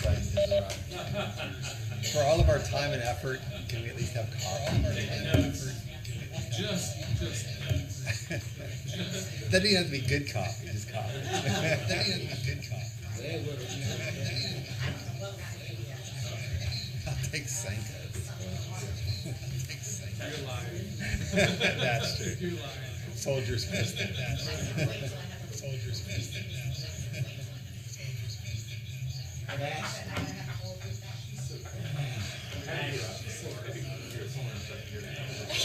exciting to interrupt. For all of our time and effort, can we at least have coffee? Just. That doesn't have to be good coffee, just coffee. That doesn't have to be good coffee. I'll take Senka's. You're lying. That's true. You're lying. Soldier's Piston. Soldier's Piston.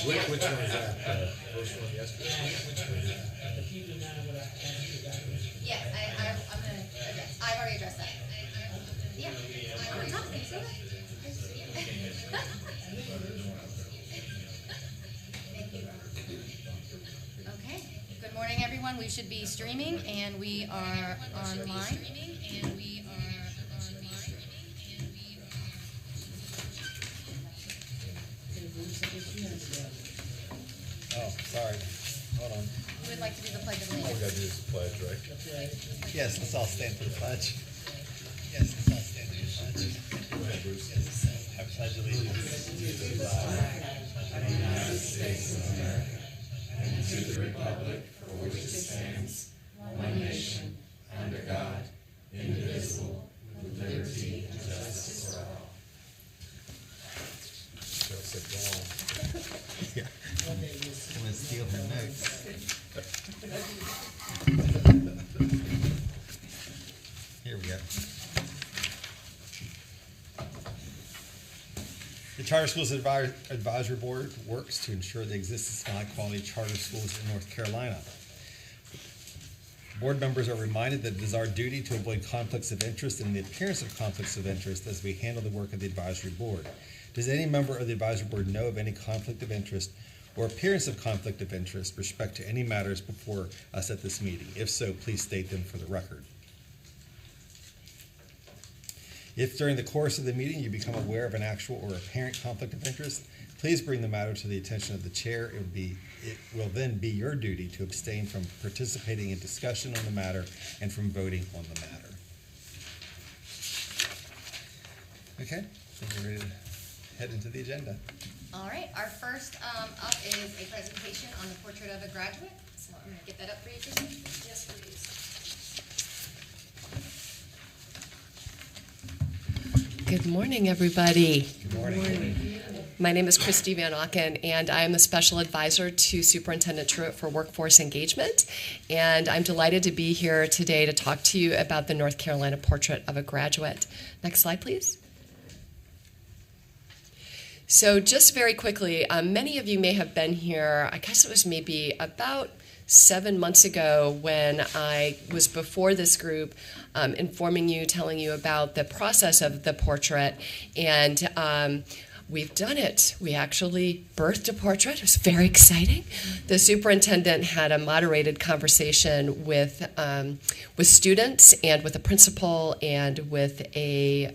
Which one is that? The first one yesterday? Yes, I'm going to address. I've already addressed that. Yeah. I'm talking, so Thank you. Okay. Good morning, everyone. We should be streaming, and we are online. Oh, sorry. Hold on. We would like to do the Pledge of All we Allegiance. gotta do is the pledge, right? Yes, let's all stand for the pledge. Yes, let's all stand for the pledge. Go ahead, Bruce. I pledge allegiance to the flag of the United States of America and to the republic for which it stands, one nation, under God, indivisible, with liberty and justice for all. Shall sit down. Yeah. I'm gonna steal her notes. Here we go. The Charter Schools Advisory Board works to ensure the existence of high-quality charter schools in North Carolina. Board members are reminded that it is our duty to avoid conflicts of interest and the appearance of conflicts of interest as we handle the work of the advisory board. Does any member of the advisory board know of any conflict of interest or appearance of conflict of interest with respect to any matters before us at this meeting? If so, please state them for the record. If during the course of the meeting you become aware of an actual or apparent conflict of interest, please bring the matter to the attention of the chair. It will then be your duty to abstain from participating in discussion on the matter and from voting on the matter. Okay, I think we're ready to head into the agenda. All right. Our first up is a presentation on the portrait of a graduate. So I'm going to get that up for you, Kristen. Yes, please. Good morning, everybody. Good morning. My name is Christy Van Auken, and I am the Special Advisor to Superintendent Truitt for Workforce Engagement. And I'm delighted to be here today to talk to you about the North Carolina Portrait of a Graduate. Next slide, please. So just very quickly, many of you may have been here, I guess it was maybe about 7 months ago when I was before this group informing you, telling you about the process of the portrait, and we've done it. We actually birthed a portrait. It was very exciting. The superintendent had a moderated conversation with students and with a principal and with a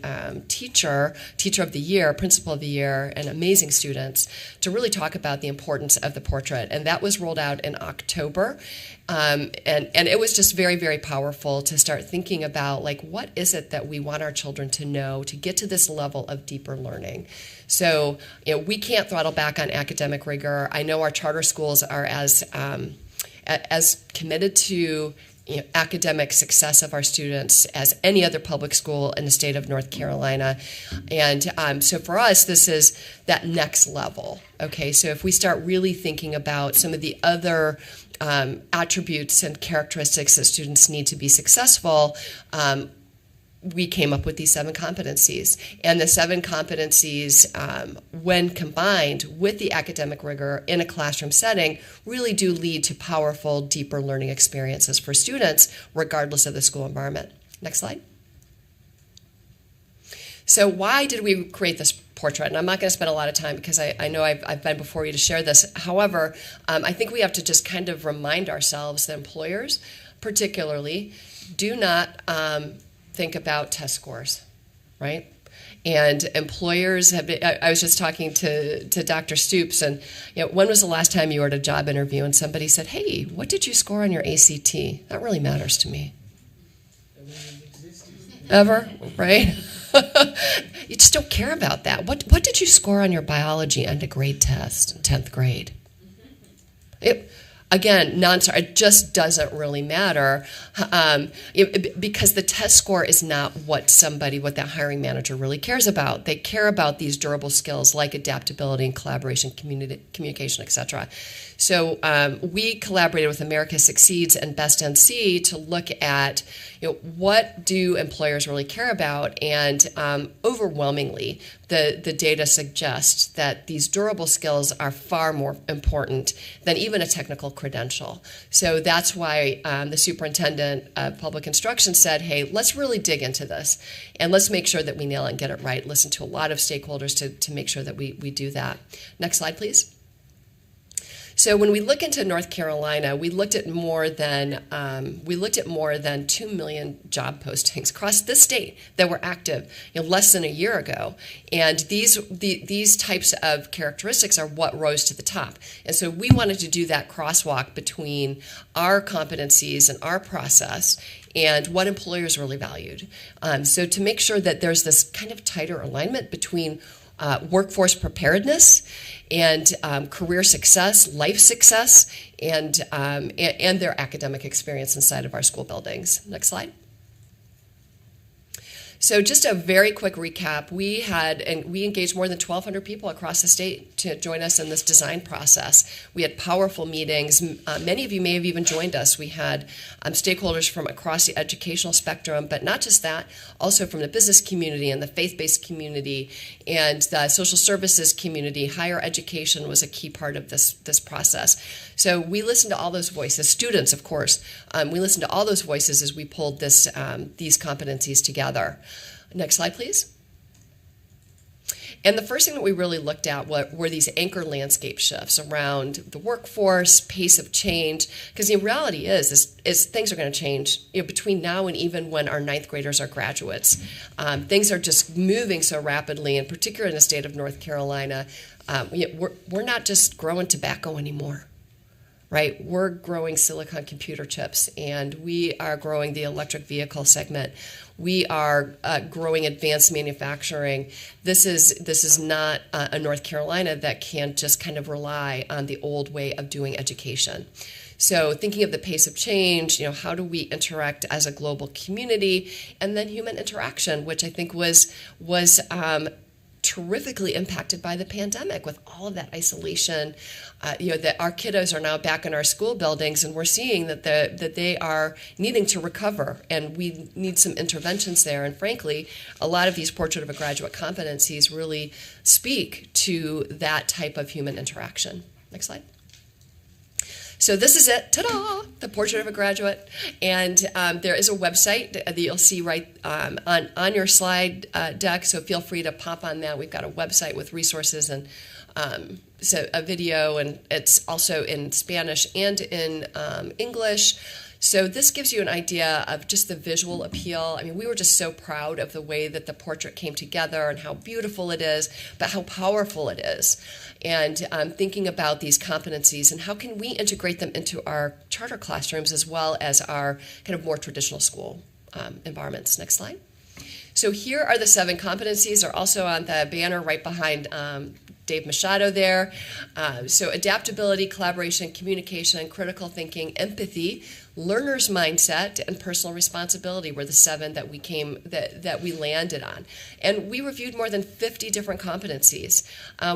teacher of the year, principal of the year, and amazing students to really talk about the importance of the portrait. And that was rolled out in October. And it was just very, very powerful to start thinking about, like, what is it that we want our children to know to get to this level of deeper learning? So, we can't throttle back on academic rigor. I know our charter schools are as committed to academic success of our students as any other public school in the state of North Carolina. And so for us, this is that next level. Okay, so if we start really thinking about some of the other attributes and characteristics that students need to be successful, we came up with these 7 competencies. And the 7 competencies, when combined with the academic rigor in a classroom setting, really do lead to powerful, deeper learning experiences for students, regardless of the school environment. Next slide. So why did we create this portrait? And I'm not going to spend a lot of time because I know I've been before you to share this. However, I think we have to just kind of remind ourselves that employers, particularly, do not think about test scores, right? And employers have been, I was just talking to Dr. Stoops, and when was the last time you were at a job interview and somebody said, hey, what did you score on your ACT? That really matters to me. Ever, right? You just don't care about that. What did you score on your biology end of grade test in 10th grade? Again, it just doesn't really matter because the test score is not what that hiring manager really cares about. They care about these durable skills like adaptability and collaboration, communication, etc. So we collaborated with America Succeeds and Best NC to look at what do employers really care about, and overwhelmingly the data suggests that these durable skills are far more important than even a technical credential. So that's why the superintendent of public instruction said, hey, let's really dig into this and let's make sure that we nail it and get it right. Listen to a lot of stakeholders to make sure that we do that. Next slide, please. So when we look into North Carolina, we looked at more than 2 million job postings across this state that were active less than a year ago, and these types of characteristics are what rose to the top. And so we wanted to do that crosswalk between our competencies and our process and what employers really valued. So to make sure that there's this kind of tighter alignment between workforce preparedness and career success, life success, and their academic experience inside of our school buildings. Next slide. So just a very quick recap, we engaged more than 1,200 people across the state to join us in this design process. We had powerful meetings. Many of you may have even joined us. We had stakeholders from across the educational spectrum, but not just that, also from the business community and the faith-based community and the social services community. Higher education was a key part of this process. So we listened to all those voices, students, of course. We listened to all those voices as we pulled these competencies together. Next slide, please. And the first thing that we really looked at were these anchor landscape shifts around the workforce, pace of change, because the reality is things are going to change between now and even when our ninth graders are graduates. Things are just moving so rapidly, and particularly in the state of North Carolina, we're not just growing tobacco anymore. Right, we're growing silicon computer chips, and we are growing the electric vehicle segment. We are growing advanced manufacturing. This is not a North Carolina that can just kind of rely on the old way of doing education. So thinking of the pace of change, how do we interact as a global community, and then human interaction, which I think was terrifically impacted by the pandemic with all of that isolation. That our kiddos are now back in our school buildings, and we're seeing that they are needing to recover, and we need some interventions there. And frankly, a lot of these Portrait of a Graduate competencies really speak to that type of human interaction. Next slide. So this is it, ta-da, the Portrait of a Graduate. And there is a website that you'll see right on your slide deck, so feel free to pop on that. We've got a website with resources and so a video, and it's also in Spanish and in English. So this gives you an idea of just the visual appeal. I mean, we were just so proud of the way that the portrait came together and how beautiful it is, but how powerful it is. And thinking about these competencies and how can we integrate them into our charter classrooms as well as our kind of more traditional school environments. Next slide. So here are the 7 competencies. They're also on the banner right behind Dave Machado there. So adaptability, collaboration, communication, critical thinking, empathy, learner's mindset, and personal responsibility were the 7 that we landed on. And we reviewed more than 50 different competencies.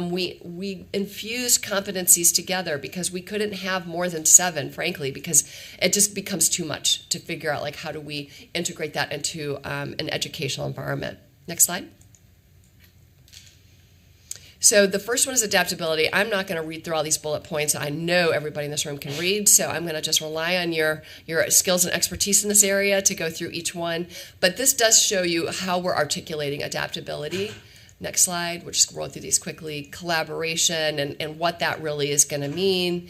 We infused competencies together because we couldn't have more than 7, frankly, because it just becomes too much to figure out, like, how do we integrate that into an educational environment. Next slide. So the first one is adaptability. I'm not going to read through all these bullet points. I know everybody in this room can read, so I'm going to just rely on your skills and expertise in this area to go through each one. But this does show you how we're articulating adaptability. Next slide. We'll just roll through these quickly. Collaboration and what that really is going to mean.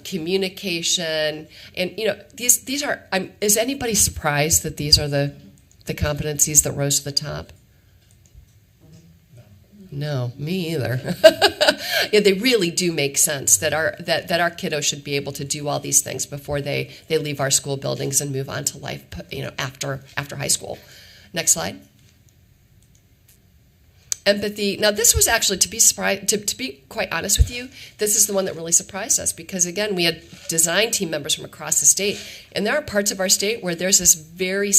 Communication. And, these are, is anybody surprised that these are the competencies that rose to the top? No, me either. Yeah, they really do make sense that our kiddos should be able to do all these things before they leave our school buildings and move on to life, after high school. Next slide. empathy. Now, this was actually, to be surprised, to be quite honest with you, this is the one that really surprised us because, again, we had design team members from across the state, and there are parts of our state where there's this very,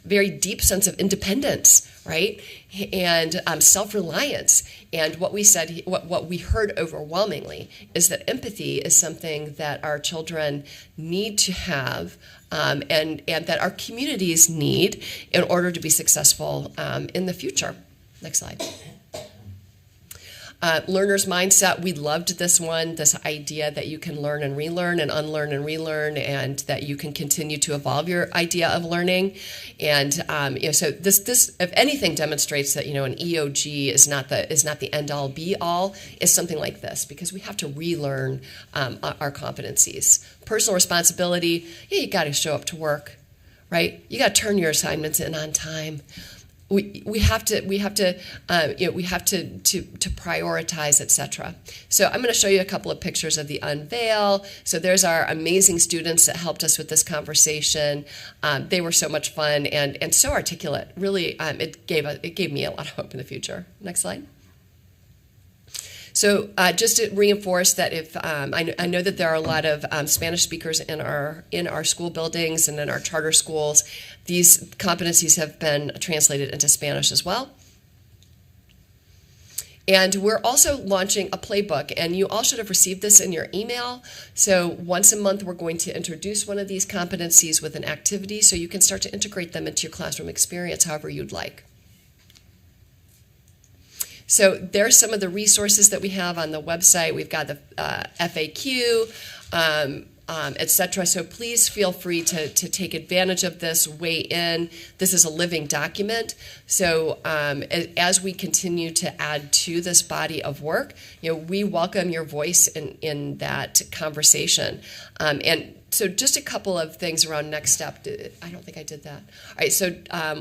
very deep sense of independence, right, and self-reliance. And what we said, what we heard overwhelmingly is that empathy is something that our children need to have, and that our communities need in order to be successful in the future. Next slide. Learner's mindset, we loved this one, this idea that you can learn and relearn and unlearn and relearn, and that you can continue to evolve your idea of learning. And so this, if anything, demonstrates that an EOG is not the end all be all. Is something like this, because we have to relearn our competencies. Personal responsibility, you got to show up to work, right? You got to turn your assignments in on time. We have to prioritize, etc. So I'm going to show you a couple of pictures of the unveil. So there's our amazing students that helped us with this conversation. They were so much fun and so articulate. Really, it gave me a lot of hope in the future. Next slide. So just to reinforce that, if I know that there are a lot of Spanish speakers in our school buildings and in our charter schools, these competencies have been translated into Spanish as well. And we're also launching a playbook, and you all should have received this in your email. So once a month, we're going to introduce one of these competencies with an activity so you can start to integrate them into your classroom experience however you'd like. So there's some of the resources that we have on the website. We've got the FAQ, etc. So please feel free to take advantage of this, weigh in. This is a living document. So as we continue to add to this body of work, we welcome your voice in that conversation. And so just a couple of things around next step. I don't think I did that. All right, so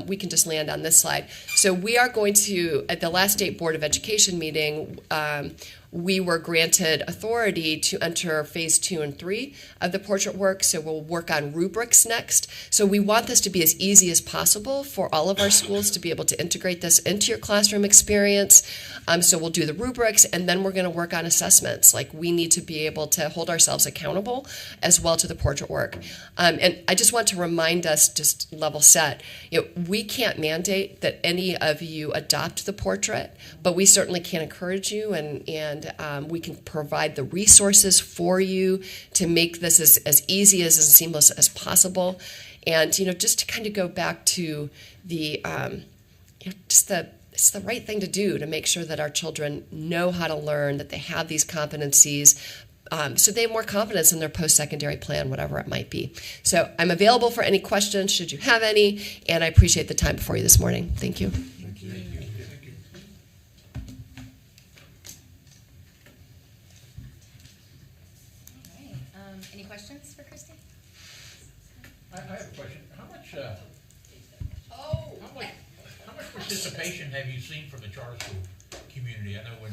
we can just land on this slide. So we are going to, at the last state Board of Education meeting, we were granted authority to enter phase 2 and 3 of the portrait work. So we'll work on rubrics next. So we want this to be as easy as possible for all of our schools to be able to integrate this into your classroom experience. So we'll do the rubrics, and then we're going to work on assessments. Like, we need to be able to hold ourselves accountable as well to the portrait work. And I just want to remind us, just level set, we can't mandate that any of you adopt the portrait, but we certainly can encourage you, and we can provide the resources for you to make this as easy as seamless as possible. And just to kind of go back to the it's the right thing to do to make sure that our children know how to learn, that they have these competencies, so they have more confidence in their post-secondary plan, whatever it might be. So I'm available for any questions, should you have any, and I appreciate the time before you this morning. Thank you. Thank you. All right. Any questions for Christy? I have a question. How much participation have you seen from the charter school community? I know when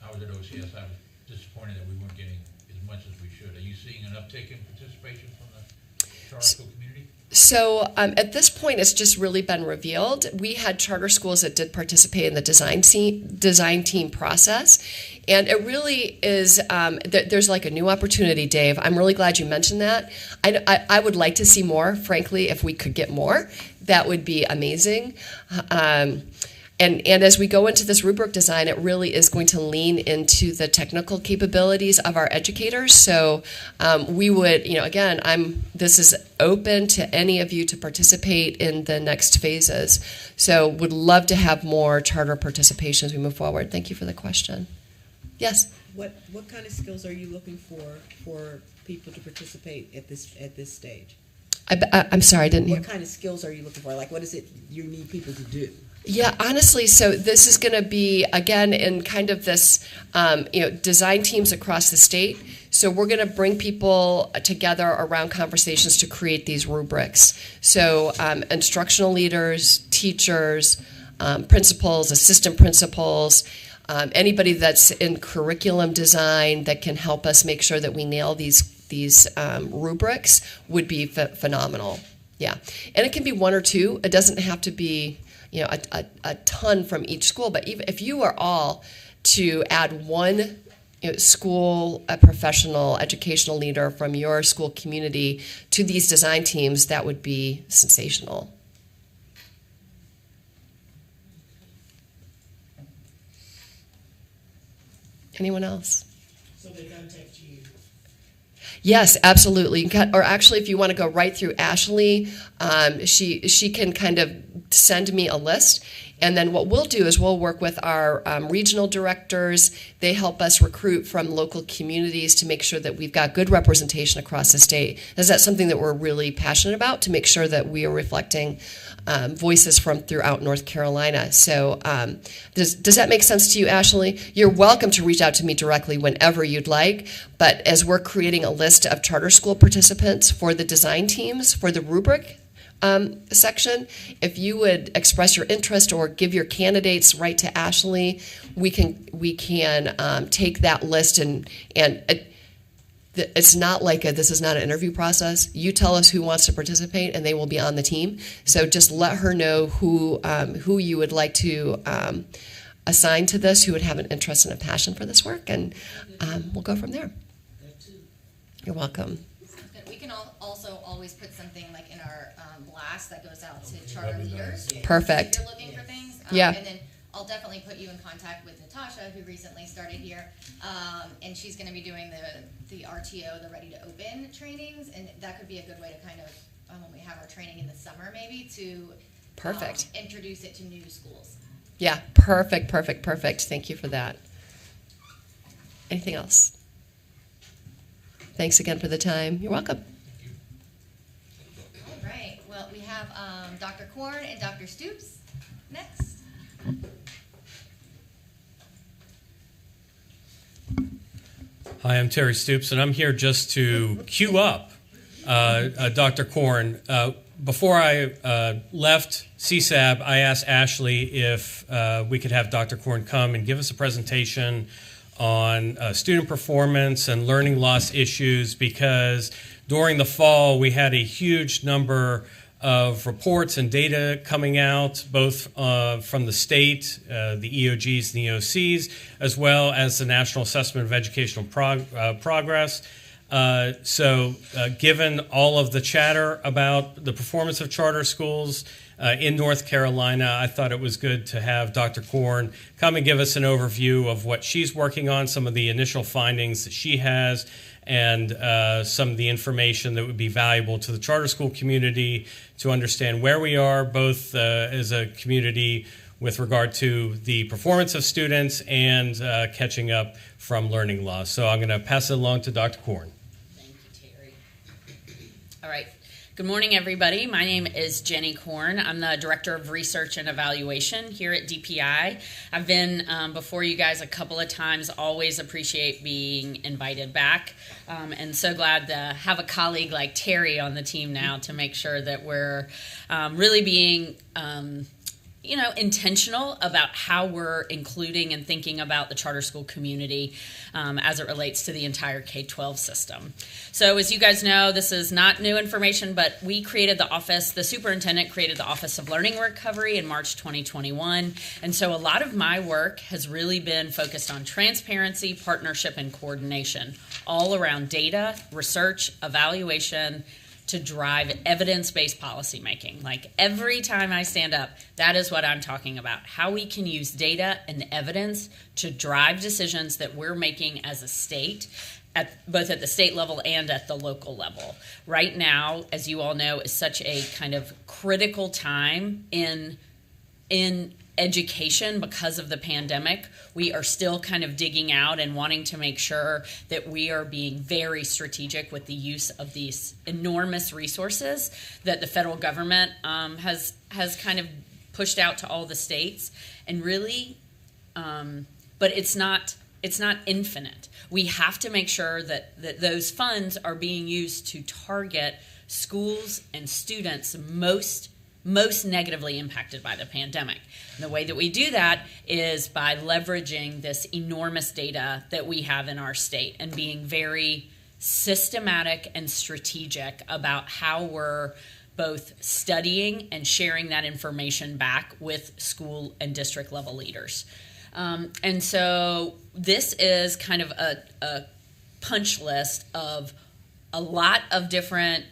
I was at OCS, I was disappointed that we weren't getting as much as we should. Are you seeing an uptick in participation from the charter school community? So at this point, it's just really been revealed. We had charter schools that did participate in the design team process. And it really is, there's like a new opportunity, Dave. I'm really glad you mentioned that. I would like to see more, frankly, if we could get more. That would be amazing. And as we go into this rubric design, it really is going to lean into the technical capabilities of our educators. So we would, again, this is open to any of you to participate in the next phases. So would love to have more charter participation as we move forward. Thank you for the question. Yes? What kind of skills are you looking for people to participate at this stage? I'm sorry, I didn't hear. What kind of skills are you looking for? Like, what is it you need people to do? Yeah, honestly, so this is going to be, again, in kind of this, design teams across the state. So we're going to bring people together around conversations to create these rubrics. So instructional leaders, teachers, principals, assistant principals, anybody that's in curriculum design that can help us make sure that we nail these rubrics would be phenomenal. Yeah, and it can be one or two. It doesn't have to be a ton from each school. But even if you were all to add one school, a professional educational leader from your school community to these design teams, that would be sensational. Anyone else? So they contact you. Yes, absolutely. Or actually, if you want to go right through Ashley, she can kind of send me a list. And then what we'll do is we'll work with our regional directors. They help us recruit from local communities to make sure that we've got good representation across the state. Is that something that we're really passionate about, to make sure that we are reflecting voices from throughout North Carolina? So does that make sense to you, Ashley? You're welcome to reach out to me directly whenever you'd like. But as we're creating a list of charter school participants for the design teams for the rubric section, if you would express your interest or give your candidates right to Ashley, we can take that list and it's not like this is not an interview process. You tell us who wants to participate, and they will be on the team. So just let her know who you would like to assign to this, who would have an interest and a passion for this work, and we'll go from there. You're welcome. Sounds good. We can also always put something like in our blast that goes out to charter leaders. Perfect. If you're looking for things. Yeah. And then I'll definitely put you in contact with Natasha, who recently started here, and she's going to be doing the RTO, the Ready to Open trainings, and that could be a good way to kind of, when we have our training in the summer maybe, to Perfect. Introduce it to new schools. Yeah, perfect. Thank you for that. Anything else? Thanks again for the time. You're welcome. All right. Well, we have Dr. Korn and Dr. Stoops next. Hi, I'm Terry Stoops, and I'm here just to cue up Dr. Korn. Before I left CSAB, I asked Ashley if we could have Dr. Korn come and give us a presentation on student performance and learning loss issues, because during the fall we had a huge number of reports and data coming out, both from the state, the EOGs and the EOCs, as well as the National Assessment of Educational Progress. So given all of the chatter about the performance of charter schools in North Carolina, I thought it was good to have Dr. Korn come and give us an overview of what she's working on, some of the initial findings that she has, and some of the information that would be valuable to the charter school community to understand where we are, both as a community with regard to the performance of students and catching up from learning loss. So I'm going to pass it along to Dr. Korn. Thank you, Terry. All right. Good morning, everybody. My name is Jenny Korn. I'm the Director of Research and Evaluation here at DPI. I've been before you guys a couple of times. Always appreciate being invited back. And so glad to have a colleague like Terry on the team now to make sure that we're really being intentional about how we're including and thinking about the charter school community as it relates to the entire K-12 system. So as you guys know, this is not new information, but we created the superintendent created the Office of Learning Recovery in March 2021. And so a lot of my work has really been focused on transparency, partnership, and coordination, all around data, research, evaluation, to drive evidence-based policymaking. Like every time I stand up, that is what I'm talking about, how we can use data and evidence to drive decisions that we're making as a state, both at the state level and at the local level. Right now, as you all know, is such a kind of critical time in education because of the pandemic. We are still kind of digging out and wanting to make sure that we are being very strategic with the use of these enormous resources that the federal government has kind of pushed out to all the states, and really, but it's not infinite. We have to make sure that those funds are being used to target schools and students most negatively impacted by the pandemic. And the way that we do that is by leveraging this enormous data that we have in our state and being very systematic and strategic about how we're both studying and sharing that information back with school and district level leaders. And so this is kind of a punch list of a lot of different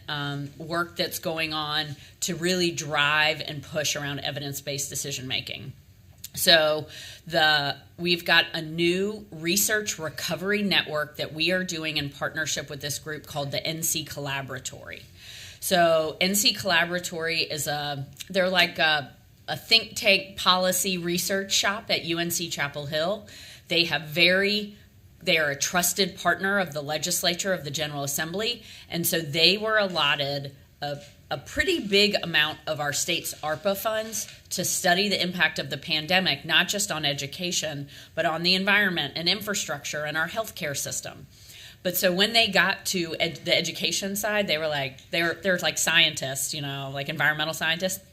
work that's going on to really drive and push around evidence-based decision making. So we've got a new research recovery network that we are doing in partnership with this group called the NC Collaboratory. So NC Collaboratory is they're like a think tank policy research shop at UNC Chapel Hill. They are a trusted partner of the legislature of the General Assembly, and so they were allotted a pretty big amount of our state's ARPA funds to study the impact of the pandemic, not just on education, but on the environment and infrastructure and our healthcare system. But so when they got to the education side, they're like scientists, like environmental scientists.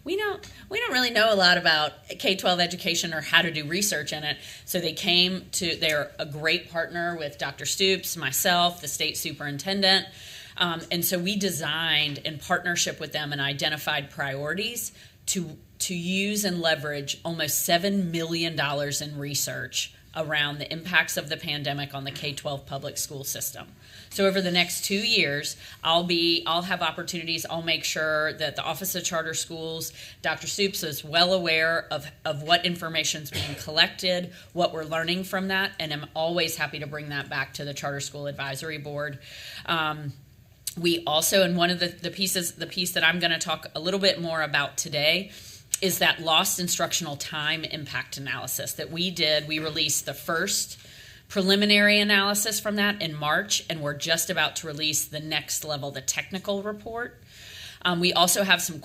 We don't really know a lot about K-12 education or how to do research in it. So they're a great partner with Dr. Stoops, myself, the state superintendent. And so we designed in partnership with them and identified priorities to use and leverage almost $7 million in research around the impacts of the pandemic on the K-12 public school system. So over the next 2 years, I'll have opportunities. I'll make sure that the Office of Charter Schools, Dr. Stoops is well aware of what information is being collected, what we're learning from that, and I'm always happy to bring that back to the Charter School Advisory Board. We also, and one of the piece that I'm going to talk a little bit more about today is that lost instructional time impact analysis that we did. We released the first preliminary analysis from that in March, and we're just about to release the next level, the technical report. We also have some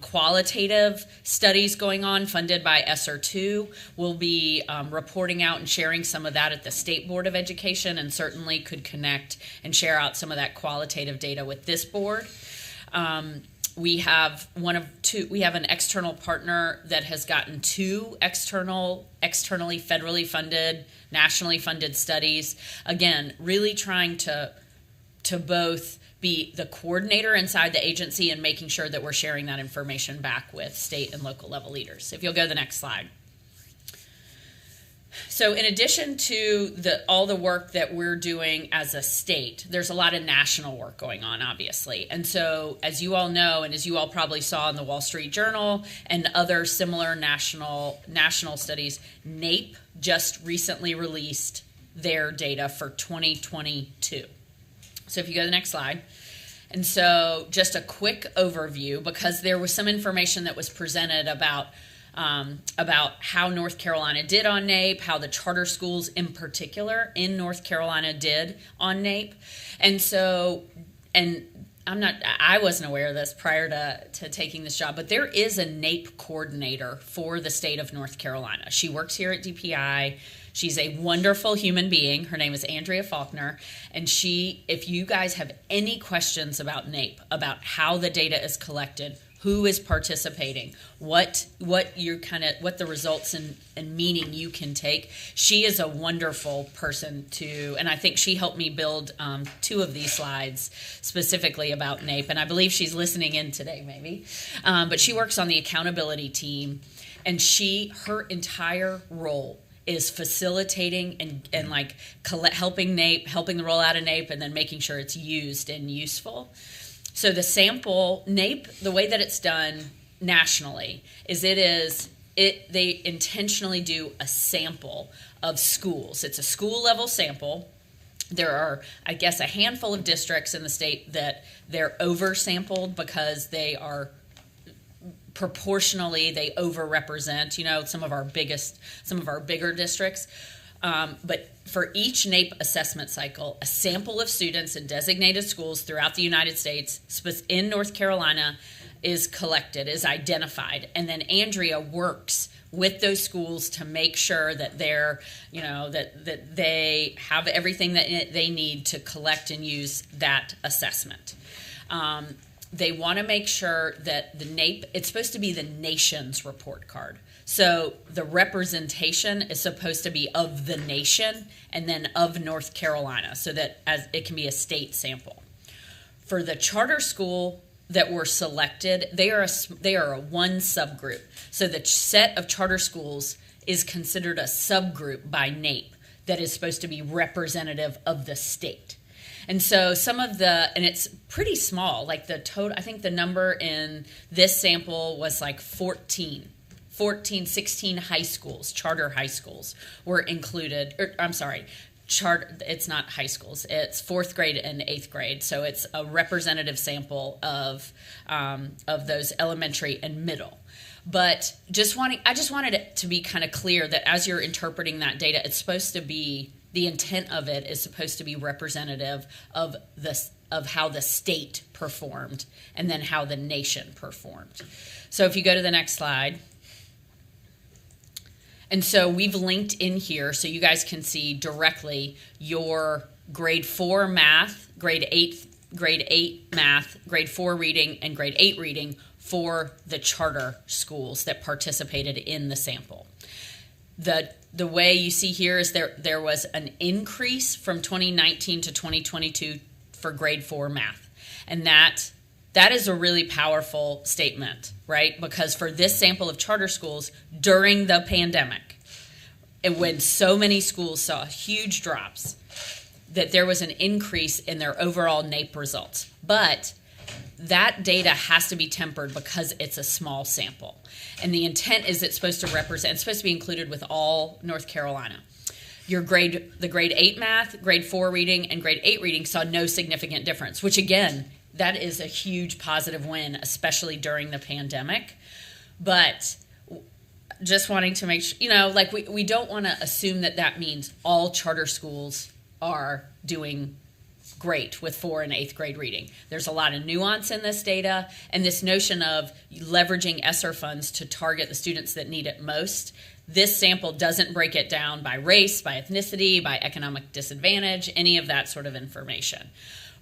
qualitative studies going on funded by ESSER2. We'll be reporting out and sharing some of that at the State Board of Education, and certainly could connect and share out some of that qualitative data with this board. We have an external partner that has gotten 2 externally federally funded, nationally funded studies. Again, really trying to both be the coordinator inside the agency and making sure that we're sharing that information back with state and local level leaders. If you'll go to the next slide. So in addition to all the work that we're doing as a state, there's a lot of national work going on, obviously. And so as you all know, and as you all probably saw in the Wall Street Journal and other similar national studies, NAEP just recently released their data for 2022. So if you go to the next slide. And so just a quick overview, because there was some information that was presented about how North Carolina did on NAEP, how the charter schools in particular in North Carolina did on NAEP. And so, and I wasn't aware of this prior to taking this job, but there is a NAEP coordinator for the state of North Carolina. She works here at DPI. She's a wonderful human being. Her name is Andrea Faulkner. And if you guys have any questions about NAEP, about how the data is collected, who is participating, what the results and meaning you can take. She is a wonderful person and I think she helped me build 2 of these slides specifically about NAEP, and I believe she's listening in today maybe. But she works on the accountability team, and her entire role is facilitating and like helping NAEP, helping the rollout of NAEP, and then making sure it's used and useful. So the sample, NAEP, the way that it's done nationally is they intentionally do a sample of schools. It's a school level sample. There are, I guess, a handful of districts in the state that they're oversampled because they are proportionally, they overrepresent, some of our bigger districts. But for each NAEP assessment cycle, a sample of students in designated schools throughout the United States, in North Carolina, is collected, is identified, and then Andrea works with those schools to make sure that that they have everything that they need to collect and use that assessment. They want to make sure that the NAEP, it's supposed to be the nation's report card. So the representation is supposed to be of the nation and then of North Carolina, so that as it can be a state sample. For the charter school that were selected, they are a one subgroup. So the set of charter schools is considered a subgroup by NAEP that is supposed to be representative of the state. And so and it's pretty small, like the total, I think the number in this sample was like 16 high schools, charter high schools were included, it's not high schools, it's 4th grade and 8th grade. So it's a representative sample of those elementary and middle. But I just wanted it to be kind of clear that as you're interpreting that data, it's supposed to be, the intent of it is supposed to be representative of how the state performed and then how the nation performed. So if you go to the next slide. And so we've linked in here so you guys can see directly your grade 4 math, grade 8 math, grade 4 reading, and grade 8 reading for the charter schools that participated in the sample. The way you see here is there was an increase from 2019 to 2022 for grade 4 math. And that is a really powerful statement, right? Because for this sample of charter schools during the pandemic, and when so many schools saw huge drops, that there was an increase in their overall NAEP results. But that data has to be tempered because it's a small sample. And the intent is it's supposed to be included with all North Carolina. The grade 8 math, grade 4 reading, and grade 8 reading saw no significant difference, which again, that is a huge positive win, especially during the pandemic. But just wanting to make sure, we don't want to assume that means all charter schools are doing great with 4th and 8th grade reading. There's a lot of nuance in this data, and this notion of leveraging ESSER funds to target the students that need it most. This sample doesn't break it down by race, by ethnicity, by economic disadvantage, any of that sort of information.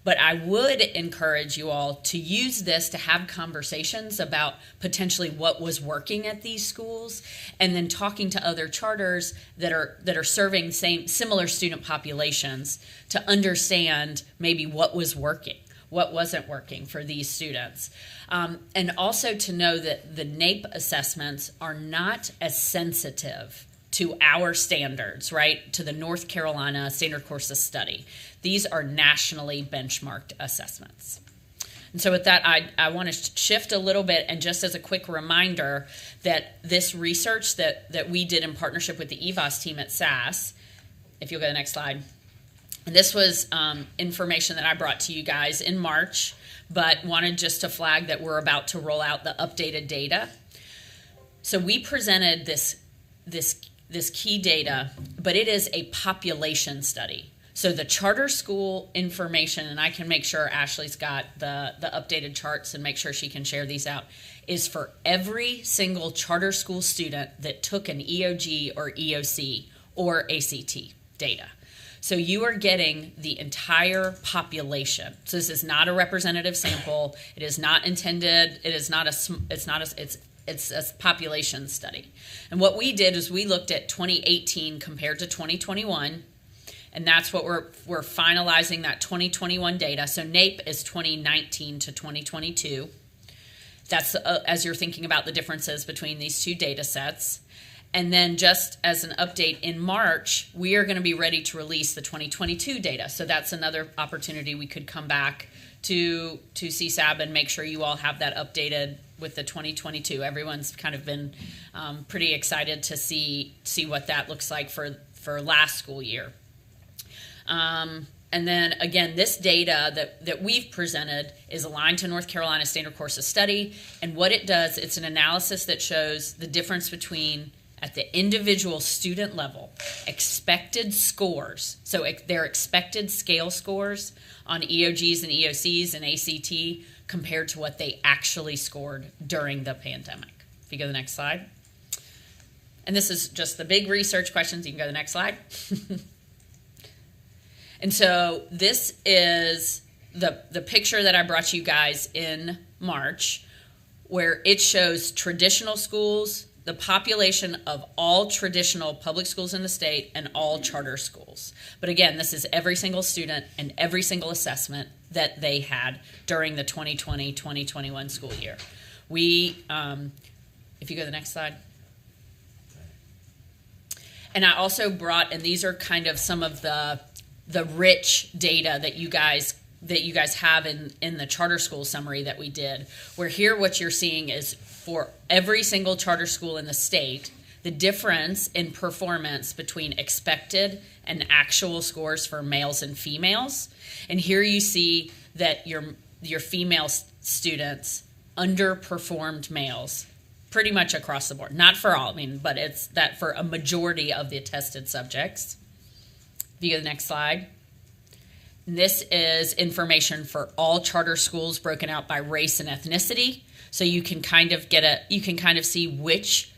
But I would encourage you all to use this to have conversations about potentially what was working at these schools, and then talking to other charters that are serving similar student populations to understand maybe what was working, what wasn't working for these students. And also to know that the NAEP assessments are not as sensitive to our standards, right? To the North Carolina Standard Courses Study. These are nationally benchmarked assessments. And so with that, I want to shift a little bit, and just as a quick reminder that this research that we did in partnership with the EVOS team at SAS, if you'll go to the next slide, and this was information that I brought to you guys in March, but wanted just to flag that we're about to roll out the updated data. So we presented this key data, but it is a population study. So the charter school information, and I can make sure Ashley's got the updated charts and make sure she can share these out, is for every single charter school student that took an EOG or EOC or ACT data. So you are getting the entire population. So this is not a representative sample. It is not intended. It's a population study. And what we did is we looked at 2018 compared to 2021, and that's what we're finalizing, that 2021 data. So NAEP is 2019 to 2022. That's as you're thinking about the differences between these two data sets. And then just as an update, in March, we are going to be ready to release the 2022 data. So that's another opportunity we could come back to CSAB and make sure you all have that updated with the 2022. Everyone's kind of been pretty excited to see what that looks like for last school year. And then again, this data that we've presented is aligned to North Carolina Standard Courses Study. And what it does, it's an analysis that shows the difference between, at the individual student level, expected scores. So their expected scale scores on EOGs and EOCs and ACT compared to what they actually scored during the pandemic. If you go to the next slide. And this is just the big research questions. You can go to the next slide. And so this is the picture that I brought you guys in March, where it shows traditional schools, the population of all traditional public schools in the state and all charter schools. But again, this is every single student and every single assessment that they had during the 2020-2021 school year. We, if you go to the next slide. And I also brought, and these are kind of some of the rich data that you guys have in the charter school summary that we did, where here what you're seeing is for every single charter school in the state, the difference in performance between expected and actual scores for males and females. And here you see that your female students underperformed males pretty much across the board. Not for all, but it's that for a majority of the tested subjects. If you go to the next slide. This is information for all charter schools broken out by race and ethnicity. So you can kind of see which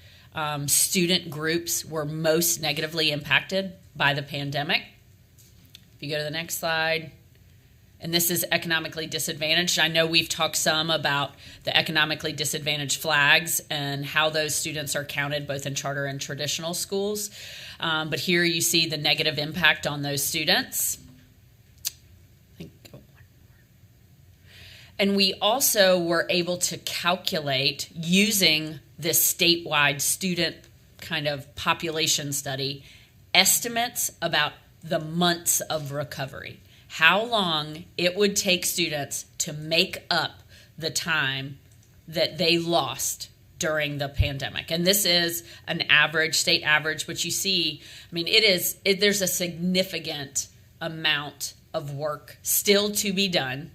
student groups were most negatively impacted by the pandemic. If you go to the next slide. And this is economically disadvantaged. I know we've talked some about the economically disadvantaged flags and how those students are counted both in charter and traditional schools. But here you see the negative impact on those students. And we also were able to calculate, using this statewide student kind of population study, estimates about the months of recovery. How long it would take students to make up the time that they lost during the pandemic. And this is an average, state average, which you see, there's a significant amount of work still to be done.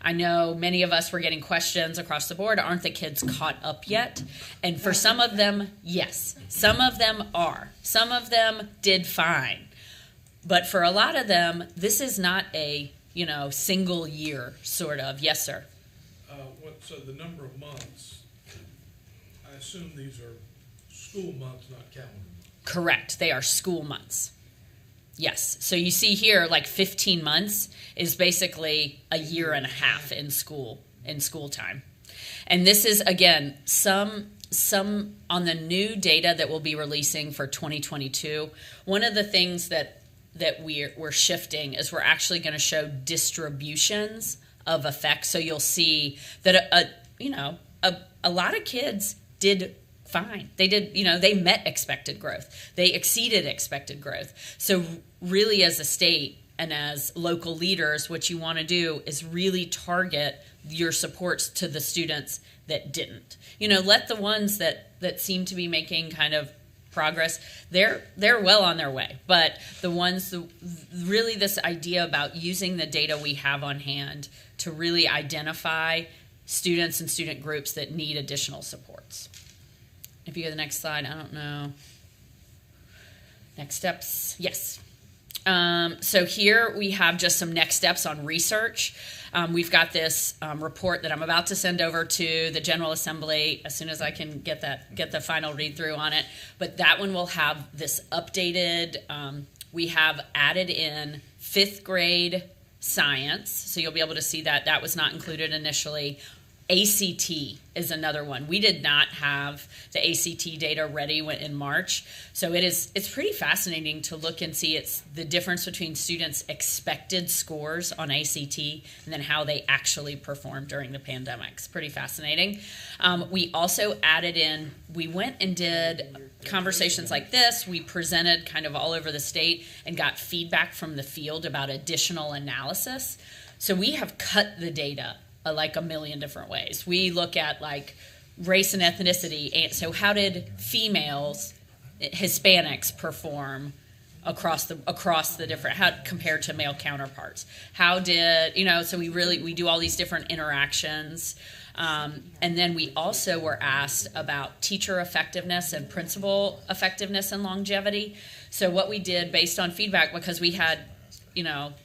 I know many of us were getting questions across the board, aren't the kids caught up yet? And for some of them, yes. Some of them are. Some of them did fine. But for a lot of them, this is not a, single year sort of. Yes, sir. So the number of months, I assume these are school months, not calendar months. Correct. They are school months. Yes. So you see here, like 15 months is basically a year and a half in school time. And this is, again, some on the new data that we'll be releasing for 2022. One of the things that we're shifting is we're actually going to show distributions of effects. So you'll see that a lot of kids did fine. They did, they met expected growth. They exceeded expected growth. So really, as a state and as local leaders, what you want to do is really target your supports to the students that didn't. Let the ones that seem to be making kind of progress, they're well on their way. But the ones, really this idea about using the data we have on hand to really identify students and student groups that need additional supports. If you go to the next slide, I don't know. Next steps, yes. So here we have just some next steps on research. We've got this report that I'm about to send over to the General Assembly as soon as I can get the final read through on it. But that one will have this updated. We have added in 5th grade science, so you'll be able to see that. That was not included initially. ACT is another one. We did not have the ACT data ready in March, so it's pretty fascinating to look and see it's the difference between students' expected scores on ACT and then how they actually performed during the pandemic. It's pretty fascinating. We also added in, we went and did conversations like this. We presented kind of all over the state and got feedback from the field about additional analysis. So we have cut the data like a million different ways. We look at like race and ethnicity. And so how did females, Hispanics perform across the different, how compared to male counterparts? How did, so we do all these different interactions. And then we also were asked about teacher effectiveness and principal effectiveness and longevity. So what we did based on feedback, because we had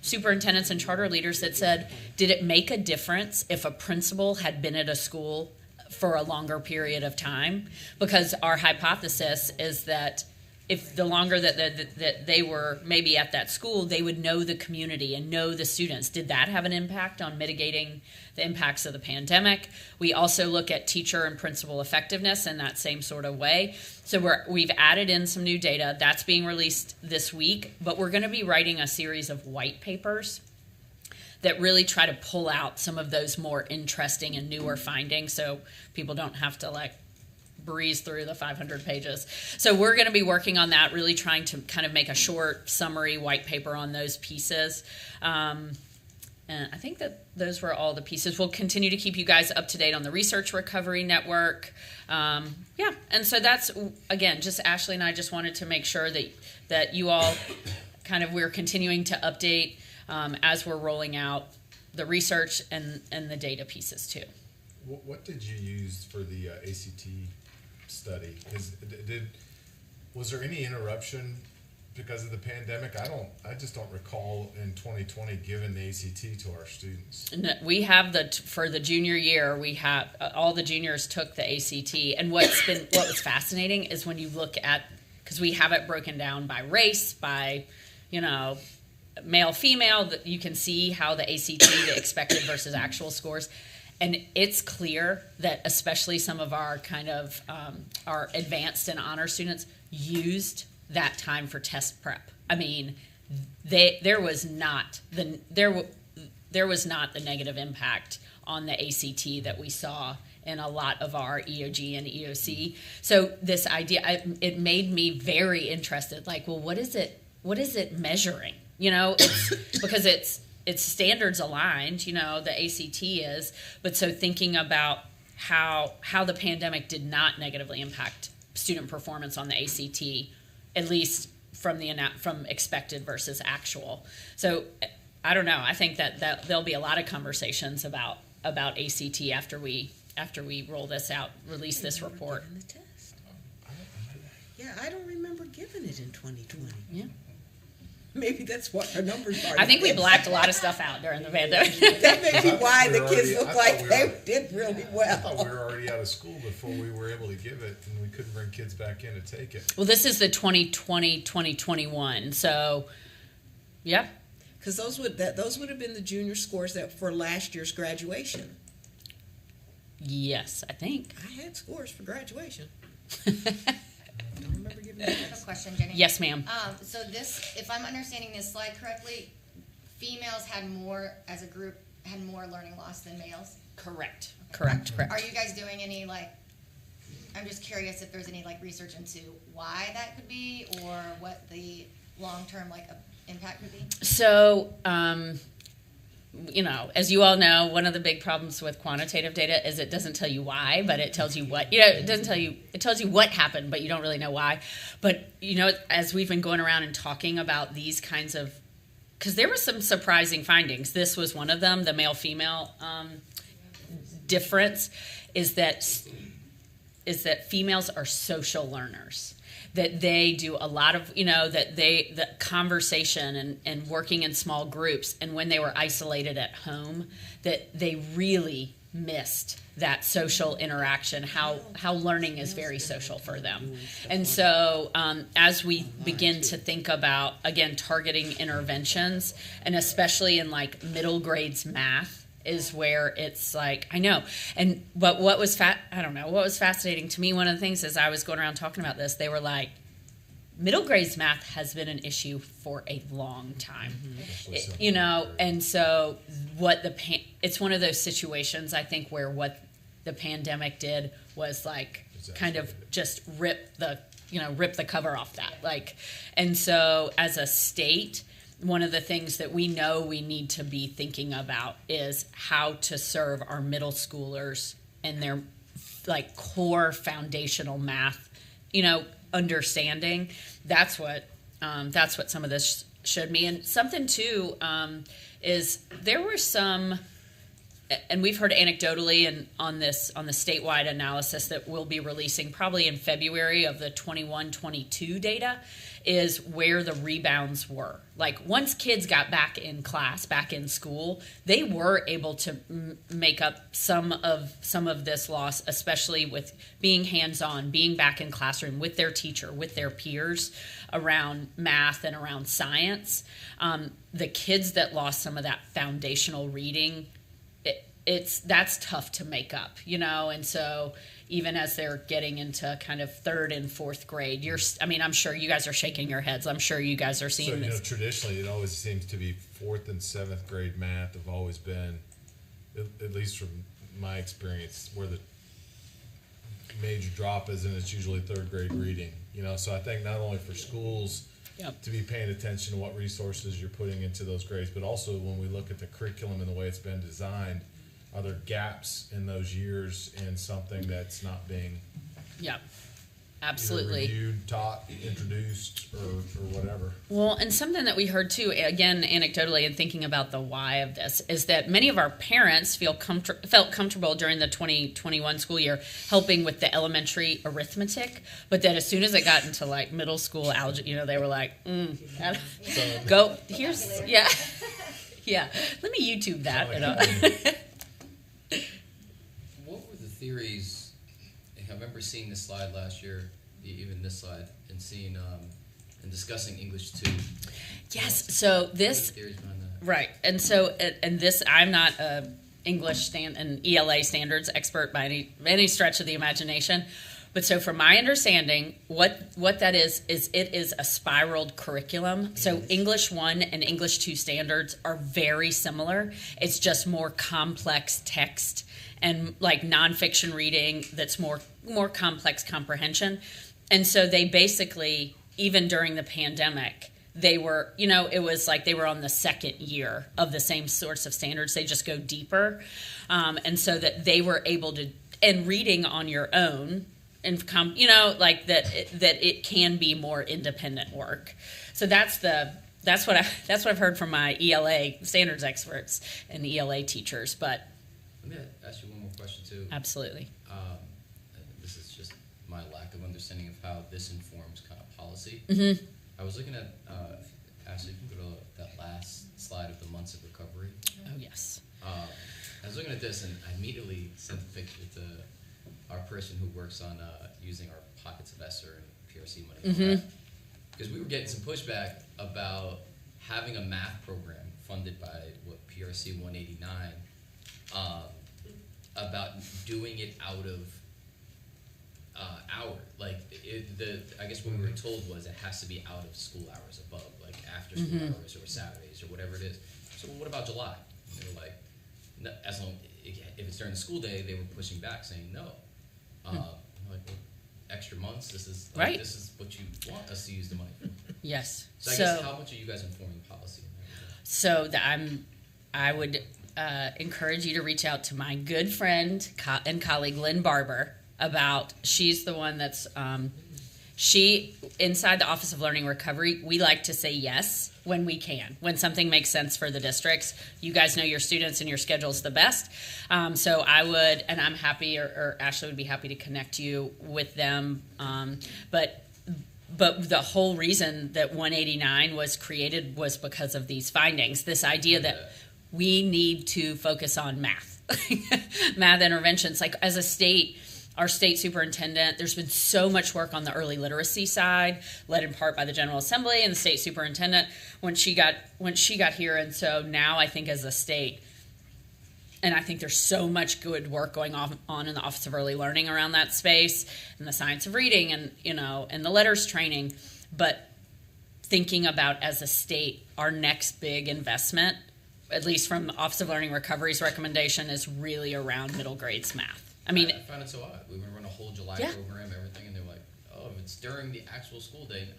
superintendents and charter leaders that said, did it make a difference if a principal had been at a school for a longer period of time? Because our hypothesis is that if the longer that they were maybe at that school, they would know the community and know the students. Did that have an impact on mitigating the impacts of the pandemic? We also look at teacher and principal effectiveness in that same sort of way. So we've added in some new data. That's being released this week, but we're going to be writing a series of white papers that really try to pull out some of those more interesting and newer findings, so people don't have to like breeze through the 500 pages. So we're going to be working on that, really trying to kind of make a short summary white paper on those pieces. And I think that those were all the pieces. We'll continue to keep you guys up to date on the Research Recovery Network. And so that's, again, just Ashley and I just wanted to make sure that you all kind of, we're continuing to update as we're rolling out the research and the data pieces too. What did you use for the ACT study? Was there any interruption because of the pandemic? I just don't recall in 2020 giving the ACT to our students. No, we have for the junior year, we have all the juniors took the ACT, and what was fascinating is when you look at, because we have it broken down by race, by male, female, that you can see how the ACT, the expected versus actual scores. And it's clear that especially some of our kind of our advanced and honor students used that time for test prep. I mean, there was not the negative impact on the ACT that we saw in a lot of our EOG and EOC. So this idea, it made me very interested. Like, well, what is it measuring? It's because it's standards aligned, the ACT is, but so thinking about how the pandemic did not negatively impact student performance on the ACT, at least from expected versus actual. So I don't know. I think that there'll be a lot of conversations about ACT after we roll this out, release this report. Yeah, I don't remember giving it in 2020. Yeah. Maybe that's what our numbers are. I think we blacked a lot of stuff out during the pandemic. That may be why the kids look like they did really well. I thought we were already out of school before we were able to give it, and we couldn't bring kids back in to take it. Well, this is the 2020-2021, so yeah. Because those would have been the junior scores that for last year's graduation. Yes, I think. I had scores for graduation. Don't remember giving I have a question, Jenny. Yes, ma'am. So this, if I'm understanding this slide correctly, females had more, as a group, had more learning loss than males? Correct. Okay. Correct. Are you guys doing any, I'm just curious if there's any, research into why that could be, or what the long-term, impact would be? So, as you all know, one of the big problems with quantitative data is it doesn't tell you why, but it tells you what. It doesn't tell you. It tells you what happened, but you don't really know why. But as we've been going around and talking about these kinds of, because there were some surprising findings. This was one of them. The male-female difference is that females are social learners. That they do a lot of, the conversation and working in small groups, and when they were isolated at home, that they really missed that social interaction, how learning is very social for them. And so as we begin to think about, again, targeting interventions, and especially in middle grades math, is where it's I know. But what was fascinating to me, one of the things as I was going around talking about this, they were like, middle grades math has been an issue for a long time. And so it's one of those situations, I think, where what the pandemic did was kind of just rip the cover off that. And so as a state, one of the things that we know we need to be thinking about is how to serve our middle schoolers and their core foundational math, understanding. That's what some of this showed me. And something too is there were some, and we've heard anecdotally and on the statewide analysis that we'll be releasing probably in February of the 21-22 data, is where the rebounds were. Like once kids got back in class, back in school, they were able to make up some of this loss, especially with being hands-on, being back in classroom with their teacher, with their peers around math and around science. The kids that lost some of that foundational reading, that's tough to make up, and so even as they're getting into kind of third and fourth grade, I'm sure you guys are shaking your heads. I'm sure you guys are seeing this. Traditionally, it always seems to be fourth and seventh grade math have always been, at least from my experience, where the major drop is, and it's usually third grade reading. So I think not only for schools to be paying attention to what resources you're putting into those grades, but also when we look at the curriculum and the way it's been designed, are there gaps in those years in something that's not being absolutely either reviewed, taught, introduced, or whatever? Well, and something that we heard too, again, anecdotally, and thinking about the why of this, is that many of our parents felt comfortable during the 2021 school year helping with the elementary arithmetic, but that as soon as it got into like middle school algebra, they were like, go, here's, yeah, let me YouTube that. What were the theories? I remember seeing this slide last year, even this slide, and seeing and discussing English 2. Yes, so this theories behind that. Right, and so this, I'm not a English and ELA standards expert by any stretch of the imagination, but so from my understanding, what that is it is a spiraled curriculum. So English 1 and English 2 standards are very similar. It's just more complex text and like nonfiction reading that's more complex comprehension. And so they basically, even during the pandemic, they were, it was like they were on the second year of the same sorts of standards. They just go deeper. And so that they were able to, and reading on your own, and like that it can be more independent work. So that's what I've heard from my ELA standards experts and ELA teachers. But let me ask you one more question too. Absolutely. This is just my lack of understanding of how this informs kind of policy. Mm-hmm. I was looking at Ashley, you can go to that last slide of the months of recovery. Oh yes. I was looking at this and I immediately sent a picture to our person who works on using our pockets of ESSER and PRC money. Mm-hmm. Because we were getting some pushback about having a math program funded by PRC 189, about doing it out of I guess what we were told was it has to be out of school hours above, like after school hours or Saturdays or whatever it is. So what about July? And they were like, no, as long if it's during the school day, they were pushing back saying no. I'm like, well, extra months. This is right. This is what you want us to use the money for. Yes. So I guess how much are you guys informing policy? So I would encourage you to reach out to my good friend and colleague Lynn Barber about. She's the one that's she inside the Office of Learning Recovery. We like to say yes when we can, when something makes sense for the districts. You guys know your students and your schedule's the best. So I would, and I'm happy, or Ashley would be happy to connect you with them. But the whole reason that 189 was created was because of these findings. This idea that we need to focus on math, math interventions. Like as a state, our state superintendent, there's been so much work on the early literacy side, led in part by the General Assembly and the state superintendent when she got here. And so now I think as a state, and I think there's so much good work going on in the Office of Early Learning around that space and the science of reading and, and the letters training. But thinking about as a state, our next big investment, at least from the Office of Learning Recovery's recommendation, is really around middle grades math. I mean, I found it so odd. We were running a whole July program, everything, and they were like, "Oh, if it's during the actual school day."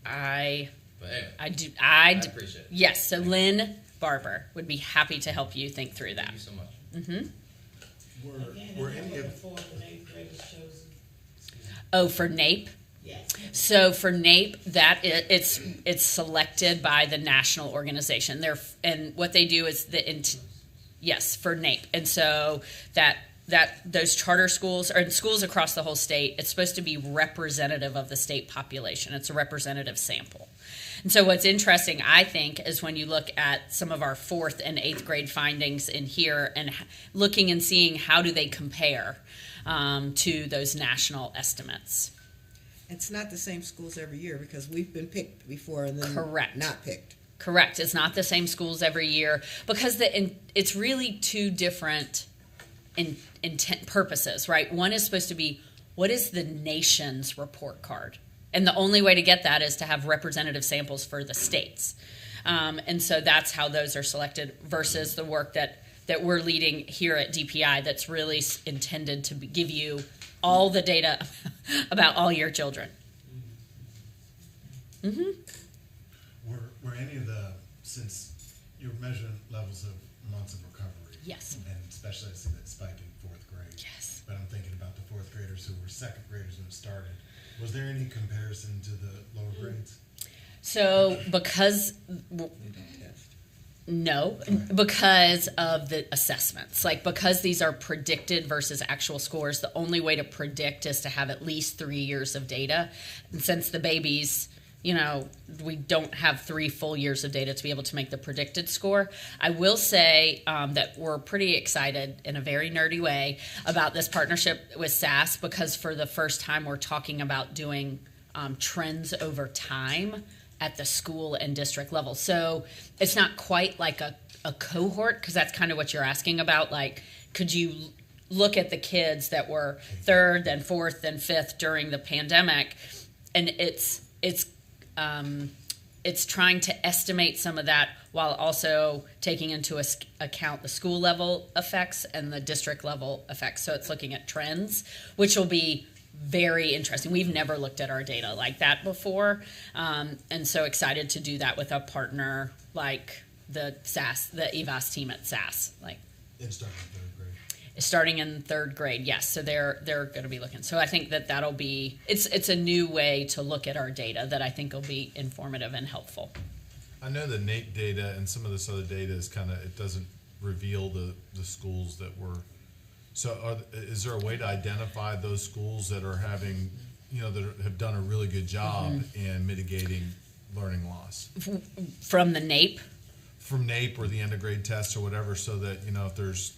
But anyway, I appreciate it. Yes, so Lynn Barber would be happy to help you think through that. Thank you so much. Mm-hmm. Were any of For NAEP? Yes. So for NAEP, it's selected by the national organization. And what they do is Yes, for NAEP. And so that those charter schools or schools across the whole state, it's supposed to be representative of the state population. It's a representative sample. And so what's interesting, I think, is when you look at some of our 4th and 8th grade findings in here and looking and seeing how do they compare to those national estimates. It's not the same schools every year because we've been picked before and then Correct. not picked. Correct. It's not the same schools every year because it's really two different intent purposes, right? One is supposed to be, what is the nation's report card? And the only way to get that is to have representative samples for the states. And so that's how those are selected versus the work that we're leading here at DPI that's really intended to give you all the data about all your children. Mm-hmm. Were any of since you're measuring levels of months of recovery. Yes. And especially I see that spike in 4th grade. Yes. But I'm thinking about the 4th graders who were 2nd graders when it started. Was there any comparison to the lower grades? So because no, because of the assessments, like because these are predicted versus actual scores, the only way to predict is to have at least 3 years of data. And since the babies, we don't have 3 full years of data to be able to make the predicted score. I will say that we're pretty excited in a very nerdy way about this partnership with SAS because for the first time we're talking about doing trends over time at the school and district level. So it's not quite like a cohort because that's kind of what you're asking about. Like, could you look at the kids that were 3rd and 4th and 5th during the pandemic, and it's trying to estimate some of that while also taking into account the school level effects and the district level effects. So it's looking at trends, which will be very interesting. We've never looked at our data like that before. And so excited to do that with a partner like the SAS, the EVAS team at SAS. And starting in 3rd grade. Starting in 3rd grade, yes. So they're going to be looking. So I think that'll be it's a new way to look at our data that I think will be informative and helpful. I know the NAEP data and some of this other data is it doesn't reveal the schools that were. So is there a way to identify those schools that are having, that have done a really good job in mitigating learning loss? From the NAEP? From NAEP or the end of grade tests or whatever, so that, if there's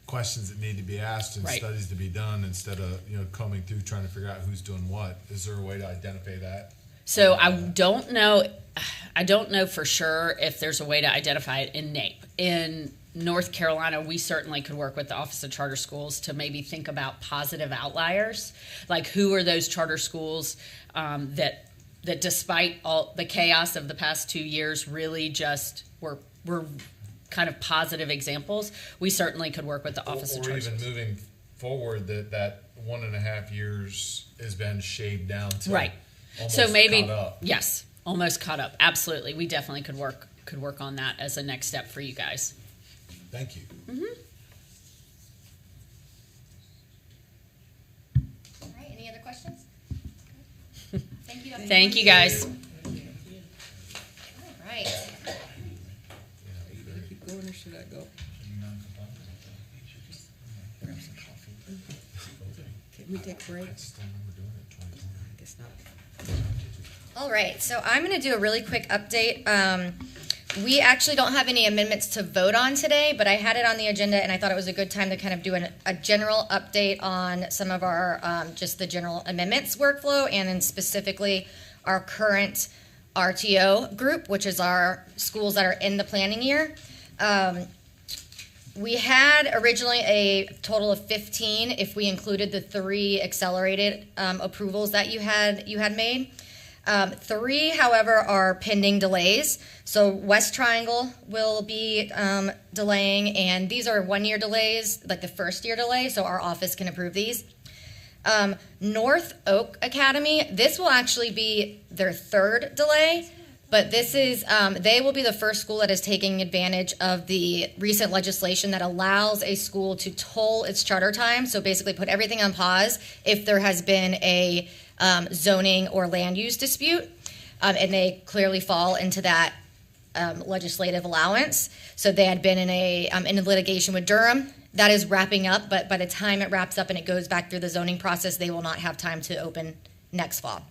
questions that need to be asked and Right. studies to be done instead of, combing through trying to figure out who's doing what. Is there a way to identify that? So I don't know for sure if there's a way to identify it in NAEP. In North Carolina, we certainly could work with the Office of Charter Schools to maybe think about positive outliers, like who are those charter schools that despite all the chaos of the past 2 years really just were kind of positive examples. We certainly could work with the Office of Charter Schools. Or even moving forward that 1.5 years has been shaved down to right. almost So maybe caught up. yes, almost caught up. Absolutely, we definitely could work on that as a next step for you guys. Thank you. All right, any other questions? Thank you. Dr. Thank Moore. you guys. All right. Keep going or should I go? Can we take a break? I just don't remember doing it in 2020. I guess not. All right, so I'm going to do a really quick update. We actually don't have any amendments to vote on today, but I had it on the agenda, and I thought it was a good time to kind of do a general update on some of our, just the general amendments workflow, and then specifically our current RTO group, which is our schools that are in the planning year. We had originally a total of 15 if we included the 3 accelerated approvals that you had made. 3, however, are pending delays. So West Triangle will be delaying, and these are 1-year delays, like the first year delay, so our office can approve these. North Oak Academy, this will actually be their 3rd delay, but this is, they will be the first school that is taking advantage of the recent legislation that allows a school to toll its charter time, so basically put everything on pause if there has been a zoning or land use dispute, and they clearly fall into that legislative allowance. So they had been in a litigation with Durham. That is wrapping up, but by the time it wraps up and it goes back through the zoning process, they will not have time to open next fall.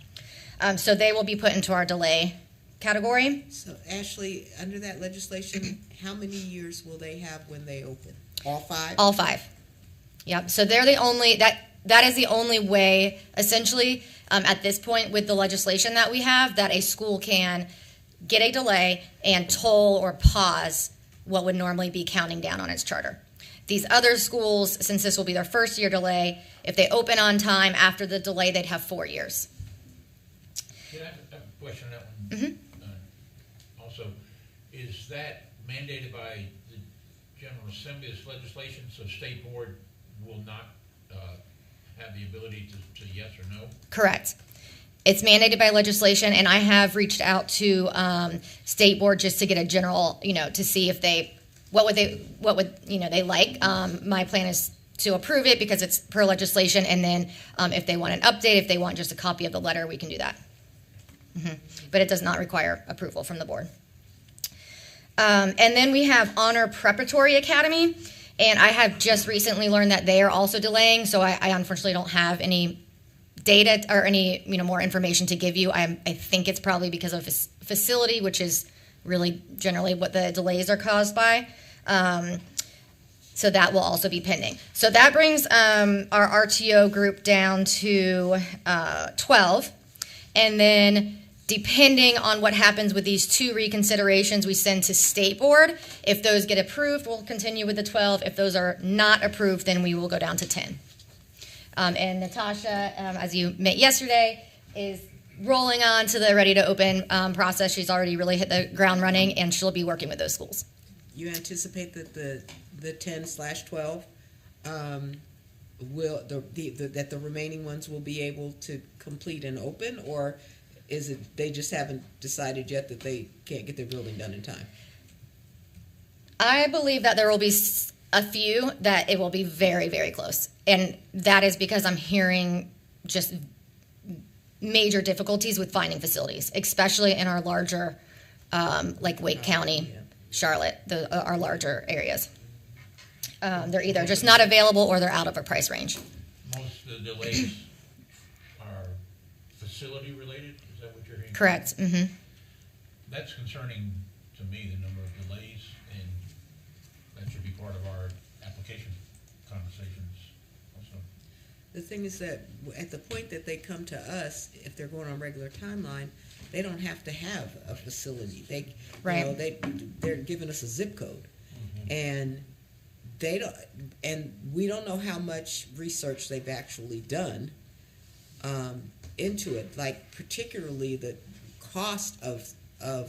So they will be put into our delay category. So Ashley, under that legislation, how many years will they have when they open? All 5? All 5. Yep. So they're the only that is the only way, essentially, at this point with the legislation that we have, that a school can get a delay and toll or pause what would normally be counting down on its charter. These other schools, since this will be their first year delay, if they open on time after the delay, they'd have 4 years. Can I have a question on that one? Mm-hmm. Also, is that mandated by the General Assembly, this legislation, so state board will not have the ability to say yes or no? Correct. It's mandated by legislation, and I have reached out to state board just to get a general, to see if what would they like. My plan is to approve it because it's per legislation, and then if they want an update, if they want just a copy of the letter, we can do that. But it does not require approval from the board. And then we have Honor Preparatory Academy, and I have just recently learned that they are also delaying, so I unfortunately don't have any data or any more information to give you. I think it's probably because of facility, which is really generally what the delays are caused by. So that will also be pending. So that brings our RTO group down to 12. And then depending on what happens with these 2 reconsiderations we send to state board, if those get approved, we'll continue with the 12. If those are not approved, then we will go down to 10. And Natasha, as you met yesterday, is rolling on to the ready to open process. She's already really hit the ground running, and she'll be working with those schools. You anticipate that the 10/12 that the remaining ones will be able to complete and open, or is it they just haven't decided yet that they can't get their building done in time? I believe that there will be a few that it will be very, very close. And that is because I'm hearing just major difficulties with finding facilities, especially in our larger, like Wake County, Charlotte, our larger areas. They're either just not available or they're out of a price range. Most of the delays are facility related, is that what you're hearing? Correct. Mm-hmm. That's concerning to me, the number of delays, and that should be part of our application conversations also. The thing is that at the point that they come to us, if they're going on regular timeline, they don't have to have a facility. They're giving us a zip code, and they don't, and we don't know how much research they've actually done into it. Like particularly the cost of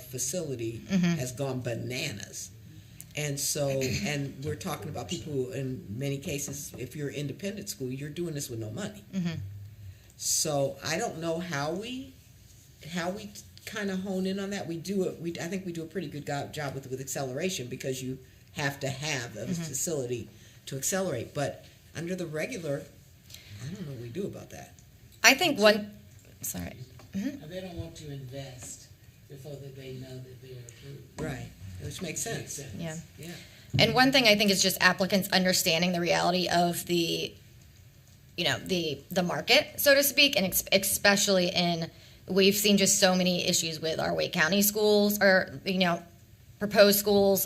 facility has gone bananas. And so, and we're talking about people who, in many cases, if you're an independent school, you're doing this with no money. So I don't know how we kind of hone in on that. I think we do a pretty good job with acceleration, because you have to have a facility to accelerate. But under the regular, I don't know what we do about that. I think sorry. They don't want to invest before that they know that they are approved. Right. Which makes sense. Yeah. Yeah. And one thing I think is just applicants understanding the reality of the market, so to speak, and especially we've seen just so many issues with our Wake County schools, or proposed schools.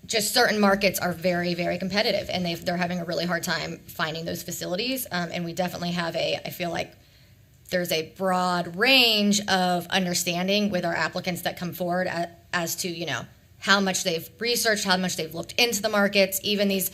Just certain markets are very, very competitive, and they're having a really hard time finding those facilities. And we definitely have I feel like there's a broad range of understanding with our applicants that come forward as to, how much they've researched, how much they've looked into the markets, even these,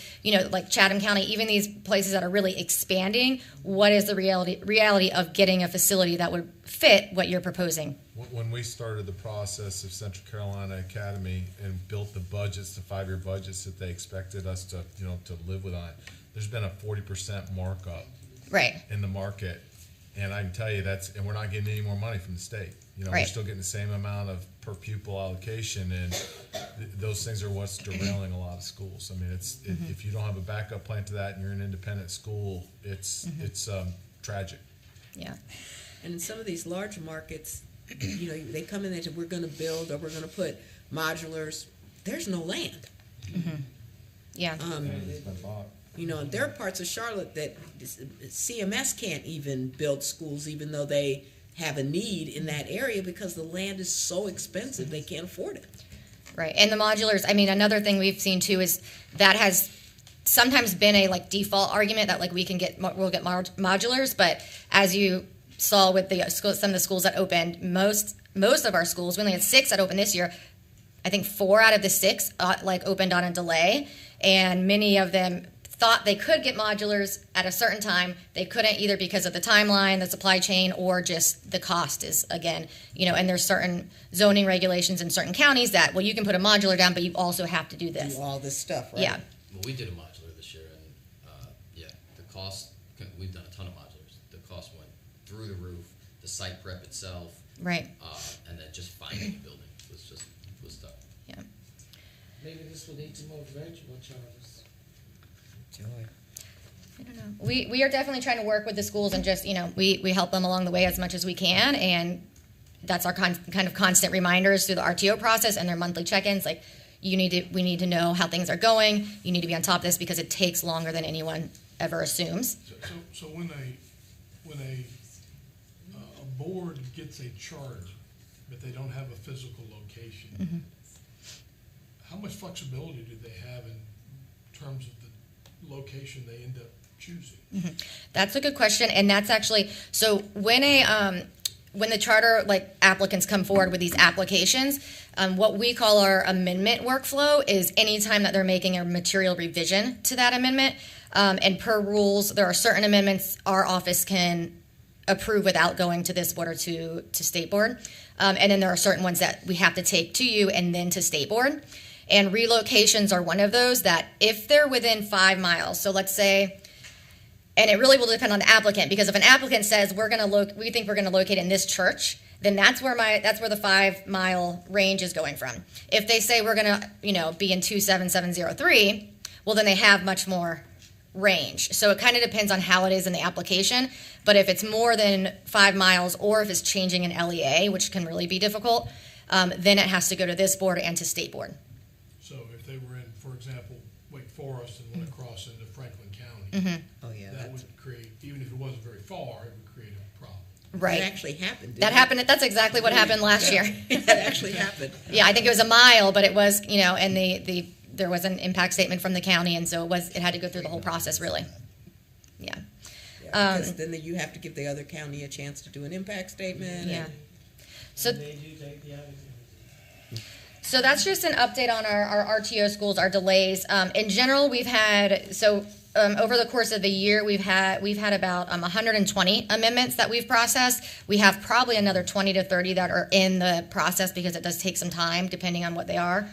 like Chatham County, even these places that are really expanding. What is the reality of getting a facility that would fit what you're proposing? When we started the process of Central Carolina Academy and built the budgets, the 5-year budgets that they expected us to, to live with on, there's been a 40% markup in the market. And I can tell you and we're not getting any more money from the state. We're still getting the same amount of per pupil allocation, and those things are what's derailing a lot of schools. I mean, if you don't have a backup plan to that and you're an independent school, it's tragic. Yeah. And in some of these larger markets, they come in and say, we're gonna build or we're gonna put modulars. There's no land. Yeah. There are parts of Charlotte that CMS can't even build schools, even though they have a need in that area because the land is so expensive they can't afford it. Right, and the modulars, I mean, another thing we've seen too is that has sometimes been a default argument that we'll get modulars, but as you saw with some of the schools that opened, most of our schools, we only had 6 that opened this year. I think 4 out of the 6 opened on a delay, and many of them thought they could get modulars at a certain time. They couldn't either because of the timeline, the supply chain, or just the cost is, again, and there's certain zoning regulations in certain counties that, well, you can put a modular down, but you also have to do this. Do all this stuff, right? Yeah. Well, we did a modular this year, and the cost, we've done a ton of modulars. The cost went through the roof, the site prep itself. Right. And then just finding a building was tough. Yeah. Maybe this will lead to more virtual charters. I don't know. We are definitely trying to work with the schools and just, we help them along the way as much as we can, and that's our kind of constant reminders through the RTO process and their monthly check-ins. We need to know how things are going. You need to be on top of this because it takes longer than anyone ever assumes. So when a board gets a charter, but they don't have a physical location, how much flexibility do they have in terms of the location they end up choosing? That's a good question, and that's actually so when the charter applicants come forward with these applications, what we call our amendment workflow is anytime that they're making a material revision to that amendment, and per rules, there are certain amendments our office can approve without going to this board or to state board, and then there are certain ones that we have to take to you and then to state board. And relocations are one of those that if they're within 5 miles, so let's say, and it really will depend on the applicant, because if an applicant says we think we're gonna locate in this church, then that's where the 5 mile range is going from. If they say we're gonna be in 27703, well then they have much more range. So it kind of depends on how it is in the application. But if it's more than 5 miles, or if it's changing an LEA, which can really be difficult, then it has to go to this board and to state board. So if they were in, for example, Wake Forest and went across into Franklin County, that would create, even if it wasn't very far, it would create a problem. Right. That actually happened. That's exactly what happened last year. That actually happened. Yeah, I think it was a mile, but it was, and there was an impact statement from the county, and so it had to go through the whole process, really. Yeah. Because then you have to give the other county a chance to do an impact statement. Yeah. And So they do take the opportunity. So that's just an update on our RTO schools, our delays. In general, we've had, over the course of the year, we've had about 120 amendments that we've processed. We have probably another 20 to 30 that are in the process because it does take some time depending on what they are.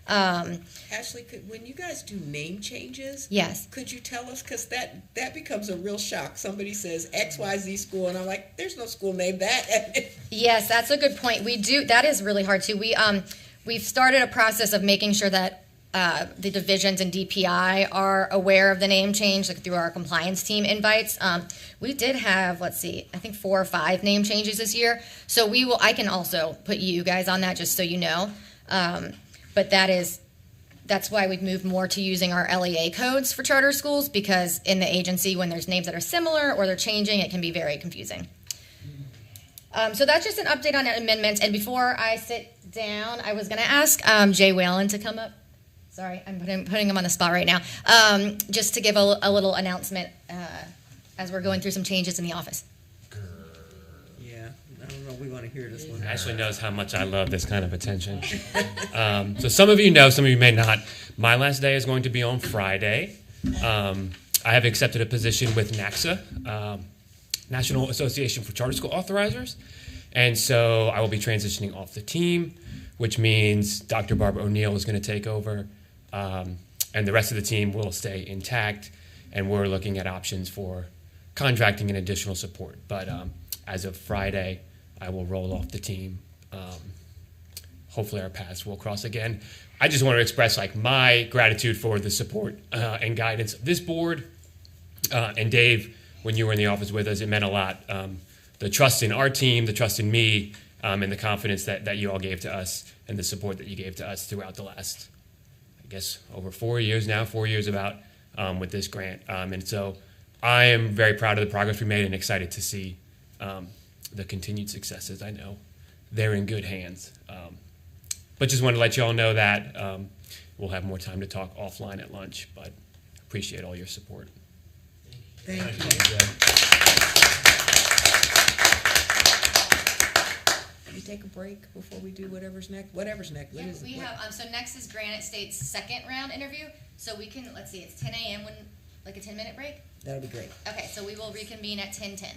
Ashley, when you guys do name changes, yes, could you tell us, because that becomes a real shock. Somebody says XYZ school, and I'm like, there's no school named that. Yes, that's a good point. We do. That is really hard too. We've started a process of making sure that the divisions and DPI are aware of the name change, through our compliance team invites. We did have, I think 4 or 5 name changes this year. So I can also put you guys on that just so you know. But that's why we've moved more to using our LEA codes for charter schools, because in the agency, when there's names that are similar or they're changing, it can be very confusing. So that's just an update on amendments. And before I sit down, I was going to ask Jay Whalen to come up. Sorry, I'm putting him on the spot right now. Just to give a little announcement as we're going through some changes in the office. Yeah, I don't know. We want to hear this one. Ashley knows how much I love this kind of attention. So some of you know, some of you may not. My last day is going to be on Friday. I have accepted a position with NACSA, National Association for Charter School Authorizers. And so I will be transitioning off the team, which means Dr. Barbara O'Neill is going to take over, and the rest of the team will stay intact, and we're looking at options for contracting and additional support. But as of Friday, I will roll off the team. Hopefully our paths will cross again. I just want to express my gratitude for the support and guidance of this board. And Dave, when you were in the office with us, it meant a lot. The trust in our team, the trust in me, and the confidence that you all gave to us and the support that you gave to us throughout the last, I guess, over 4 years now, 4 years about with this grant. And so I am very proud of the progress we made and excited to see the continued successes. I know they're in good hands. But just wanted to let you all know that we'll have more time to talk offline at lunch, but appreciate all your support. Thank you. Can we take a break before we do whatever's next? Whatever's next. What Yeah, is it? we have, so next is Granite State's second round interview, so we can, let's see, it's 10 a.m. when, like a 10-minute break? That'll be great. Okay, so we will reconvene at 10:10.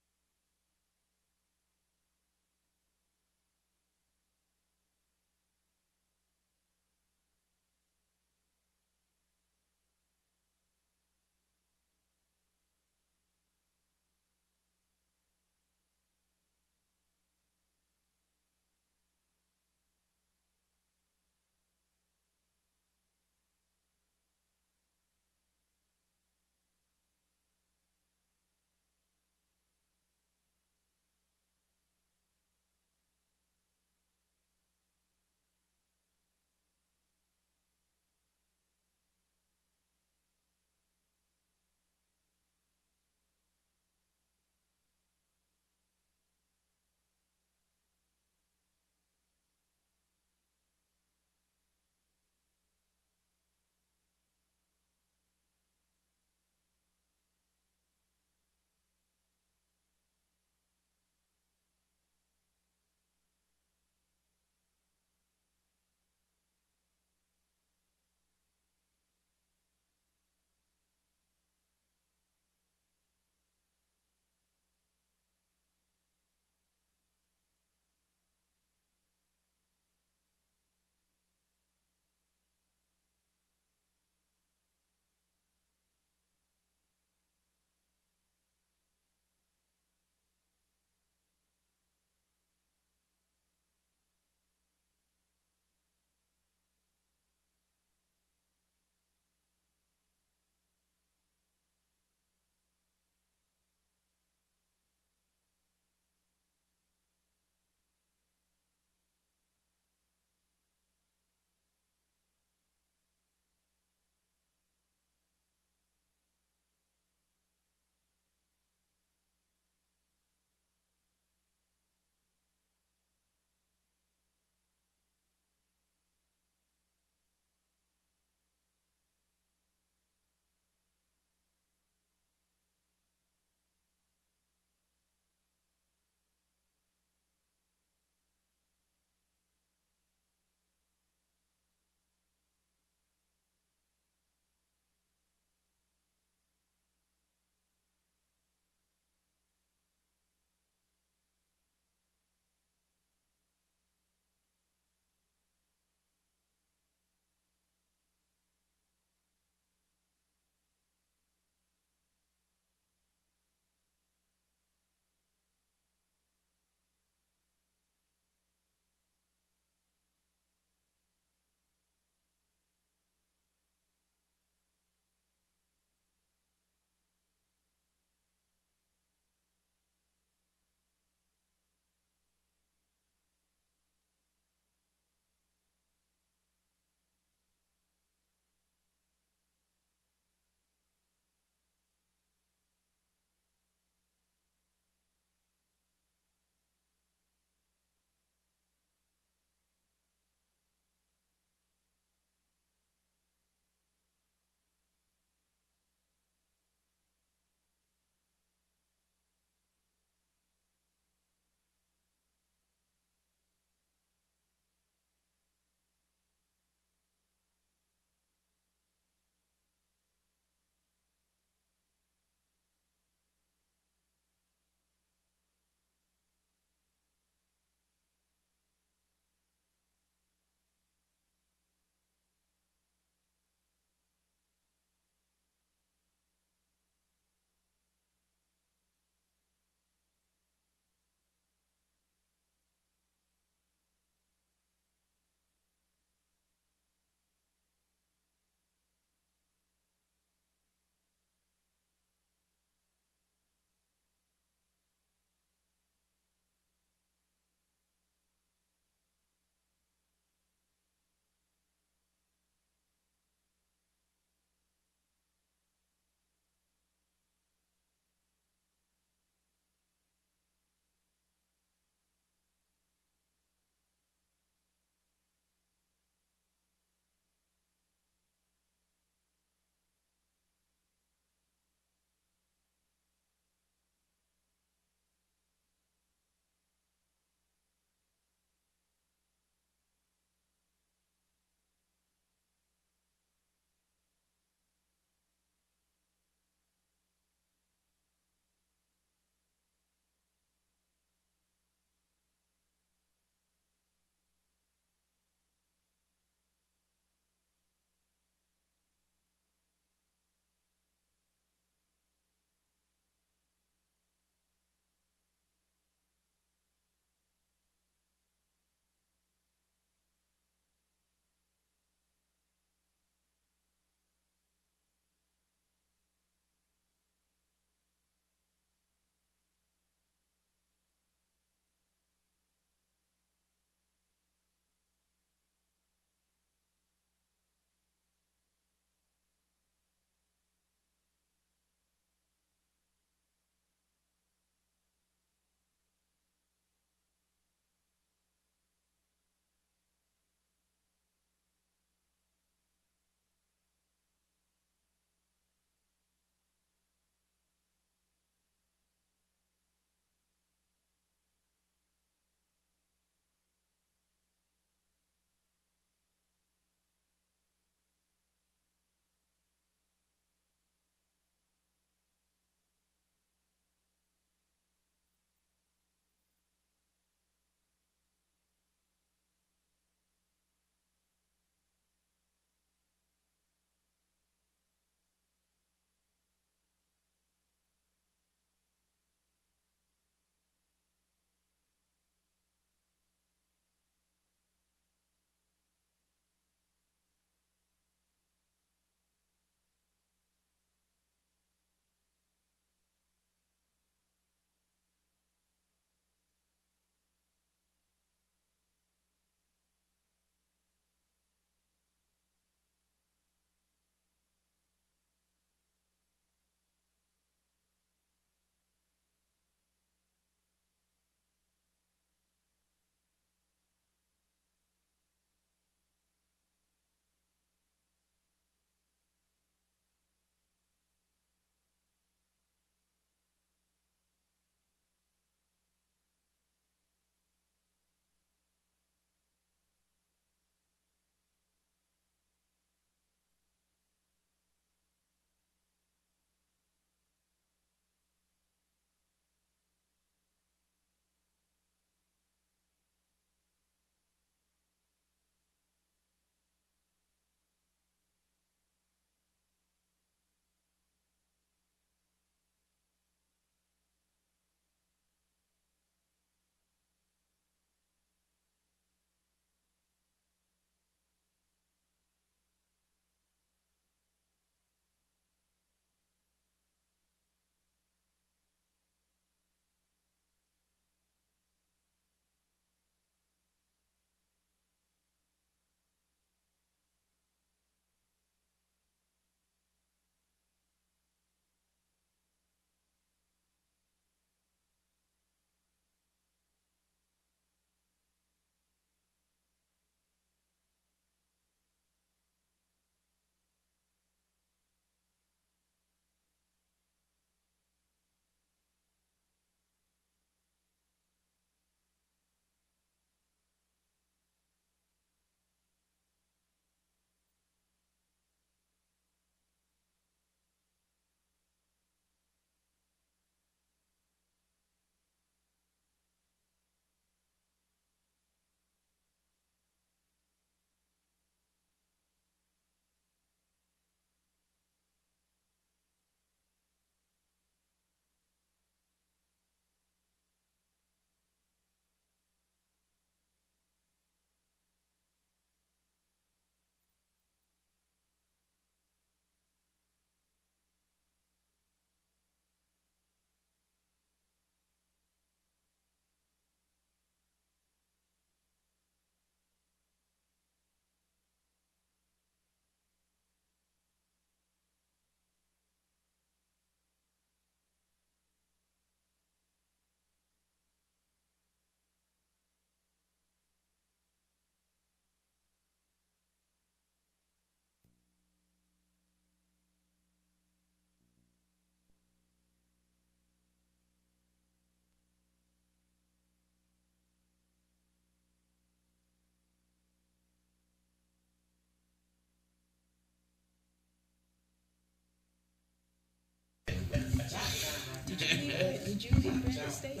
Granite State?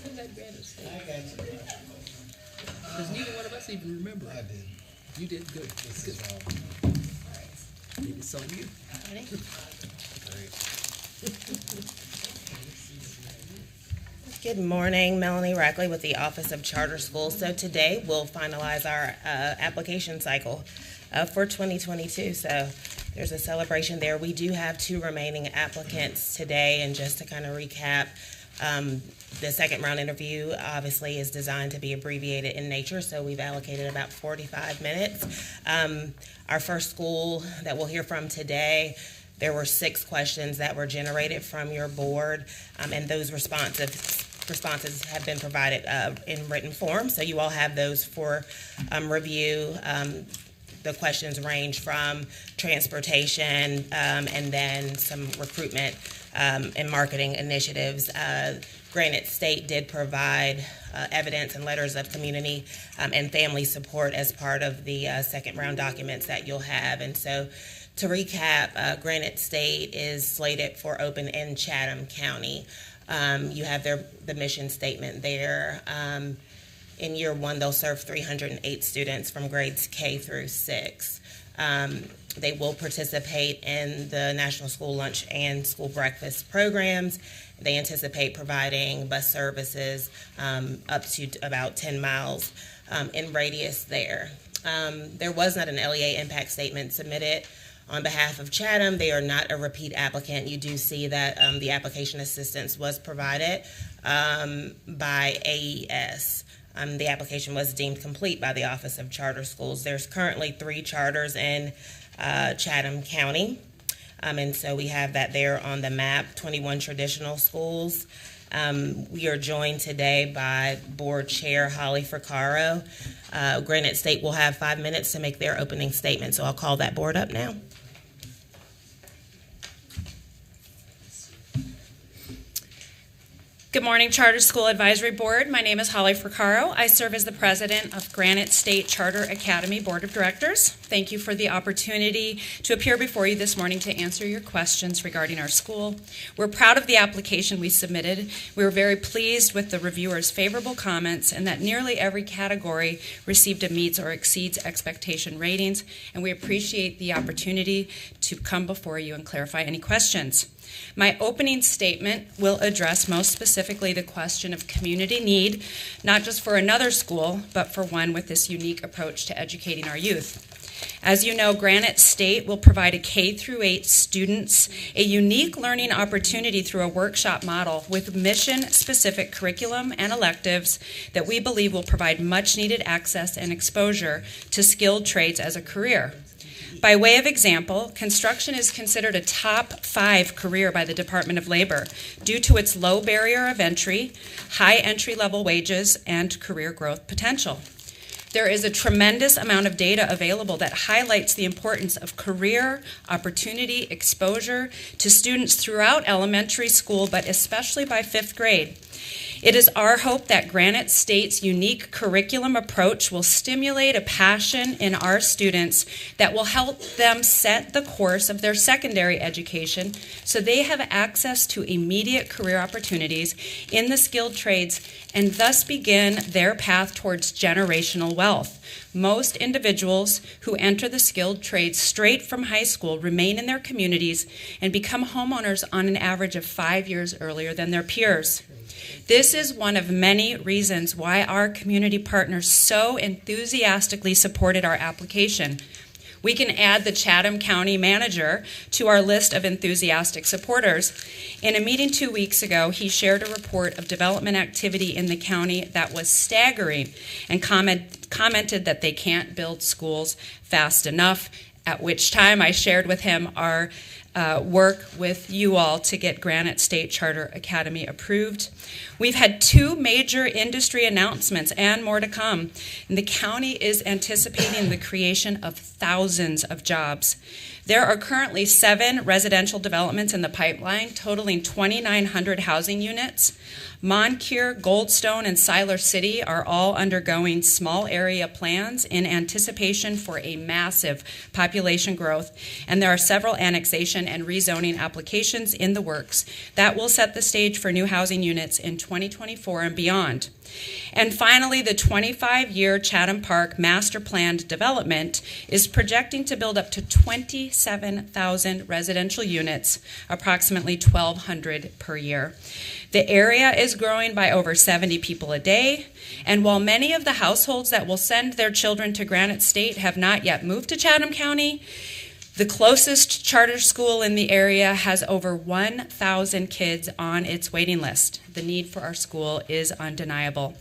Who's at Granite State? I got you. Does neither one of us even remember? I did. You did good. This Good. is Maybe it's on you. Good morning, Melanie Rackley with the Office of Charter Schools. So today we'll finalize our application cycle for 2022. So there's a celebration there. We do have 2 remaining applicants today, and just to kind of recap, the second round interview obviously is designed to be abbreviated in nature, so we've allocated about 45 minutes. Our first school that we'll hear from today, there were 6 questions that were generated from your board, and those responses have been provided in written form, so you all have those for review. The questions range from transportation and then some recruitment and marketing initiatives. Granite State did provide evidence and letters of community and family support as part of the second round documents that you'll have. And so to recap, Granite State is slated for open in Chatham County. You have the mission statement there. In year 1, they'll serve 308 students from grades K through 6. They will participate in the National School Lunch and School Breakfast programs. They anticipate providing bus services up to about 10 miles in radius there. There was not an LEA impact statement submitted on behalf of Chatham. They are not a repeat applicant. You do see that the application assistance was provided by AES. The application was deemed complete by the Office of Charter Schools. There's currently 3 charters in Chatham County, and so we have that there on the map, 21 traditional schools. We are joined today by Board Chair Holly Fricaro. Granite State will have 5 minutes to make their opening statement, so I'll call that board up now. Good morning, Charter School Advisory Board. My name is Holly Fricaro. I serve as the president of Granite State Charter Academy Board of Directors. Thank you for the opportunity to appear before you this morning to answer your questions regarding our school. We're proud of the application we submitted. We were very pleased with the reviewers' favorable comments and that nearly every category received a meets or exceeds expectation ratings, and we appreciate the opportunity to come before you and clarify any questions. My opening statement will address most specifically the question of community need, not just for another school, but for one with this unique approach to educating our youth. As you know, Granite State will provide a K-8 students a unique learning opportunity through a workshop model with mission-specific curriculum and electives that we believe will provide much-needed access and exposure to skilled trades as a career. By way of example, construction is considered a top 5 career by the Department of Labor due to its low barrier of entry, high entry-level wages, and career growth potential. There is a tremendous amount of data available that highlights the importance of career, opportunity, exposure to students throughout elementary school, but especially by 5th grade. It is our hope that Granite State's unique curriculum approach will stimulate a passion in our students that will help them set the course of their secondary education so they have access to immediate career opportunities in the skilled trades and thus begin their path towards generational wealth. Most individuals who enter the skilled trades straight from high school remain in their communities and become homeowners on an average of 5 years earlier than their peers. This is one of many reasons why our community partners so enthusiastically supported our application. We can add the Chatham County manager to our list of enthusiastic supporters. In a meeting 2 weeks ago, he shared a report of development activity in the county that was staggering and commented that they can't build schools fast enough, at which time I shared with him our work with you all to get Granite State Charter Academy approved. We've had 2 major industry announcements and more to come. And the county is anticipating the creation of thousands of jobs. There are currently 7 residential developments in the pipeline, totaling 2,900 housing units. Moncure, Goldstone, and Siler City are all undergoing small area plans in anticipation for a massive population growth, and there are several annexation construction and rezoning applications in the works that will set the stage for new housing units in 2024 and beyond. And finally, the 25-year Chatham Park master planned development is projecting to build up to 27,000 residential units, approximately 1,200 per year. The area is growing by over 70 people a day, and while many of the households that will send their children to Granite State have not yet moved to Chatham County, the closest charter school in the area has over 1,000 kids on its waiting list. The need for our school is undeniable.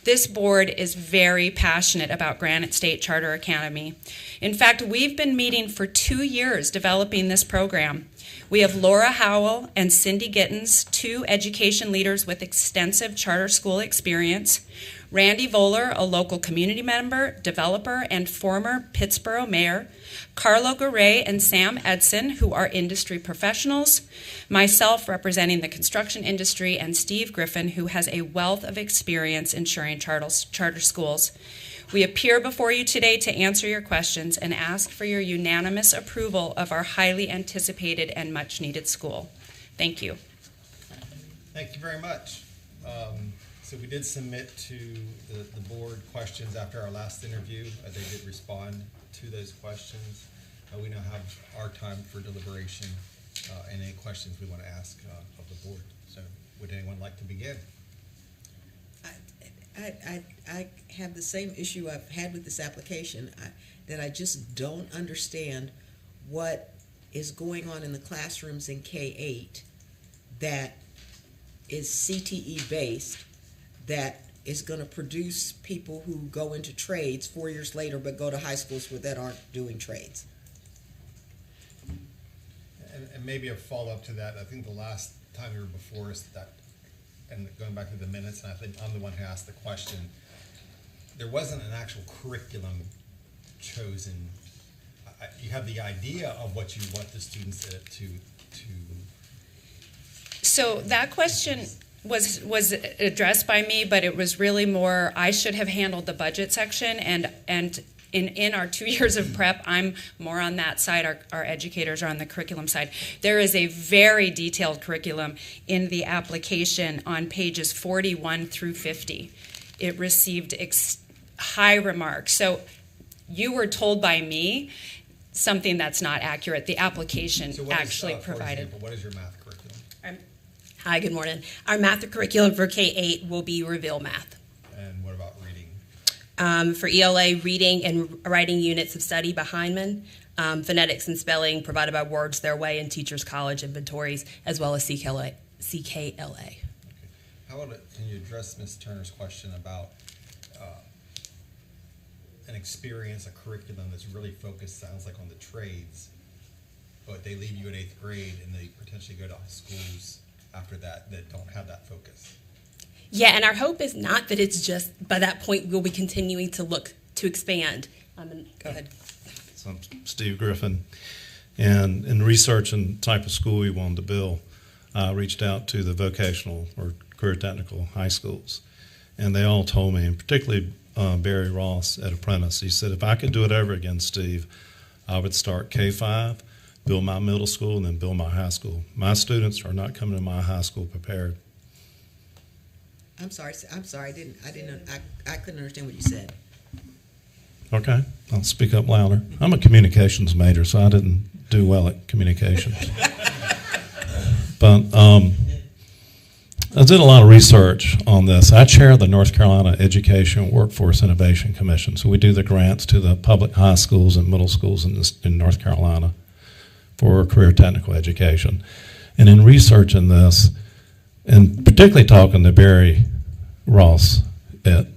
This board is very passionate about Granite State Charter Academy. In fact, we've been meeting for 2 years developing this program. We have Laura Howell and Cindy Gittens, 2 education leaders with extensive charter school experience, Randy Voller, a local community member, developer, and former Pittsboro mayor, Carlo Garay and Sam Edson, who are industry professionals, myself representing the construction industry, and Steve Griffin, who has a wealth of experience ensuring charter schools. We appear before you today to answer your questions and ask for your unanimous approval of our highly anticipated and much-needed school. Thank you. Thank you very much. So we did submit to the board questions after our last interview. They did respond to those questions. We now have our time for deliberation and any questions we want to ask of the board. So would anyone like to begin? I have the same issue I've had with this application, that I just don't understand what is going on in the classrooms in K-8 that is CTE based, that is going to produce people who go into trades 4 years later but go to high schools that aren't doing trades. And maybe a follow-up to that, I think the last time you were before us, that, and going back to the minutes, and I think I'm the one who asked the question, there wasn't an actual curriculum chosen. You have the idea of what you want the students to. So that question was addressed by me, but it was really more, I should have handled the budget section, and in our 2 years of prep, I'm more on that side. Our educators are on the curriculum side. There is a very detailed curriculum in the application on pages 41 through 50. It received high remarks. So you were told by me something that's not accurate. The application actually provided. For example, what is your math curriculum? Hi, good morning. Our math curriculum for K-8 will be Reveal Math. And what about reading? For ELA, reading and writing units of study by Heinemann, phonetics and spelling provided by Words Their Way and Teachers College inventories, as well as CKLA. Okay. How about can you address Ms. Turner's question about an experience, a curriculum that's really focused, sounds like, on the trades, but they leave you at 8th grade and they potentially go to schools after that don't have that focus? Yeah, and our hope is not that it's just, by that point, we'll be continuing to look to expand. Go ahead. So I'm Steve Griffin, and in researching the type of school we wanted to build, I reached out to the vocational or career technical high schools, and they all told me, and particularly Barry Ross at Apprentice, he said, if I could do it over again, Steve, I would start K-5, build my middle school, and then build my high school. My students are not coming to my high school prepared. I'm sorry. I couldn't understand what you said. Okay, I'll speak up louder. I'm a communications major, so I didn't do well at communications. But I did a lot of research on this. I chair the North Carolina Education Workforce Innovation Commission, so we do the grants to the public high schools and middle schools in North Carolina for career technical education. And in researching this, and particularly talking to Barry Ross at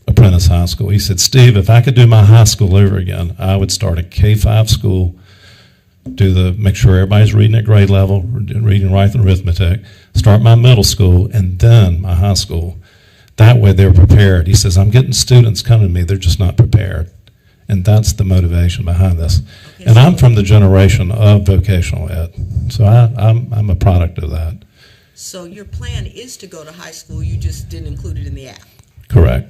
Apprentice High School, he said, Steve, if I could do my high school over again, I would start a K-5 school, make sure everybody's reading at grade level, reading, writing, arithmetic, start my middle school, and then my high school. That way they're prepared. He says, I'm getting students coming to me, they're just not prepared. And that's the motivation behind this. Okay, and I'm from the generation of vocational ed, so I'm a product of that. So your plan is to go to high school, you just didn't include it in the app? Correct.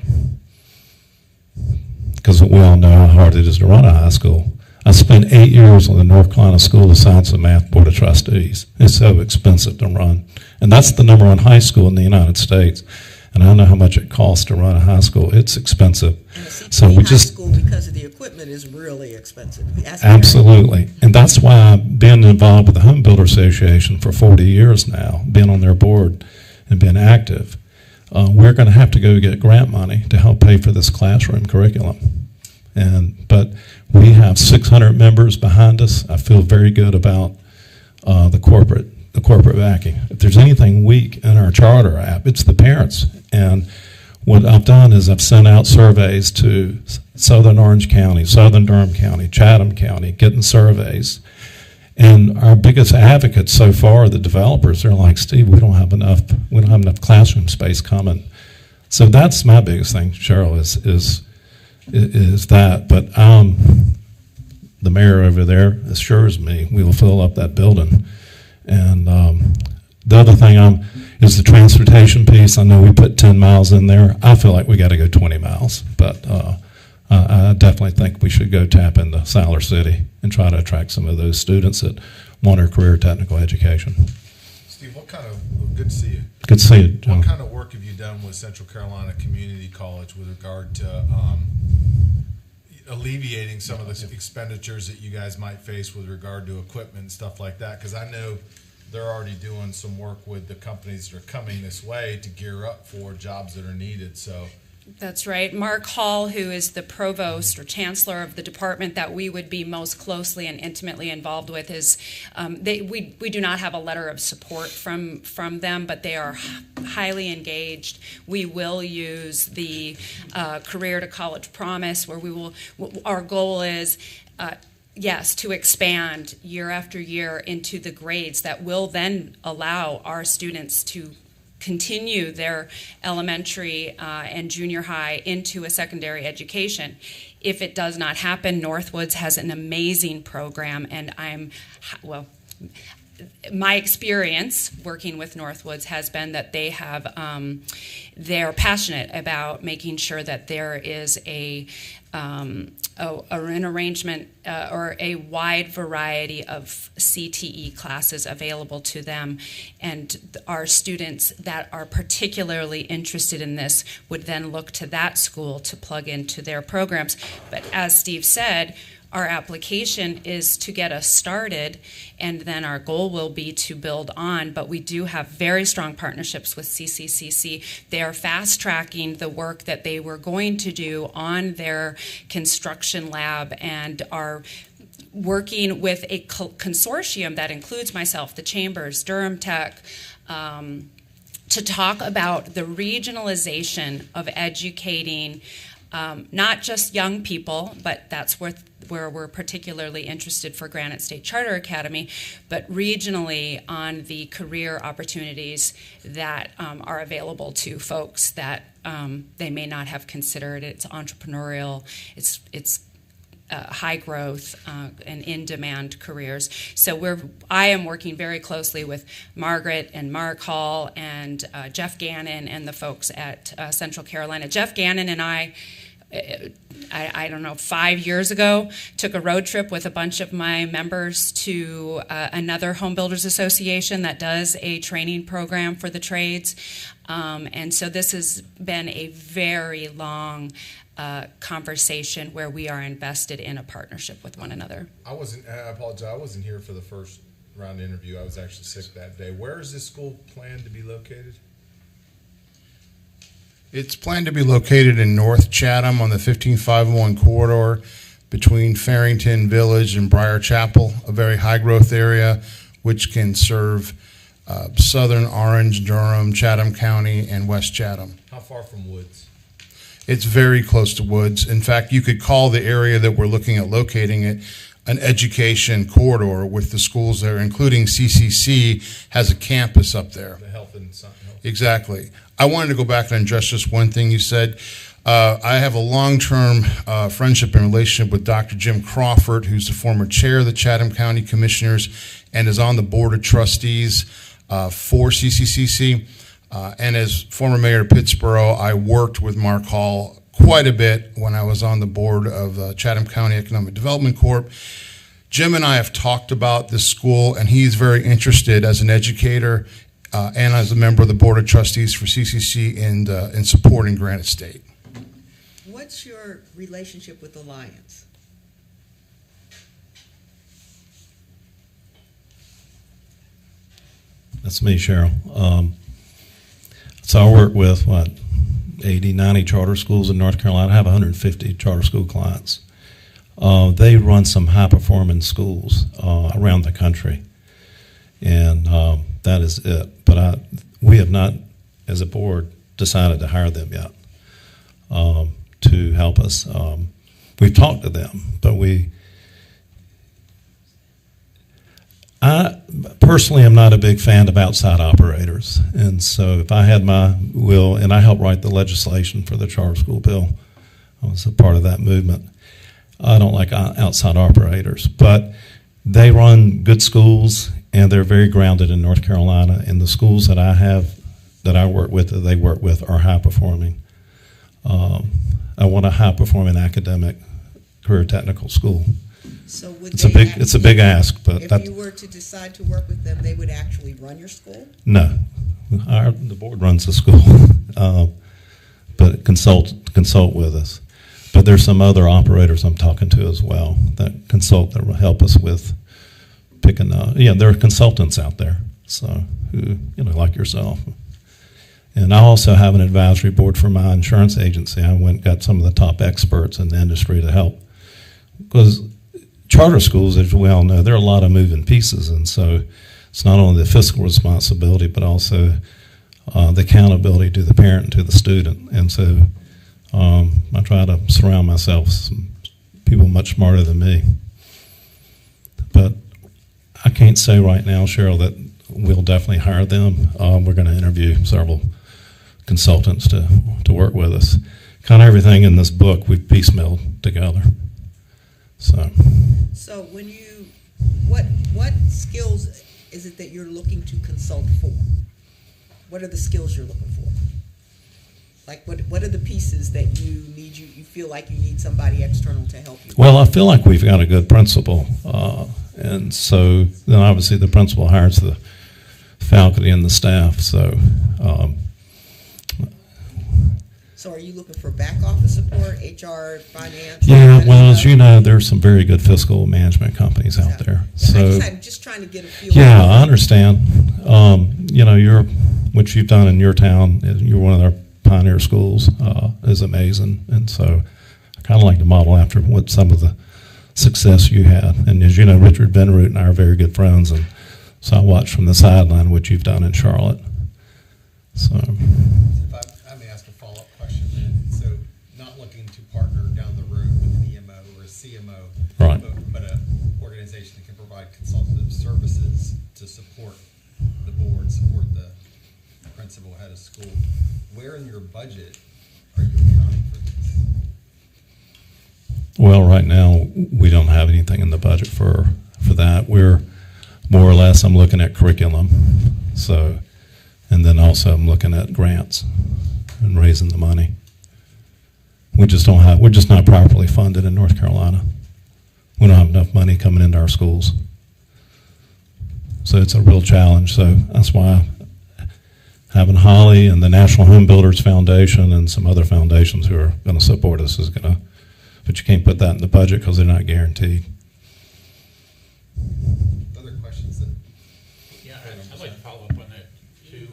Because we all know how hard it is to run a high school. I spent 8 years on the North Carolina School of Science and Math Board of Trustees. It's so expensive to run. And that's the #1 high school in the United States. And I know how much it costs to run a high school. It's expensive. And a CTE So we high just school, because of the equipment, is really expensive. absolutely. And that's why I've been involved with the Home Builder Association for 40 years now, been on their board and been active. We're going to have to go get grant money to help pay for this classroom curriculum. But we have 600 members behind us. I feel very good about the corporate backing. If there's anything weak in our charter app, it's the parents. And what I've done is I've sent out surveys to Southern Orange County, Southern Durham County, Chatham County, getting surveys. And our biggest advocates so far are the developers. They're like, Steve, we don't have enough classroom space coming. So that's my biggest thing, Cheryl, is that. But the mayor over there assures me we will fill up that building. And the other thing is the transportation piece. I know we put 10 miles in there. I feel like we got to go 20 miles. But I definitely think we should go tap into Siler City and try to attract some of those students that want a career technical education. Steve, good to see you. Good to see you, John. What kind of work have you done with Central Carolina Community College with regard to alleviating some of the expenditures that you guys might face with regard to equipment and stuff like that? Because I know they're already doing some work with the companies that are coming this way to gear up for jobs that are needed. So That's right. Mark Hall, who is the provost or chancellor of the department that we would be most closely and intimately involved with, is we do not have a letter of support from them, but they are highly engaged. We will use the Career to College Promise, where our goal is yes, to expand year after year into the grades that will then allow our students to continue their elementary and junior high into a secondary education. If it does not happen, Northwoods has an amazing program, and my experience working with Northwoods has been that they have, they're passionate about making sure that there is an arrangement or a wide variety of CTE classes available to them, and our students that are particularly interested in this would then look to that school to plug into their programs. But as Steve said, our application is to get us started, and then our goal will be to build on. But we do have very strong partnerships with CCCC. They are fast-tracking the work that they were going to do on their construction lab, and are working with a consortium that includes myself, the Chambers, Durham Tech, to talk about the regionalization of educating not just young people, but that's where we're particularly interested for Granite State Charter Academy, but regionally on the career opportunities that are available to folks that they may not have considered. It's entrepreneurial, it's high growth and in-demand careers. So I am working very closely with Margaret and Mark Hall and Jeff Gannon and the folks at Central Carolina. Jeff Gannon and I don't know, 5 years ago, took a road trip with a bunch of my members to another home builders association that does a training program for the trades. And so this has been a very long conversation where we are invested in a partnership with one another. I apologize, I wasn't here for the first round interview. I was actually sick that day. Where is this school planned to be located? It's planned to be located in North Chatham on the 15501 corridor between Farrington Village and Briar Chapel, a very high-growth area which can serve southern Orange, Durham, Chatham County, and West Chatham. How far from Woods? It's very close to Woods. In fact, you could call the area that we're looking at locating it an education corridor with the schools there, including CCC has a campus up there. The health and health. Exactly. I wanted to go back and address just one thing you said. I have a long-term friendship and relationship with Dr. Jim Crawford, who's the former chair of the Chatham County Commissioners and is on the board of trustees for CCCC. And as former mayor of Pittsboro, I worked with Mark Hall quite a bit when I was on the board of Chatham County Economic Development Corp. Jim and I have talked about this school, and he's very interested as an educator and as a member of the Board of Trustees for CCC in supporting Granite State. What's your relationship with Alliance? That's me, Cheryl. So I work with, 80, 90 charter schools in North Carolina. I have 150 charter school clients. They run some high-performing schools around the country, and that is it. But we have not, as a board, decided to hire them yet to help us. We've talked to them, but I personally am not a big fan of outside operators, and so if I had my will, and I helped write the legislation for the charter school bill, I was a part of that movement. I don't like outside operators, but they run good schools, and they're very grounded in North Carolina, and the schools that I work with, that they work with, are high performing. I want a high performing academic career technical school. So would It's a big ask, but if you were to decide to work with them, they would actually run your school? No, the board runs the school, but consult with us. But there's some other operators I'm talking to as well that consult, that will help us with picking. There are consultants out there, so who, like yourself. And I also have an advisory board for my insurance agency. I went and got some of the top experts in the industry to help, because charter schools, as we all know, there are a lot of moving pieces, and so it's not only the fiscal responsibility, but also the accountability to the parent and to the student. And so I try to surround myself with some people much smarter than me. But I can't say right now, Cheryl, that we'll definitely hire them. We're going to interview several consultants to work with us. Kind of everything in this book we've piecemealed together. So when what skills is it that you're looking to consult for? What are the skills you're looking for? Like what are the pieces that you feel like you need somebody external to help you? Well, I feel like we've got a good principal, and so then obviously the principal hires the faculty and the staff. So are you looking for back office support, HR, finance? Yeah, well, as you know, there's some very good fiscal management companies out there. So I'm just trying to get a feel. Yeah, I understand. What you've done in your town, you're one of our pioneer schools, is amazing. And so I kind of like to model after what some of the success you had. And as you know, Richard Benroot and I are very good friends, and so I watch from the sideline what you've done in Charlotte. So. If I may ask a follow-up question then. So not looking to partner down the road with an EMO or a CMO, right, but an organization that can provide consultative services to support the board, support the principal, head of school. Where in your budget are you accounting for this? Well, right now, we don't have anything in the budget for that. We're more or less, I'm looking at curriculum. So, and then also I'm looking at grants and raising the money. We're just not properly funded in North Carolina. We don't have enough money coming into our schools. So it's a real challenge. So that's why having Holly and the National Home Builders Foundation and some other foundations who are going to support us is going to, but you can't put that in the budget because they're not guaranteed. Other questions that? Yeah, I'd like to follow up on that too.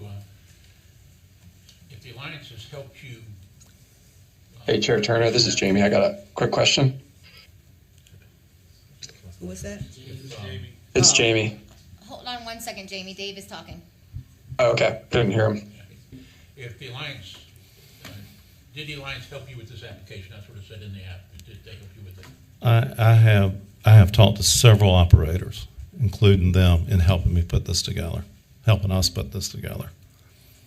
If the Alliance has helped you. Hey, Chair Turner, this is Jamie. I got a quick question. Who was that? It's Jamie. Hold on 1 second, Jamie. Dave is talking. Oh, okay, didn't hear him. If the Alliance, did the Alliance help you with this application? That's what it said in the app. Did they help you with it? I have talked to several operators, including them, in helping me put this together, helping us put this together.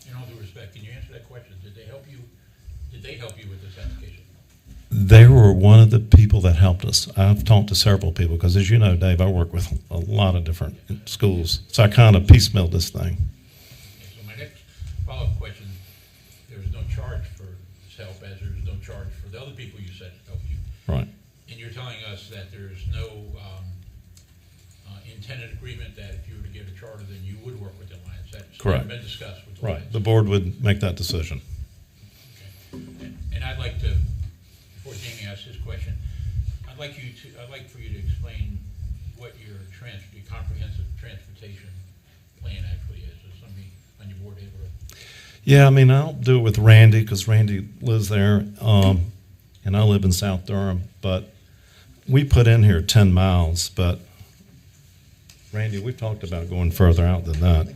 In all due respect, can you answer that question? Did they help you? Did they help you with this application? They were one of the people that helped us. I've talked to several people because, as you know, Dave, I work with a lot of different schools. So I kind of piecemealed this thing. Okay, so my next follow-up question, there is no charge for help, as there's no charge for the other people you said help you. Right. And you're telling us that there's no intended agreement that if you were to get a charter, then you would work with the Alliance. That's Correct. never been discussed with the Right. Alliance. The board would make that decision. And I'd like to, before Jamie asks his question, I'd like for you to explain what your comprehensive transportation plan actually is. Is somebody on your board able to? Yeah, I mean, I'll do it with Randy because Randy lives there, and I live in South Durham. But we put in here 10 miles, but Randy, we've talked about going further out than that.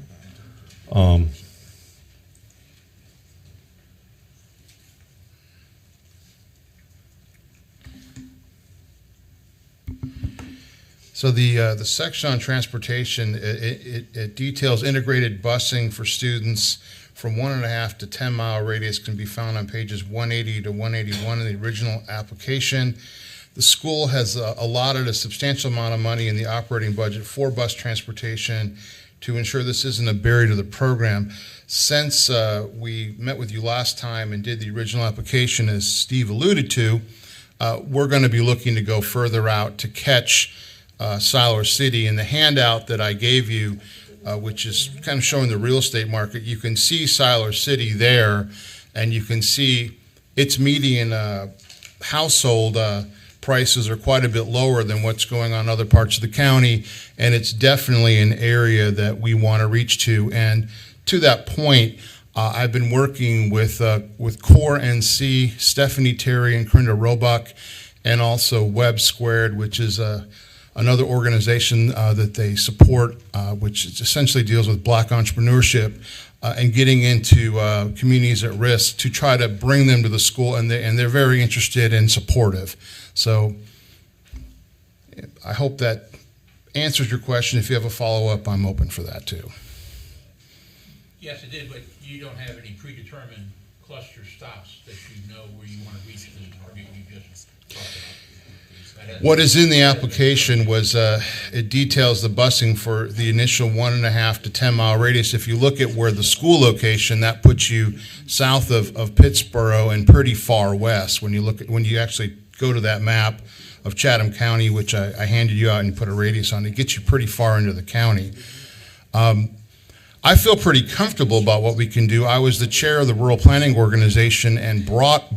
So the section on transportation, it details integrated busing for students from 1.5 to 10 mile radius can be found on pages 180 to 181 in the original application. The school has allotted a substantial amount of money in the operating budget for bus transportation to ensure this isn't a barrier to the program. Since we met with you last time and did the original application, as Steve alluded to, we're going to be looking to go further out to catch Siler City. In the handout that I gave you, which is kind of showing the real estate market, you can see Siler City there, and you can see its median household prices are quite a bit lower than what's going on in other parts of the county, and it's definitely an area that we want to reach to. And to that point, I've been working with Core NC, Stephanie Terry, and Corinda Roebuck, and also Web Squared, which is another organization that they support, which essentially deals with black entrepreneurship and getting into communities at risk to try to bring them to the school, and they're very interested and supportive. So I hope that answers your question. If you have a follow-up, I'm open for that too. Yes, it did, but you don't have any predetermined cluster stops that you know where you want to reach the target you just talked about. What is in the application was it details the busing for the initial 1.5 to 10 mile radius. If you look at where the school location, that puts you south of Pittsboro and pretty far west. When you actually go to that map of Chatham County, which I handed you out and you put a radius on, it gets you pretty far into the county. I feel pretty comfortable about what we can do. I was the chair of the Rural Planning Organization and brought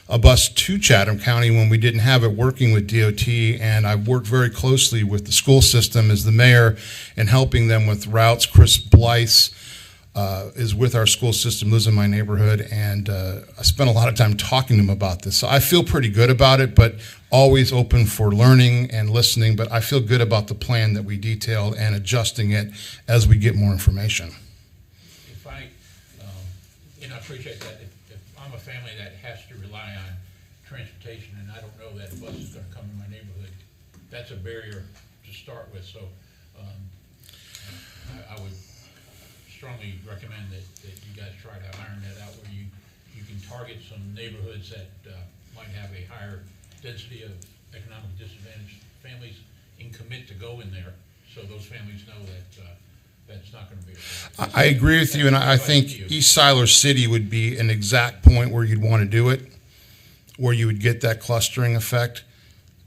a bus to Chatham County when we didn't have it, working with DOT, and I've worked very closely with the school system as the mayor and helping them with routes. Chris Blythe is with our school system, lives in my neighborhood, and I spent a lot of time talking to him about this. So I feel pretty good about it, but always open for learning and listening, but I feel good about the plan that we detailed and adjusting it as we get more information. If I, and I appreciate that, if I'm a family that has to rely on transportation and I don't know that a bus is going to come in my neighborhood, that's a barrier to start with. So I would strongly recommend that you guys try to iron that out where you can target some neighborhoods that might have a higher density of economically disadvantaged families and commit to go in there so those families know that that's not going to be a problem. I agree with you, and I think East Siler City would be an exact point where you'd want to do it, where you would get that clustering effect.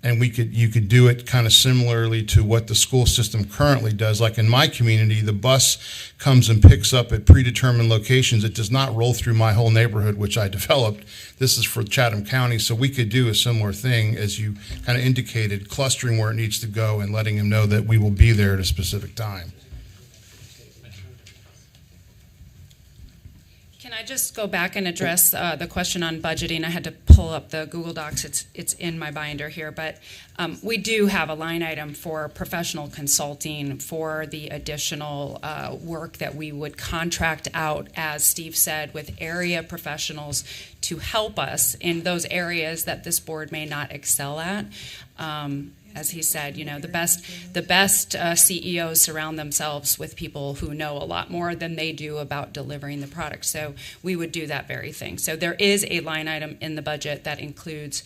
And you could do it kind of similarly to what the school system currently does. Like in my community, the bus comes and picks up at predetermined locations. It does not roll through my whole neighborhood, which I developed. This is for Chatham County, so we could do a similar thing, as you kind of indicated, clustering where it needs to go and letting them know that we will be there at a specific time. Can I just go back and address the question on budgeting? I had to pull up the Google Docs. It's in my binder here, but we do have a line item for professional consulting for the additional work that we would contract out, as Steve said, with area professionals to help us in those areas that this board may not excel at. As he said, the best CEOs surround themselves with people who know a lot more than they do about delivering the product. So we would do that very thing. So there is a line item in the budget that includes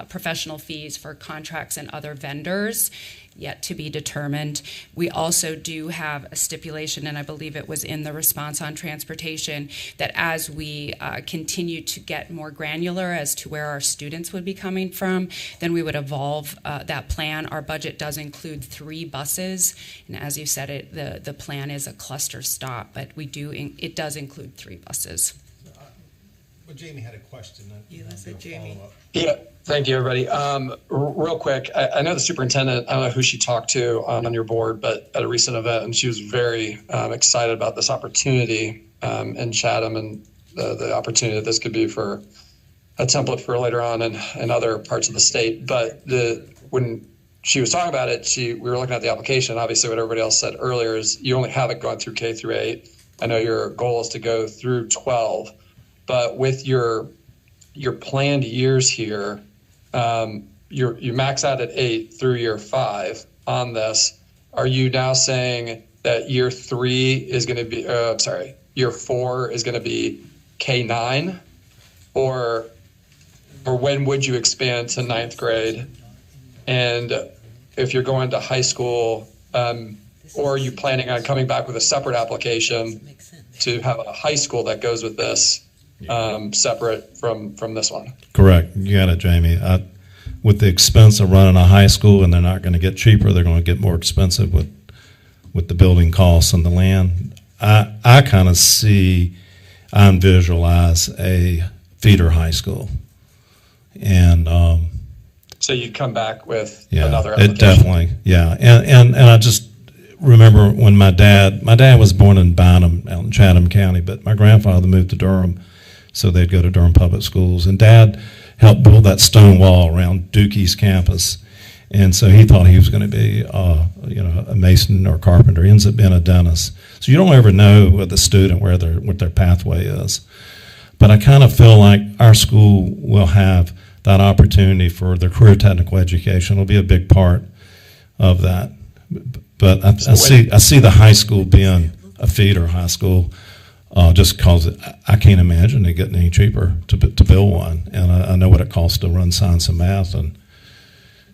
professional fees for contracts and other vendors. yet to be determined. We also do have a stipulation, and I believe it was in the response on transportation, that as we continue to get more granular as to where our students would be coming from, then we would evolve that plan. Our budget does include 3 buses, and as you said, the plan is a cluster stop, but it does include 3 buses. Well, Jamie had a question. Yeah, that's it, Jamie. Yeah, thank you, everybody. Real quick, I know the superintendent, I don't know who she talked to on your board, but at a recent event, and she was very excited about this opportunity in Chatham and the opportunity that this could be for a template for later on in other parts of the state. But when she was talking about it, we were looking at the application. Obviously, what everybody else said earlier is you only have it going through K through 8. I know your goal is to go through 12. But with your planned years here, you max out at 8 through year 5 on this. Are you now saying that year 3 is going to be, year 4 is going to be K9? Or when would you expand to 9th grade? And if you're going to high school, or are you planning on coming back with a separate application to have a high school that goes with this? Separate from this one. Correct. You got it, Jamie. With the expense of running a high school, and they're not going to get cheaper, they're going to get more expensive with the building costs and the land. I kind of visualize a feeder high school. And so you'd come back with another application? It definitely, yeah. And I just remember when my dad was born in Bynum out in Chatham County, but my grandfather moved to Durham, so they'd go to Durham Public Schools. And Dad helped build that stone wall around Dukey's campus. And so he thought he was going to be, a mason or carpenter. He ends up being a dentist. So you don't ever know with a student what their pathway is. But I kind of feel like our school will have that opportunity for their career technical education. It'll be a big part of that. But I see the high school being a feeder high school, just because I can't imagine it getting any cheaper to build one. And I know what it costs to run science and math. When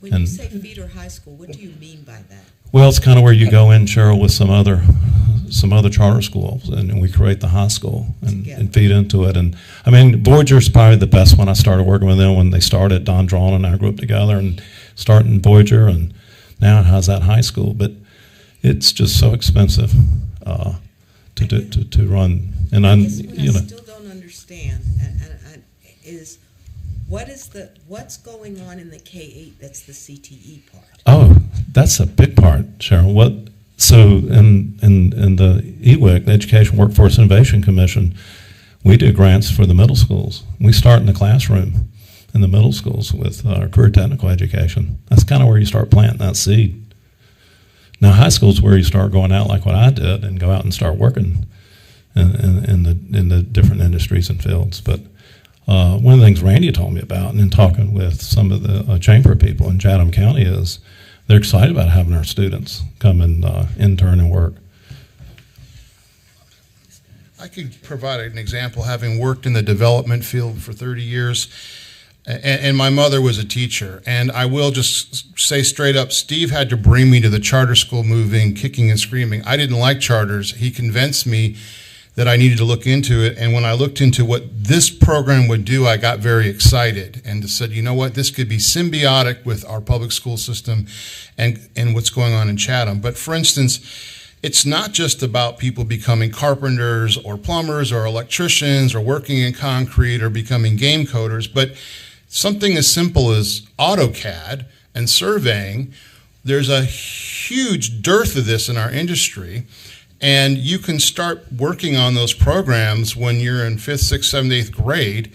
you say feeder high school, what do you mean by that? Well, it's kind of where you go in, Cheryl, with some other charter schools, and we create the high school and feed into it. And I mean, Voyager's probably the best one. I started working with them when they started. Don Drawn and I grew up together and starting Voyager, and now it has that high school. But it's just so expensive to run. And I still don't understand is what's going on in the K-8 that's the CTE part? Oh, that's a big part, Cheryl. So in the EWIC, the Education Workforce Innovation Commission, we do grants for the middle schools. We start in the classroom in the middle schools with our career technical education. That's kind of where you start planting that seed. Now, high school is where you start going out like what I did and go out and start working in the different industries and fields. But one of the things Randy told me about, and in talking with some of the chamber people in Chatham County, is they're excited about having our students come and intern and work. I could provide an example, having worked in the development field for 30 years, and my mother was a teacher. And I will just say straight up, Steve had to bring me to the charter school moving, kicking and screaming. I didn't like charters. He convinced me that I needed to look into it. And when I looked into what this program would do, I got very excited and said, you know what, this could be symbiotic with our public school system and what's going on in Chatham. But for instance, it's not just about people becoming carpenters or plumbers or electricians or working in concrete or becoming game coders, but something as simple as AutoCAD and surveying. There's a huge dearth of this in our industry. And you can start working on those programs when you're in 5th, 6th, 7th, 8th grade,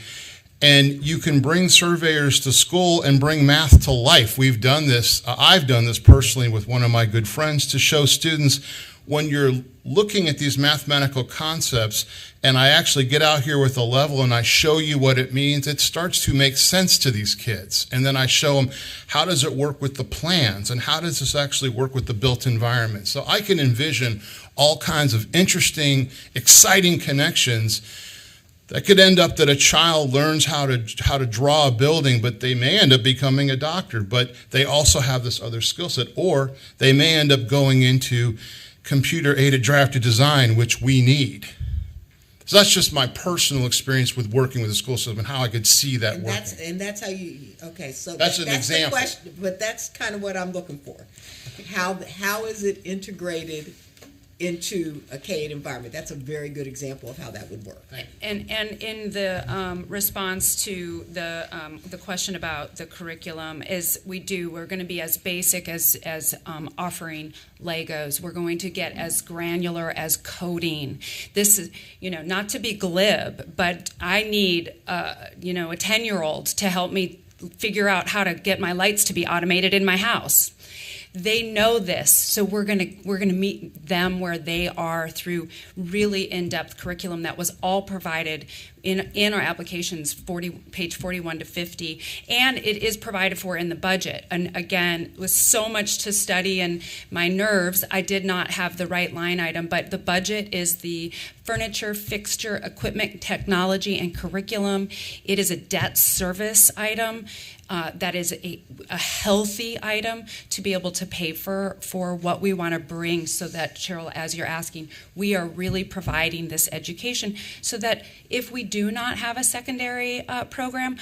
and you can bring surveyors to school and bring math to life. We've done this, I've done this personally with one of my good friends to show students when you're looking at these mathematical concepts, and I actually get out here with a level and I show you what it means, it starts to make sense to these kids. And then I show them, how does it work with the plans, and how does this actually work with the built environment? So I can envision all kinds of interesting, exciting connections That could end up that a child learns how to draw a building, but they may end up becoming a doctor, but they also have this other skill set, or they may end up going into computer-aided drafted design, which we need. So that's just my personal experience with working with the school system and how I could see that working. And that's how you, okay, so That's an example. the question, but that's kind of what I'm looking for. How is it integrated into a K-8 environment? That's a very good example of how that would work. And in the response to the question about the curriculum is we're going to be as basic as offering Legos. We're going to get as granular as coding. This is, not to be glib, but I need, a 10-year-old to help me figure out how to get my lights to be automated in my house. They know this, so we're gonna meet them where they are through really in-depth curriculum that was all provided in our applications, page 41 to 50, and it is provided for in the budget. And again, with so much to study and my nerves, I did not have the right line item, but the budget is the furniture, fixture, equipment, technology, and curriculum. It is a debt service item. That is a healthy item to be able to pay for what we want to bring, so that, Cheryl, as you're asking, we are really providing this education so that if we do not have a secondary program,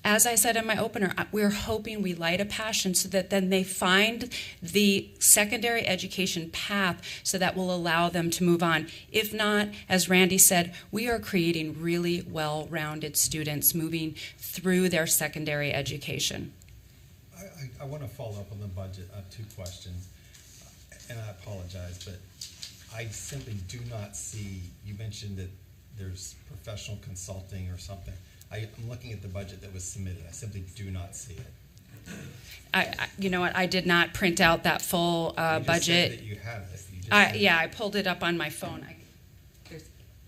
as I said in my opener, we're hoping we light a passion so that then they find the secondary education path so that will allow them to move on. If not, as Randy said, we are creating really well-rounded students moving through their secondary education. I want to follow up on the budget. I have two questions, and I apologize, but I simply do not see, you mentioned that there's professional consulting or something. I'm looking at the budget that was submitted. I simply do not see it. You know what? I did not print out that full You just budget. said that you have it. You just said Yeah, I pulled it up on my phone.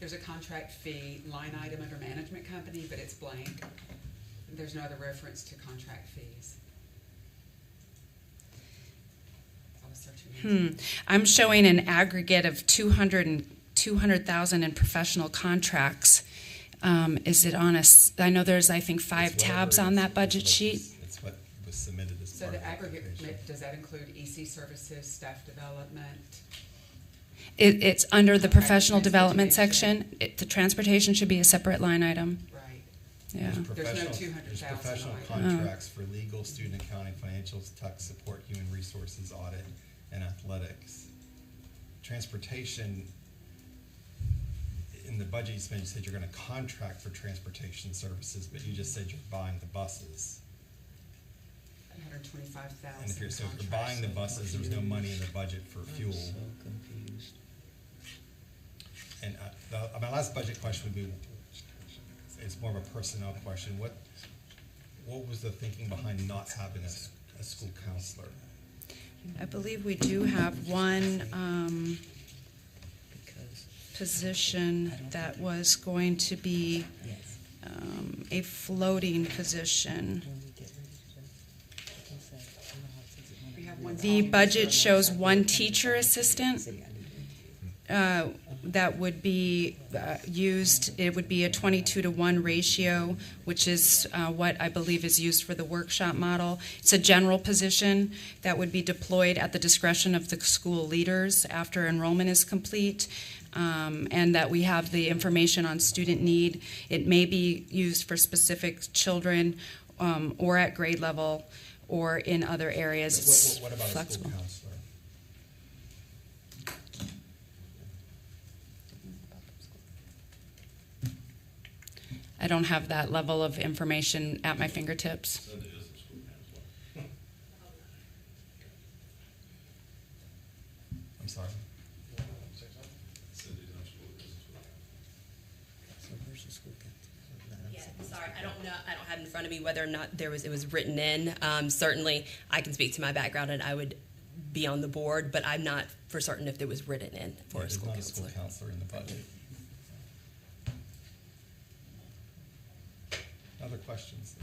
There's a contract fee line item under management company, but it's blank. There's no other reference to contract fees. I was searching. I'm showing an aggregate of 200,000 in professional contracts. Is it on I know there's, I think, 5 tabs on that budget sheet. It's what was submitted as So part the of the aggregate, application. does that include EC services, staff development? It's under the professional development section. The transportation should be a separate line item. Right. Yeah. There's no 200,000. There's professional contracts for legal, student accounting, financials, tech support, human resources, audit, and athletics. Transportation, in the budget you said you're going to contract for transportation services, but you just said you're buying the buses. 125,000. And if you're buying the buses, there's no money in the budget for fuel. I'm so confused. And my last budget question would be, it's more of a personnel question. What was the thinking behind not having a school counselor? I believe we do have one position that was going to be a floating position. The budget shows one teacher assistant that would be used. It would be a 22-to-1 ratio, which is what I believe is used for the workshop model. It's a general position that would be deployed at the discretion of the school leaders after enrollment is complete. And that we have the information on student need. It may be used for specific children or at grade level or in other areas. It's What about flexible. a school counselor? I don't have that level of information at my fingertips. I'm sorry. Yeah, sorry, I don't have it in front of me whether or not it was written in. Certainly, I can speak to my background and I would be on the board, but I'm not for certain if it was written in for a school There's not a school counselor. counselor in the budget. Other questions?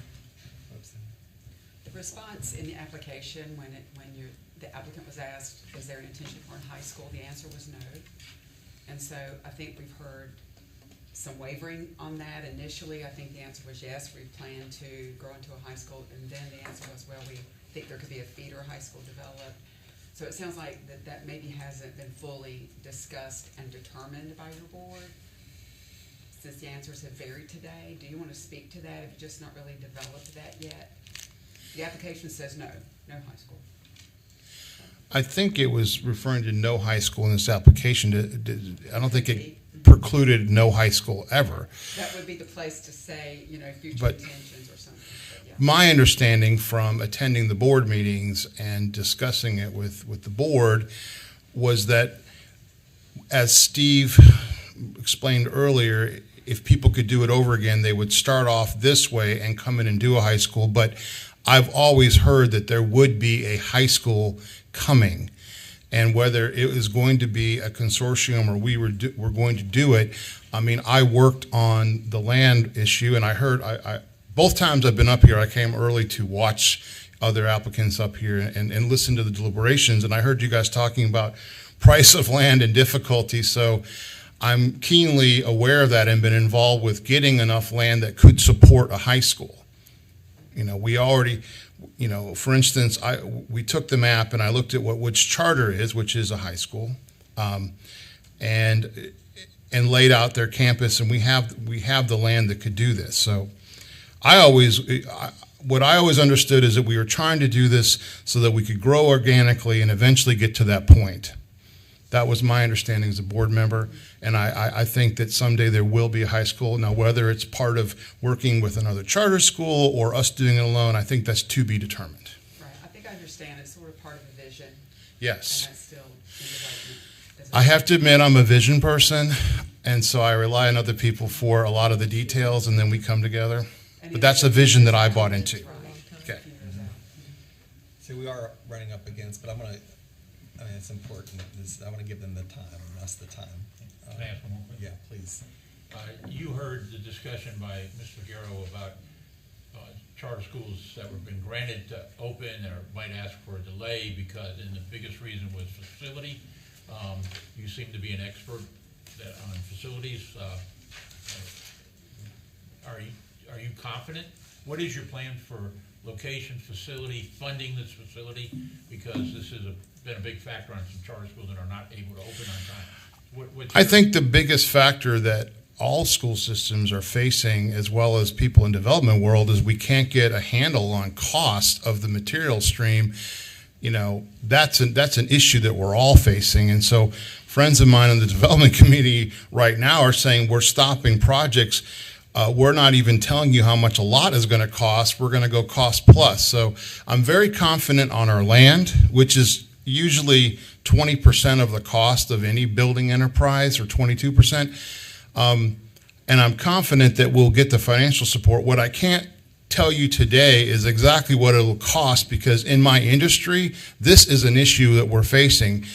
The response in the application when the applicant was asked, is there an intention for in high school? The answer was no. And so I think we've heard some wavering on that initially. I think the answer was yes, we plan to grow into a high school, and then the answer was, well, we think there could be a feeder high school developed. So it sounds like that maybe hasn't been fully discussed and determined by your board. Since the answers have varied today, do you want to speak to that? Have you just not really developed that yet? The application says no high school. I think it was referring to no high school in this application. I don't think it precluded no high school ever. That would be the place to say, future But intentions or something. But yeah. my understanding from attending the board meetings and discussing it with the board was that, as Steve explained earlier, if people could do it over again, they would start off this way and come in and do a high school. But I've always heard that there would be a high school coming, and whether it was going to be a consortium or we were going to do it. I mean, I worked on the land issue, and I heard both times I've been up here, I came early to watch other applicants up here and listen to the deliberations, and I heard you guys talking about price of land and difficulty. So I'm keenly aware of that and been involved with getting enough land that could support a high school. We already, for instance, we took the map and I looked at which charter is, which is a high school, and laid out their campus, and we have the land that could do this. So what I always understood is that we were trying to do this so that we could grow organically and eventually get to that point. That was my understanding as a board member, and I think that someday there will be a high school. Now, whether it's part of working with another charter school or us doing it alone, I think that's to be determined. Right, I think I understand. It's sort of part of a vision. Yes. And that's still in development. I have to admit I'm a vision person, and so I rely on other people for a lot of the details, and then we come together. But that's a vision that I bought into. Okay. So we are running up against, but it's important. I want to give them the time, us the time. Can I ask one more question? Yeah, please. You heard the discussion by Mr. Guerrero about charter schools that were been granted to open or might ask for a delay and the biggest reason was facility. You seem to be an expert on facilities. Are you confident? What is your plan for location, facility, funding this facility? Because this has been a big factor on some charter schools that are not able to open on time. I think the biggest factor that all school systems are facing, as well as people in development world, is we can't get a handle on cost of the material stream. That's an issue that we're all facing. And so friends of mine in the development community right now are saying we're stopping projects. We're not even telling you how much a lot is going to cost. We're going to go cost plus. So I'm very confident on our land, which is usually 20% of the cost of any building enterprise, or 22%. And I'm confident that we'll get the financial support. What I can't tell you today is exactly what it'll cost, because in my industry, this is an issue that we're facing.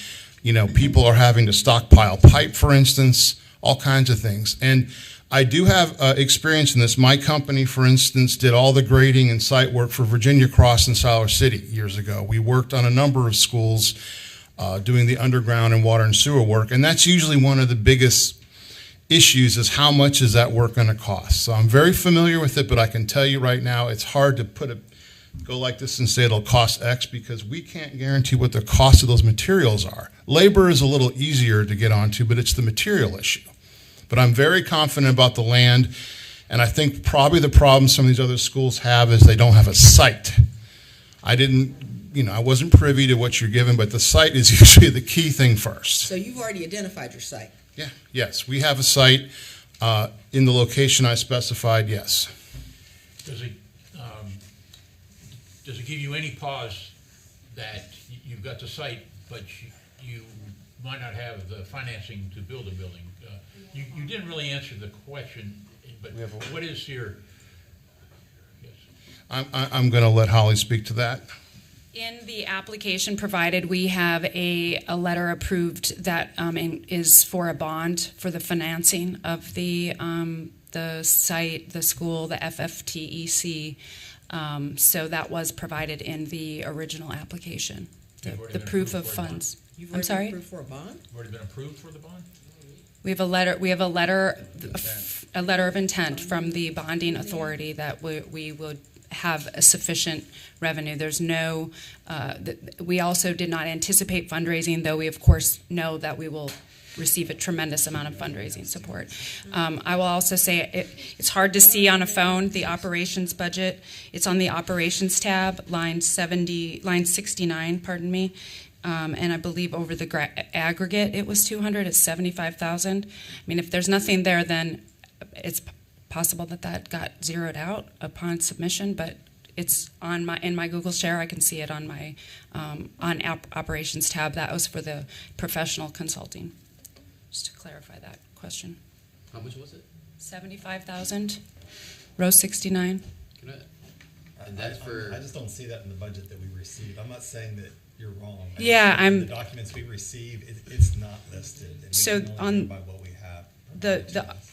People are having to stockpile pipe, for instance, all kinds of things. And I do have experience in this. My company, for instance, did all the grading and site work for Virginia Cross and Siler City years ago. We worked on a number of schools doing the underground and water and sewer work, and that's usually one of the biggest issues, is how much is that work going to cost. So I'm very familiar with it, but I can tell you right now it's hard to go like this and say it'll cost X, because we can't guarantee what the cost of those materials are. Labor is a little easier to get onto, but it's the material issue. But I'm very confident about the land, and I think probably the problem some of these other schools have is they don't have a site. I wasn't privy to what you're given, but the site is usually the key thing first. So you've already identified your site? Yeah. Yes, we have a site in the location I specified, yes. Does it give you any pause that you've got the site, but you might not have the financing to build a building? You didn't really answer the question, but what is your... Yes. I'm going to let Holly speak to that. In the application provided, we have a letter approved that is for a bond for the financing of the site, the school, the FFTEC. So that was provided in the original application, the proof of funds. You've I'm sorry? approved for a bond? Already been approved for the bond? We have a letter of intent from the bonding authority that we would have a sufficient revenue. There's no, we also did not anticipate fundraising, though we of course know that we will receive a tremendous amount of fundraising support. I will also say it's hard to see on a phone, the operations budget. It's on the operations tab, line 69, pardon me. And I believe over the aggregate it was 200, it's 75,000. I mean, if there's nothing there, then it's possible that got zeroed out upon submission, but it's in my Google Share. I can see it on my operations tab. That was for the professional consulting. Just to clarify that question. How much was it? 75,000, row 69. And that's I just don't see that in the budget that we received. I'm not saying that you're wrong. The documents we received, it's not listed. And So we can only on go by what we have.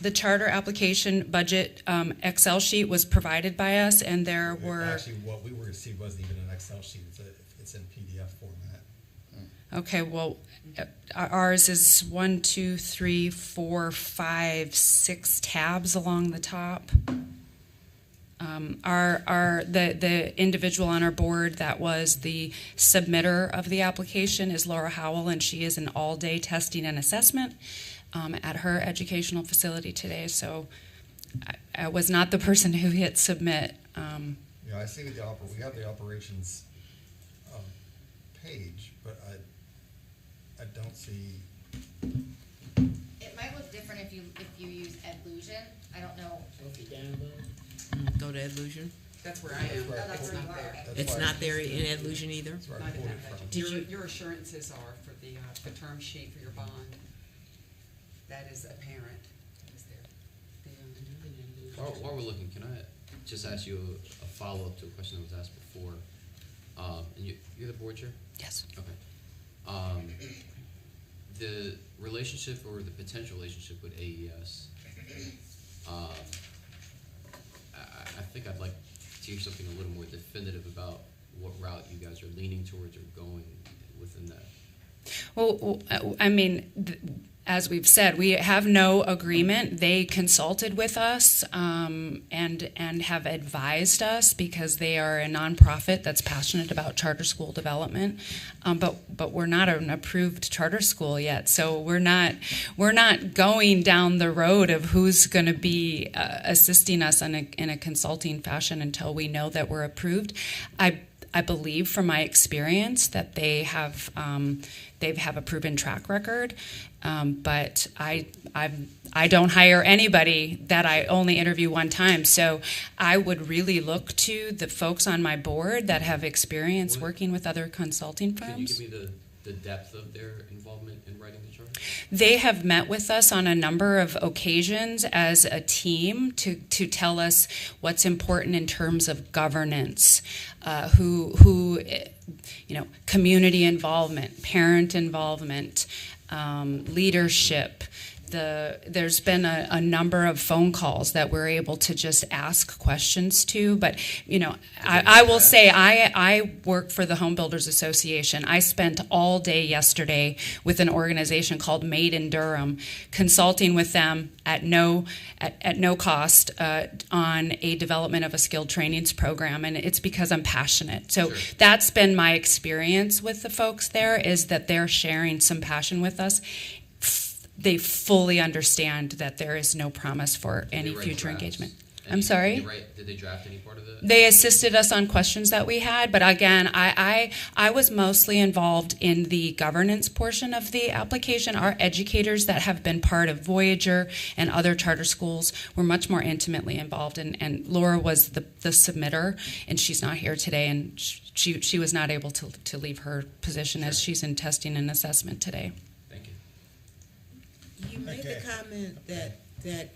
the charter application budget Excel sheet was provided by us, and there were Actually, what we received wasn't even an Excel sheet. It's in PDF format. okay. Well, ours is 1, 2, 3, 4, 5, 6 tabs along the top. The individual on our board that was the submitter of the application is Laura Howell, and she is in all-day testing and assessment at her educational facility today. So I was not the person who hit submit. Yeah, I see that we have the operations page, but I don't see. It might look different if you use Edlusion. I don't know. Go to Edlusion. That's where I am. That's It's where not you there. are. It's not there in Edlusion either? Not in that budget. Your assurances are for the term sheet for your bond. That is apparent. That is there. While we're looking, can I just ask you a follow-up to a question that was asked before? And you're the board chair? Yes. Okay. The relationship or the potential relationship with AES, I think I'd like to hear something a little more definitive about what route you guys are leaning towards or going within that. Well, I mean, as we've said, we have no agreement. They consulted with us and have advised us because they are a nonprofit that's passionate about charter school development. But we're not an approved charter school yet, so we're not going down the road of who's going to be assisting us in a consulting fashion until we know that we're approved. I believe from my experience that they have a proven track record, but I don't hire anybody that I only interview one time. So I would really look to the folks on my board that have experience working with other consulting firms. Can you give me the depth of their involvement in writing the charter? They have met with us on a number of occasions as a team to tell us what's important in terms of governance, community involvement, parent involvement, leadership. There's been a number of phone calls that we're able to just ask questions to, but I will say I work for the Home Builders Association. I spent all day yesterday with an organization called Made in Durham, consulting with them at no cost on a development of a skilled trainings program, and it's because I'm passionate. So that's been my experience with the folks there, is that they're sharing some passion with us. They fully understand that there is no promise for any future engagement. I'm sorry? Did they draft any part of the? They assisted us on questions that we had, but again, I was mostly involved in the governance portion of the application. Our educators that have been part of Voyager and other charter schools were much more intimately involved, and Laura was the submitter, and she's not here today, and she was not able to leave her position as she's in testing and assessment today. You made the comment that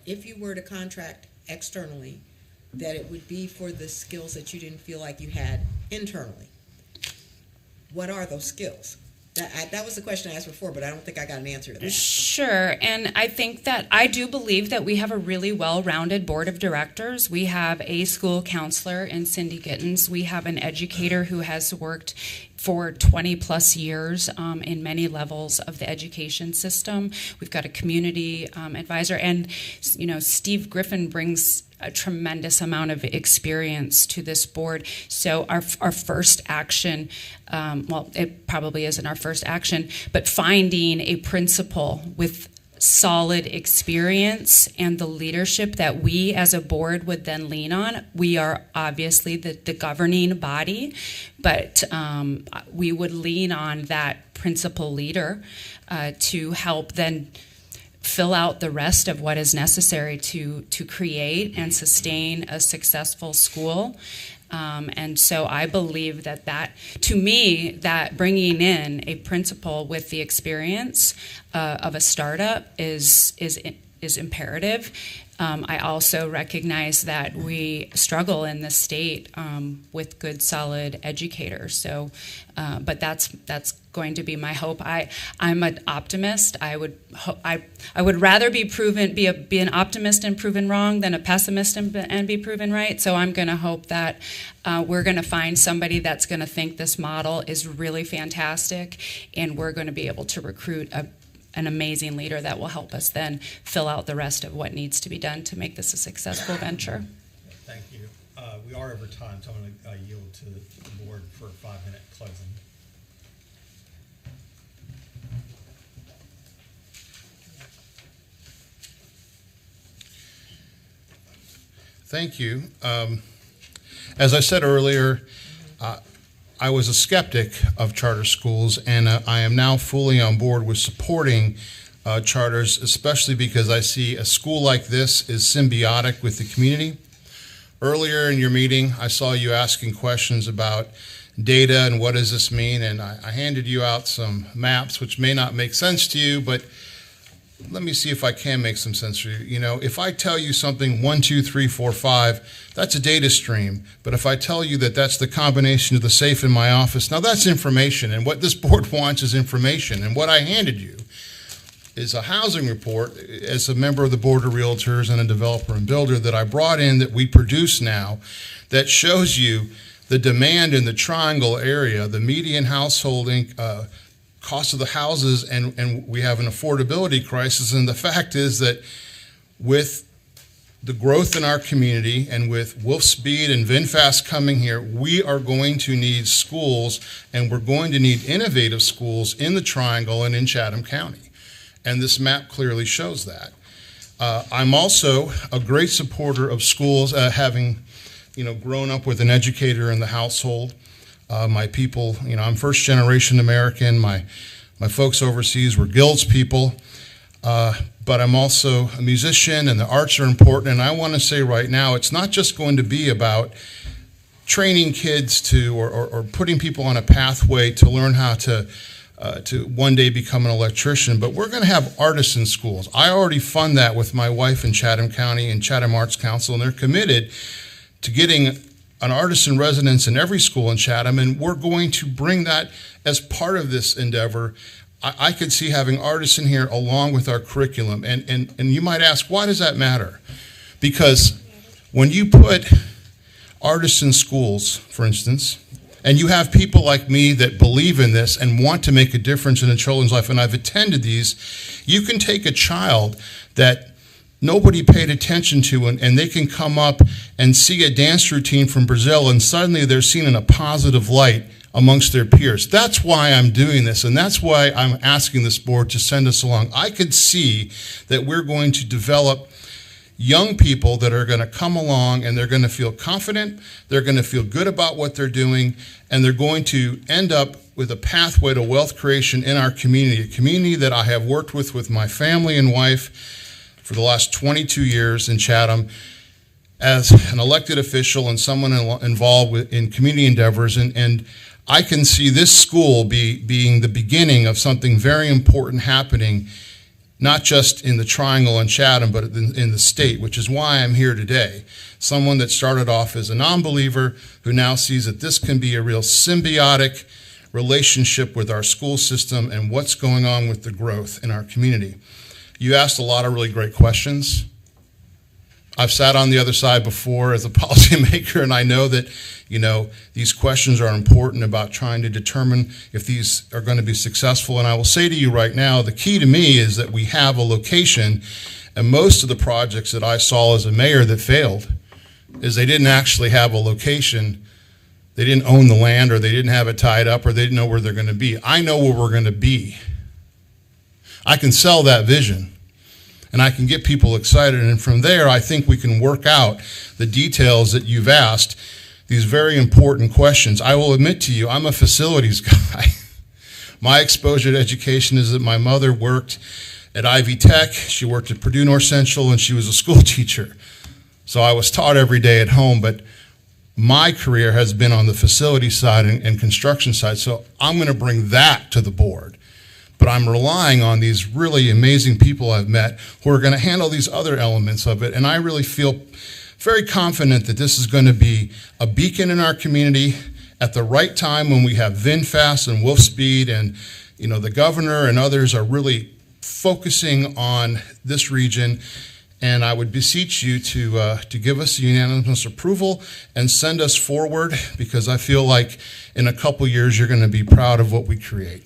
if you were to contract externally, that it would be for the skills that you didn't feel like you had internally. What are those skills? That was the question I asked before, but I don't think I got an answer to that. Sure, and I think that I do believe that we have a really well-rounded board of directors. We have a school counselor in Cindy Gittens. We have an educator who has worked for 20 plus years in many levels of the education system. We've got a community advisor, and Steve Griffin brings a tremendous amount of experience to this board. So our first action, well, it probably isn't our first action, but finding a principal with solid experience and the leadership that we as a board would then lean on. We are obviously the governing body, but we would lean on that principal leader to help then fill out the rest of what is necessary to create and sustain a successful school. And so I believe that to me, that bringing in a principal with the experience of a startup is imperative. I also recognize that we struggle in the state with good, solid educators. So, but that's going to be my hope. I'm an optimist. I would rather be an optimist and proven wrong than a pessimist and be proven right. So I'm going to hope that we're going to find somebody that's going to think this model is really fantastic, and we're going to be able to recruit an amazing leader that will help us then fill out the rest of what needs to be done to make this a successful venture. Thank you. We are over time, so I'm going to yield to the board for a 5-minute closing. Thank you. As I said earlier, I was a skeptic of charter schools, and I am now fully on board with supporting charters, especially because I see a school like this is symbiotic with the community. Earlier in your meeting, I saw you asking questions about data and what does this mean, and I handed you out some maps which may not make sense to you, but let me see if I can make some sense for you. You know, if I tell you something 1, 2, 3, 4, 5, that's a data stream. But if I tell you that that's the combination of the safe in my office, now that's information. And what this board wants is information. And what I handed you is a housing report as a member of the Board of Realtors and a developer and builder that I brought in, that we produce now, that shows you the demand in the triangle area, the median household cost of the houses, and we have an affordability crisis. And the fact is that with the growth in our community and with Wolfspeed and VinFast coming here, we are going to need schools, and we're going to need innovative schools in the Triangle and in Chatham County. And this map clearly shows that. I'm also a great supporter of schools, having grown up with an educator in the household. My people, I'm first generation American. My folks overseas were Guilds people, but I'm also a musician, and the arts are important. And I want to say right now, it's not just going to be about training kids to or putting people on a pathway to learn how to one day become an electrician, but we're going to have artisan schools. I already fund that with my wife in Chatham County and Chatham Arts Council, and they're committed to getting an artisan residence in every school in Chatham, and we're going to bring that as part of this endeavor. I could see having artisan here along with our curriculum, and you might ask, why does that matter? Because when you put artisan schools, for instance, and you have people like me that believe in this and want to make a difference in a children's life, and I've attended these, you can take a child that nobody paid attention to, and they can come up and see a dance routine from Brazil, and suddenly they're seen in a positive light amongst their peers. That's why I'm doing this, and that's why I'm asking this board to send us along. I could see that we're going to develop young people that are going to come along, and they're going to feel confident, they're going to feel good about what they're doing, and they're going to end up with a pathway to wealth creation in our community, a community that I have worked with my family and wife for the last 22 years in Chatham as an elected official and someone involved in community endeavors. And I can see this school being the beginning of something very important happening, not just in the Triangle and Chatham, but in the state, which is why I'm here today. Someone that started off as a non-believer who now sees that this can be a real symbiotic relationship with our school system and what's going on with the growth in our community. You asked a lot of really great questions. I've sat on the other side before as a policymaker, and I know that, these questions are important about trying to determine if these are going to be successful. And I will say to you right now, the key to me is that we have a location, and most of the projects that I saw as a mayor that failed is they didn't actually have a location. They didn't own the land, or they didn't have it tied up, or they didn't know where they're going to be. I know where we're going to be. I can sell that vision, and I can get people excited. And from there, I think we can work out the details that you've asked, these very important questions. I will admit to you, I'm a facilities guy. My exposure to education is that my mother worked at Ivy Tech, she worked at Purdue North Central, and she was a school teacher. So I was taught every day at home, but my career has been on the facility side and construction side, so I'm going to bring that to the board. But I'm relying on these really amazing people I've met who are going to handle these other elements of it, and I really feel very confident that this is going to be a beacon in our community at the right time when we have VinFast and Wolf Speed, and the governor and others are really focusing on this region. And I would beseech you to give us unanimous approval and send us forward, because I feel like in a couple years you're going to be proud of what we create.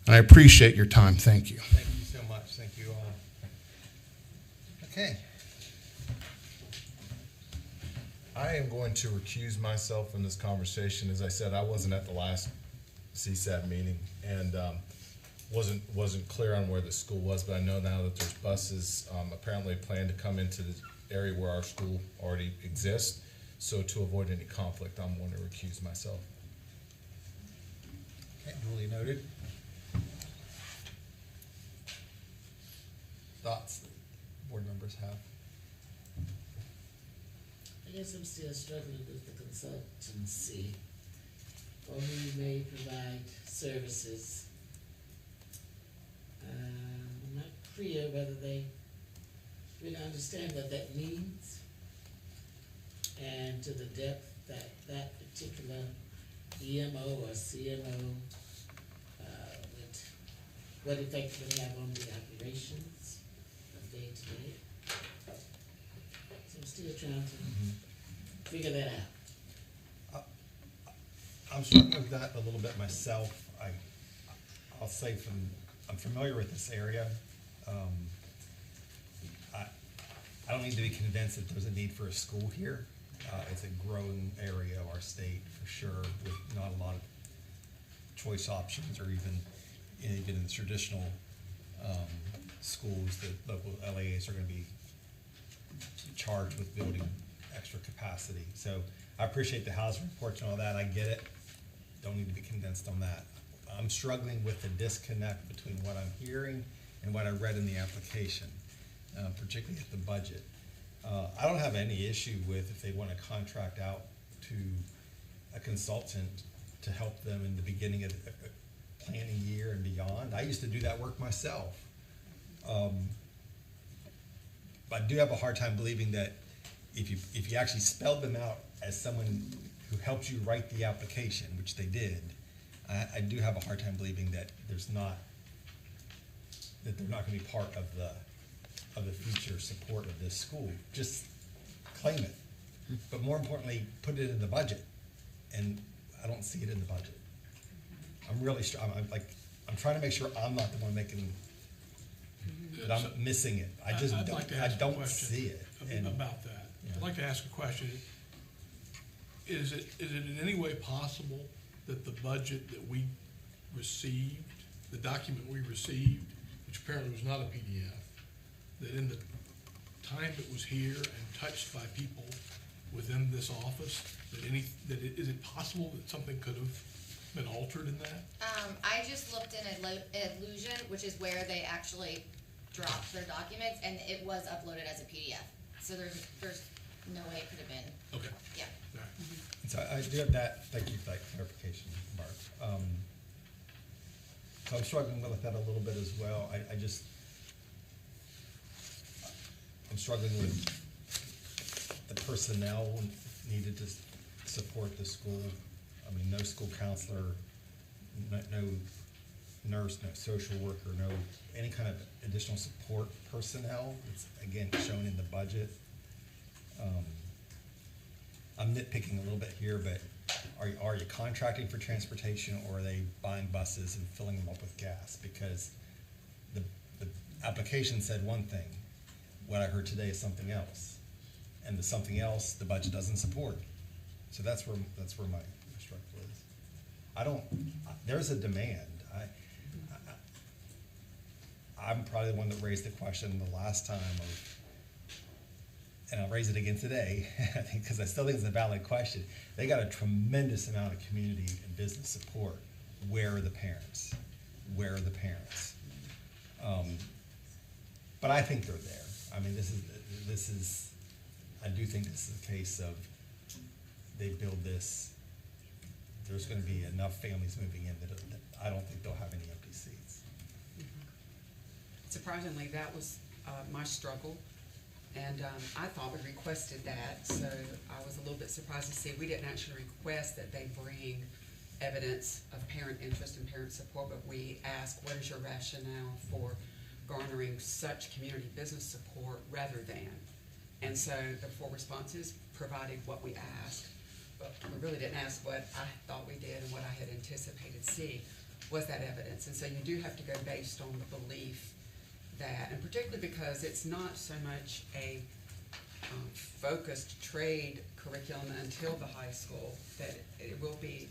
And I appreciate your time. Thank you. Thank you so much. Thank you all. Okay. I am going to recuse myself in this conversation. As I said, I wasn't at the last CSAB meeting, and wasn't clear on where the school was, but I know now that there's buses apparently plan to come into the area where our school already exists. So to avoid any conflict, I'm going to recuse myself. Okay, duly noted. Thoughts that board members have? I guess I'm still struggling with the consultancy for who may provide services. I'm not clear whether they really understand what that means and to the depth that that particular EMO or CMO what effect it would have on the operations of day to day. So I'm still trying to figure that out. I'm struggling with that a little bit myself. I'll say I'm familiar with this area. I don't need to be convinced that there's a need for a school here. It's a growing area of our state for sure, with not a lot of choice options, or even in the traditional schools that local LAAs are going to be charged with building extra capacity. So I appreciate the housing reports and all that. I get it. Don't need to be convinced on that. I'm struggling with the disconnect between what I'm hearing and what I read in the application, particularly at the budget. I don't have any issue with if they want to contract out to a consultant to help them in the beginning of the planning year and beyond. I used to do that work myself. But I do have a hard time believing that if you actually spelled them out as someone who helped you write the application, which they did, I do have a hard time believing that they're not going to be part of the future support of this school. Just claim it, but more importantly, put it in the budget. And I don't see it in the budget. I'm really I'm trying to make sure I'm not the one making that I'm missing it. I just don't see it about that. Yeah. I'd like to ask a question. Is it in any way possible that the budget that we received, the document we received, which apparently was not a PDF, that in the time it was here and touched by people within this office, is it possible that something could have been altered in that? I just looked in Illusion, which is where they actually dropped their documents, and it was uploaded as a PDF. So there's no way it could have been. Okay. Yeah. All right. So I do have that. Thank you for that clarification, Mark. So I'm struggling with that a little bit as well. I'm struggling with the personnel needed to support the school. I mean, no school counselor, no nurse, no social worker, no any kind of additional support personnel. It's again shown in the budget. I'm nitpicking a little bit here, but are you contracting for transportation, or are they buying buses and filling them up with gas? Because the application said one thing. What I heard today is something else, and the something else the budget doesn't support. So that's where my struggle is. There's a demand. I'm probably the one that raised the question the last time and I'll raise it again today, I think, because I still think it's a valid question. They got a tremendous amount of community and business support. Where are the parents? Where are the parents? But I think they're there. I mean, I do think this is a case of they build this, there's going to be enough families moving in that I don't think they'll have any empty seats. Surprisingly, that was my struggle, and I thought we requested that, so I was a little bit surprised to see we didn't actually request that they bring evidence of parent interest and parent support, but we asked, what is your rationale for garnering such community business support rather than? And so the 4 responses provided what we asked, but we really didn't ask what I thought we did and what I had anticipated seeing was that evidence. And so you do have to go based on the belief that, and particularly because it's not so much a focused trade curriculum until the high school, that it will be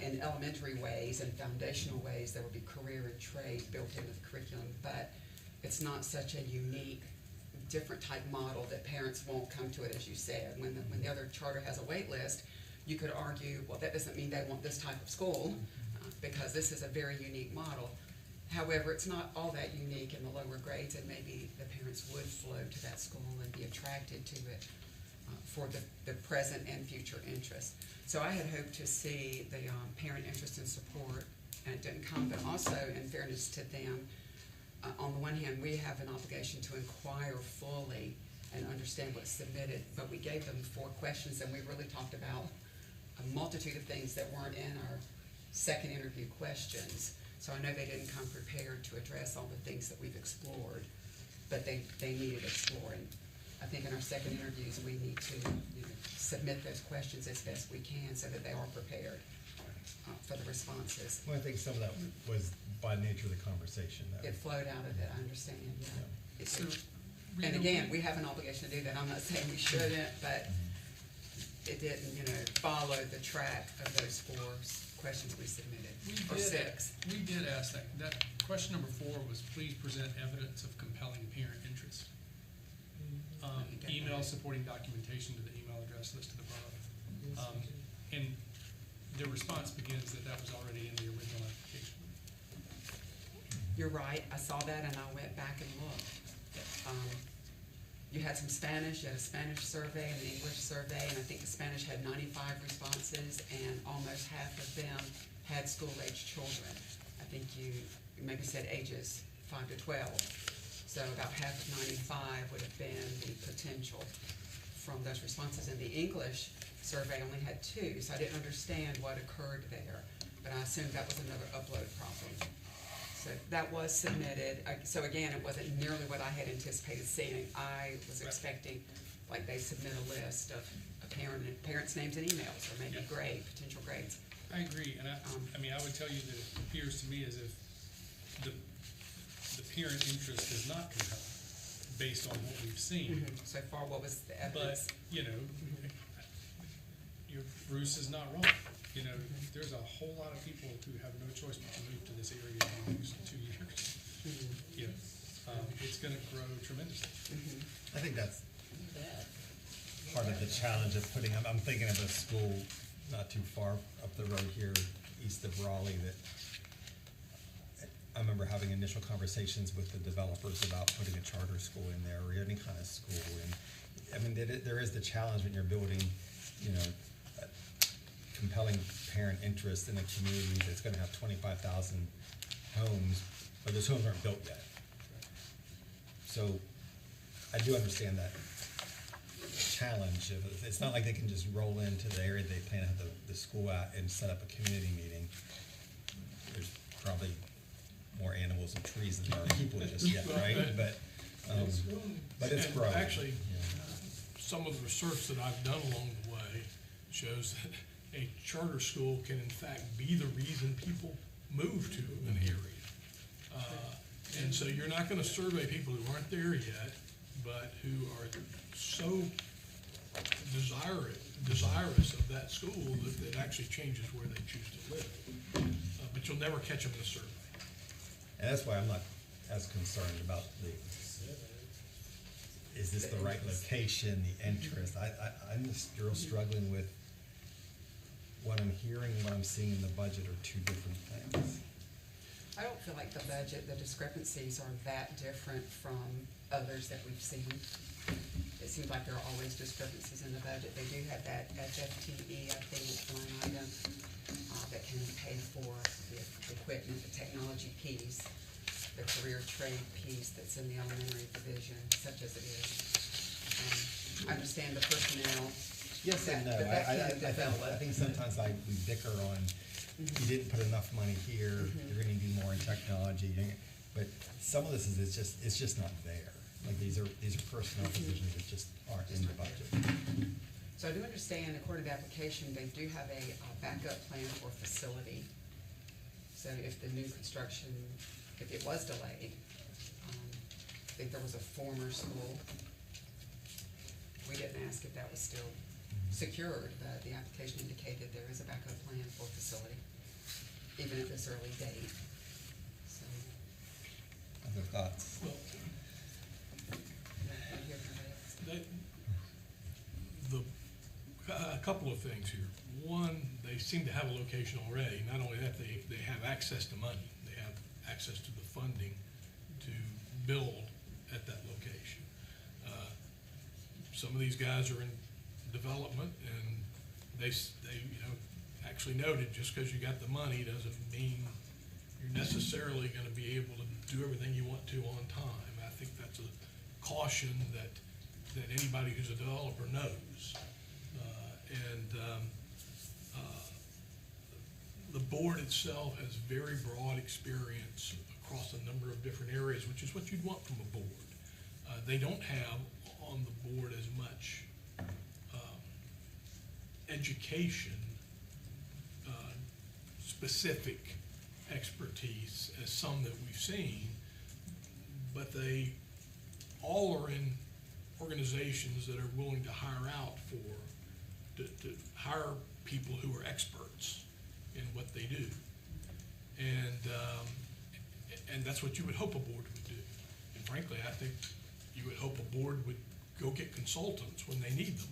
in elementary ways and foundational ways, there will be career and trade built into the curriculum, but it's not such a unique, different type model that parents won't come to it, as you said. When the other charter has a wait list, you could argue, well, that doesn't mean they want this type of school, because this is a very unique model. However, it's not all that unique in the lower grades, and maybe the parents would flow to that school and be attracted to it for the present and future interest. So I had hoped to see the parent interest and support, and it didn't come, but also in fairness to them, on the one hand, we have an obligation to inquire fully and understand what's submitted, but we gave them 4 questions, and we really talked about a multitude of things that weren't in our second interview questions. So I know they didn't come prepared to address all the things that we've explored, but they needed exploring. I think in our second interviews, we need to submit those questions as best we can so that they are prepared for the responses. Well, I think some of that was by nature of the conversation. It flowed out of it, I understand, yeah. And again, we have an obligation to do that. I'm not saying we shouldn't, but it didn't, follow the track of those 4 questions we submitted, or 6. We did ask that. That question number 4 was, please present evidence of compelling parent interest. Email supporting documentation to the email address listed above. And the response begins that was already in the original application. You're right, I saw that and I went back and looked. You had some Spanish, you had a Spanish survey and an English survey, and I think the Spanish had 95 responses, and almost half of them had school-age children. I think you maybe said ages 5 to 12. So about half of 95 would have been the potential from those responses. And the English survey only had 2, so I didn't understand what occurred there, but I assumed that was another upload problem. So that was submitted. So again, it wasn't nearly what I had anticipated seeing. I was expecting, like, they submit a list of parents' names and emails, or maybe potential grades. I agree, and I would tell you that it appears to me as if the parent interest is not compelling, based on what we've seen. So far, what was the evidence? But, Bruce is not wrong. There's a whole lot of people who have no choice but to move to this area in the next 2 years. It's going to grow tremendously. I think that's part of the challenge of putting, I'm thinking of a school not too far up the road here, east of Raleigh, that I remember having initial conversations with the developers about putting a charter school in there, or any kind of school. And there is the challenge when you're building, compelling parent interest in a community that's going to have 25,000 homes, but those homes aren't built yet. So I do understand that challenge. It's not like they can just roll into the area they plan to have the school at and set up a community meeting. There's probably more animals and trees than there are people just yet, right? But it's growing. Actually, some of the research that I've done along the way shows that a charter school can in fact be the reason people move to an area. And so you're not going to survey people who aren't there yet, but who are so desirous of that school that it actually changes where they choose to live. But you'll never catch them in a survey. And that's why I'm not as concerned about is this the right location, the interest. I'm just still struggling with what I'm hearing and what I'm seeing in the budget are two different things. I don't feel like the budget, the discrepancies are that different from others that we've seen. It seems like there are always discrepancies in the budget. They do have that FFTE, I think, line item that can pay for the equipment, the technology piece, the career trade piece that's in the elementary division, such as it is. I understand the personnel. Yes and no. I think sometimes we bicker on, you didn't put enough money here, you're gonna need more in technology, but some of this is, it's just not there. Like these are personnel positions that just aren't in the budget. So I do understand, according to the application, they do have a backup plan for facility. So if the new construction, if it was delayed, I think there was a former school. We didn't ask if that was still secured, but the application indicated there is a backup plan for facility, even at this early date. So. Other thoughts? Well, a couple of things here. One, they seem to have a location already. Not only that, they have access to money. They have access to the funding to build at that location. Some of these guys are in development, and they actually noted just because you got the money doesn't mean you're necessarily going to be able to do everything you want to on time. I think that's a caution that anybody who's a developer knows. The board itself has very broad experience across a number of different areas, which is what you'd want from a board. They don't have on the board as much education specific expertise as some that we've seen, but they all are in organizations that are willing to hire out to hire people who are experts in what they do. And that's what you would hope a board would do. And frankly, I think you would hope a board would go get consultants when they need them,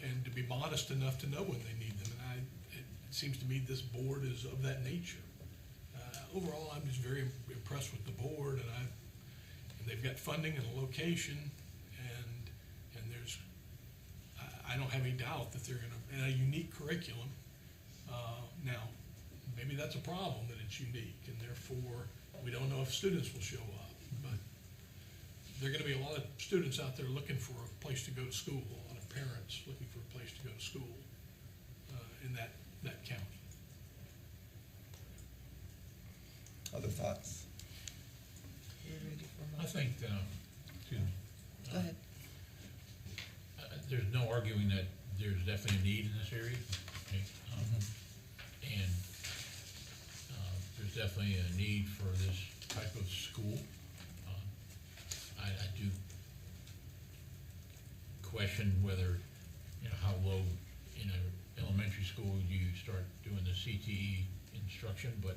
and to be modest enough to know when they need them. And it seems to me this board is of that nature. Overall, I'm just very impressed with the board, and they've got funding and a location, and there's, I don't have any doubt that they're gonna, and a unique curriculum. Now, maybe that's a problem that it's unique, and therefore we don't know if students will show up, but there are gonna be a lot of students out there looking for a place to go to school, a lot of parents looking for a place to go to school in that county. Other thoughts? I think, Go ahead. There's no arguing that there's definitely a need in this area. Okay? And there's definitely a need for this type of school. I do question whether, how low in an elementary school you start doing the CTE instruction, but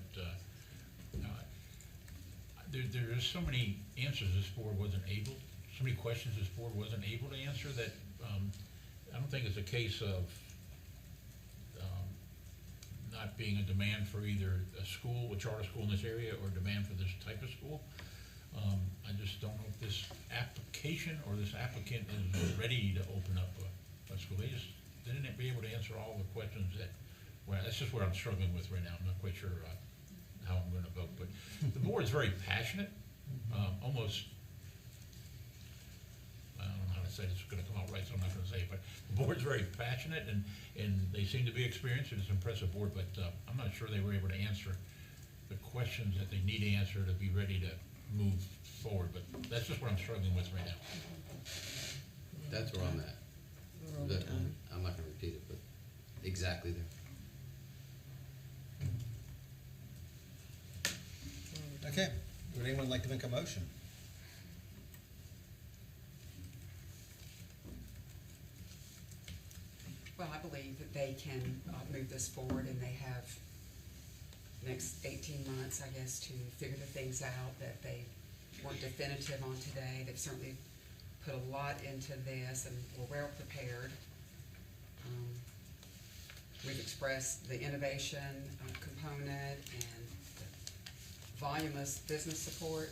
there are so many answers this board wasn't able, so many questions this board wasn't able to answer that I don't think it's a case of not being a demand for either a school, a charter school in this area, or demand for this type of school. I just don't know if this application or this applicant is ready to open up a school. They just didn't be able to answer all the questions that's just what I'm struggling with right now. I'm not quite sure how I'm going to vote, but the board is very passionate, almost, I don't know how to say it's gonna come out right, so I'm not gonna say it, but the board's very passionate and they seem to be experienced, and it's an impressive board, but, I'm not sure they were able to answer the questions that they need to answer to be ready to move forward, but that's just what I'm struggling with right now. That's where I'm at. I'm not gonna repeat it, but exactly there. Okay, would anyone like to make a motion? Well, I believe that they can move this forward, and they have next 18 months, I guess, to figure the things out that they weren't definitive on today. They've certainly put a lot into this and were well prepared. We've expressed the innovation component and the voluminous business support,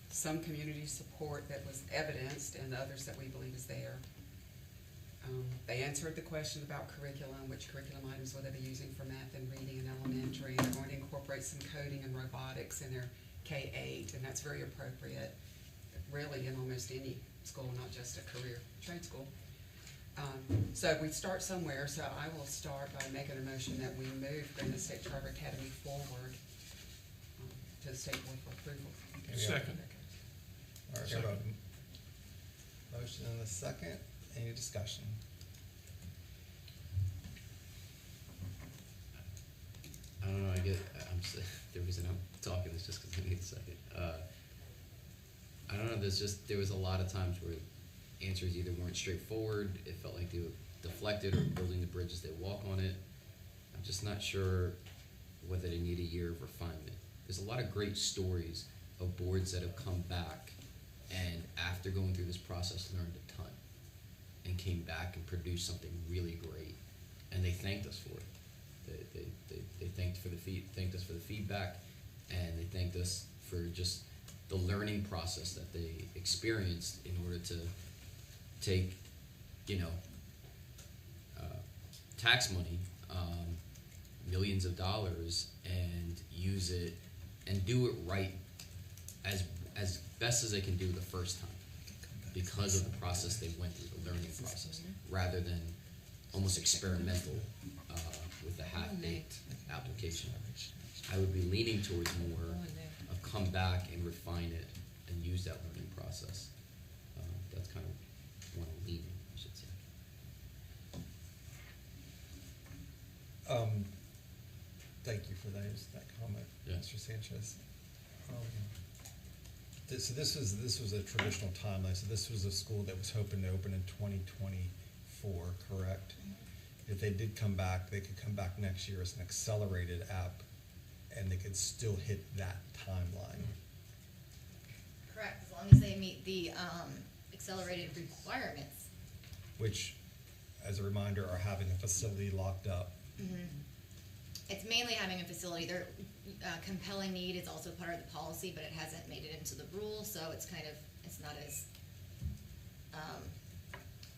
some community support that was evidenced, and others that we believe is there. They answered the question about curriculum, which curriculum items will they be using for math and reading in elementary. They're going to incorporate some coding and robotics in their K-8, and that's very appropriate, really, in almost any school, not just a career trade school. So we start somewhere, so I will start by making a motion that we move Granite State Charter Academy forward to the state board for approval. Second. All right, we have a motion and a second. Any discussion? I don't know, the reason I'm talking is just because I need a second. I don't know, there was a lot of times where answers either weren't straightforward, it felt like they were deflected, or building the bridges they walk on it. I'm just not sure whether they need a year of refinement. There's a lot of great stories of boards that have come back and after going through this process learned a ton and came back and produced something really great, and they thanked us for it. They thanked us for the feedback, and they thanked us for just the learning process that they experienced in order to take, tax money, millions of dollars, and use it and do it right as best as they can do the first time, because of the process they went through, the learning process, rather than almost experimental with the half-baked application. I would be leaning towards more of come back and refine it and use that learning process. That's kind of what I'm leaning, I should say. Thank you for that comment, Yeah. Mr. Sanchez. So this was a traditional timeline. So this was a school that was hoping to open in 2024, correct? If they did come back, they could come back next year as an accelerated app, and they could still hit that timeline. Correct, as long as they meet the accelerated requirements. Which, as a reminder, are having a facility locked up. Mm-hmm. It's mainly having a facility. Their compelling need is also part of the policy, but it hasn't made it into the rule, so it's not as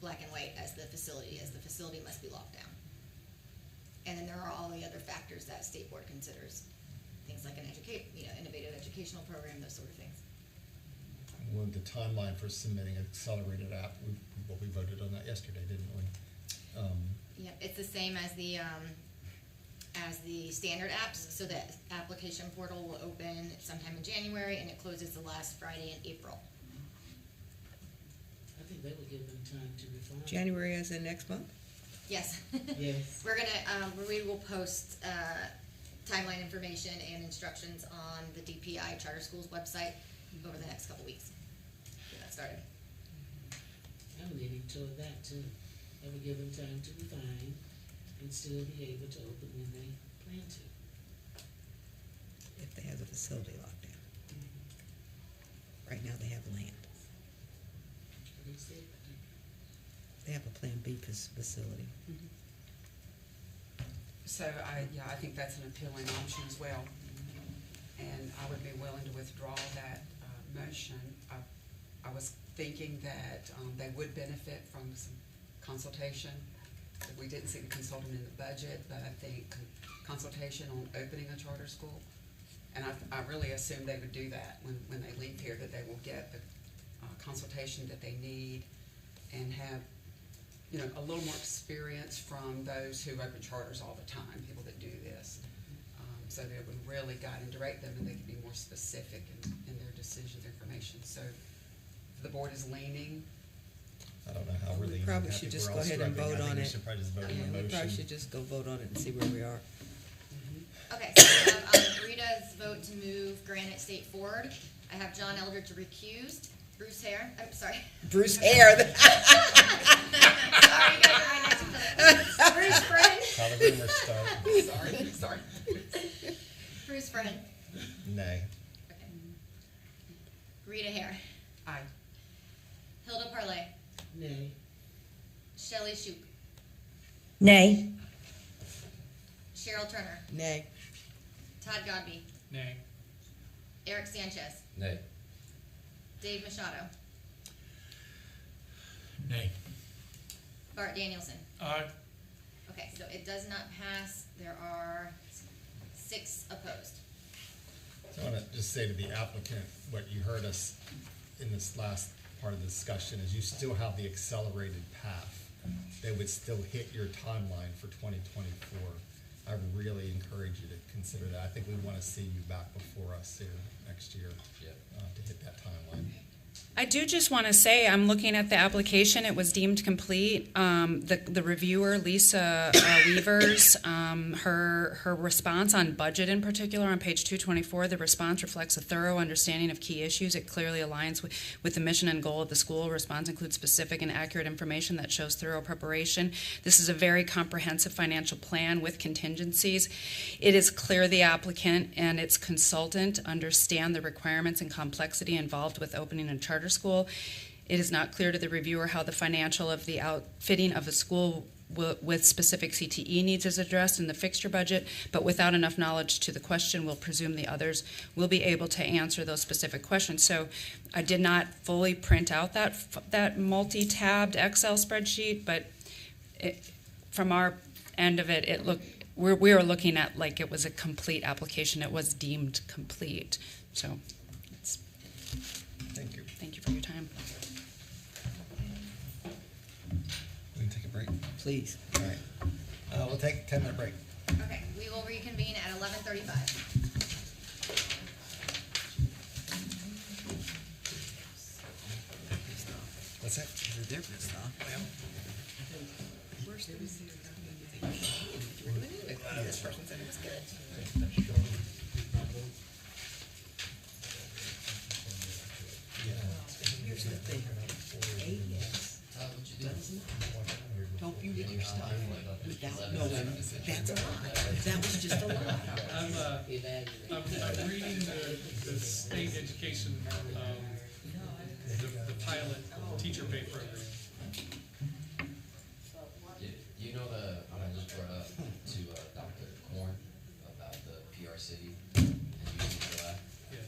black and white as the facility is. The facility must be locked down. And then there are all the other factors that state board considers. Things like an innovative educational program, those sort of things. Well, the timeline for submitting an accelerated app, we voted on that yesterday, didn't we? Yeah, it's the same as the standard apps, so the application portal will open sometime in January, and it closes the last Friday in April. I think that would give them time to refine. January as in next month? Yes. Yes. We're gonna, we will post timeline information and instructions on the DPI Charter Schools website over the next couple weeks. Get that started. I'm leaning toward that too. That would give them time to refine and still be able to open when they plan to. If they have the facility locked down. Right now they have land. At least They have a Plan B facility. So I think that's an appealing option as well. And I would be willing to withdraw that motion. I was thinking that they would benefit from some consultation. We didn't see the consultant in the budget, but I think consultation on opening a charter school. And I really assume they would do that when they leave here, that they will get the consultation that they need and have, you know, a little more experience from those who open charters all the time, people that do this. So that it would really guide and direct them, and they could be more specific in their decisions, information. So the board is leaning. I don't know how we're leaning. Probably I should think just we're go all ahead and struggling. vote I think on we it. should probably just vote on the We probably motion. should just go vote on it and see where we are. Okay, so we have Rita's vote to move Granite State forward. I have John Eldridge recused. Bruce Hare, I'm sorry. Bruce Hare. Sorry, you guys are right next to each other. Bruce Friend. How the rumors start. Sorry. Bruce Friend. Nay. Okay. Rita Hare. Aye. Hilda Parlay. Nay. Shelley Shoup. Nay. Cheryl Turner. Nay. Todd Godby. Nay. Eric Sanchez. Nay. Dave Machado. Nay. Bart Danielson. Aye. Okay, so it does not pass. There are 6 opposed. So I want to just say to the applicant, what you heard us in this last part of the discussion is you still have the accelerated path. They would still hit your timeline for 2024. I really encourage you to consider that. I think we want to see you back before us here next year to hit that timeline. I do just want to say, I'm looking at the application, it was deemed complete. The reviewer, Lisa Weavers, her response on budget in particular on page 224, the response reflects a thorough understanding of key issues. It clearly aligns with the mission and goal of the school. Response includes specific and accurate information that shows thorough preparation. This is a very comprehensive financial plan with contingencies. It is clear the applicant and its consultant understand the requirements and complexity involved with opening a charter school. It is not clear to the reviewer how the financial of the outfitting of a school with specific CTE needs is addressed in the fixture budget, but without enough knowledge to the question, we'll presume the others will be able to answer those specific questions. So I did not fully print out that multi-tabbed Excel spreadsheet, but from our end of it, we are looking at like it was a complete application. It was deemed complete. So Thank you. thank you for your time. We can take a break. Please. All right. We'll take a 10-minute break. Okay, we will reconvene at 11:35. What's that? They're pissed off. This person said it was good. Here's the thing. AS does not help you with your stuff without knowing that's a lie. That was just a lie. I'm reading the state education, the pilot teacher pay program. You know what I just brought up to Dr. Korn about the PR City and using July? Yeah.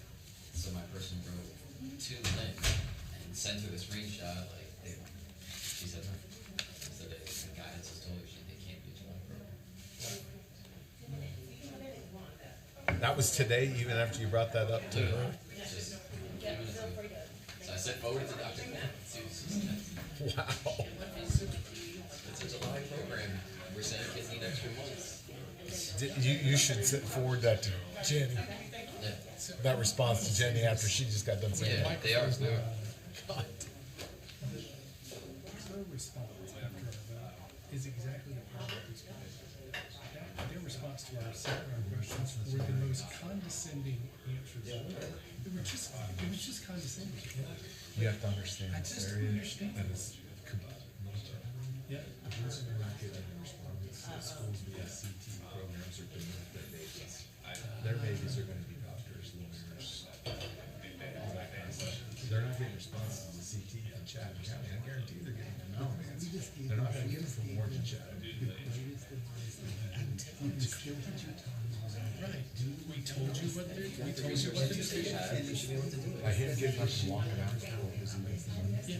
So my person wrote to Lynn and sent her the screenshot, like, she said no. So the guidance has told her they can't do July program. That was today, even after you brought that up to her? Just a few minutes ago. So I said forward it to Dr. Korn. See what she said. Wow. It's a July program. We're saying kids need extra months. You should forward that to Jenny. Yeah. That response to Jenny after she just got done saying. Yeah, they are. God. Her response after is exactly the problem with this program. Their response to our second questions were the most condescending answers. It was just condescending. You have to understand. I just don't understand. That is Yeah. The reason we're not getting the response is schools with CT programs are doing with their babies. Their babies are going to be doctors, lawyers, all that kind of stuff. They're not getting responses to CT from Chatham County. I guarantee they're getting them now. They're not going to get them from Warren and Chatham. Right. We told you what the decision is. By him getting up and walking out of school because he makes the money. Yeah.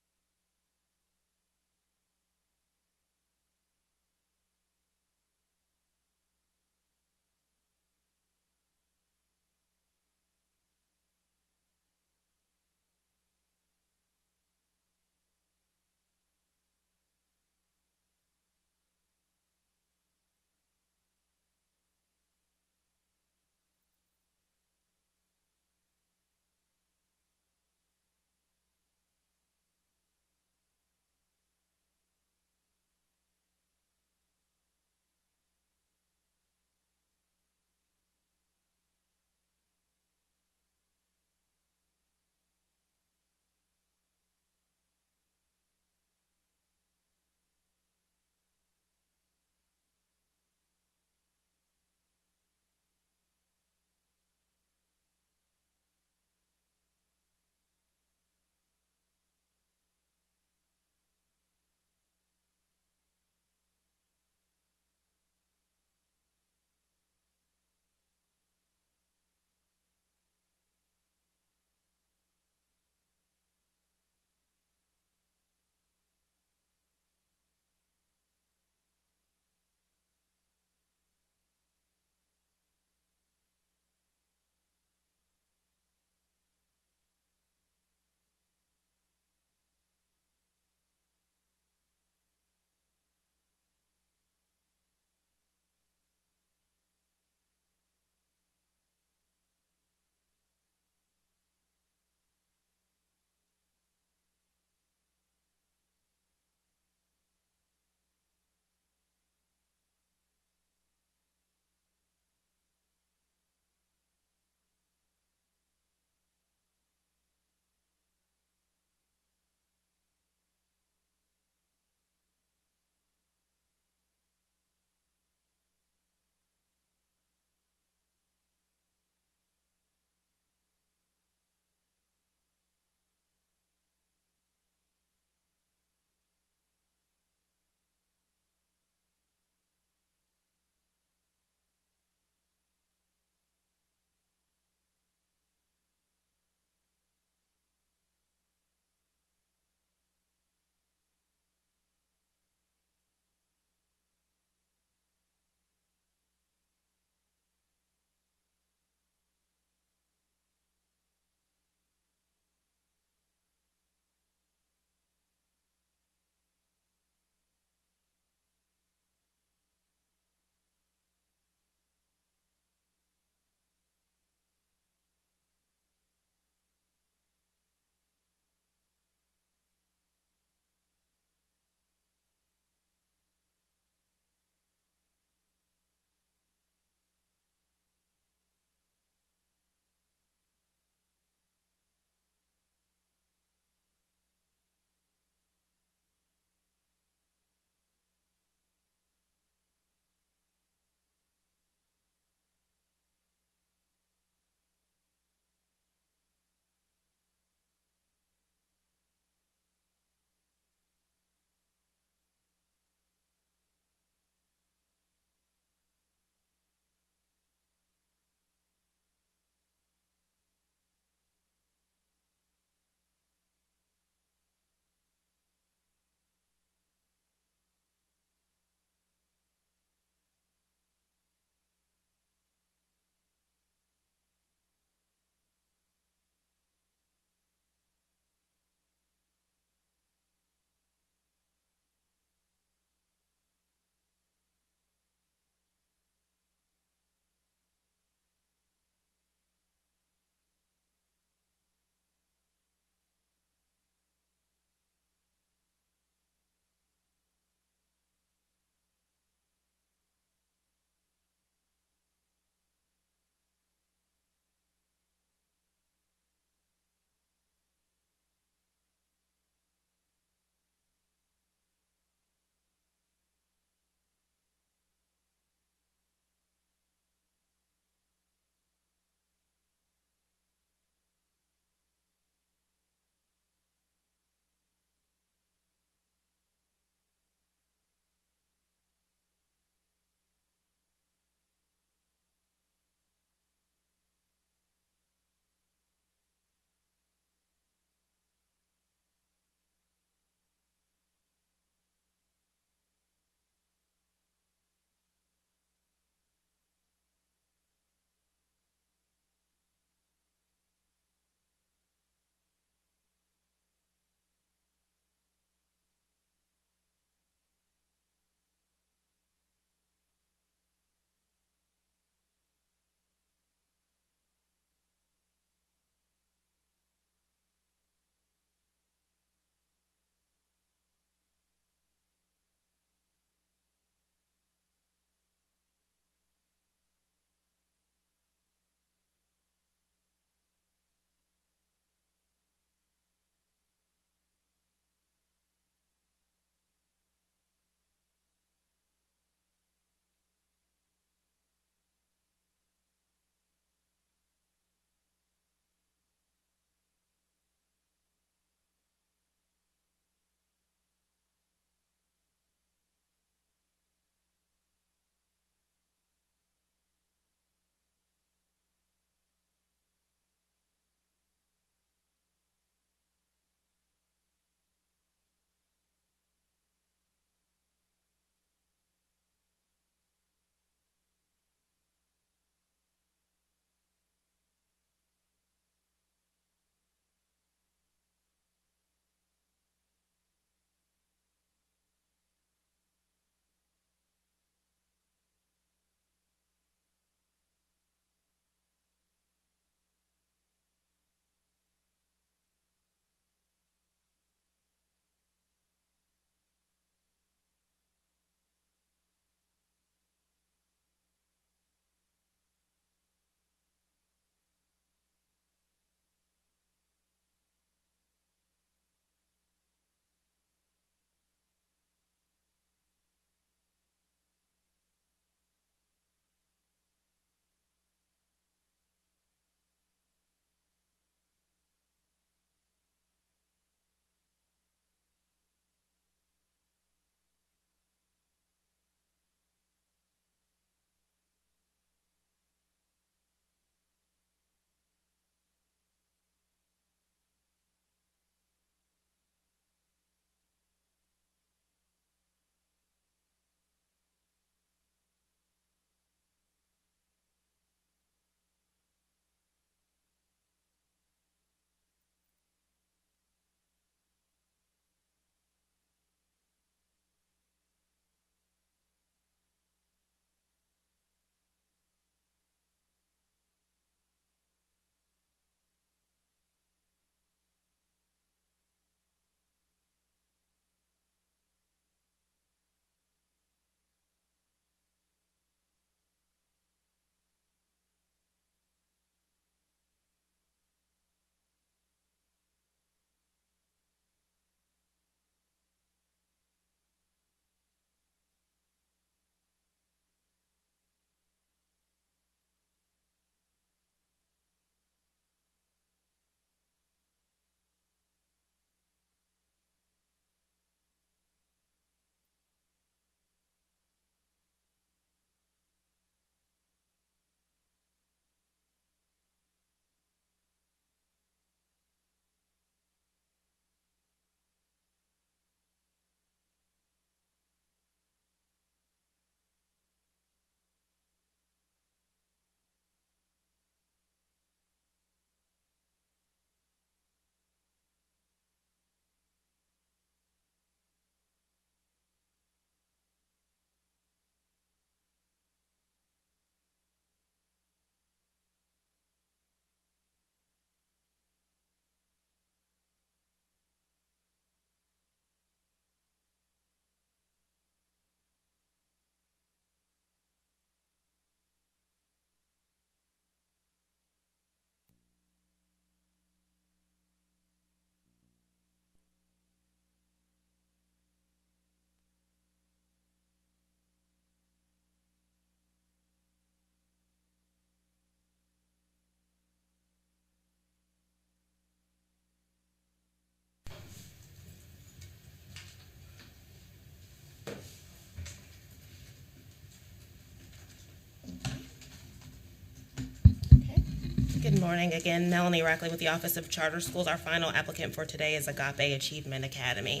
Good morning again. Melanie Rackley with the Office of Charter Schools. Our final applicant for today is Agape Achievement Academy.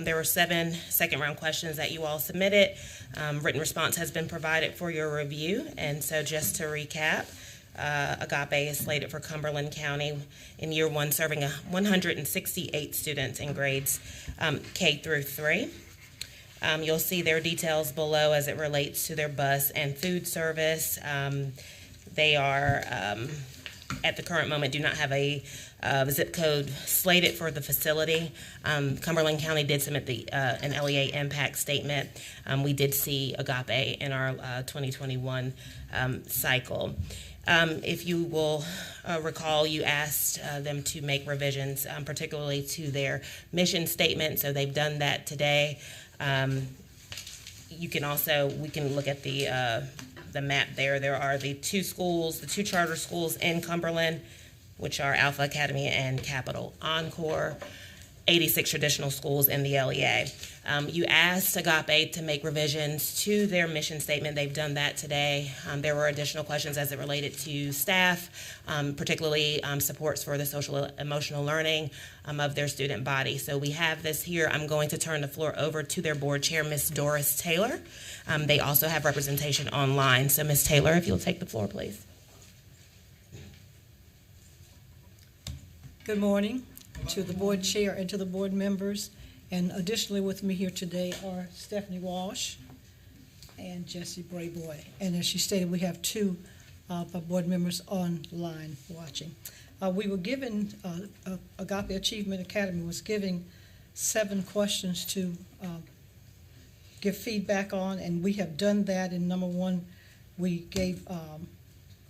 There were 7 second-round questions that you all submitted. Written response has been provided for your review. And so just to recap, Agape is slated for Cumberland County in year 1, serving 168 students in grades K through 3. You'll see their details below as it relates to their bus and food service. They are, at the current moment, do not have a zip code slated for the facility. Cumberland County did submit an LEA impact statement. We did see Agape in our 2021 cycle. If you will recall, you asked them to make revisions, particularly to their mission statement, so they've done that today. We can look at the map there. There are the 2 schools, the 2 charter schools in Cumberland, which are Alpha Academy and Capital Encore, 86 traditional schools in the LEA. You asked Agape to make revisions to their mission statement. They've done that today. There were additional questions as it related to staff, particularly supports for the social emotional learning of their student body. So we have this here. I'm going to turn the floor over to their board chair, Ms. Doris Taylor. They also have representation online. So Ms. Taylor, if you'll take the floor, please. Good morning to the board chair and to the board members. And additionally with me here today are Stephanie Walsh and Jessie Brayboy. And as she stated, we have 2 board members online watching. We were given, Agape Achievement Academy was giving 7 questions to give feedback on, and we have done that. And number 1, we gave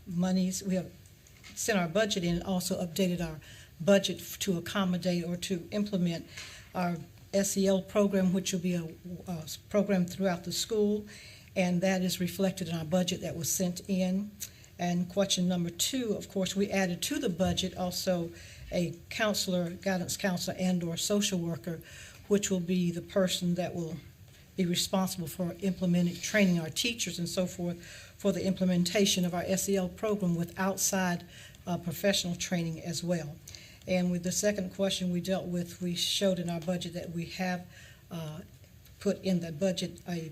monies. We have sent our budget in and also updated our budget to accommodate or to implement our SEL program, which will be a program throughout the school, and that is reflected in our budget that was sent in. And question number 2, of course, we added to the budget also a counselor, guidance counselor, and/or social worker, which will be the person that will be responsible for implementing, training our teachers and so forth for the implementation of our SEL program with outside professional training as well. And with the second question we dealt with, we showed in our budget that we have put in the budget a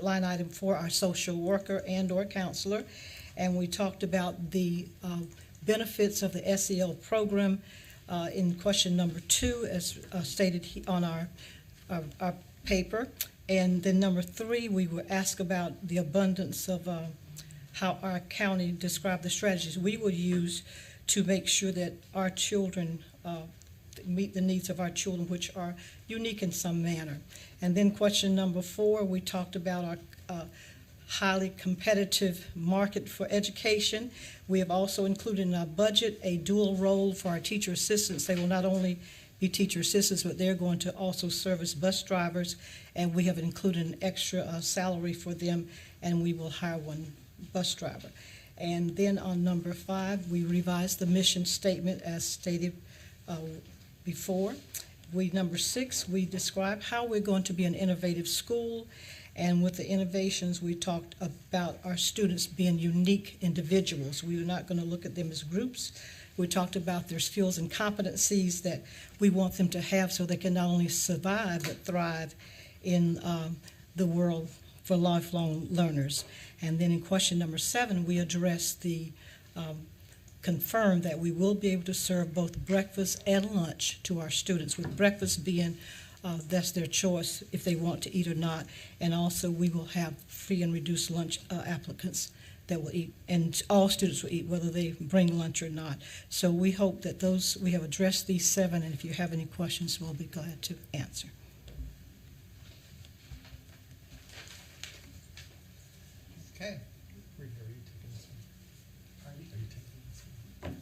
line item for our social worker and/or counselor, and we talked about the benefits of the SEL program in question number 2, as stated on our paper. And then number 3, we were asked about the abundance of how our county described the strategies we will use to make sure that our children meet the needs of our children, which are unique in some manner. And then question number 4, we talked about our highly competitive market for education. We have also included in our budget a dual role for our teacher assistants. They will not only be teacher assistants, but they're going to also serve as bus drivers, and we have included an extra salary for them, and we will hire 1 bus driver. And then on number 5, we revised the mission statement as stated before. Number 6, we described how we're going to be an innovative school. And with the innovations, we talked about our students being unique individuals. We were not going to look at them as groups. We talked about their skills and competencies that we want them to have so they can not only survive but thrive in the world for lifelong learners. And then in question number 7, we addressed confirmed that we will be able to serve both breakfast and lunch to our students, with breakfast being that's their choice if they want to eat or not. And also we will have free and reduced lunch applicants that will eat, and all students will eat whether they bring lunch or not. So we hope that we have addressed these 7, and if you have any questions, we'll be glad to answer. Okay. Are you taking this one? Are you taking this one?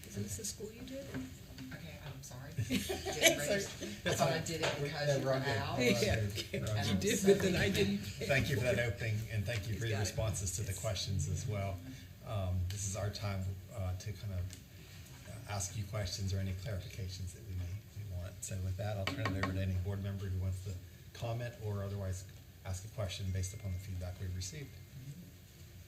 Is this the school you did? Okay, I'm sorry. I thought I did it because you were out. You did, but then I didn't. Thank you for that opening, and thank you for your responses to the questions as well. This is our time to kind of ask you questions or any clarifications that we may want. So with that, I'll turn it over to any board member who wants to comment or otherwise ask a question based upon the feedback we've received.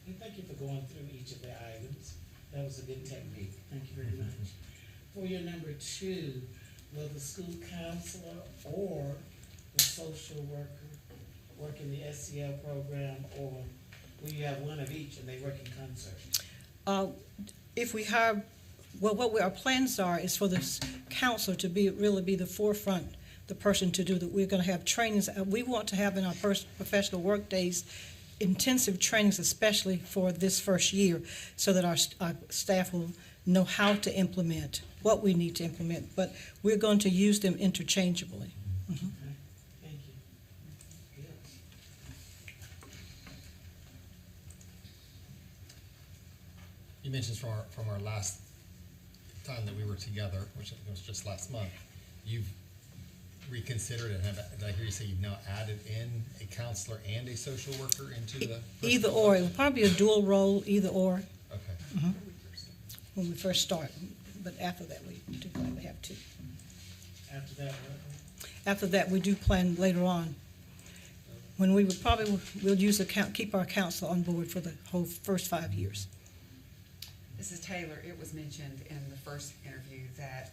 And thank you for going through each of the items. That was a good technique. Thank you very much. For your number 2, will the school counselor or the social worker work in the SEL program, or will you have one of each and they work in concert? If we have, well, our plans are is for this counselor to really be the forefront, the person to do that. We're going to have trainings. We want to have in our professional work days intensive trainings, especially for this first year, so that our staff will know how to implement, what we need to implement. But we're going to use them interchangeably. Mm-hmm. Thank you. You mentioned from our last time that we were together, which I think was just last month, you've reconsidered and did I hear you say you've now added in a counselor and a social worker into the? Either or. It will probably be a dual role, either or. Okay. Mm-hmm. When we first start, but after that we do plan to have 2. After that, After that, we do plan later on. When we would probably, we'll use keep our counselor on board for the whole first 5 years. Mrs. Taylor, it was mentioned in the first interview that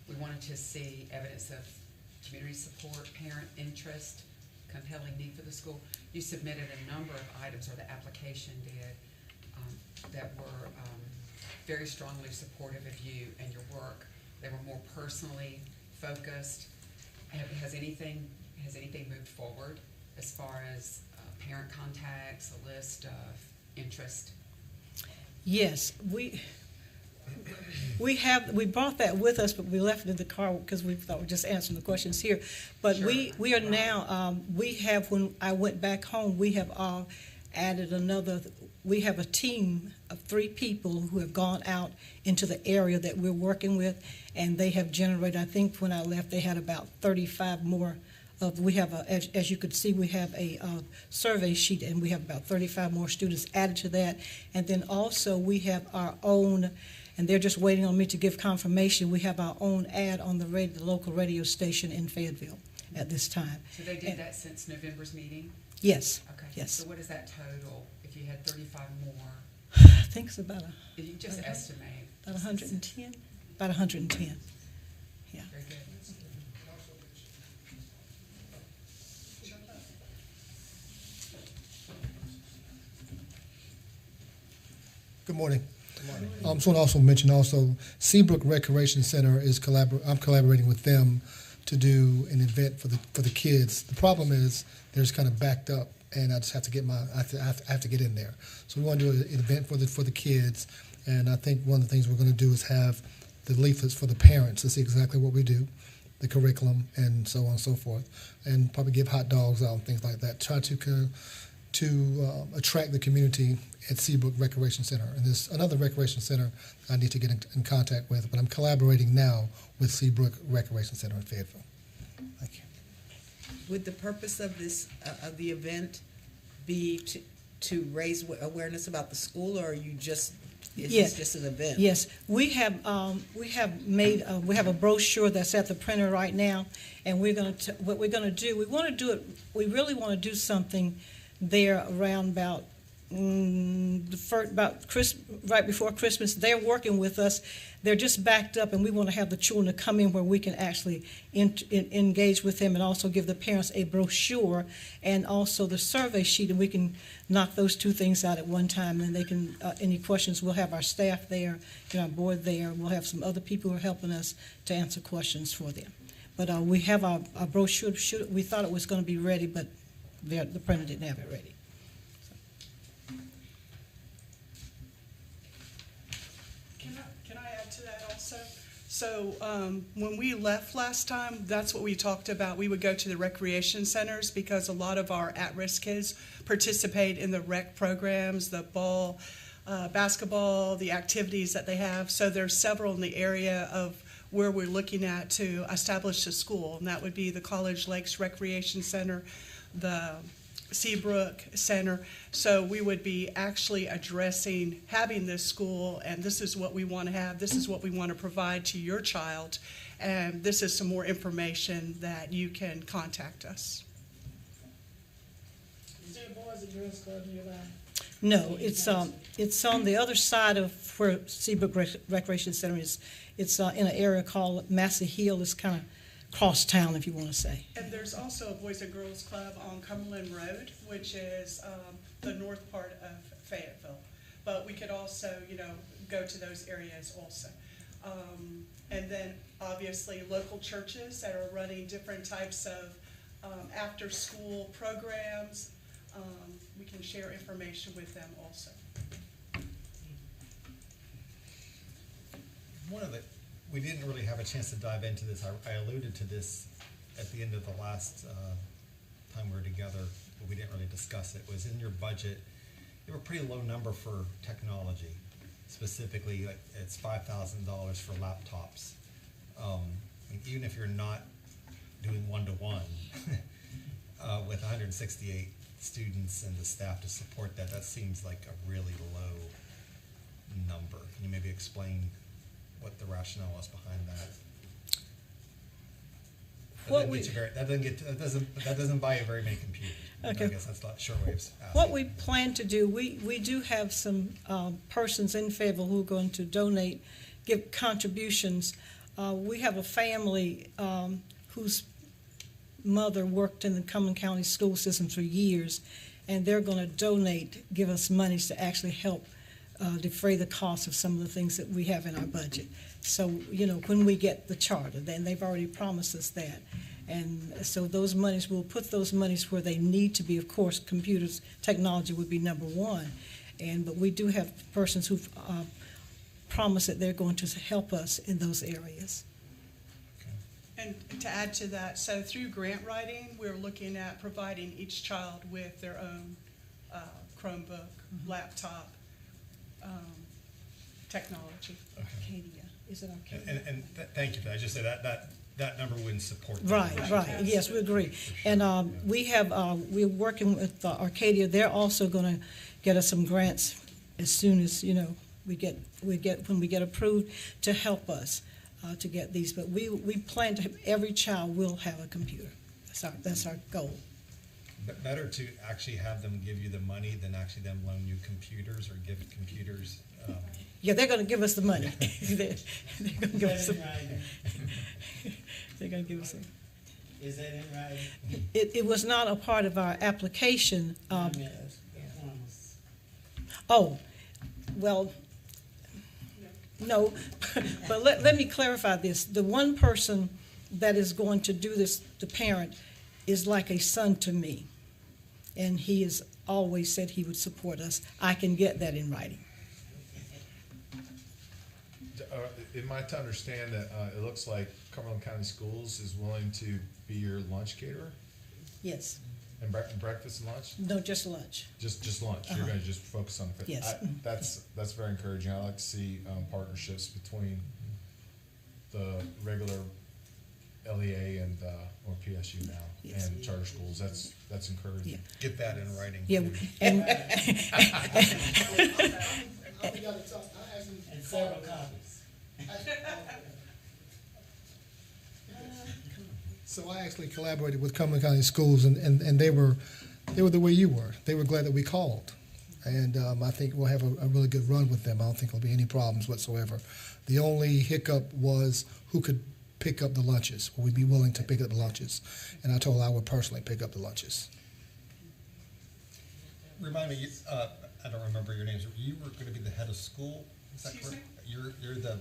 we wanted to see evidence of community support, parent interest, compelling need for the school. You submitted a number of items, or the application did, that were very strongly supportive of you and your work. They were more personally focused. Has anything moved forward as far as parent contacts, a list of interest? Yes, we brought that with us, but we left it in the car because we thought we'd just answering the questions here. But sure. we are now, when I went back home, we have added we have a team of 3 people who have gone out into the area that we're working with, and they have generated, I think when I left, they had about 35 more. We have, as you could see, we have a survey sheet, and we have about 35 more students added to that. And then also we have our own, and they're just waiting on me to give confirmation, we have our own ad on the local radio station in Fayetteville at this time. So they did that since November's meeting? Yes. Okay. Yes. So what is that total if you had 35 more? I think it's about if you just estimate. About 110? About 110. Yeah. Very good. Good morning. I just want to also mention Seabrook Recreation Center is I'm collaborating with them to do an event for the kids. The problem is they're just kind of backed up, and I just have to get I have to get in there. So we want to do an event for the kids, and I think one of the things we're going to do is have the leaflets for the parents to see exactly what we do, the curriculum, and so on and so forth, and probably give hot dogs out and things like that. Try to attract the community at Seabrook Recreation Center. And there's another recreation center I need to get in contact with, but I'm collaborating now with Seabrook Recreation Center in Fayetteville. Thank you. Would the purpose of this of the event be to raise awareness about the school, or are you just this just an event? Yes, we have made we have a brochure that's at the printer right now, and we really want to do something there around about right before Christmas. They're working with us. They're just backed up, and we want to have the children to come in where we can actually engage with them, and also give the parents a brochure and also the survey sheet, and we can knock those 2 things out at one time. And they can any questions, we'll have our staff there, our board there. We'll have some other people who are helping us to answer questions for them. But we have our brochure. We thought it was going to be ready, but the printer didn't have it ready. Can I add to that also? So when we left last time, that's what we talked about. We would go to the recreation centers because a lot of our at-risk kids participate in the rec programs, the ball, basketball, the activities that they have. So there's several in the area of where we're looking at to establish a school, and that would be the College Lakes Recreation Center, the Seabrook Center. So we would be actually addressing having this school, and this is what we want to have, this is what we want to provide to your child, and this is some more information that you can contact us. Is there a Boys and Girls Club nearby? No, it's on the other side of where Seabrook Recreation Center is. It's in an area called Massey Hill. It's kind of cross town, if you want to say. And there's also a Boys and Girls Club on Cumberland Road, which is the north part of Fayetteville. But we could also, go to those areas also. And then obviously local churches that are running different types of after-school programs. We can share information with them also. We didn't really have a chance to dive into this. I alluded to this at the end of the last time we were together, but we didn't really discuss it. Was in your budget, you have a pretty low number for technology. Specifically, like, it's $5,000 for laptops. And even if you're not doing one-to-one with 168 students and the staff to support that, that seems like a really low number. Can you maybe explain what the rationale was behind that? That doesn't buy you very many computers. Okay. I guess that's not short way of asking. What we plan to do, we do have some persons in Fayetteville who are going to donate, give contributions. We have a family whose mother worked in the Cumberland County school system for years, and they're going to donate, give us money to actually help defray the cost of some of the things that we have in our budget. So, when we get the charter, then they've already promised us that. And so those monies, we'll put those monies where they need to be. Of course, computers, technology would be number one. But we do have persons who've promised that they're going to help us in those areas. And to add to that, so through grant writing, we're looking at providing each child with their own Chromebook, laptop, technology. Arcadia. Is it Arcadia? And thank you for that. I just say that number wouldn't support that. Right. Yes, we agree. And we're working with Arcadia. They're also going to get us some grants as soon as we get approved to help us to get these. But we plan to have, every child will have a computer. That's our goal. But better to actually have them give you the money than actually them loan you computers or give computers. Yeah, they're going to give us the money. They're going to give us some. They're going to give us some. Is that in writing? It was not a part of our application. Well, no, but let me clarify this. The one person that is going to do this, the parent, is like a son to me. And he has always said he would support us. I can get that in writing. Am I to understand that it looks like Cumberland County Schools is willing to be your lunch caterer? Yes. And breakfast and lunch? No, just lunch. Just lunch. You're going to just focus on it. Yes. That's very encouraging. I like to see partnerships between the regular LEA and or PSU now and charter schools. That's encouraging. Yeah. Get that in writing. Yeah. And and several copies. So I actually collaborated with Cumberland County Schools, and they were the way you were. They were glad that we called, and I think we'll have a really good run with them. I don't think there'll be any problems whatsoever. The only hiccup was who could pick up the lunches. Will we be willing to pick up the lunches? And I told her I would personally pick up the lunches. Remind me, I don't remember your names. You were going to be the head of school. Is that Excuse correct? You're the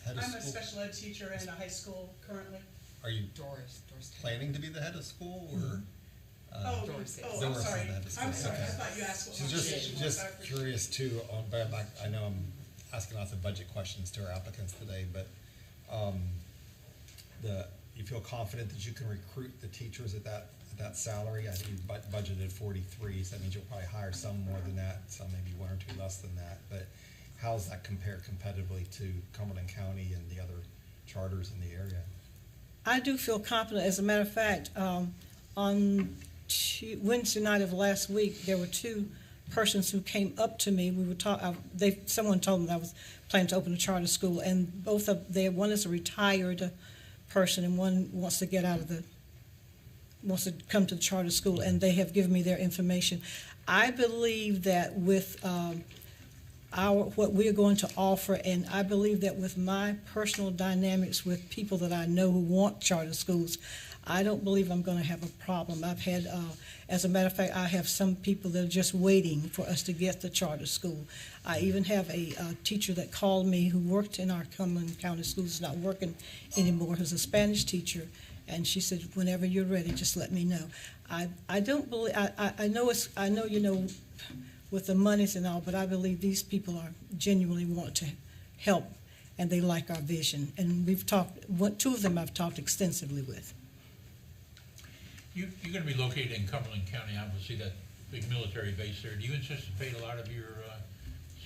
head of I'm school. a special ed teacher in a high school currently. Are you Doris planning to be the head of school, or? I'm Doris sorry. is the head of school. I'm sorry. Okay. I thought you asked what So my position was. just I forgot. curious too. I know I'm asking lots of budget questions to our applicants today, but you feel confident that you can recruit the teachers at that salary? I think you budgeted 43, so that means you'll probably hire some more than that, some maybe one or two less than that. But how does that compare competitively to Cumberland County and the other charters in the area? I do feel confident. As a matter of fact, on Wednesday night of last week, there were two persons who came up to me. We were someone told them that I was planning to open a charter school, and one is a retired person, and one wants to get out of the wants to come to the charter school, and they have given me their information. I believe that with what we are going to offer, and I believe that with my personal dynamics with people that I know who want charter schools, I don't believe I'm going to have a problem. I've had, as a matter of fact, I have some people that are just waiting for us to get the charter school. I even have a teacher that called me who worked in our Cumberland County schools, not working anymore, who's a Spanish teacher, and she said, whenever you're ready, just let me know. I don't believe, I know you know, with the monies and all, but I believe these people are genuinely want to help, and they like our vision. And we've talked, two of them I've talked extensively with. You're going to be located in Cumberland County, obviously that big military base there. Do you anticipate a lot of your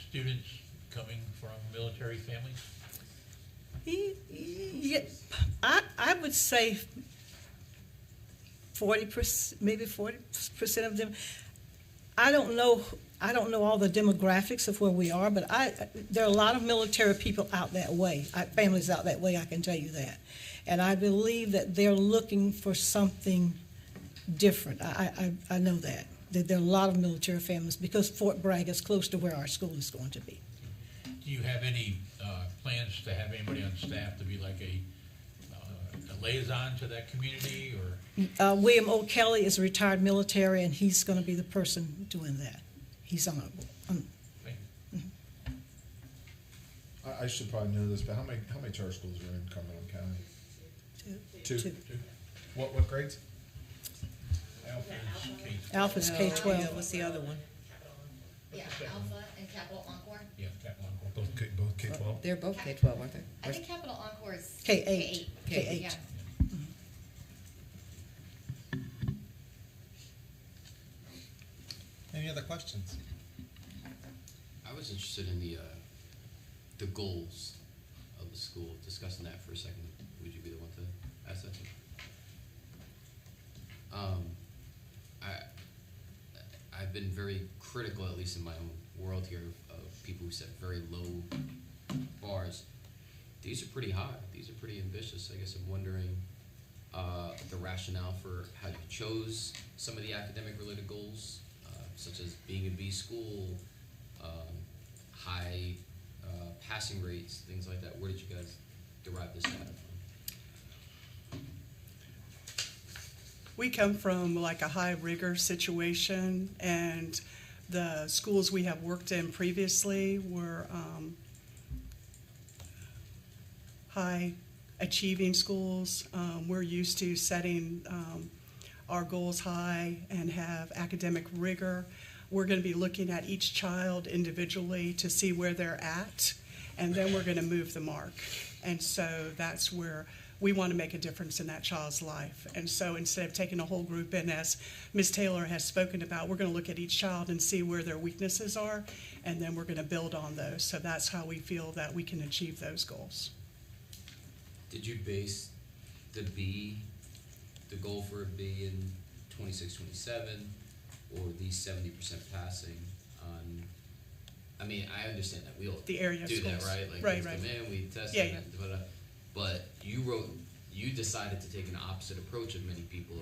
students coming from military families? Yeah, I would say 40%, maybe 40% of them. I don't know all the demographics of where we are, but there are a lot of military people out that way, families out that way, I can tell you that. And I believe that they're looking for something different. I know that there are a lot of military families because Fort Bragg is close to where our school is going to be. Do you have any plans to have anybody on staff to be like a liaison to that community, or? William O. Kelly is a retired military, and he's going to be the person doing that. He's on I should probably know this, but how many charter schools are in Cumberland County? Two. What grades? Alpha's K-12. What's the other one? Yeah, Alpha and Capital Encore. Yeah, Capital Encore. Both K-12? They're both K-12, aren't they? I think Capital Encore is K-8. K8. Yeah. Any other questions? I was interested in the goals of the school. Discussing that for a second. Would you be the one to ask that to? I've been very critical, at least in my own world here, of people who set very low bars. These are pretty high. These are pretty ambitious. I guess I'm wondering the rationale for how you chose some of the academic-related goals, such as being a B school, high passing rates, things like that. Where did you guys derive this data from? We come from like a high rigor situation, and the schools we have worked in previously were high achieving schools. We're used to setting our goals high and have academic rigor. We're going to be looking at each child individually to see where they're at, and then we're going to move the mark. And so that's where we want to make a difference in that child's life. And so instead of taking a whole group in, as Ms. Taylor has spoken about, we're going to look at each child and see where their weaknesses are, and then we're going to build on those. So that's how we feel that we can achieve those goals. Did you base the goal for a B in 26, 27, or the 70% passing on? I mean, I understand that we all The area do schools. that, right? Like, Right, we right. come in, we test Yeah, it, but you decided to take an opposite approach of many people.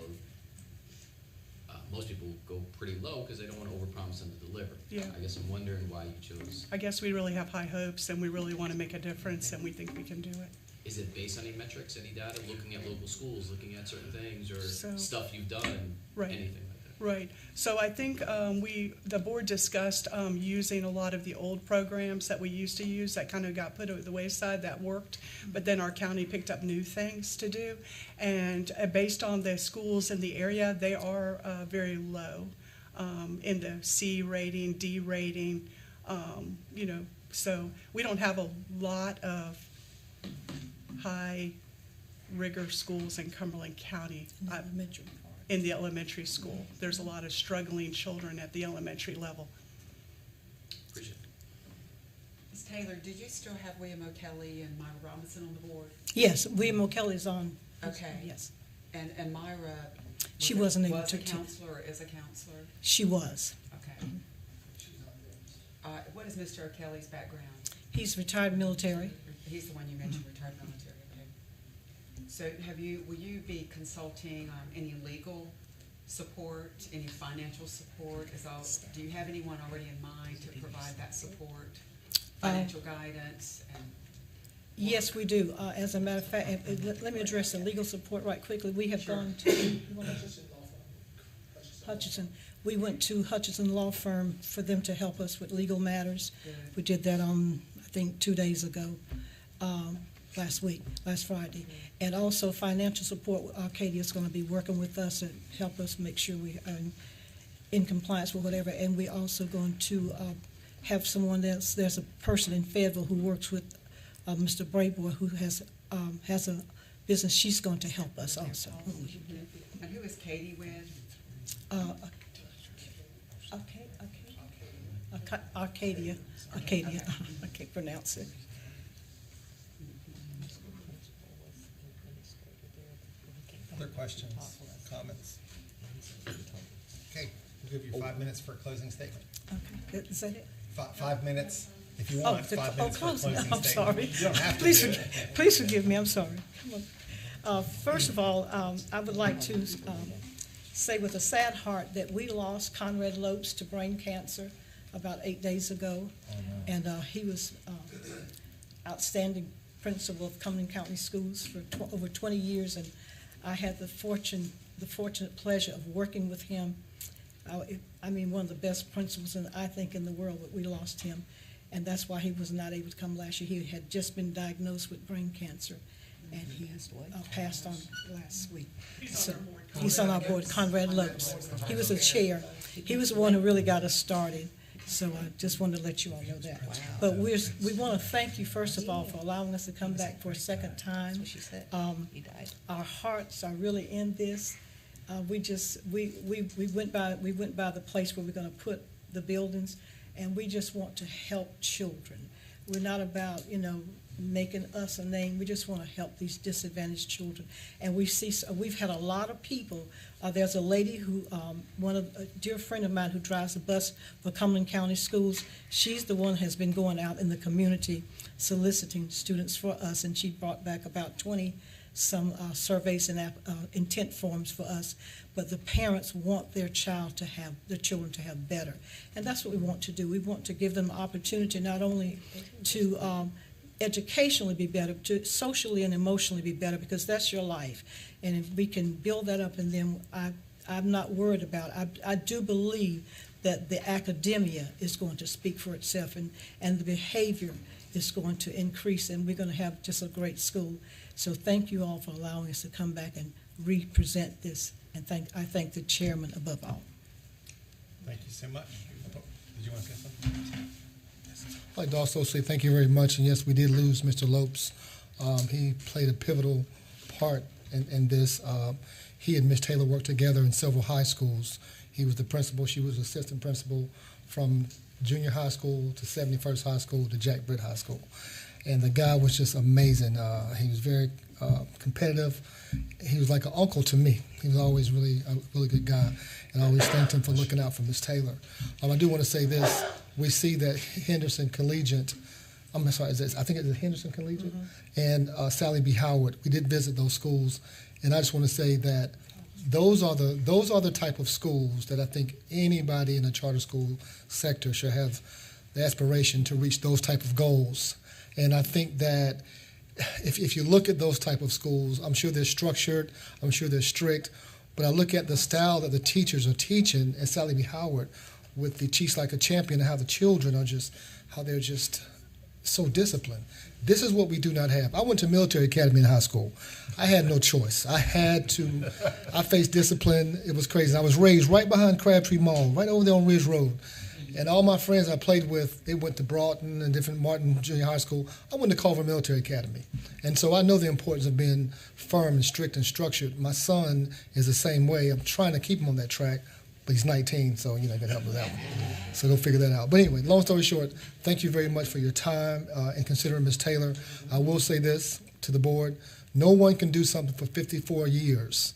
Most people go pretty low because they don't want to overpromise and deliver. Yeah. I guess I'm wondering why you chose. I guess we really have high hopes, and we really want to make a difference, and we think we can do it. Is it based on any metrics, any data, looking at local schools, looking at certain things, or So- stuff you've done, Right. anything like that? Right. So I think the board discussed using a lot of the old programs that we used to use that kind of got put at the wayside that worked, but then our county picked up new things to do. And based on the schools in the area, they are very low in the C rating, D rating, so we don't have a lot of high rigor schools in Cumberland County. In the elementary school. There's a lot of struggling children at the elementary level. Appreciate it. Ms. Taylor, did you still have William O'Kelly and Myra Robinson on the board? Yes, William O'Kelly's on. Okay. Yes. And Myra? She wasn't able was to a attend. counselor or is a counselor? She was. Okay. What is Mr. O'Kelly's background? He's retired military. He's the one you mentioned, retired military, okay. So will you be consulting any legal support, any financial support? Do you have anyone already in mind to provide that support, financial guidance? Yes, we do. As a matter of fact, let me address the legal support right quickly. We have gone to Hutchinson. We went to Hutchinson Law Firm for them to help us with legal matters. Good. We did that on, I think, 2 days ago, last Friday. And also financial support. Arcadia is going to be working with us and help us make sure we are in compliance with whatever. And we're also going to have someone else. There's a person in Fayetteville who works with Mr. Brayboy, who has a business. She's going to help us also. And who is Katie with? Arcadia. I can't pronounce it. Other questions, comments? Okay, we'll give you 5 minutes for a closing statement. Okay, is that it? 5 minutes, if you want, 5 minutes for a closing statement. I'm sorry. You don't have to Please, do it. please forgive me, I'm sorry. Come on. First of all, I would like to say with a sad heart that we lost Conrad Lopes to brain cancer about 8 days ago. Oh, no. And he was outstanding principal of Cumberland County Schools for over 20 years, and I had the fortunate pleasure of working with him. I mean, one of the best principals, I think, in the world, but we lost him. And that's why he was not able to come last year. He had just been diagnosed with brain cancer, and he passed on last week. He's on our board, Conrad Lopes. He was a chair. He was the one who really got us started. So I just wanted to let you all know that. But we want to thank you, first of all, for allowing us to come back for a second time. Our hearts are really in this. We went by the place where we're going to put the buildings, and we just want to help children. We're not about, making us a name. We just want to help these disadvantaged children. And we've had a lot of people. There's a lady who, a dear friend of mine who drives a bus for Cumberland County Schools. She's the one who has been going out in the community soliciting students for us, and she brought back about 20 surveys and intent forms for us. But the parents want their children to have better. And that's what we want to do. We want to give them an opportunity not only to educationally be better, to socially and emotionally be better, because that's your life. And if we can build that up in them, I'm not worried about it. I do believe that the academia is going to speak for itself, and the behavior is going to increase, and we're going to have just a great school. So thank you all for allowing us to come back and represent this, and I thank the chairman above all. Thank you so much. Did you want to say something? I'd like to also say thank you very much. And yes, we did lose Mr. Lopes. He played a pivotal part in this. He and Ms. Taylor worked together in several high schools. He was the principal. She was assistant principal from junior high school to 71st High School to Jack Britt High School. And the guy was just amazing. He was very competitive. He was like an uncle to me. He was always really a really good guy. And I always thanked him for looking out for Ms. Taylor. I do want to say this. We see that Henderson Collegiate, I think it's Henderson Collegiate, and Sally B. Howard, we did visit those schools. And I just want to say that those are the type of schools that I think anybody in the charter school sector should have the aspiration to reach those type of goals. And I think that if you look at those type of schools, I'm sure they're structured, I'm sure they're strict, but I look at the style that the teachers are teaching at Sally B. Howard with the Teach Like a Champion, and how the children are they're just so disciplined. This is what we do not have. I went to military academy in high school. I had no choice. I faced discipline. It was crazy. I was raised right behind Crabtree Mall, right over there on Ridge Road. And all my friends I played with, they went to Broughton and different Martin Junior High School. I went to Culver Military Academy. And so I know the importance of being firm and strict and structured. My son is the same way. I'm trying to keep him on that track, but he's 19, so I got to help with that one. So go figure that out. But anyway, long story short, thank you very much for your time and considering Ms. Taylor. I will say this to the board. No one can do something for 54 years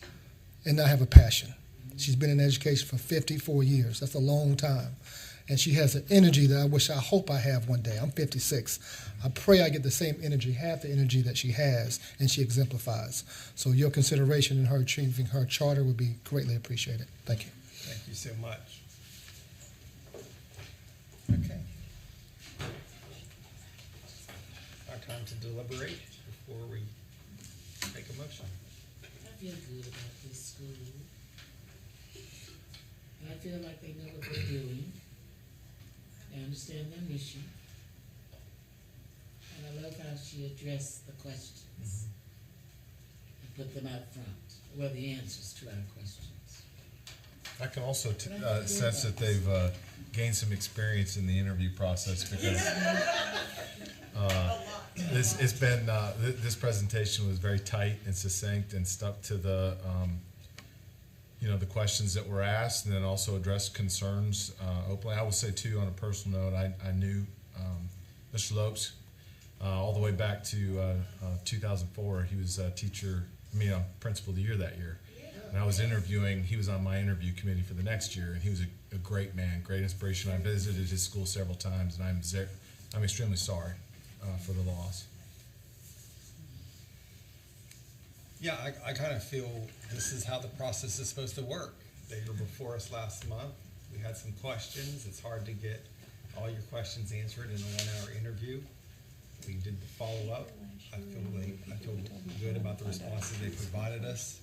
and not have a passion. She's been in education for 54 years. That's a long time. and she has an energy that I hope I have one day. I'm 56. I pray I get the same energy, have the energy that she has, and she exemplifies. So your consideration in her achieving her charter would be greatly appreciated. Thank you. Thank you so much. Okay. Our time to deliberate before we make a motion. I feel good about this school. And I feel like they know what they're doing. They understand their mission. And I love how she addressed the questions and put them out front, well, the answers to our questions. I can also sense that they've gained some experience in the interview process because this presentation was very tight and succinct and stuck to the the questions that were asked, and then also addressed concerns openly. I will say too, on a personal note, I knew Mr. Lopes all the way back to 2004. He was principal of the year that year. And I was interviewing, he was on my interview committee for the next year, and he was a great man, great inspiration. I visited his school several times, and I'm extremely sorry for the loss. Yeah, I kind of feel this is how the process is supposed to work. They were before us last month. We had some questions. It's hard to get all your questions answered in a 1-hour interview. We did the follow-up. I feel good about the responses they provided us.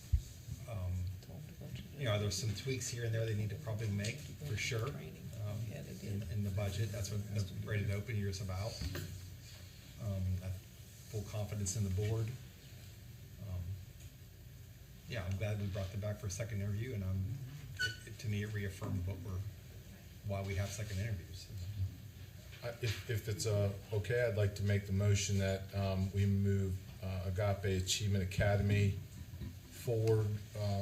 There's some tweaks here and there they need to probably make for sure in the budget. That's what the Ready to Open year is about. I have full confidence in the board. I'm glad we brought them back for a second interview, and to me it reaffirmed why we have second interviews. If it's okay, I'd like to make the motion that we move Agape Achievement Academy forward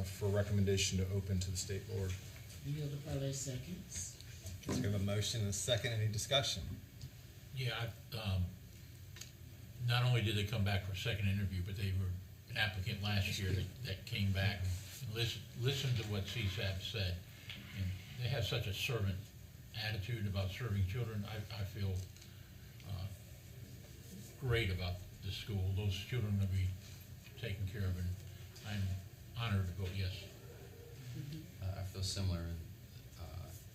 for recommendation to open to the state board. Yield to parlay seconds. So we have a motion and a second. Any discussion? Yeah, not only did they come back for a second interview, but they were an applicant last year that came back and listened to what CSAB said. And they have such a servant attitude about serving children. I feel great about the school. Those children will be taken care of, and I'm honored to vote yes. I feel similar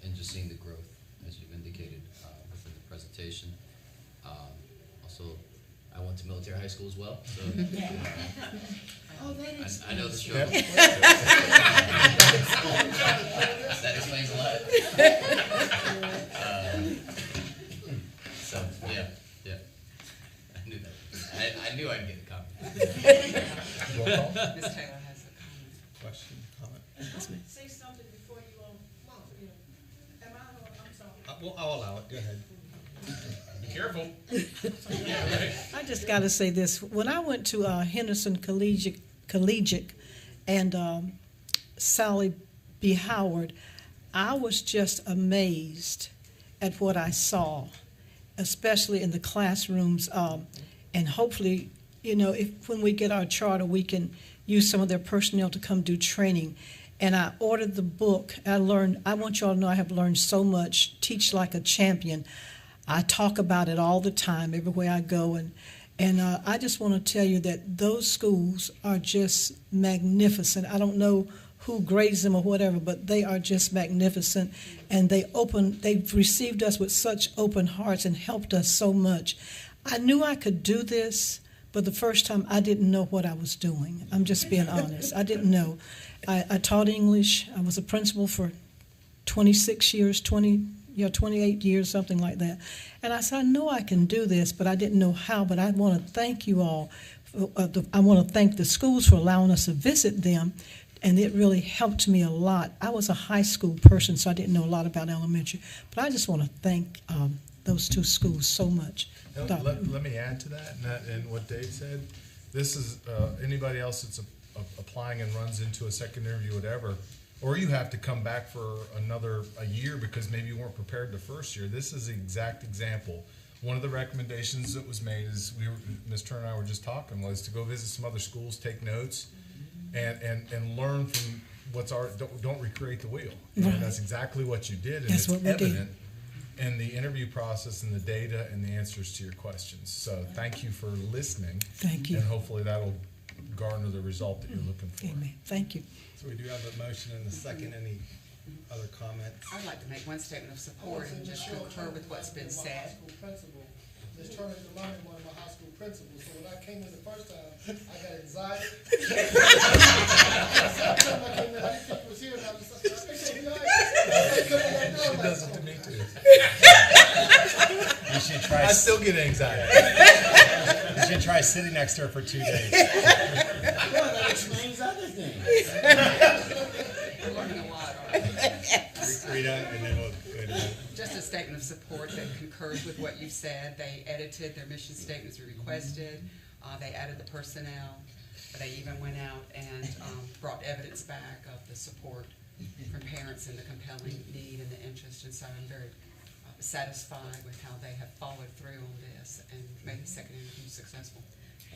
in just seeing the growth, as you've indicated within the presentation. Also, I went to military high school as well, so I know the struggle. That explains a lot. So yeah, I knew that. I knew I'd get a copy. Ms. Taylor has a comment. Question, comment? Say something before you am I'm sorry. Well, I'll allow it. Go ahead. Be careful. I just got to say this. When I went to Henderson Collegiate and Sally B. Howard, I was just amazed at what I saw, especially in the classrooms. And hopefully, when we get our charter, we can use some of their personnel to come do training. And I ordered the book. I want you all to know I have learned so much. Teach Like a Champion. I talk about it all the time, everywhere I go. And I just want to tell you that those schools are just magnificent. I don't know who grades them or whatever, but they are just magnificent. And they've received us with such open hearts and helped us so much. I knew I could do this, but the first time I didn't know what I was doing. I'm just being honest. I didn't know. I taught English. I was a principal for 26 years, 28 years, something like that. And I said, I know I can do this, but I didn't know how. But I want to thank you all. I want to thank the schools for allowing us to visit them, and it really helped me a lot. I was a high school person, so I didn't know a lot about elementary. But I just want to thank those two schools so much. Let me add to that and what Dave said. This is anybody else that's applying and runs into a second interview, whatever, or you have to come back for a year because maybe you weren't prepared the first year. This is the exact example. One of the recommendations that was made is Ms. Turner and I were just talking was to go visit some other schools, take notes, and learn from what's don't recreate the wheel. Right. And that's exactly what you did, and that's it's evident in the interview process and the data and the answers to your questions. So thank you for listening. Thank you. And hopefully that'll garner the result that you're looking for. Amen. Thank you. So we do have a motion and a second. Any other comments? I'd like to make one statement of support and just concur with what's been said. Ms. Turner reminded one of my high school principals, so when I came in the first time, I got anxiety. Second time I came in, I didn't think he was here, and I was like, I think he's nice. She does it to me too. You should try. I still get anxiety. You should try sitting next to her for 2 days. Well, that explains other things. We're learning a lot. Rita, and then we'll go to Just a statement of support that concurs with what you've said. They edited their mission statements we requested. They added the personnel. They even went out and brought evidence back of the support from parents and the compelling need and the interest. And so I'm very satisfied with how they have followed through on this and made the second interview successful.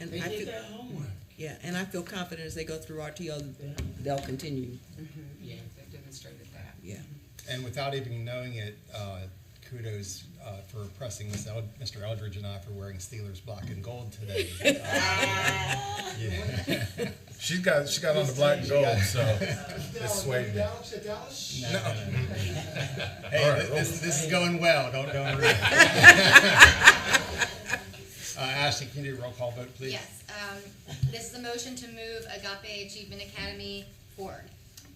And They I did feel, their homework. yeah, and I feel confident as they go through RTO, they'll continue. Yeah, they've demonstrated that. Yeah. And without even knowing it, kudos for pressing Mr. Eldridge and I for wearing Steelers black and gold today. Yeah. She got on the black and gold, so it swayed me. No. Hey, All right, this is going well. Don't worry. Ashley, can you do a roll call vote, please? Yes, this is a motion to move Agape Achievement Academy forward.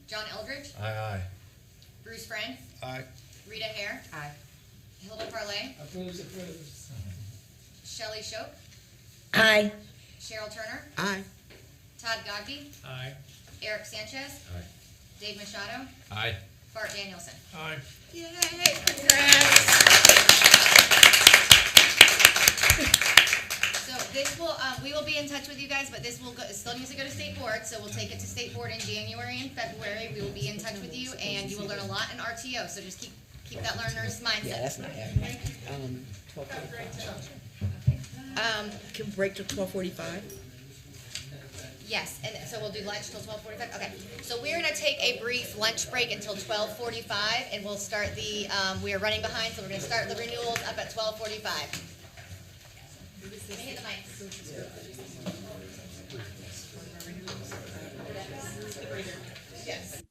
John Eldridge, Aye. Bruce Friend, Aye. Rita Hare, Aye. Hilda Parlay, Approves. Shelley Shope, Aye. Cheryl Turner, Aye. Todd Godby, Aye. Eric Sanchez, Aye. Dave Machado, Aye. Bart Danielson. Aye. So this will, we will be in touch with you guys, but this will go, it still needs to go to state board, so we'll take it to state board in January and February. We will be in touch with you, and you will learn a lot in RTO, so just keep that learner's mindset. Yeah, that's not happening. 12:45. Can we break to 12:45? Yes, and so we'll do lunch till 12:45. Okay, so we're gonna take a brief lunch break until 12:45, and we'll start the. We are running behind, so we're gonna start the renewals up at 12:45. Let me hit the mic. Yes.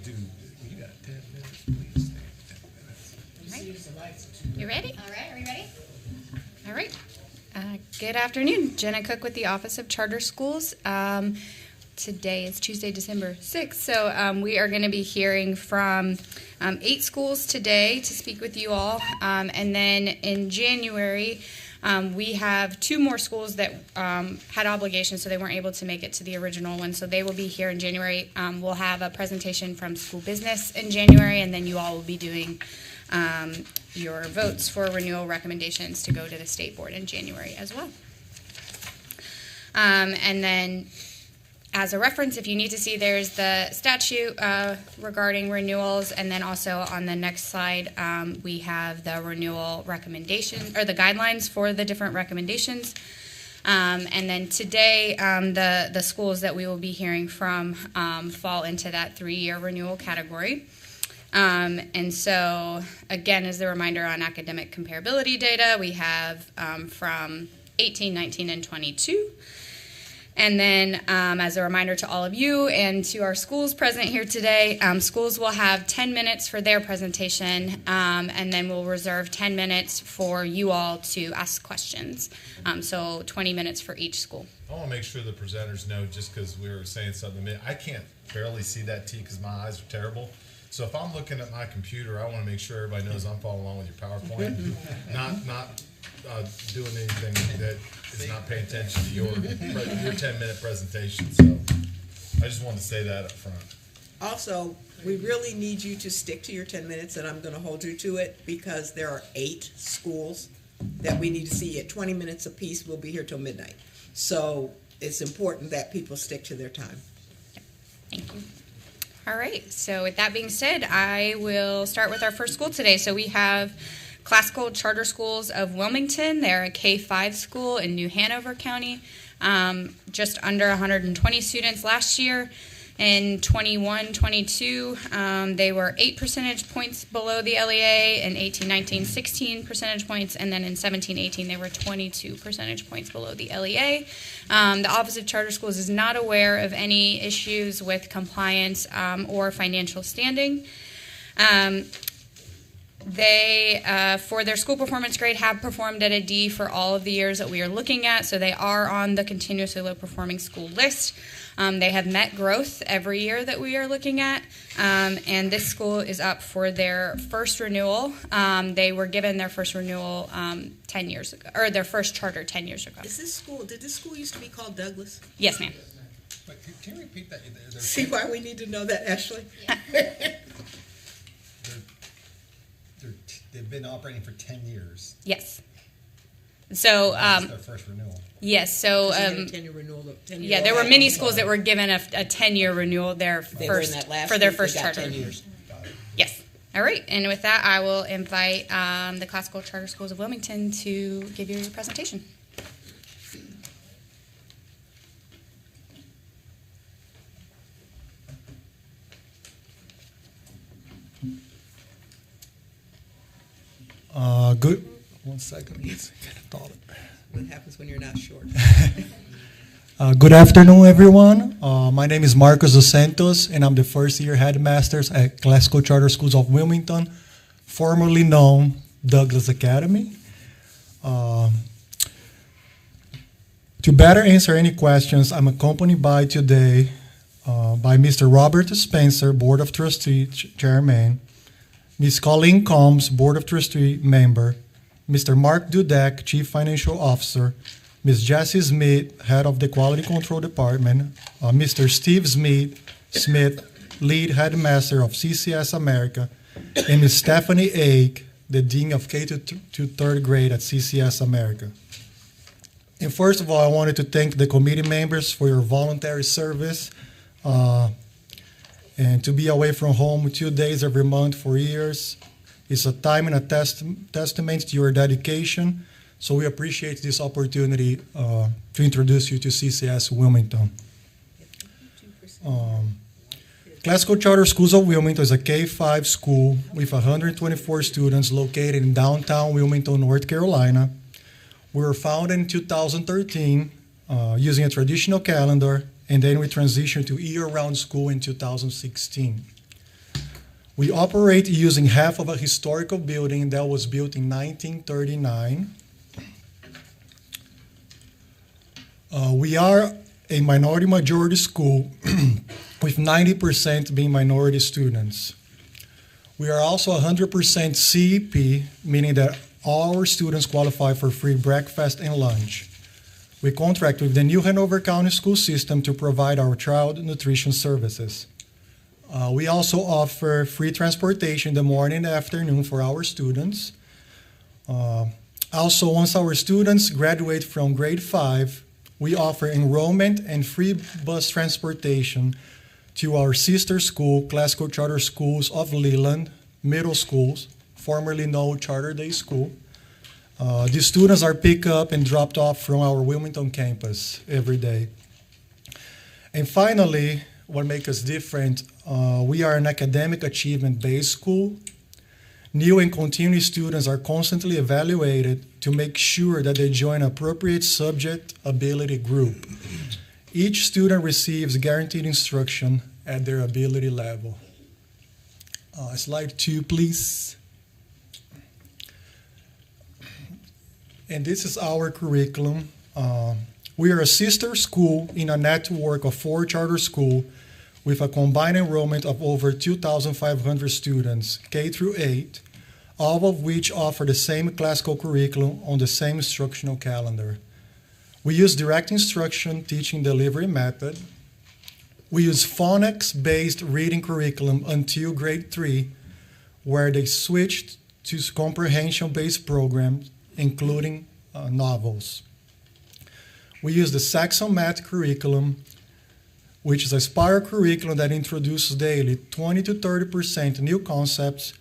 You got 10 minutes, please. 10 minutes. You ready? All right, are we ready? All right. Good afternoon. Jenna Cook with the Office of Charter Schools. Today is Tuesday, December 6th, so we are going to be hearing from 8 schools today to speak with you all. And then in January, we have 2 more schools that had obligations, so they weren't able to make it to the original one. So they will be here in January. We'll have a presentation from school business in January, and then you all will be doing your votes for renewal recommendations to go to the state board in January as well. And then as a reference, if you need to see, there's the statute regarding renewals, and then also on the next slide, we have the renewal recommendation, or the guidelines for the different recommendations. And then today, the schools that we will be hearing from fall into that 3-year renewal category. And so, again, as a reminder on academic comparability data, we have from 18, 19, and 22. And then, as a reminder to all of you and to our schools present here today, schools will have 10 minutes for their presentation, and then we'll reserve 10 minutes for you all to ask questions. So 20 minutes for each school. I want to make sure the presenters know, just because we were saying something, I can't barely see that T because my eyes are terrible. So if I'm looking at my computer, I want to make sure everybody knows I'm following along with your PowerPoint, not doing anything that is not paying attention to your 10-minute presentation. So I just wanted to say that up front. Also, we really need you to stick to your 10 minutes, and I'm going to hold you to it because there are 8 schools that we need to see at 20 minutes apiece. We'll be here till midnight. So it's important that people stick to their time. Thank you. All right, so with that being said, I will start with our first school today. So we have Classical Charter Schools of Wilmington. They're a K-5 school in New Hanover County. Just under 120 students last year. In 21-22, they were 8 percentage points below the LEA. In 18-19, 16 percentage points. And then in 17-18, they were 22 percentage points below the LEA. The Office of Charter Schools is not aware of any issues with compliance or financial standing. They, for their school performance grade, have performed at a D for all of the years that we are looking at, so they are on the continuously low performing school list. They have met growth every year that we are looking at, and this school is up for their first renewal. They were given their first renewal 10 years ago, or their first charter 10 years ago. Did this school used to be called Douglas? Yes, ma'am. But can you repeat that? See why we need to know that, Ashley? They've been operating for 10 years. Yes. So, This is their first renewal. yes, so, yeah, there were many schools that were given a 10-year renewal for their first charter. 10 years. Yes. All right, and with that, I will invite the Classical Charter Schools of Wilmington to give you your presentation. Good. 1 second. What happens when you're not short? Good afternoon, everyone. My name is Marcos Dos Santos, and I'm the first-year headmaster at Classical Charter Schools of Wilmington, formerly known Douglas Academy. To better answer any questions, I'm accompanied by today by Mr. Robert Spencer, Board of Trustees Chairman, Ms. Colleen Combs, Board of Trustee member, Mr. Mark Dudek, Chief Financial Officer, Ms. Jessie Smith, Head of the Quality Control Department, Mr. Steve Smith, Lead Headmaster of CCS America, and Ms. Stephanie Ake, the Dean of K to 3rd grade at CCS America. And first of all, I wanted to thank the committee members for your voluntary service. And to be away from home 2 days every month for years is a time and a testament to your dedication. So we appreciate this opportunity to introduce you to CCS Wilmington. Classical Charter Schools of Wilmington is a K-5 school with 124 students located in downtown Wilmington, North Carolina. We were founded in 2013 using a traditional calendar, and then we transitioned to year-round school in 2016. We operate using half of a historical building that was built in 1939. We are a minority-majority school with 90% being minority students. We are also 100% CEP, meaning that all our students qualify for free breakfast and lunch. We contract with the New Hanover County School System to provide our child nutrition services. We also offer free transportation in the morning and afternoon for our students. Also, once our students graduate from grade 5, we offer enrollment and free bus transportation to our sister school, Classical Charter Schools of Leland Middle Schools, formerly known Charter Day School. These students are picked up and dropped off from our Wilmington campus every day. And finally, what makes us different, we are an academic achievement-based school. New and continuing students are constantly evaluated to make sure that they join an appropriate subject ability group. Each student receives guaranteed instruction at their ability level. Slide 2, please. And this is our curriculum. We are a sister school in a network of 4 charter schools with a combined enrollment of over 2,500 students, K through 8, all of which offer the same classical curriculum on the same instructional calendar. We use direct instruction teaching delivery method. We use phonics-based reading curriculum until grade 3, where they switched to comprehension-based programs, including novels. We use the Saxon Math curriculum, which is a spiral curriculum that introduces daily 20 to 30% new concepts,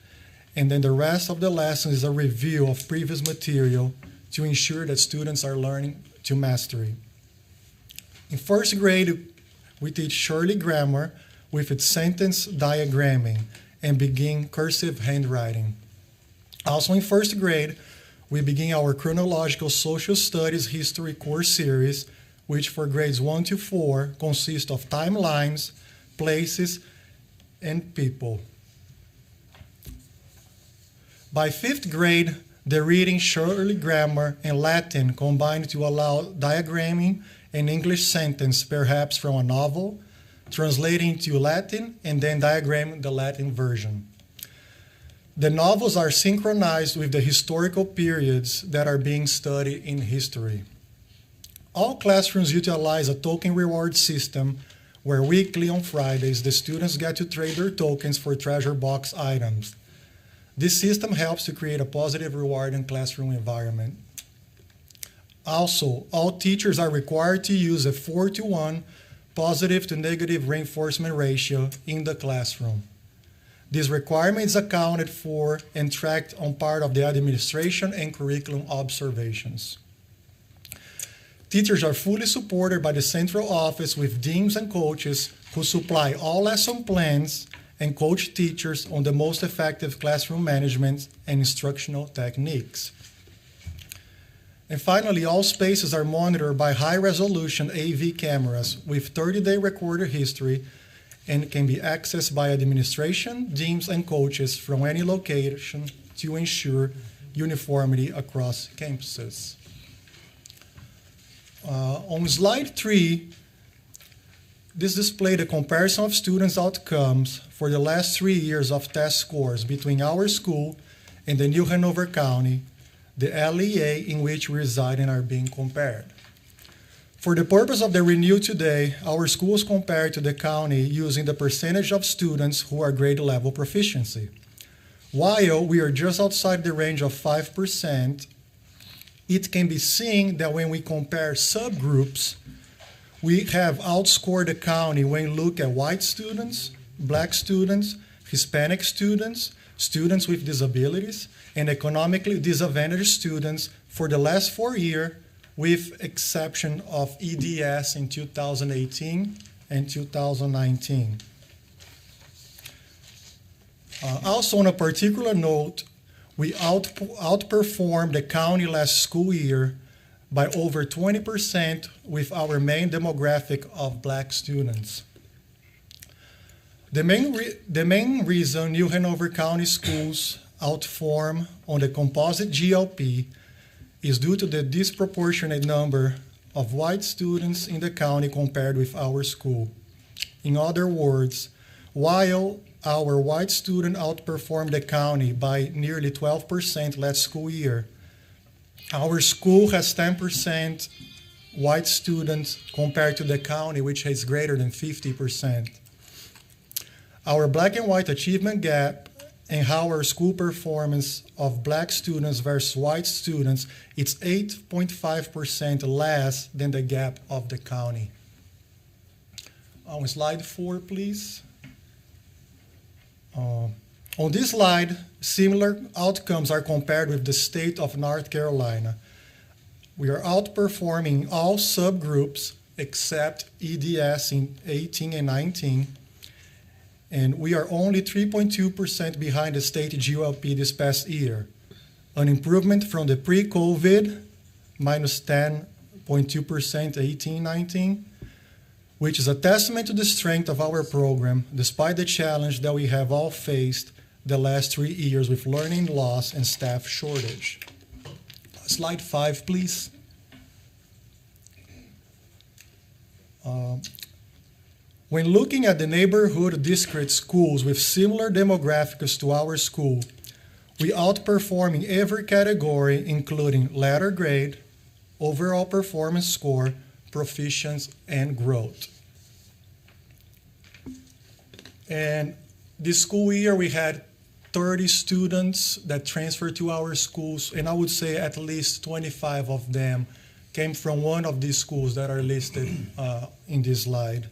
and then the rest of the lesson is a review of previous material to ensure that students are learning to mastery. In first grade, we teach Shirley grammar with its sentence diagramming and begin cursive handwriting. Also in first grade, we begin our chronological social studies history course series, which for grades 1 to 4 consists of timelines, places, and people. By 5th grade, the reading, Shirley grammar, and Latin combine to allow diagramming an English sentence, perhaps from a novel, translating to Latin, and then diagramming the Latin version. The novels are synchronized with the historical periods that are being studied in history. All classrooms utilize a token reward system where weekly on Fridays, the students get to trade their tokens for treasure box items. This system helps to create a positive reward in classroom environment. Also, all teachers are required to use a 4-to-1 positive to negative reinforcement ratio in the classroom. This requirement is accounted for and tracked on part of the administration and curriculum observations. Teachers are fully supported by the central office with deans and coaches who supply all lesson plans and coach teachers on the most effective classroom management and instructional techniques. And finally, all spaces are monitored by high-resolution AV cameras with 30-day recorder history and can be accessed by administration, deans, and coaches from any location to ensure uniformity across campuses. On slide 3, this displayed a comparison of students' outcomes for the last 3 years of test scores between our school and the New Hanover County, the LEA in which we reside and are being compared. For the purpose of the Renewal today, our schools compared to the county using the percentage of students who are grade level proficiency. While we are just outside the range of 5%, it can be seen that when we compare subgroups, we have outscored the county when you look at white students, black students, Hispanic students, students with disabilities, and economically disadvantaged students for the last 4 years, with exception of EDS in 2018 and 2019. Also, on a particular note, we outperformed the county last school year by over 20% with our main demographic of black students. The main reason New Hanover County schools outperform on the composite GLP is due to the disproportionate number of white students in the county compared with our school. In other words, while our white students outperformed the county by nearly 12% last school year, our school has 10% white students compared to the county, which is greater than 50%. Our black and white achievement gap and how our school performance of black students versus white students, it's 8.5% less than the gap of the county. On slide 4, please. On this slide, similar outcomes are compared with the state of North Carolina. We are outperforming all subgroups except EDS in 18 and 19. And we are only 3.2% behind the state GLP this past year, an improvement from the pre-COVID minus 10.2% 18-19, which is a testament to the strength of our program despite the challenge that we have all faced the last 3 years with learning loss and staff shortage. Slide 5, please. When looking at the neighborhood district schools with similar demographics to our school, we outperform in every category, including letter grade, overall performance score, proficiency, and growth. And this school year, we had 30 students that transferred to our schools, and I would say at least 25 of them came from one of these schools that are listed in this slide.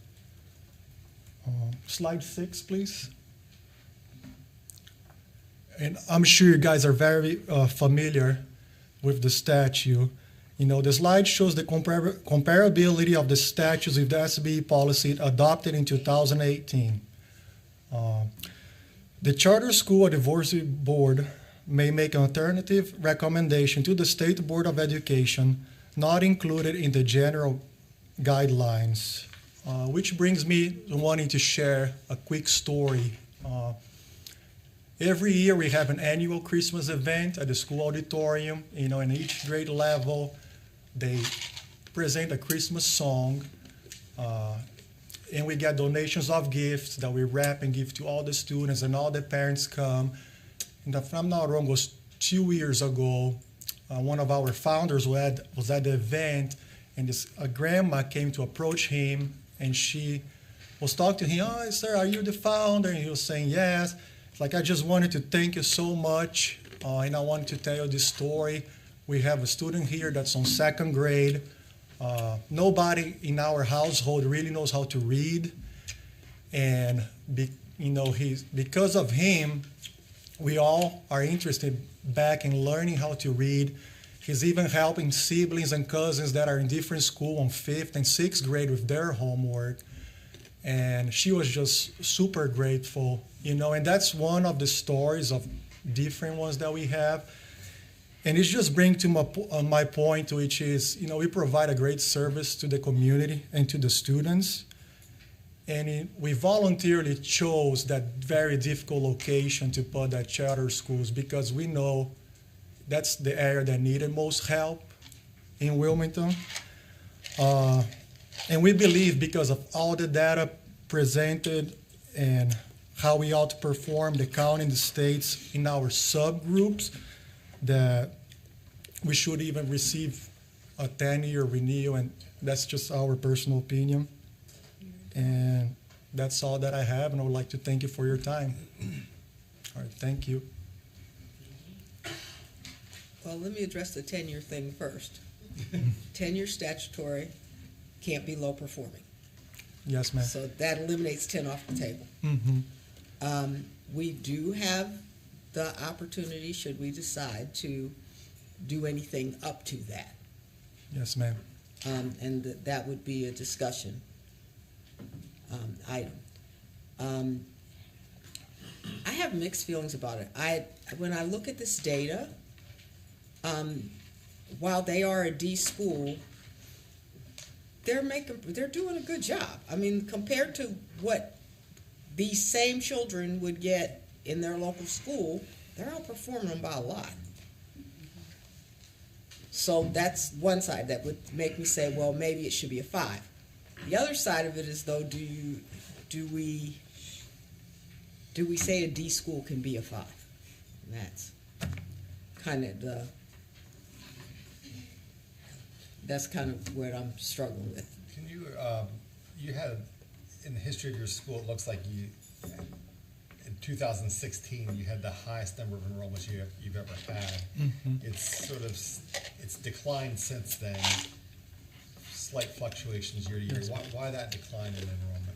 Slide 6, please. And I'm sure you guys are very familiar with the statute. You know, the slide shows the comparability of the statutes with the SBE policy adopted in 2018. The Charter School Advisory Board may make an alternative recommendation to the State Board of Education not included in the general guidelines. Which brings me to wanting to share a quick story. Every year we have an annual Christmas event at the school auditorium. You know, in each grade level, they present a Christmas song, and we get donations of gifts that we wrap and give to all the students, and all the parents come. And if I'm not wrong, it was 2 years ago, one of our founders was at the event, and a grandma came to approach him, and she was talking to him, "Oh, sir, are you the founder?" And he was saying, "Yes." It's like, "I just wanted to thank you so much, and I wanted to tell you this story. We have a student here that's on 2nd grade. Nobody in our household really knows how to read, and because of him, we all are interested back in learning how to read. He's even helping siblings and cousins that are in different school on 5th and 6th grade with their homework." And she was just super grateful, and that's one of the stories of different ones that we have. And it just brings to my point, which is, we provide a great service to the community and to the students. And we voluntarily chose that very difficult location to put that charter schools because we know that's the area that needed most help in Wilmington. And we believe because of all the data presented and how we outperform the county and the states in our subgroups, that we should even receive a 10-year renewal, and that's just our personal opinion. And that's all that I have, and I would like to thank you for your time. All right, thank you. Well, let me address the tenure thing first. Tenure statutory can't be low performing. Yes, ma'am. So that eliminates 10 off the table. Mm-hmm. We do have the opportunity, should we decide, to do anything up to that. Yes, ma'am. And that would be a discussion item. I have mixed feelings about it. When I look at this data, while they are a D school, they're doing a good job. I mean, compared to what these same children would get in their local school, they're outperforming them by a lot. So that's one side that would make me say, well, maybe it should be a 5. The other side of it is, though, do we say a D school can be a 5? And that's kind of what I'm struggling with. Can you, you had, in the history of your school, it looks like you, in 2016, you had the highest number of enrollments you've ever had. It's declined since then, slight fluctuations year to year. Why that decline in enrollment?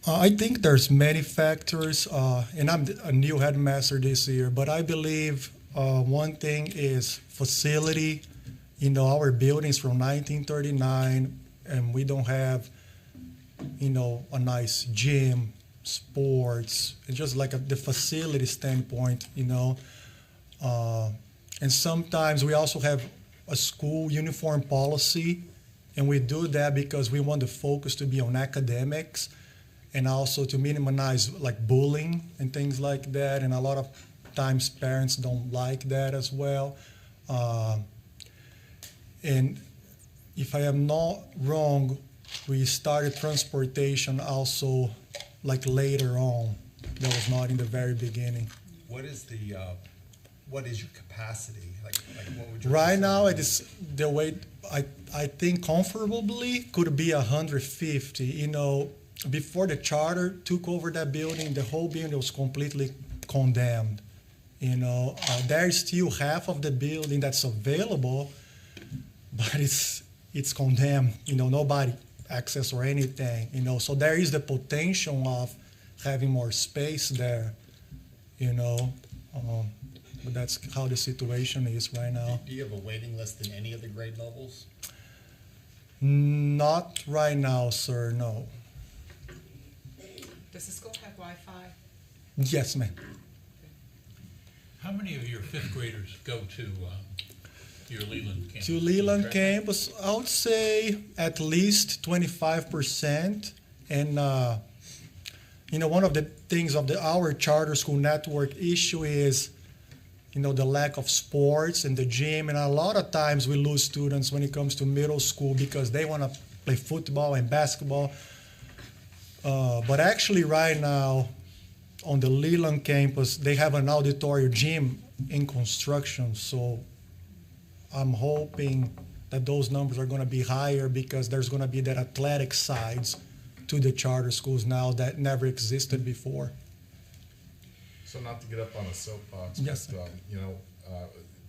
I think there's many factors, and I'm a new headmaster this year, but I believe one thing is facility. You know, our building's from 1939, and we don't have, you know, a nice gym, sports, and just like the facility standpoint, you know. And sometimes we also have a school uniform policy, and we do that because we want the focus to be on academics and also to minimize like bullying and things like that. And a lot of times parents don't like that as well. And if I am not wrong, we started transportation also like later on. That was not in the very beginning. What is your capacity? Like what would you right now? It is the way I think comfortably could be 150. You know, before the charter took over that building, the whole building was completely condemned. You know, there's still half of the building that's available, but it's condemned. You know, nobody access or anything. You know, so there is the potential of having more space there. You know, but that's how the situation is right now. Do you have a waiting list in any of the grade levels? Not right now, sir. No. Does the school have Wi-Fi? Yes, ma'am. How many of your 5th graders go to your Leland campus? To Leland campus, I would say at least 25%. And, you know, one of the things of our charter school network issue is, you know, the lack of sports and the gym. And a lot of times we lose students when it comes to middle school because they want to play football and basketball. But actually right now on the Leland campus, they have an auditorium gym in construction. So I'm hoping that those numbers are going to be higher because there's going to be that athletic sides to the charter schools now that never existed before. So not to get up on a soapbox, yes, but you know,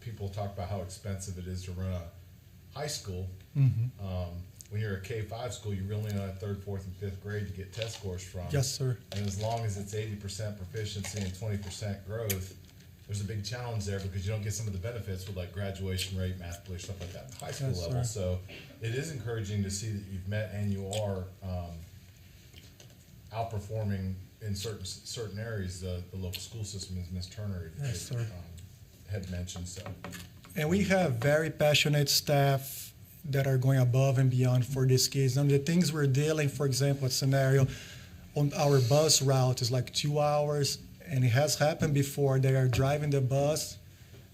people talk about how expensive it is to run a high school. When you're a K-5 school, you really only have 3rd, 4th, and 5th grade to get test scores from. Yes, sir. And as long as it's 80% proficiency and 20% growth, there's a big challenge there because you don't get some of the benefits with like graduation rate, math play, stuff like that at the high school level. Sir. So it is encouraging to see that you've met and you are outperforming in certain areas the local school system, as Ms. Turner had mentioned. So, and we have very passionate staff that are going above and beyond for these kids. And the things we're dealing, for example, a scenario on our bus route is like 2 hours, and it has happened before. They are driving the bus,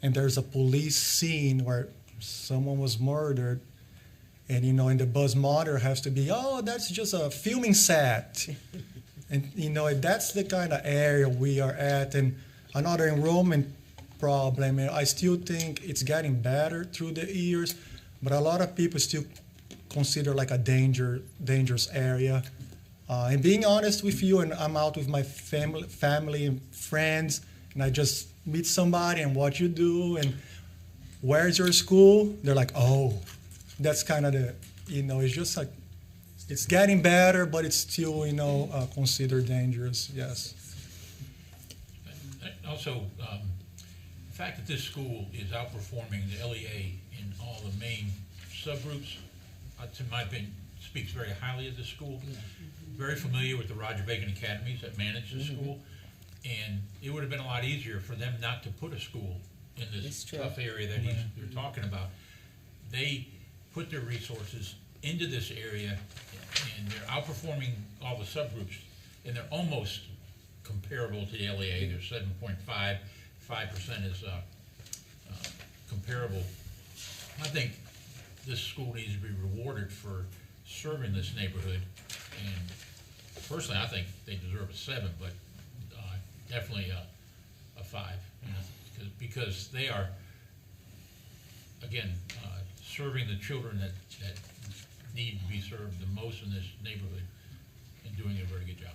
and there's a police scene where someone was murdered, and you know, and the bus monitor has to be, oh, that's just a filming set. And you know, that's the kind of area we are at. And another enrollment problem, I still think it's getting better through the years, but a lot of people still consider like a dangerous area. And being honest with you, and I'm out with my family and friends, and I just meet somebody and what you do and where's your school? They're like, oh, that's kind of the, you know, it's just like, it's getting better, but it's still, you know, considered dangerous, yes. Also, the fact that this school is outperforming the LEA in all the main subgroups, to my opinion, speaks very highly of this school. Very familiar with the Roger Bacon Academies that manage the school, and it would have been a lot easier for them not to put a school in this tough area that you're talking about. They put their resources into this area, and they're outperforming all the subgroups, and they're almost comparable to the LEA. They're 7.5%. 5% is comparable. I think this school needs to be rewarded for serving this neighborhood. And personally, I think they deserve a 7, but definitely a 5. You know, because they are, again, serving the children that need to be served the most in this neighborhood and doing a very good job.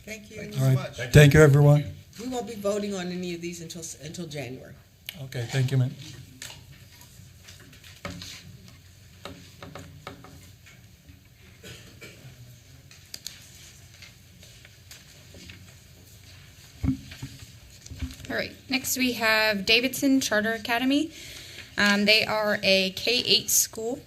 Thank you. Thank All right. Thank you, everyone. We won't be voting on any of these until January. Okay, thank you, ma'am. All right, next we have Davidson Charter Academy. They are a K-8 school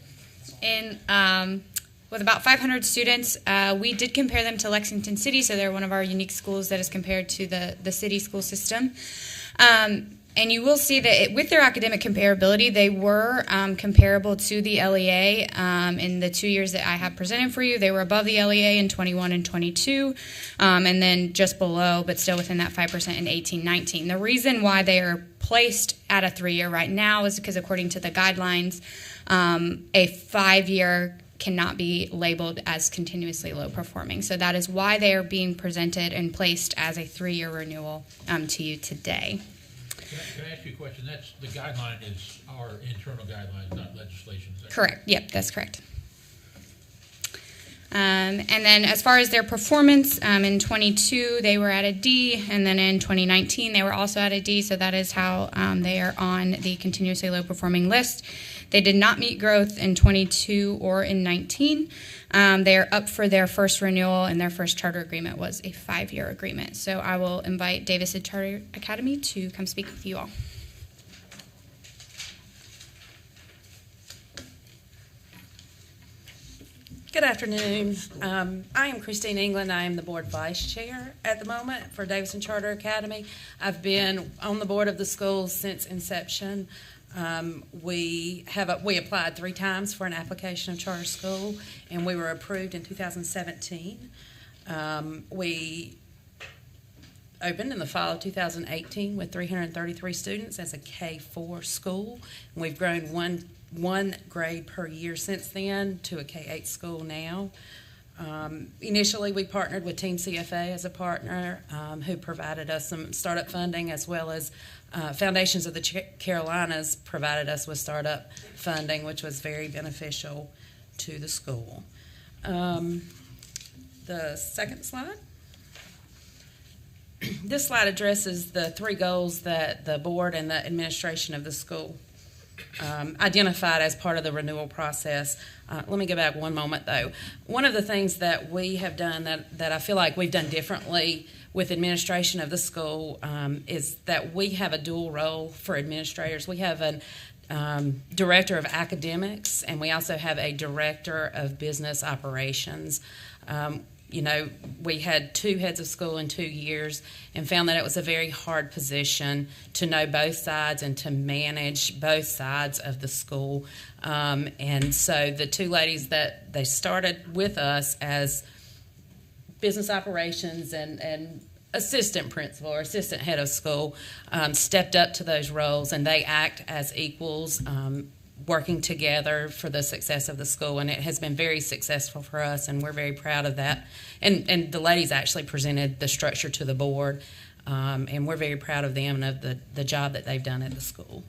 with about 500 students. We did compare them to Lexington City, so they're one of our unique schools that is compared to the city school system. And you will see that with their academic comparability, they were comparable to the LEA in the 2 years that I have presented for you. They were above the LEA in 21 and 22, and then just below, but still within that 5% in 18-19. The reason why they are placed at a 3-year right now is because according to the guidelines, a 5-year cannot be labeled as continuously low performing. So that is why they are being presented and placed as a 3-year renewal to you today. Can I ask you a question? That's the guideline is our internal guidelines, not legislation. Correct. Yep, that's correct. And then as far as their performance, in 22 they were at a D, and then in 2019 they were also at a D, so that is how they are on the continuously low performing list. They did not meet growth in 22 or in 19. They are up for their first renewal, and their first charter agreement was a 5-year agreement. So I will invite Davidson Charter Academy to come speak with you all. Good afternoon. I am Christine England. I am the board vice chair at the moment for Davidson Charter Academy. I've been on the board of the school since inception. We applied 3 times for an application of charter school, and we were approved in 2017. We opened in the fall of 2018 with 333 students as a K-4 school, and we've grown one grade per year since then to a K-8 school now. Initially, we partnered with Team CFA as a partner, who provided us some startup funding, as well as Foundations of the Carolinas provided us with startup funding, which was very beneficial to the school. The second slide. This slide addresses the 3 goals that the board and the administration of the school identified as part of the renewal process. Let me go back one moment, though. One of the things that we have done that I feel like we've done differently with administration of the school is that we have a dual role for administrators. We have a director of academics, and we also have a director of business operations. We had 2 heads of school in 2 years and found that it was a very hard position to know both sides and to manage both sides of the school. And so the 2 ladies that they started with us as business operations and assistant principal or assistant head of school stepped up to those roles, and they act as equals, working together for the success of the school, and it has been very successful for us, and we're very proud of that. And the ladies actually presented the structure to the board, and we're very proud of them and of the job that they've done at the school.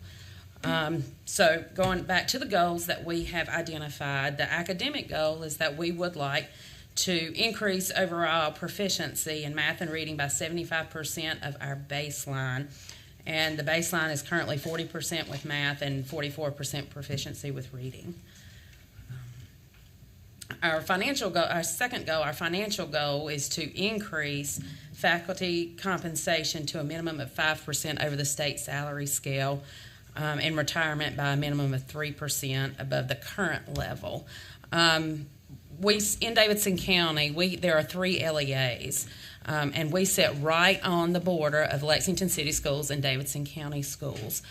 So going back to the goals that we have identified, the academic goal is that we would like to increase overall proficiency in math and reading by 75% of our baseline. And the baseline is currently 40% with math and 44% proficiency with reading. Our financial goal is to increase faculty compensation to a minimum of 5% over the state salary scale, and retirement by a minimum of 3% above the current level. In Davidson County, there are 3 LEAs. And we sit right on the border of Lexington City Schools and Davidson County Schools.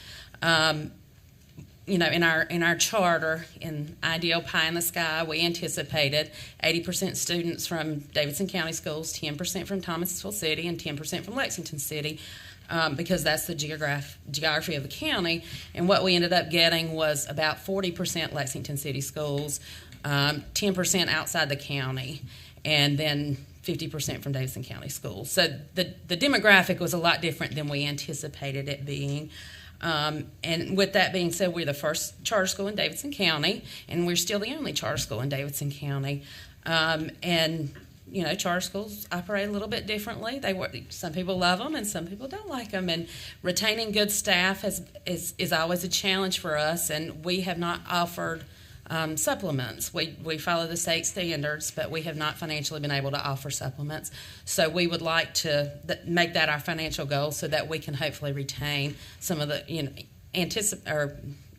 in our charter, in ideal pie in the sky, we anticipated 80% students from Davidson County schools, 10% from Thomasville City, and 10% from Lexington City, because that's the geography of the county. And what we ended up getting was about 40% Lexington City schools, 10% outside the county, and then 50% from Davidson County schools. So the demographic was a lot different than we anticipated it being. And with that being said, we're the first charter school in Davidson County, and we're still the only charter school in Davidson County. And charter schools operate a little bit differently. Some people love them, and some people don't like them. And retaining good staff is always a challenge for us. And we have not offered supplements. We follow the state standards, but we have not financially been able to offer supplements. So we would like to make that our financial goal, so that we can hopefully retain some of the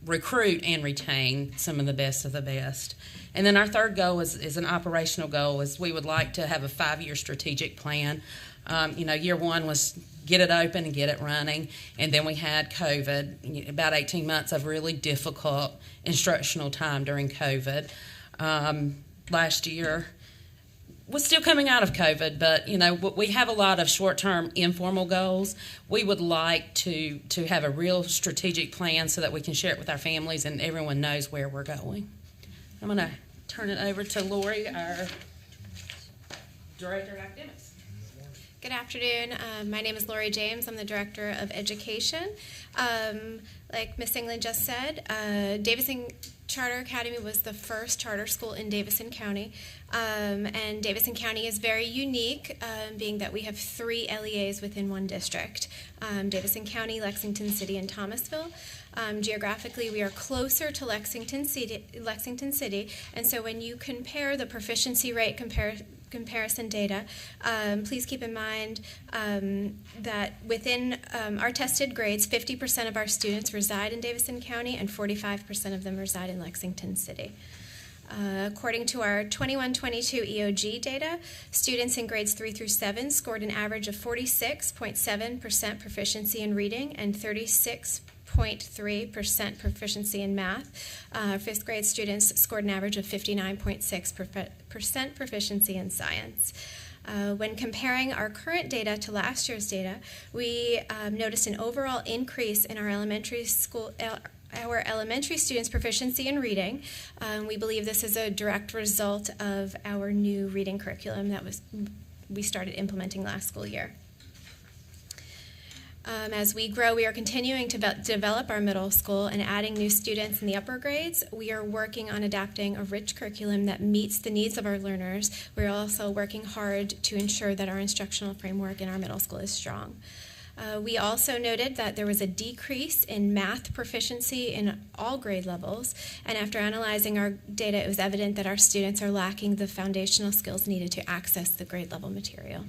recruit and retain some of the best of the best. And then our third goal is an operational goal. Is we would like to have a 5-year strategic plan. Year one was get it open and get it running, and then we had COVID, about 18 months of really difficult instructional time during COVID. Last year was still coming out of COVID, but we have a lot of short-term informal goals. We would like to have a real strategic plan so that we can share it with our families and everyone knows where we're going. I'm going to turn it over to Lori, our Director of Academics. Good afternoon. My name is Lori James. I'm the Director of Education. Like Ms. England just said, Davidson Charter Academy was the first charter school in Davidson County. And Davidson County is very unique, being that we have 3 LEAs within one district, Davidson County, Lexington City, and Thomasville. Geographically, we are closer to Lexington City, and so when you compare the proficiency rate comparison data, please keep in mind that within our tested grades, 50% of our students reside in Davidson County and 45% of them reside in Lexington City. According to our 21-22 EOG data, students in grades 3 through 7 scored an average of 46.7% proficiency in reading and 36.3% proficiency in math. Fifth grade students scored an average of 59.6% proficiency in science. When comparing our current data to last year's data, we noticed an overall increase in our elementary students' proficiency in reading. We believe this is a direct result of our new reading curriculum that we started implementing last school year. As we grow, we are continuing to develop our middle school and adding new students in the upper grades. We are working on adapting a rich curriculum that meets the needs of our learners. We're also working hard to ensure that our instructional framework in our middle school is strong. We also noted that there was a decrease in math proficiency in all grade levels, and after analyzing our data, it was evident that our students are lacking the foundational skills needed to access the grade level material.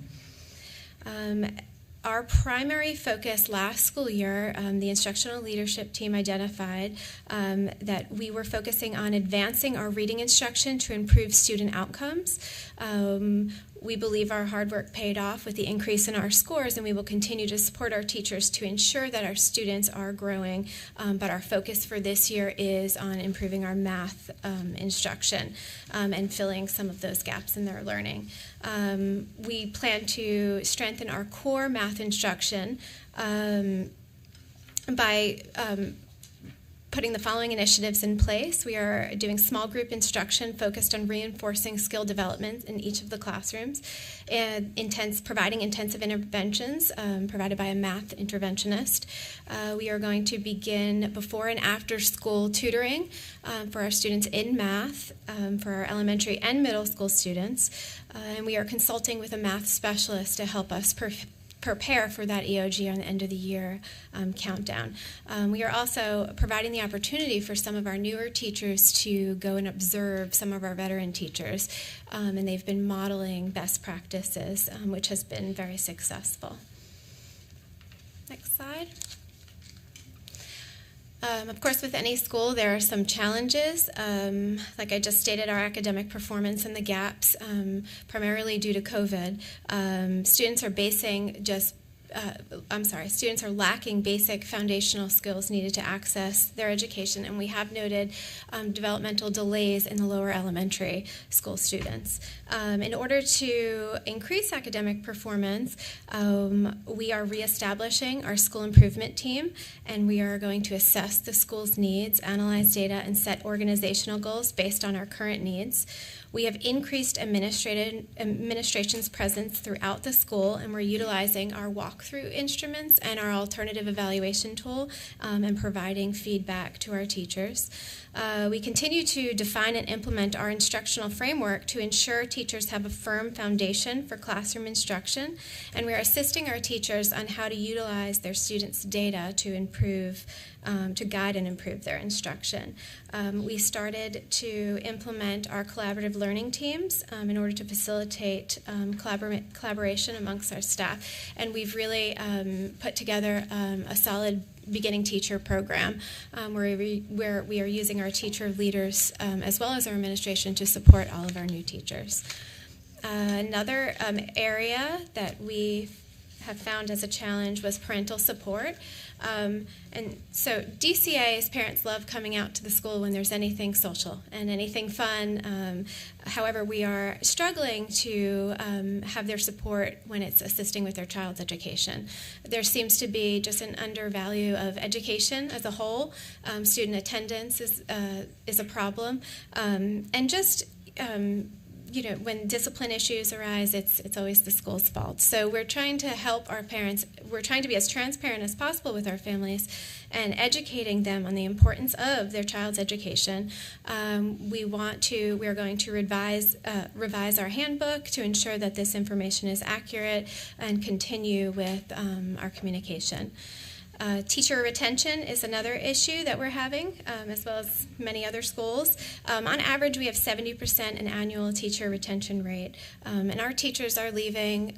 Our primary focus last school year, the instructional leadership team identified that we were focusing on advancing our reading instruction to improve student outcomes. We believe our hard work paid off with the increase in our scores, and we will continue to support our teachers to ensure that our students are growing, but our focus for this year is on improving our math instruction and filling some of those gaps in their learning. We plan to strengthen our core math instruction by putting the following initiatives in place. We are doing small group instruction focused on reinforcing skill development in each of the classrooms, and providing intensive interventions provided by a math interventionist. We are going to begin before and after school tutoring for our students in math, for our elementary and middle school students, and we are consulting with a math specialist to help us prepare for that EOG on the end of the year countdown. We are also providing the opportunity for some of our newer teachers to go and observe some of our veteran teachers, and they've been modeling best practices, which has been very successful. Next slide. Of course, with any school, there are some challenges. Like I just stated, our academic performance and the gaps, primarily due to COVID. Students are basing just students are lacking basic foundational skills needed to access their education, and we have noted developmental delays in the lower elementary school students. In order to increase academic performance, we are reestablishing our school improvement team, and we are going to assess the school's needs, analyze data, and set organizational goals based on our current needs. We have increased administration's presence throughout the school, and we're utilizing our walkthrough instruments and our alternative evaluation tool and providing feedback to our teachers. We continue to define and implement our instructional framework to ensure teachers have a firm foundation for classroom instruction, and we are assisting our teachers on how to utilize their students' data to improve, to guide and improve their instruction. We started to implement our collaborative learning teams in order to facilitate collaboration amongst our staff, and we've really put together a solid beginning teacher program where we are using our teacher leaders as well as our administration to support all of our new teachers. Another area that we have found as a challenge was parental support. And so DCA's parents love coming out to the school when there's anything social and anything fun. However, we are struggling to have their support when it's assisting with their child's education. There seems to be just an undervalue of education as a whole. Student attendance is a problem. And just when discipline issues arise, it's always the school's fault. So we're trying to help our parents. We're trying to be as transparent as possible with our families and educating them on the importance of their child's education. We are going to revise our handbook to ensure that this information is accurate and continue with our communication. Teacher retention is another issue that we're having, as well as many other schools. On average, we have 70% an annual teacher retention rate, and our teachers are leaving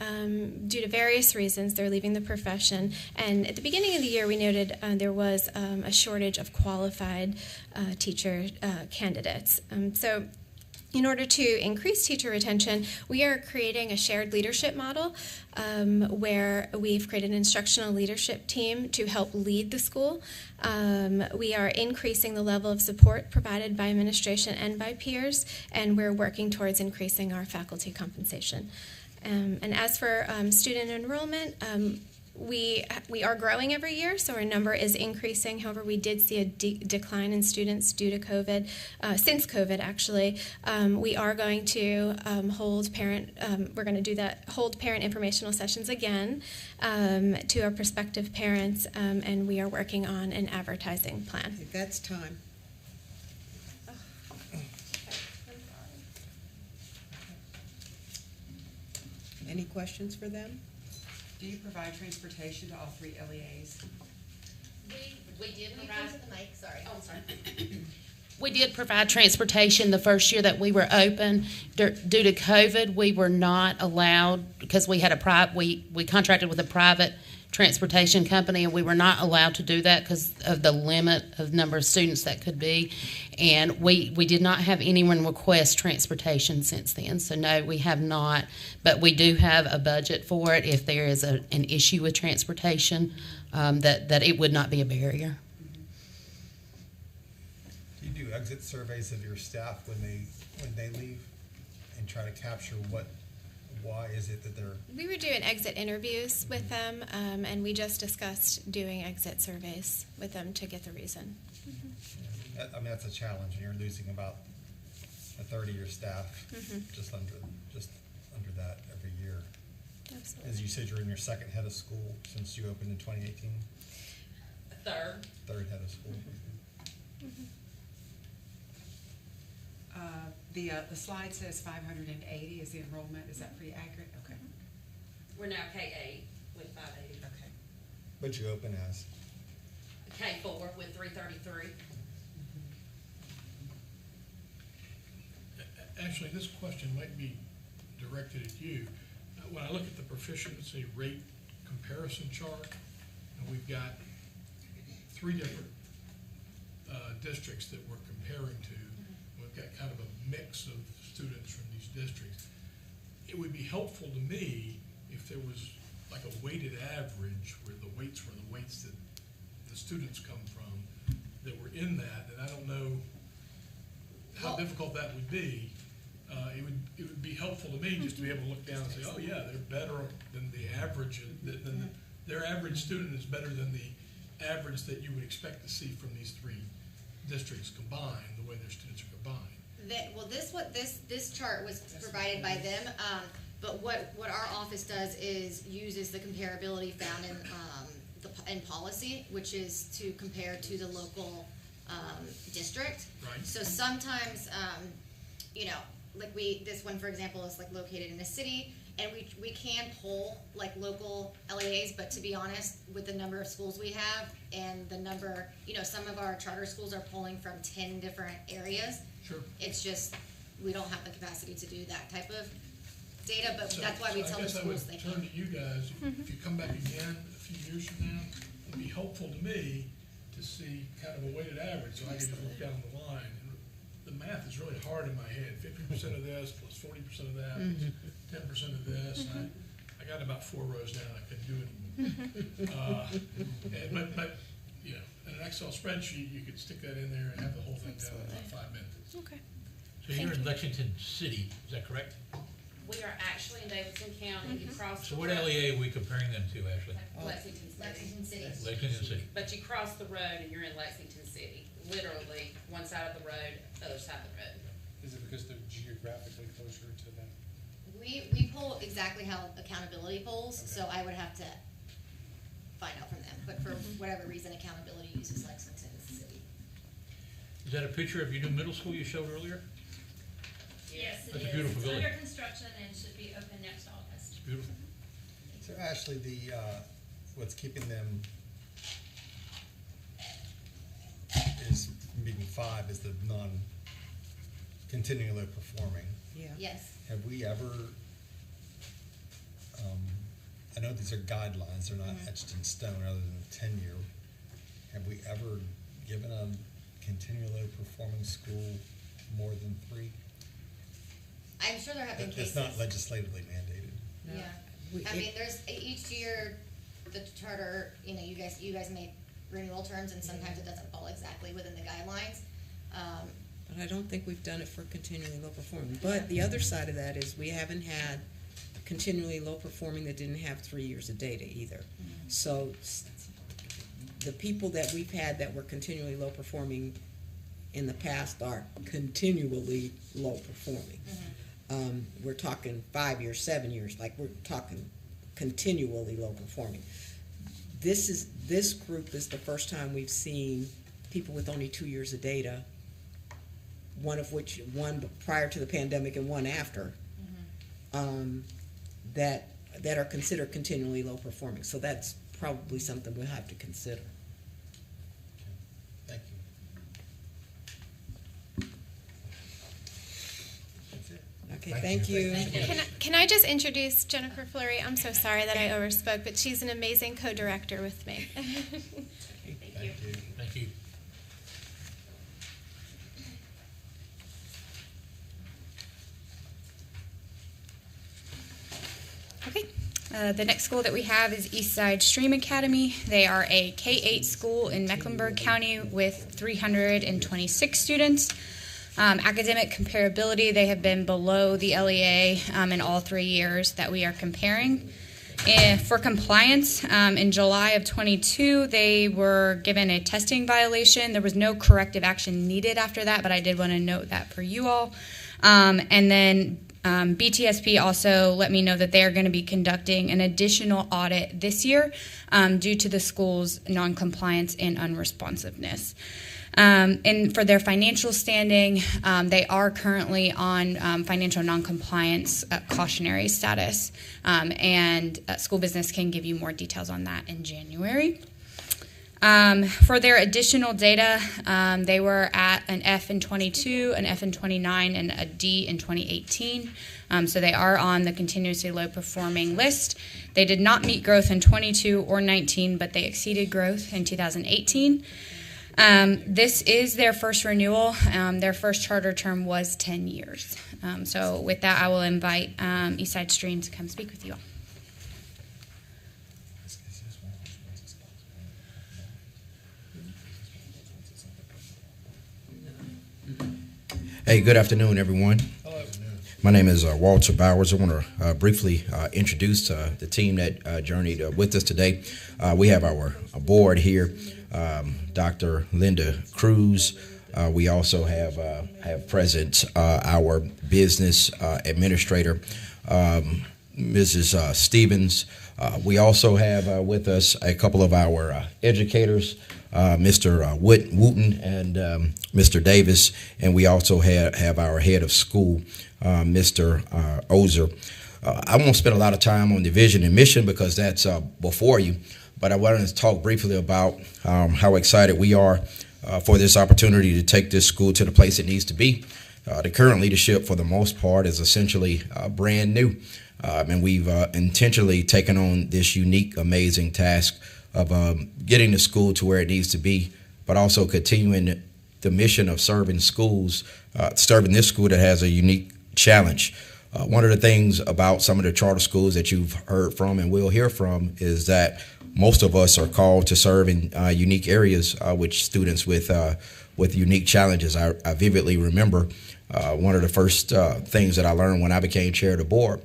due to various reasons. They're leaving the profession, and at the beginning of the year, we noted there was a shortage of qualified teacher candidates. In order to increase teacher retention, we are creating a shared leadership model where we've created an instructional leadership team to help lead the school. We are increasing the level of support provided by administration and by peers, and we're working towards increasing our faculty compensation. And as for student enrollment, we are growing every year, so our number is increasing. However, we did see a decline in students due to COVID, since COVID actually. We are going to hold parent informational sessions again to our prospective parents, and we are working on an advertising plan. That's time. Any questions for them? Do you provide transportation to all 3 LEAs? We did provide the mic. Sorry. Oh, sorry. We did provide transportation the first year that we were open. Due to COVID, we were not allowed, because we had we contracted with a private transportation company, and we were not allowed to do that because of the limit of number of students that could be. And we did not have anyone request transportation since then. So no, we have not, but we do have a budget for it if there is an issue with transportation, that it would not be a barrier. Do you do exit surveys of your staff when they leave and try to capture why is it that they're... We were doing exit interviews with them, and we just discussed doing exit surveys with them to get the reason. Yeah. I mean, that's a challenge, and you're losing about a third of your staff just under that every year. Absolutely. As you said, you're in your second head of school since you opened in 2018? Third head of school. The slide says 580 is the enrollment. Is that pretty accurate? Okay. We're now K8 with 580. Okay. What'd you open as? K4 with 333. Actually, this question might be directed at you. When I look at the proficiency rate comparison chart, and we've got 3 different districts that we're comparing to, we've got kind of a mix of students from these districts. It would be helpful to me if there was like a weighted average where the weights were the weights that the students come from that were in that, and I don't know how difficult that would be. It would be helpful to me just to be able to look down and say, oh yeah, they're better than the average, their average student is better than the average that you would expect to see from these three districts combined, the way their students are combined. This chart was provided by them, but what our office does is uses the comparability found in policy, which is to compare to the local district. Right. So sometimes, like this one, for example, is like located in a city, and we can pull like local LEAs, but to be honest, with the number of schools we have and the number, some of our charter schools are pulling from 10 different areas. Sure. It's just, we don't have the capacity to do that type of data, but So- that's why we so tell the schools they I guess I would turn can. to you guys, if you come back again a few years from now, it'd be helpful to me to see kind of a weighted average, so I can just look down the line. And the math is really hard in my head, 50% of this plus 40% of that, 10% of this, and I got about 4 rows down, I couldn't do it anymore. But in an Excel spreadsheet, you could stick that in there and have the whole thing done in about 5 minutes. Okay. So you're in Lexington City, is that correct? We are actually in Davidson County. You cross So the what road. LEA are we comparing them to, Ashley? Lexington City. Lexington City. But you cross the road and you're in Lexington City. Literally, one side of the road, other side of the road. Is it because they're geographically closer to them? We pull exactly how accountability polls, so I would have to find out from them. But for whatever reason, accountability uses Lexington City. Is that a picture of your new middle school you showed earlier? Yes, it That's a is. beautiful It's building. under construction and should be open next August. It's beautiful. So Ashley, what's keeping them is maybe 5 is the continuing low performing. Yeah. Yes. Have we ever, I know these are guidelines, they're not etched in stone other than the tenure. Have we ever given a continually low performing school more than 3? I'm sure there have been It's cases. not legislatively mandated. Yeah. I mean, there's each year, the charter, you guys make renewal terms, and sometimes it doesn't fall exactly within the guidelines. But I don't think we've done it for continually low performing. But the other side of that is we haven't had continually low performing that didn't have 3 years of data either. So the people that we've had that were continually low performing in the past are continually low performing. We're talking 5 years, 7 years, like we're talking continually low performing. This group is the first time we've seen people with only 2 years of data, one prior to the pandemic and one after, that are considered continually low performing. So that's probably something we'll have to consider. Thank you. That's it. Okay, thank you. Can I just introduce Jennifer Fleury? I'm so sorry that I overspoke, but she's an amazing co-director with me. Thank you. Thank you. Okay. The next school that we have is Eastside Stream Academy. They are a K-8 school in Mecklenburg County with 326 students. Academic comparability, they have been below the LEA in all 3 years that we are comparing. For compliance, in July of 22, they were given a testing violation. There was no corrective action needed after that, but I did want to note that for you all. And then BTSP also let me know that they are going to be conducting an additional audit this year due to the school's noncompliance and unresponsiveness. And for their financial standing, they are currently on financial noncompliance cautionary status, and school business can give you more details on that in January. For their additional data, they were at an F in 22, an F in 29, and a D in 2018. So they are on the continuously low performing list. They did not meet growth in 22 or 19, but they exceeded growth in 2018. This is their first renewal. Their first charter term was 10 years. So with that, I will invite Eastside Stream to come speak with you all. Hey, good afternoon, everyone. My name is Walter Bowers. I want to briefly introduce the team that journeyed with us today. We have our board here, Dr. Linda Cruz. We also have present our business administrator, Mrs. Stevens. We also have with us a couple of our educators, Mr. Wooten and Mr. Davis, and we also have our head of school, Mr. Ozer. I won't spend a lot of time on the vision and mission because that's before you, but I wanted to talk briefly about how excited we are for this opportunity to take this school to the place it needs to be. The current leadership, for the most part, is essentially brand new, and we've intentionally taken on this unique, amazing task of getting the school to where it needs to be, but also continuing the mission of serving schools, serving this school that has a unique challenge. One of the things about some of the charter schools that you've heard from and will hear from is that most of us are called to serve in unique areas with students with unique challenges. I vividly remember one of the first things that I learned when I became chair of the board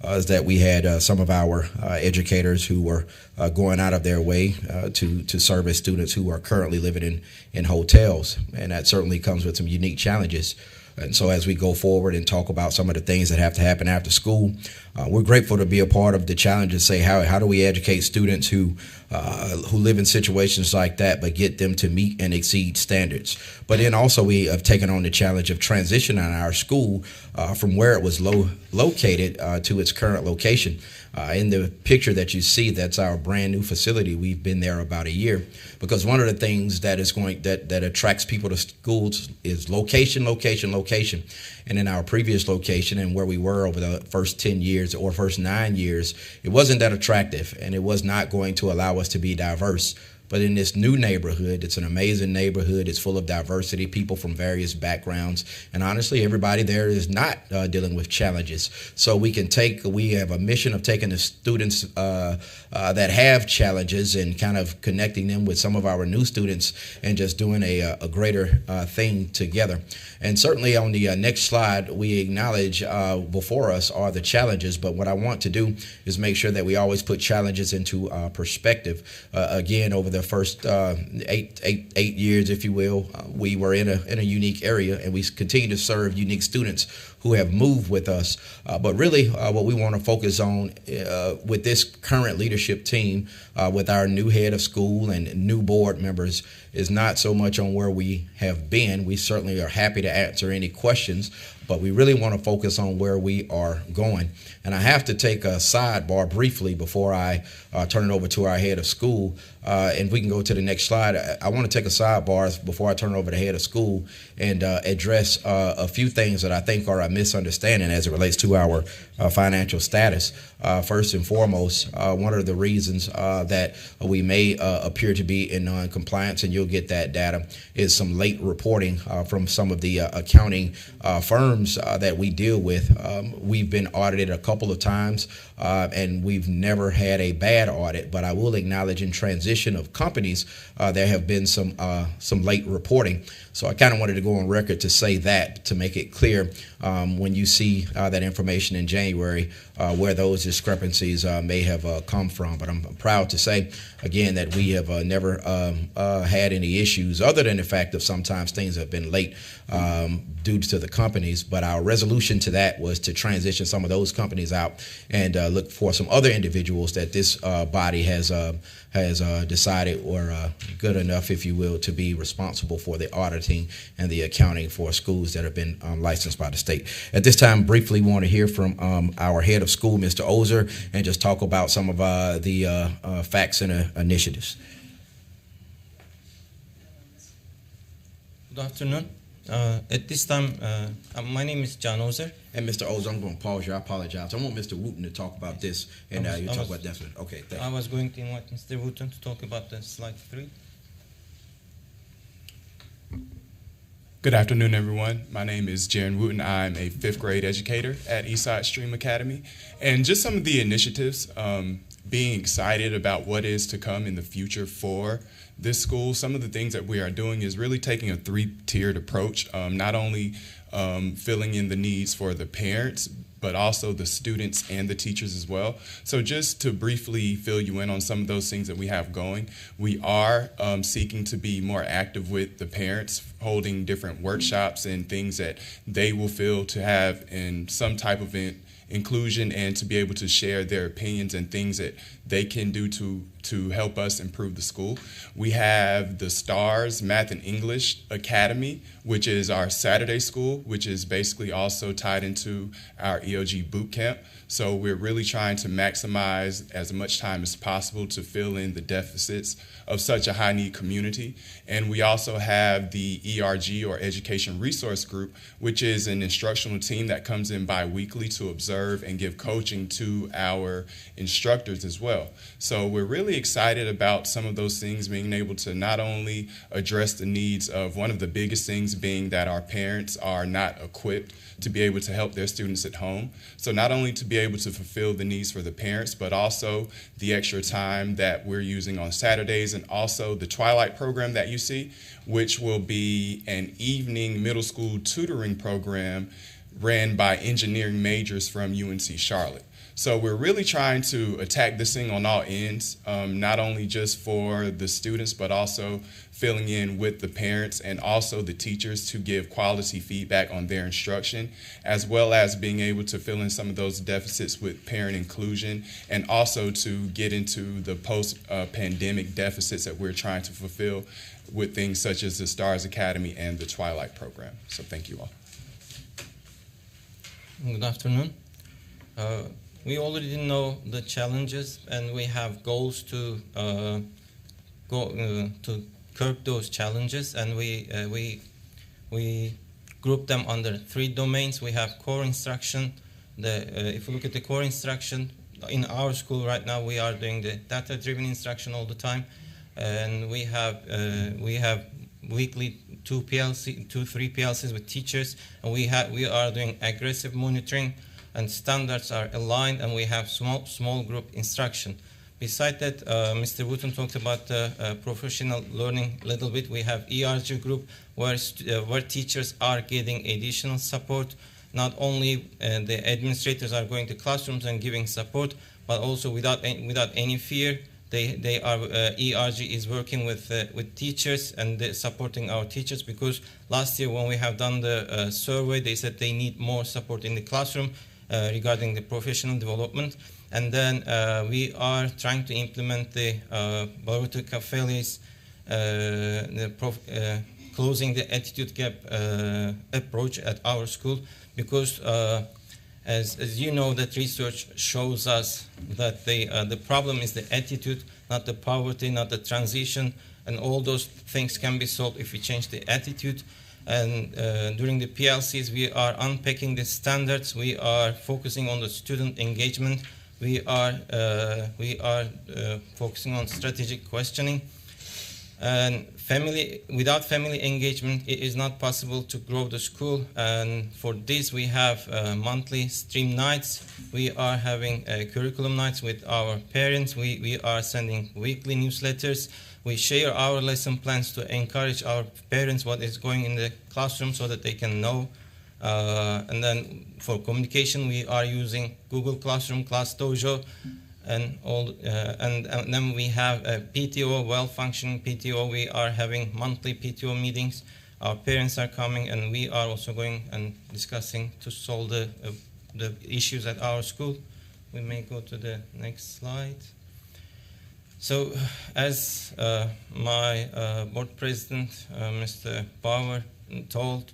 is that we had some of our educators who were going out of their way to service students who are currently living in hotels, and that certainly comes with some unique challenges. And so as we go forward and talk about some of the things that have to happen after school, we're grateful to be a part of the challenge and say, how do we educate students who live in situations like that, but get them to meet and exceed standards. But then also we have taken on the challenge of transitioning our school from where it was located to its current location. In the picture that you see, that's our brand new facility. We've been there about a year because one of the things that is that attracts people to schools is location. And in our previous location and where we were over the first 10 years or first 9 years, it wasn't that attractive and it was not going to allow us to be diverse. But in this new neighborhood, it's an amazing neighborhood. It's full of diversity, people from various backgrounds. And honestly, everybody there is not dealing with challenges. So we have a mission of taking the students that have challenges and kind of connecting them with some of our new students and just doing a greater thing together. And certainly on the next slide, we acknowledge before us are the challenges. But what I want to do is make sure that we always put challenges into perspective. Again, over the first 8 years, if you will, we were in a unique area, and we continue to serve unique students who have moved with us. But really, what we want to focus on with this current leadership team, with our new head of school and new board members, is not so much on where we have been. We certainly are happy to answer any questions, but we really want to focus on where we are going. And I have to take a sidebar briefly before I turn it over to our head of school. And we can go to the next slide. I want to take a sidebar before I turn it over to the head of school and address a few things that I think are a misunderstanding as it relates to our financial status. First and foremost, one of the reasons that we may appear to be in non-compliance, and you'll get that data, is some late reporting from some of the accounting firms that we deal with. We've been audited a couple of times, and we've never had a bad audit, but I will acknowledge in transition of companies, there have been some late reporting. So I kind of wanted to go on record to say that, to make it clear when you see that information in January, where those discrepancies may have come from. But I'm proud to say, again, that we have never had any issues other than the fact that sometimes things have been late due to the companies. But our resolution to that was to transition some of those companies out and look for some other individuals that this body has decided were good enough, if you will, to be responsible for the auditing and the accounting for schools that have been licensed by the state. At this time, briefly want to hear from our head of school, Mr. Ozer, and just talk about some of the facts and initiatives. Good afternoon. At this time, my name is John Ozer. And Mr. Ozer, I'm going to pause you. I apologize. I want Mr. Wooten to talk about this, and you talk about that. Okay, thank you. I was going to invite Mr. Wooten to talk about the slide 3. Good afternoon, everyone. My name is Jaron Wooten. I'm a 5th grade educator at Eastside Stream Academy. And just some of the initiatives, being excited about what is to come in the future for this school, some of the things that we are doing is really taking a three-tiered approach, not only filling in the needs for the parents, but also the students and the teachers as well. So just to briefly fill you in on some of those things that we have going, we are seeking to be more active with the parents, holding different workshops and things that they will feel to have in some type of inclusion and to be able to share their opinions and things that they can do to help us improve the school. We have the STARS Math and English Academy, which is our Saturday school, which is basically also tied into our EOG boot camp. So we're really trying to maximize as much time as possible to fill in the deficits of such a high-need community. And we also have the ERG, or Education Resource Group, which is an instructional team that comes in bi-weekly to observe and give coaching to our instructors as well. So we're really excited about some of those things, being able to not only address the needs of one of the biggest things being that our parents are not equipped to be able to help their students at home. So not only to be able to fulfill the needs for the parents, but also the extra time that we're using on Saturdays, and also the Twilight program that you see, which will be an evening middle school tutoring program ran by engineering majors from UNC Charlotte. So we're really trying to attack this thing on all ends, not only just for the students, but also filling in with the parents and also the teachers to give quality feedback on their instruction, as well as being able to fill in some of those deficits with parent inclusion, and also to get into the post-pandemic deficits that we're trying to fulfill with things such as the STARS Academy and the Twilight program. So thank you all. Good afternoon. We already know the challenges, and we have goals to to curb those challenges, and we group them under 3 domains. We have core instruction. If you look at the core instruction in our school right now, we are doing the data-driven instruction all the time, and we have weekly 3 PLCs with teachers, and we are doing aggressive monitoring, and standards are aligned, and we have small group instruction. Besides that, Mr. Wooten talked about professional learning a little bit. We have ERG group where teachers are getting additional support. Not only the administrators are going to classrooms and giving support, but also without any fear, they are ERG is working with teachers and supporting our teachers, because last year when we have done the survey, they said they need more support in the classroom regarding the professional development. And then we are trying to implement the Baruta Café's closing the attitude gap approach at our school, because as you know, that research shows us that the problem is the attitude, not the poverty, not the transition, and all those things can be solved if we change the attitude. And during the PLCs, we are unpacking the standards. We are focusing on the student engagement. We are focusing on strategic questioning. And without family engagement, it is not possible to grow the school. And for this, we have monthly stream nights. We are having curriculum nights with our parents. We are sending weekly newsletters. We share our lesson plans to encourage our parents what is going in the classroom so that they can know. And then for communication, we are using Google Classroom, Class Dojo, and all. And then we have a PTO, well-functioning PTO. We are having monthly PTO meetings. Our parents are coming, and we are also going and discussing to solve the issues at our school. We may go to the next slide. So, as my board president, Mr. Bauer, told,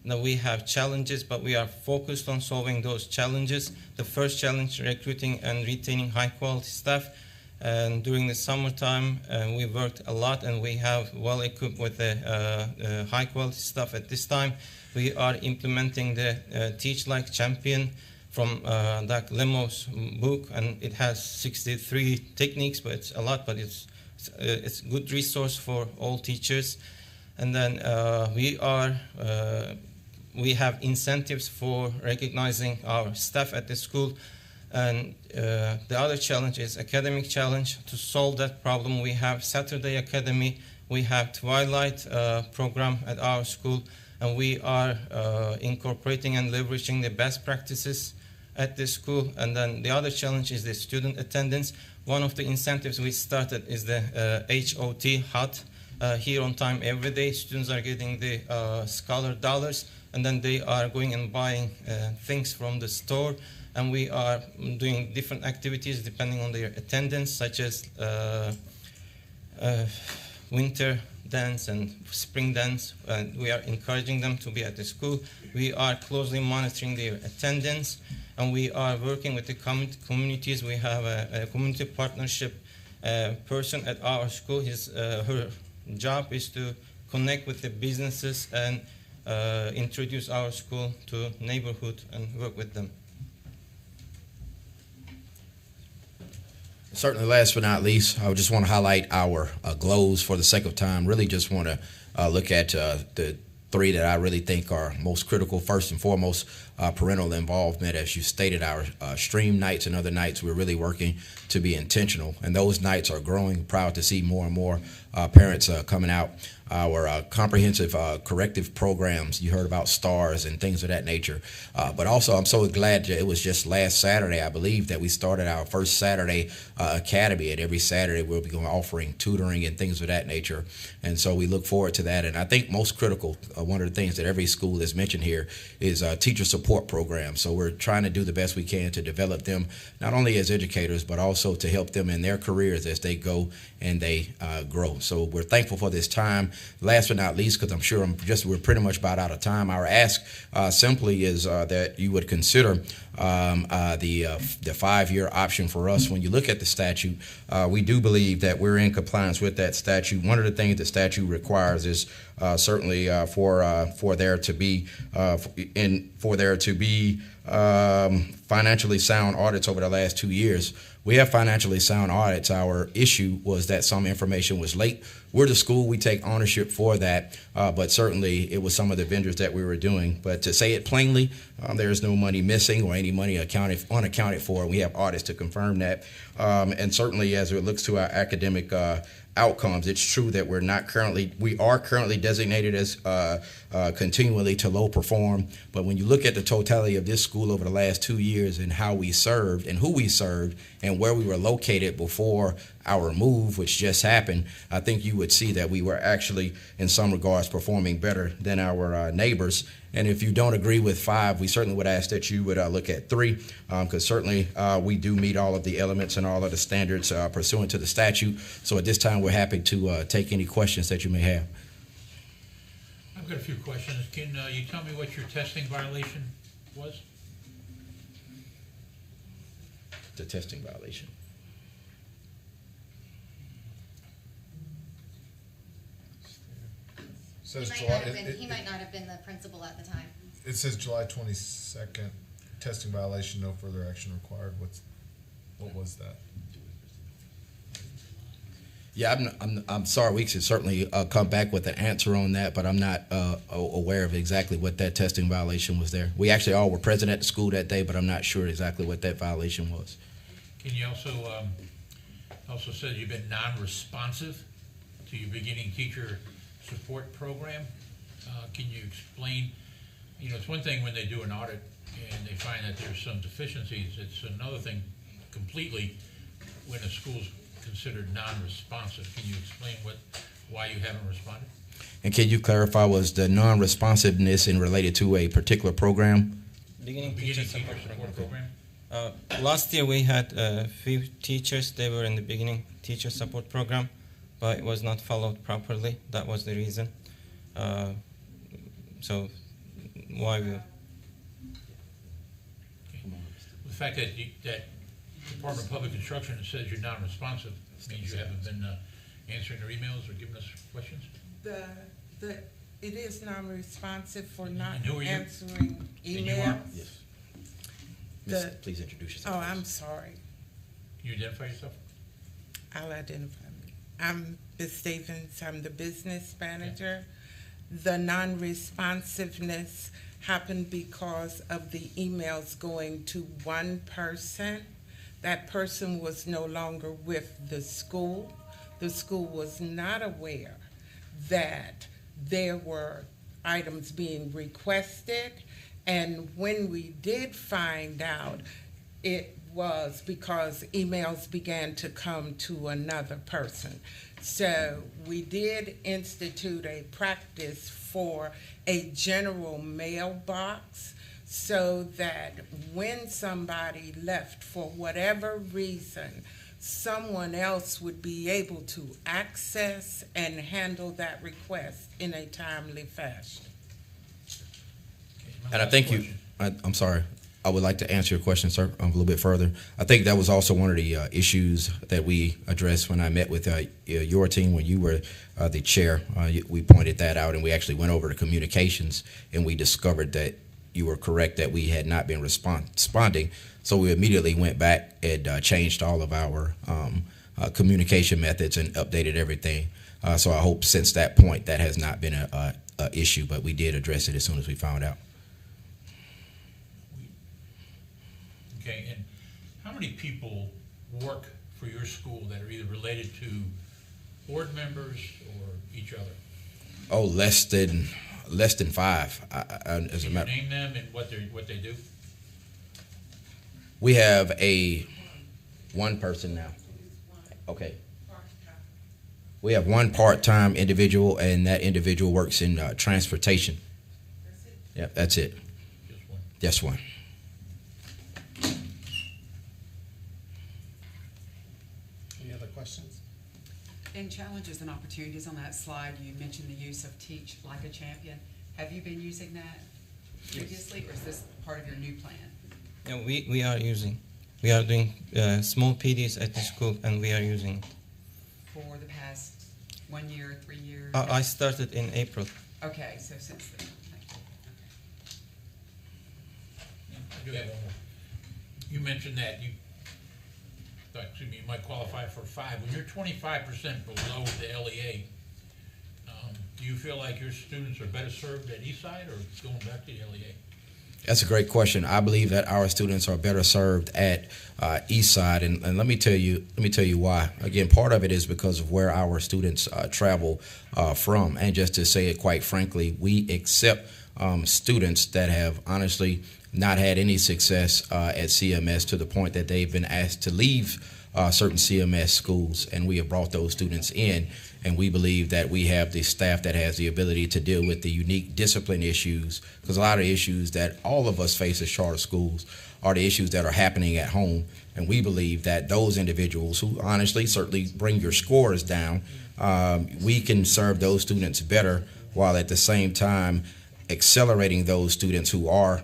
that we have challenges, but we are focused on solving those challenges. The first challenge, recruiting and retaining high-quality staff. And during the summertime, we worked a lot, and we have well-equipped with the high-quality staff at this time. We are implementing the Teach Like Champion from Doug Lemo's book, and it has 63 techniques, but it's a lot, but it's a good resource for all teachers. And then we have incentives for recognizing our staff at the school. And the other challenge is academic challenge. To solve that problem, we have Saturday Academy, we have Twilight program at our school, and we are incorporating and leveraging the best practices at the school. And then the other challenge is the student attendance. One of the incentives we started is the HOT, here on time every day. Students are getting the scholar dollars, and then they are going and buying things from the store. And we are doing different activities depending on their attendance, such as winter dance and spring dance. And we are encouraging them to be at the school. We are closely monitoring their attendance, and we are working with the communities. We have a community partnership person at our school. Her job is to connect with the businesses and introduce our school to neighborhood and work with them. Certainly, last but not least, I just want to highlight our goals for the sake of time. Really just want to look at the three that I really think are most critical. First and foremost, parental involvement. As you stated, our stream nights and other nights, we're really working to be intentional. And those nights are growing. Proud to see more and more parents coming out. Our comprehensive corrective programs, you heard about STARS and things of that nature. But also, I'm so glad that it was just last Saturday, I believe, that we started our first Saturday Academy. And every Saturday, we'll be offering tutoring and things of that nature. And so we look forward to that. And I think most critical, one of the things that every school has mentioned here is teacher support programs. So we're trying to do the best we can to develop them, not only as educators, but also to help them in their careers as they go and they grow. So we're thankful for this time. Last but not least, because I'm sure we're pretty much about out of time, our ask simply is that you would consider the 5-year option for us. When you look at the statute, we do believe that we're in compliance with that statute. One of the things the statute requires is certainly for there to be financially sound audits over the last 2 years. We have financially sound audits. Our issue was that some information was late. We're the school, we take ownership for that, but certainly it was some of the vendors that we were doing. But to say it plainly, there's no money missing or any money unaccounted for. We have audits to confirm that. And certainly as it looks to our academic outcomes, it's true that we are currently designated as continually to low perform. But when you look at the totality of this school over the last 2 years and how we served and who we served and where we were located before our move, which just happened, I think you would see that we were actually, in some regards, performing better than our neighbors. And if you don't agree with 5, we certainly would ask that you would look at 3, because certainly we do meet all of the elements and all of the standards pursuant to the statute. So at this time, we're happy to take any questions that you may have. I've got a few questions. Can you tell me what your testing violation was? The testing violation. He might not have been the principal at the time. It says July 22nd, testing violation, no further action required. What was that? Yeah, I'm sorry. We should certainly come back with an answer on that, but I'm not aware of exactly what that testing violation was there. We actually all were present at the school that day, but I'm not sure exactly what that violation was. Can you also said you've been non-responsive to your beginning teacher support program? Can you explain, it's one thing when they do an audit and they find that there's some deficiencies. It's another thing completely when a school's considered non-responsive. Can you explain why you haven't responded? And can you clarify, was the non-responsiveness in related to a particular program? Beginning teacher support program. Last year we had a few teachers. They were in the beginning teacher support program, but it was not followed properly. That was the reason. So why we... The fact that that Department of Public Instruction says you're non-responsive means you haven't been answering their emails or giving us questions? It is non-responsive for not And who are you? answering And you emails. are? Yes. Please introduce yourself. Oh, I'm sorry. Can you identify yourself? I'll identify me. I'm Ms. Stevens. I'm the business manager. the non-responsiveness happened because of the emails going to one person. That person was no longer with the school. The school was not aware that there were items being requested, and when we did find out, it was because emails began to come to another person. So we did institute a practice for a general mailbox so that when somebody left for whatever reason, someone else would be able to access and handle that request in a timely fashion. And I think I'm sorry, I would like to answer your question, sir, a little bit further. I think that was also one of the issues that we addressed when I met with your team when you were the chair. We pointed that out, and we actually went over to communications, and we discovered that you were correct that we had not been responding. So we immediately went back and changed all of our communication methods and updated everything. So I hope since that point that has not been a issue, but we did address it as soon as we found out. Okay, and how many people work for your school that are either related to board members or each other? Oh, less than 5. As a Can you matter, name them and what they do? we have one person now. Okay. We have one part-time individual, and that individual works in transportation. Yeah, that's it. Just one. Any other questions? In challenges and opportunities on that slide, you mentioned the use of Teach Like a Champion. Have you been using that previously, or is this part of your new plan? Yeah, we are using. We are doing small PDs at the school, and we are using. For the past 1 year, 3 years? I started in April. Okay, so since then. I do have one more. You mentioned that you might qualify for 5. When you're 25% below the LEA, do you feel like your students are better served at Eastside or going back to the LEA? That's a great question. I believe that our students are better served at Eastside, and let me tell you why. Again, part of it is because of where our students travel from, and just to say it quite frankly, we accept students that have honestly not had any success at CMS to the point that they've been asked to leave certain CMS schools, and we have brought those students in, and we believe that we have the staff that has the ability to deal with the unique discipline issues, because a lot of issues that all of us face as charter schools are the issues that are happening at home, and we believe that those individuals who honestly certainly bring your scores down, we can serve those students better while at the same time accelerating those students who are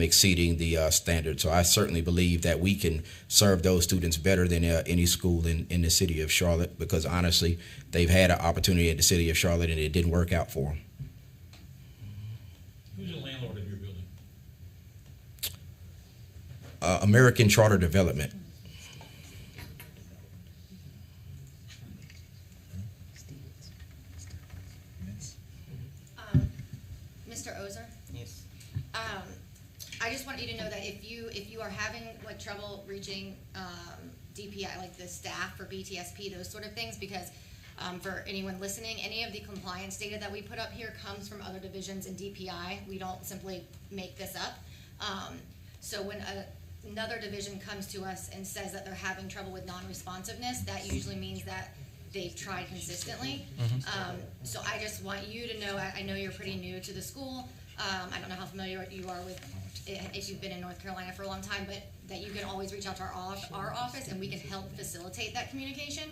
exceeding the standard. So I certainly believe that we can serve those students better than any school in the city of Charlotte, because honestly, they've had an opportunity at the city of Charlotte and it didn't work out for them. Who's the landlord of your building? American Charter Development. Mr. Ozer? Yes. I just want you to know that if you are having like trouble reaching DPI, like the staff for BTSP, those sort of things, because for anyone listening, any of the compliance data that we put up here comes from other divisions in DPI. We don't simply make this up. So when another division comes to us and says that they're having trouble with non-responsiveness, that usually means that they've tried consistently. So I just want you to know, I know you're pretty new to the school. I don't know how familiar you are with, if you've been in North Carolina for a long time, but that you can always reach out to our office and we can help facilitate that communication.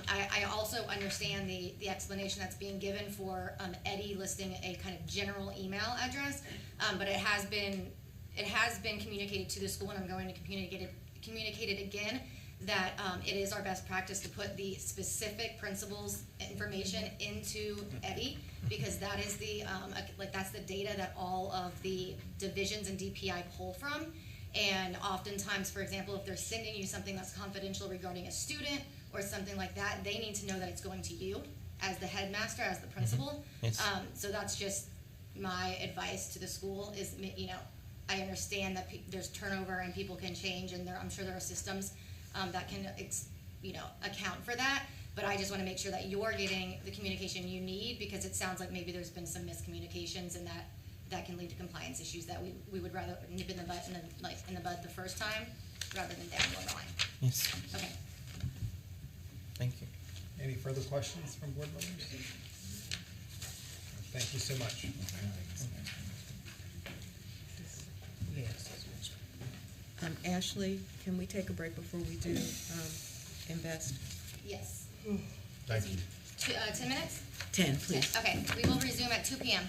I also understand the explanation that's being given for Eddie listing a kind of general email address, but it has been communicated to the school, and I'm going to communicate it again, that it is our best practice to put the specific principals information into Eddie, because that is that's the data that all of the divisions and DPI pull from. And oftentimes, for example, if they're sending you something that's confidential regarding a student or something like that, they need to know that it's going to you. as the headmaster, as the principal. Yes. So that's just my advice to the school is, you know, I understand that there's turnover and people can change, and I'm sure there are systems that can, you know, account for that. But I just want to make sure that you're getting the communication you need, because it sounds like maybe there's been some miscommunications, and that can lead to compliance issues that we would rather nip in the bud in the bud the first time rather than down the line. Yes. Okay. Thank you. Any further questions from board members? Thank you so much. Ashley, can we take a break before we do invest? Yes. Thank you. 10 minutes? 10, please. Okay, we will resume at 2 p.m.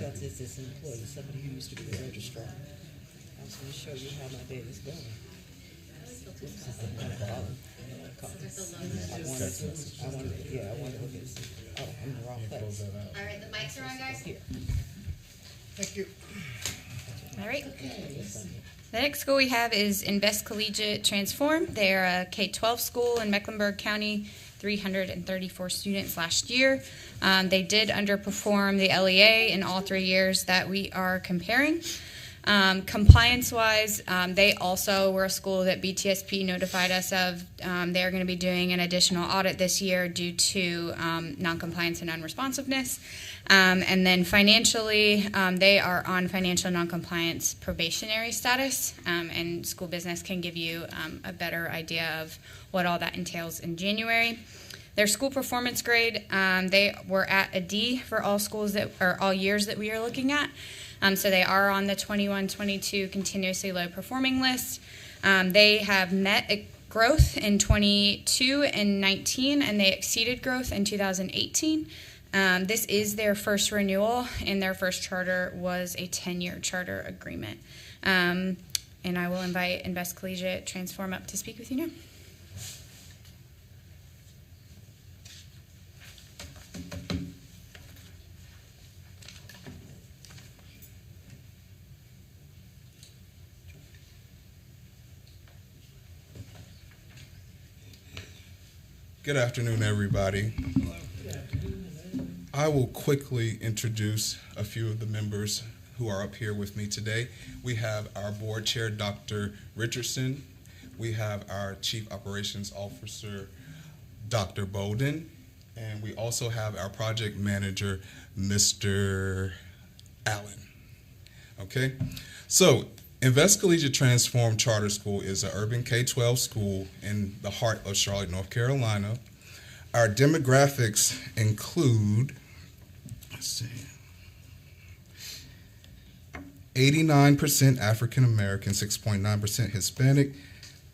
because it's this employee, somebody who used to be the registrar. I was gonna show you how my day is going. I wanted to look at, oh, I'm in the wrong place. All right, the mics are on, guys. Here. Thank you. All right. The next school we have is Invest Collegiate Transform. They're a K-12 school in Mecklenburg County, 334 students last year. They did underperform the LEA in all 3 years that we are comparing. Compliance-wise, they also were a school that BTSP notified us of. They're going to be doing an additional audit this year due to noncompliance and unresponsiveness. And then financially, they are on financial noncompliance probationary status, and school business can give you a better idea of what all that entails in January. Their school performance grade, they were at a D for all schools all years that we are looking at. So they are on the 21-22 continuously low performing list. They have met growth in 22 and 19, and they exceeded growth in 2018. This is their first renewal, and their first charter was a 10-year charter agreement. And I will invite Invest Collegiate Transform up to speak with you now. Good afternoon, everybody. I will quickly introduce a few of the members who are up here with me today. We have our board chair, Dr. Richardson. We have our chief operations officer, Dr. Bolden. And we also have our project manager, Mr. Allen. Okay, so Invest Collegiate Transform Charter School is an urban K-12 school in the heart of Charlotte, North Carolina. Our demographics include, 89% African American, 6.9% Hispanic,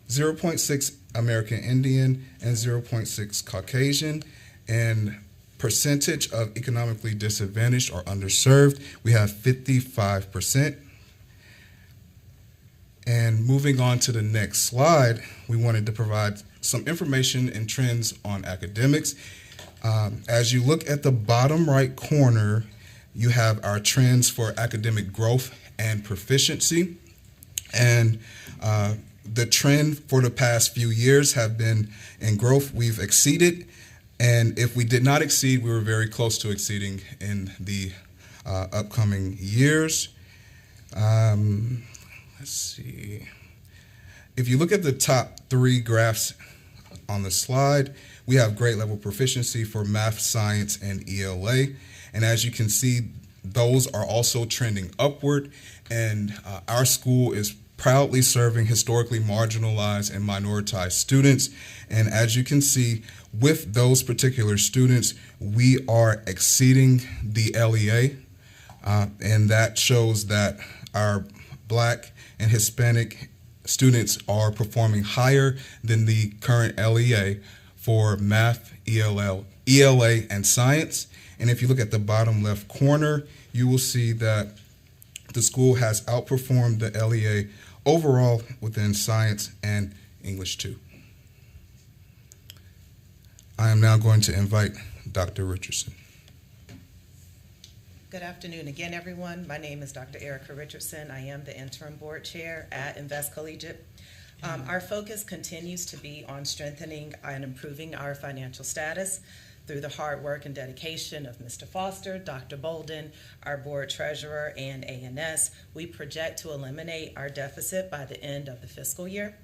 0.6 American Indian, and 0.6 Caucasian. And percentage of economically disadvantaged or underserved, we have 55%. And moving on to the next slide, we wanted to provide some information and trends on academics. As you look at the bottom right corner, you have our trends for academic growth and proficiency. And the trend for the past few years have been in growth. We've exceeded, and if we did not exceed, we were very close to exceeding in the upcoming years. Let's see. If you look at the top 3 graphs on the slide, we have grade level proficiency for math, science, and ELA. And as you can see, those are also trending upward. And our school is proudly serving historically marginalized and minoritized students. And as you can see, with those particular students, we are exceeding the LEA. And that shows that our Black and Hispanic students are performing higher than the current LEA for math, ELA, and science. And if you look at the bottom left corner, you will see that the school has outperformed the LEA overall within science and English 2. I am now going to invite Dr. Richardson. Good afternoon again, everyone. My name is Dr. Erica Richardson. I am the interim board chair at Invest Collegiate. Our focus continues to be on strengthening and improving our financial status through the hard work and dedication of Mr. Foster, Dr. Bolden, our board treasurer, and ANS. We project to eliminate our deficit by the end of the fiscal year.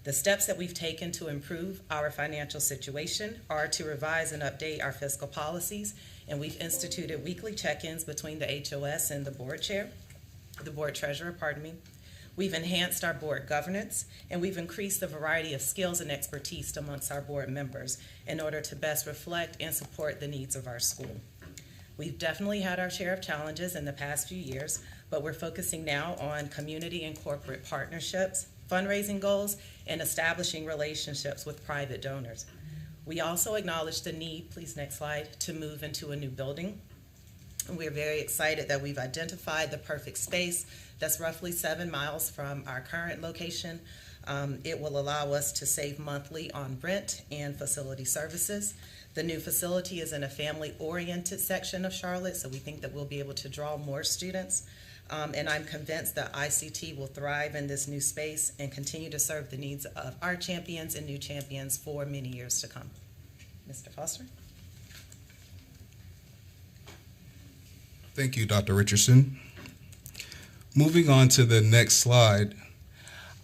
The steps that we've taken to improve our financial situation are to revise and update our fiscal policies, and we've instituted weekly check-ins between the HOS and the board treasurer. We've enhanced our board governance, and we've increased the variety of skills and expertise amongst our board members in order to best reflect and support the needs of our school. We've definitely had our share of challenges in the past few years, but we're focusing now on community and corporate partnerships, fundraising goals, and establishing relationships with private donors. We also acknowledge the need, please next slide, to move into a new building. We're very excited that we've identified the perfect space that's roughly 7 miles from our current location. It will allow us to save monthly on rent and facility services. The new facility is in a family-oriented section of Charlotte, so we think that we'll be able to draw more students. And I'm convinced that ICT will thrive in this new space and continue to serve the needs of our champions and new champions for many years to come. Mr. Foster? Thank you, Dr. Richardson. Moving on to the next slide,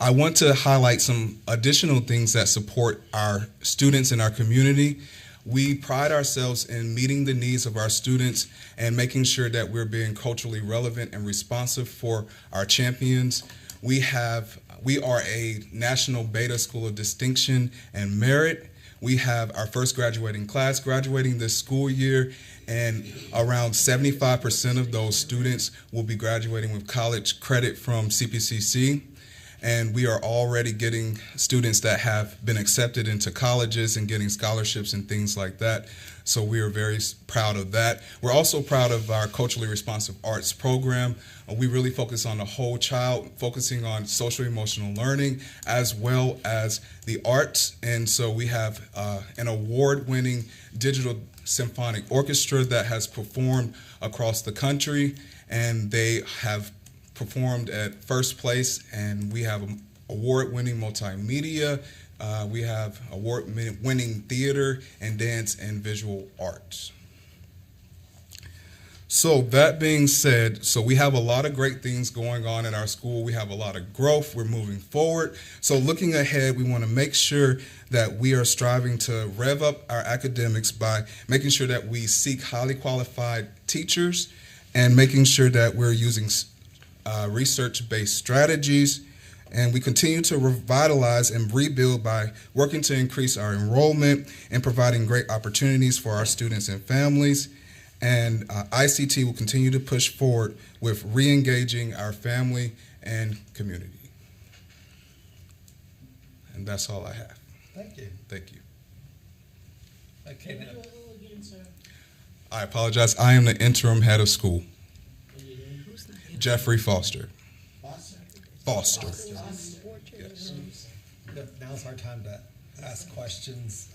I want to highlight some additional things that support our students in our community. We pride ourselves in meeting the needs of our students and making sure that we're being culturally relevant and responsive for our champions. We are a National Beta School of Distinction and Merit. We have our first graduating class graduating this school year, and around 75% of those students will be graduating with college credit from CPCC. And we are already getting students that have been accepted into colleges and getting scholarships and things like that. So we are very proud of that. We're also proud of our culturally responsive arts program. We really focus on the whole child, focusing on social emotional learning as well as the arts. And so we have an award-winning digital symphonic orchestra that has performed across the country, and they have performed at first place, and we have award-winning multimedia. We have award-winning theater and dance and visual arts. So that being said, so we have a lot of great things going on at our school. We have a lot of growth. We're moving forward. So looking ahead, we want to make sure that we are striving to rev up our academics by making sure that we seek highly qualified teachers and making sure that we're using research-based strategies. And we continue to revitalize and rebuild by working to increase our enrollment and providing great opportunities for our students and families. And ICT will continue to push forward with re-engaging our family and community. And that's all I have. Thank you. Thank you. Okay, now. I apologize. I am the interim head of school. Jeffrey Foster. Foster. Yes. Now's our time to ask questions.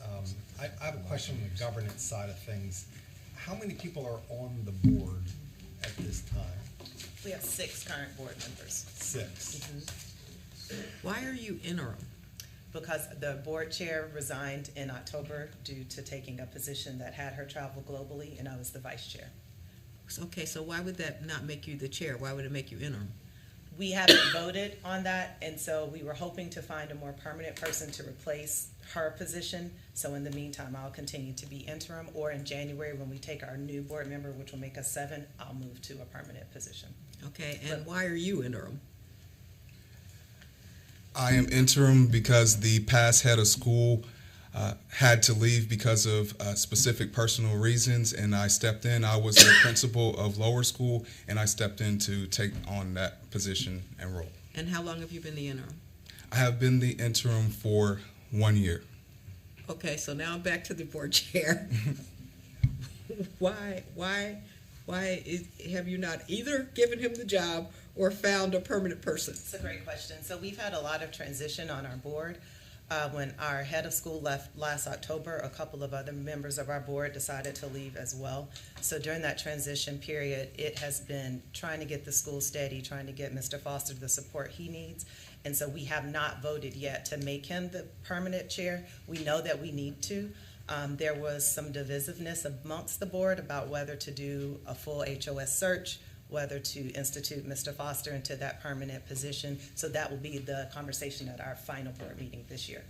I have a question on the governance side of things. How many people are on the board at this time? We have 6 current board members. 6. Why are you interim? Because the board chair resigned in October due to taking a position that had her travel globally, and I was the vice chair. Okay, so why would that not make you the chair? Why would it make you interim? We haven't voted on that, and so we were hoping to find a more permanent person to replace her position. So in the meantime, I'll continue to be interim, or in January when we take our new board member, which will make us 7, I'll move to a permanent position. Okay, and why are you interim? I am interim because the past head of school had to leave because of specific personal reasons, and I stepped in. I was the principal of lower school, and I stepped in to take on that position and role. And how long have you been the interim? I have been the interim for 1 year. Okay, so now I'm back to the board chair. Why have you not either given him the job or found a permanent person? It's a great question. So we've had a lot of transition on our board. When our head of school left last October, a couple of other members of our board decided to leave as well. So during that transition period, it has been trying to get the school steady, trying to get Mr. Foster the support he needs. And so we have not voted yet to make him the permanent chair. We know that we need to. There was some divisiveness amongst the board about whether to do a full HOS search, whether to institute Mr. Foster into that permanent position. So that will be the conversation at our final board meeting this year.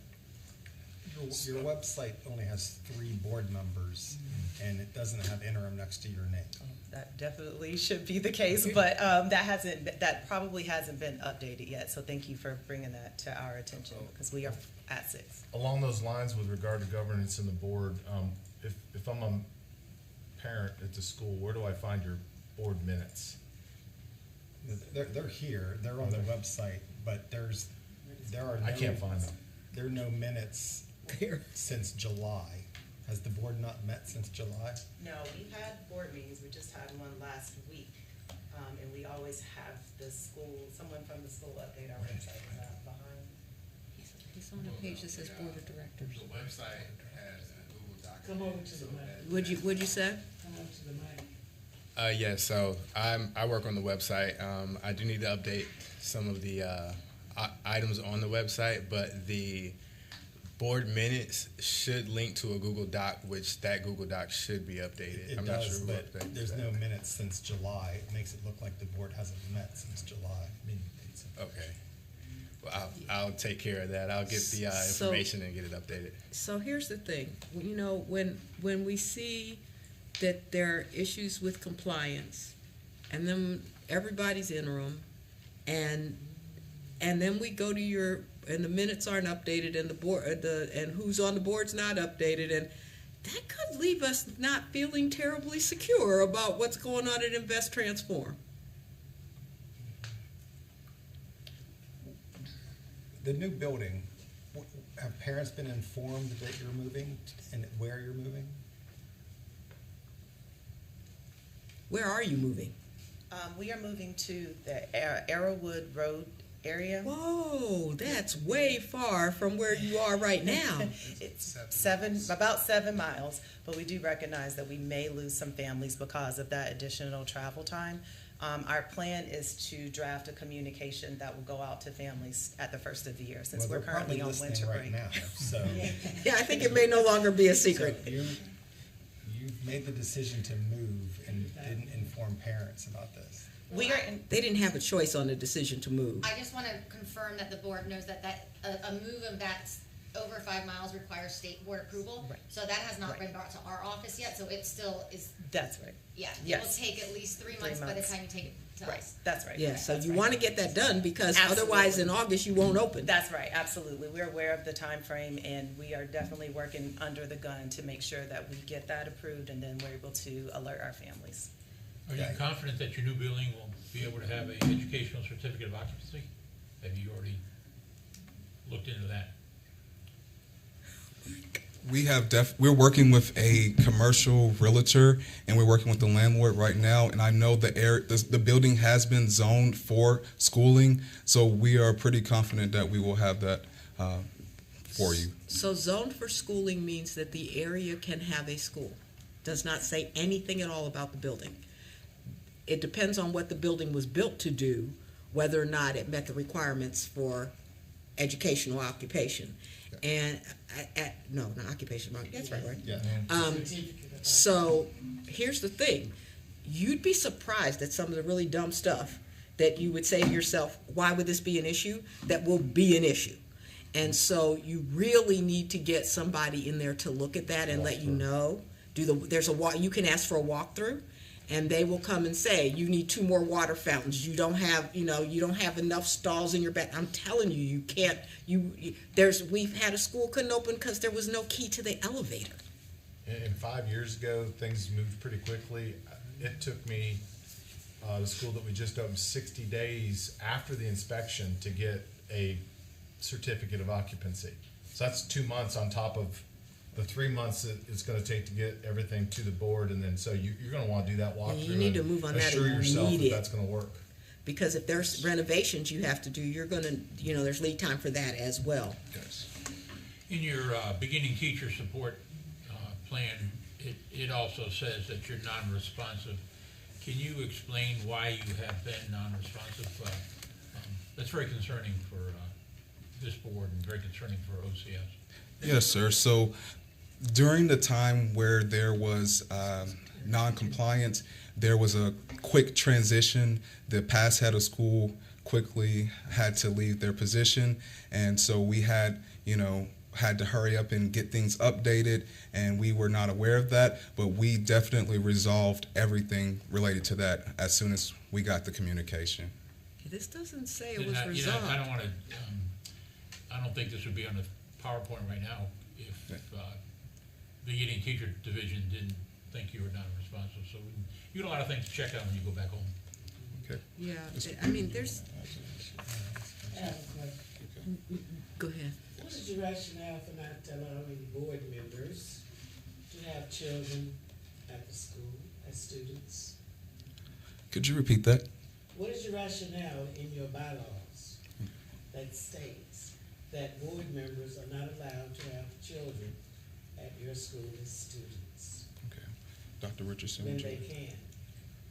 Your website only has 3 board members, and it doesn't have interim next to your name. That definitely should be the case, but that probably hasn't been updated yet. So thank you for bringing that to our attention, because we are at 6. Along those lines, with regard to governance in the board, if I'm a parent at the school, where do I find your board minutes? They're here. They're on the website, but there are no, I can't find them. There are no minutes since July. Has the board not met since July? No, we've had board meetings, we just had one last week, and we always have the school, someone from the school update our website. Is that behind? He's on a page that says Board of Directors. The website has a Google Doc. Come over to the mic. What'd you say? Come over to the mic. Yes, so I work on the website. I do need to update some of the items on the website, but the board minutes should link to a Google Doc, which that Google Doc should be updated. It I'm does, not sure but what there's no minutes since July. It makes it look like the board hasn't met since July. Okay. Well, I'll take care of that. I'll get the information and get it updated. So here's the thing, you know, when we see that there are issues with compliance, and then everybody's interim, and then we go to and the minutes aren't updated, and the board, and who's on the board's not updated, and that could leave us not feeling terribly secure about what's going on at Invest Transform. The new building, have parents been informed that you're moving and where you're moving? Where are you moving? We are moving to the Arrowwood Road area. Whoa, that's way far from where you are right now. It's about 7 miles, but we do recognize that we may lose some families because of that additional travel time. Our plan is to draft a communication that will go out to families at the first of the year, since we're currently on winter break. Now, so yeah, I think it may no longer be a secret. So you've made the decision to move and didn't inform parents about this. They didn't have a choice on the decision to move. I just want to confirm that the board knows that a move of that over 5 miles requires state board approval. Right. So that has not been brought to our office yet, so it still is. That's right. Yeah, Yes. it will take at least 3 months by the time you take it to Right, us. that's right. Yeah, so That's you right. want to get that done, because Absolutely. otherwise in August you won't open. That's right, absolutely. We're aware of the time frame, and we are definitely working under the gun to make sure that we get that approved, and then we're able to alert our families. Are you confident that your new building will be able to have an educational certificate of occupancy? Have you already looked into that? We're working with a commercial realtor, and we're working with the landlord right now, and I know the building has been zoned for schooling, so we are pretty confident that we will have that for you. So zoned for schooling means that the area can have a school. Does not say anything at all about the building. It depends on what the building was built to do, whether or not it met the requirements for educational occupation. And no, not occupation, that's right? Yeah. So here's the thing. You'd be surprised at some of the really dumb stuff that you would say to yourself, why would this be an issue? That will be an issue. And so you really need to get somebody in there to look at that and let you know. You can ask for a walkthrough, and they will come and say, you need 2 more water fountains. You don't have enough stalls in your bed. I'm telling you, you can't. We've had a school couldn't open because there was no key to the elevator. And 5 years ago, things moved pretty quickly. It took me, the school that we just opened, 60 days after the inspection to get a certificate of occupancy. So that's 2 months on top of the 3 months that it's going to take to get everything to the board, and then so you're going to want to do that walkthrough. You need to move on that assure yourself that immediate. that's going to work. Because if there's renovations you have to do, you're going to, there's lead time for that as well. Yes. In your beginning teacher support plan, it also says that you're non-responsive. Can you explain why you have been non-responsive? That's very concerning for this board and very concerning for OCS. Yes, sir. So during the time where there was non-compliance, there was a quick transition. The past head of school quickly had to leave their position, and so we had to hurry up and get things updated, and we were not aware of that, but we definitely resolved everything related to that as soon as we got the communication. This doesn't say it was resolved. I don't want to. I don't think this would be on the PowerPoint right now if beginning teacher division didn't think you were non-responsive. So you got a lot of things to check out when you go back home. Okay. Yeah, I mean, there's. Go ahead. What is the rationale for not allowing board members to have children at the school as students? Could you repeat that? What is your rationale in your bylaws that states that board members are not allowed to have children at your school as students? Okay. Dr. Richardson, When they can.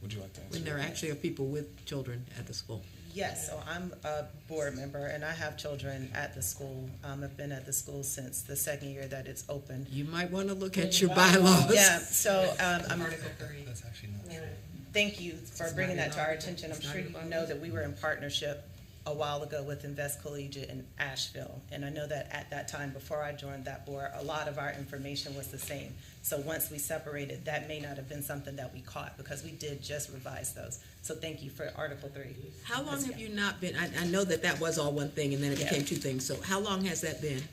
would you like to answer? When there actually are people with children at the school. Yes, so I'm a board member and I have children at the school. I've been at the school since the second year that it's open. You might want to look at your bylaws. Yeah, so I'm. That's actually not true. Thank you for bringing that to our attention. I'm sure you know that we were in partnership a while ago with Invest Collegiate in Asheville. And I know that at that time, before I joined that board, a lot of our information was the same. So once we separated, that may not have been something that we caught because we did just revise those. So thank you for Article 3. How long have you not been, I know that was all one thing and then it became two things. So how long has that been?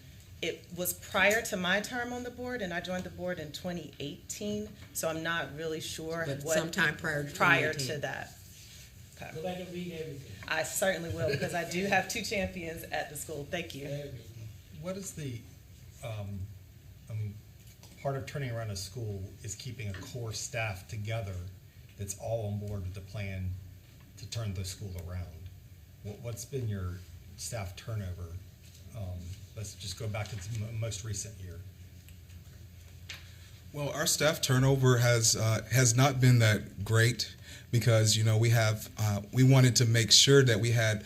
It was prior to my term on the board, and I joined the board in 2018. So I'm not really sure But what sometime prior to prior 2018. to that. Okay. Go back and read everything. I certainly will because I do have 2 champions at the school. Thank you. What is the, part of turning around a school is keeping a core staff together that's all on board with the plan to turn the school around. What's been your staff turnover? Let's just go back to the most recent year. Well, our staff turnover has not been that great because we wanted to make sure that we had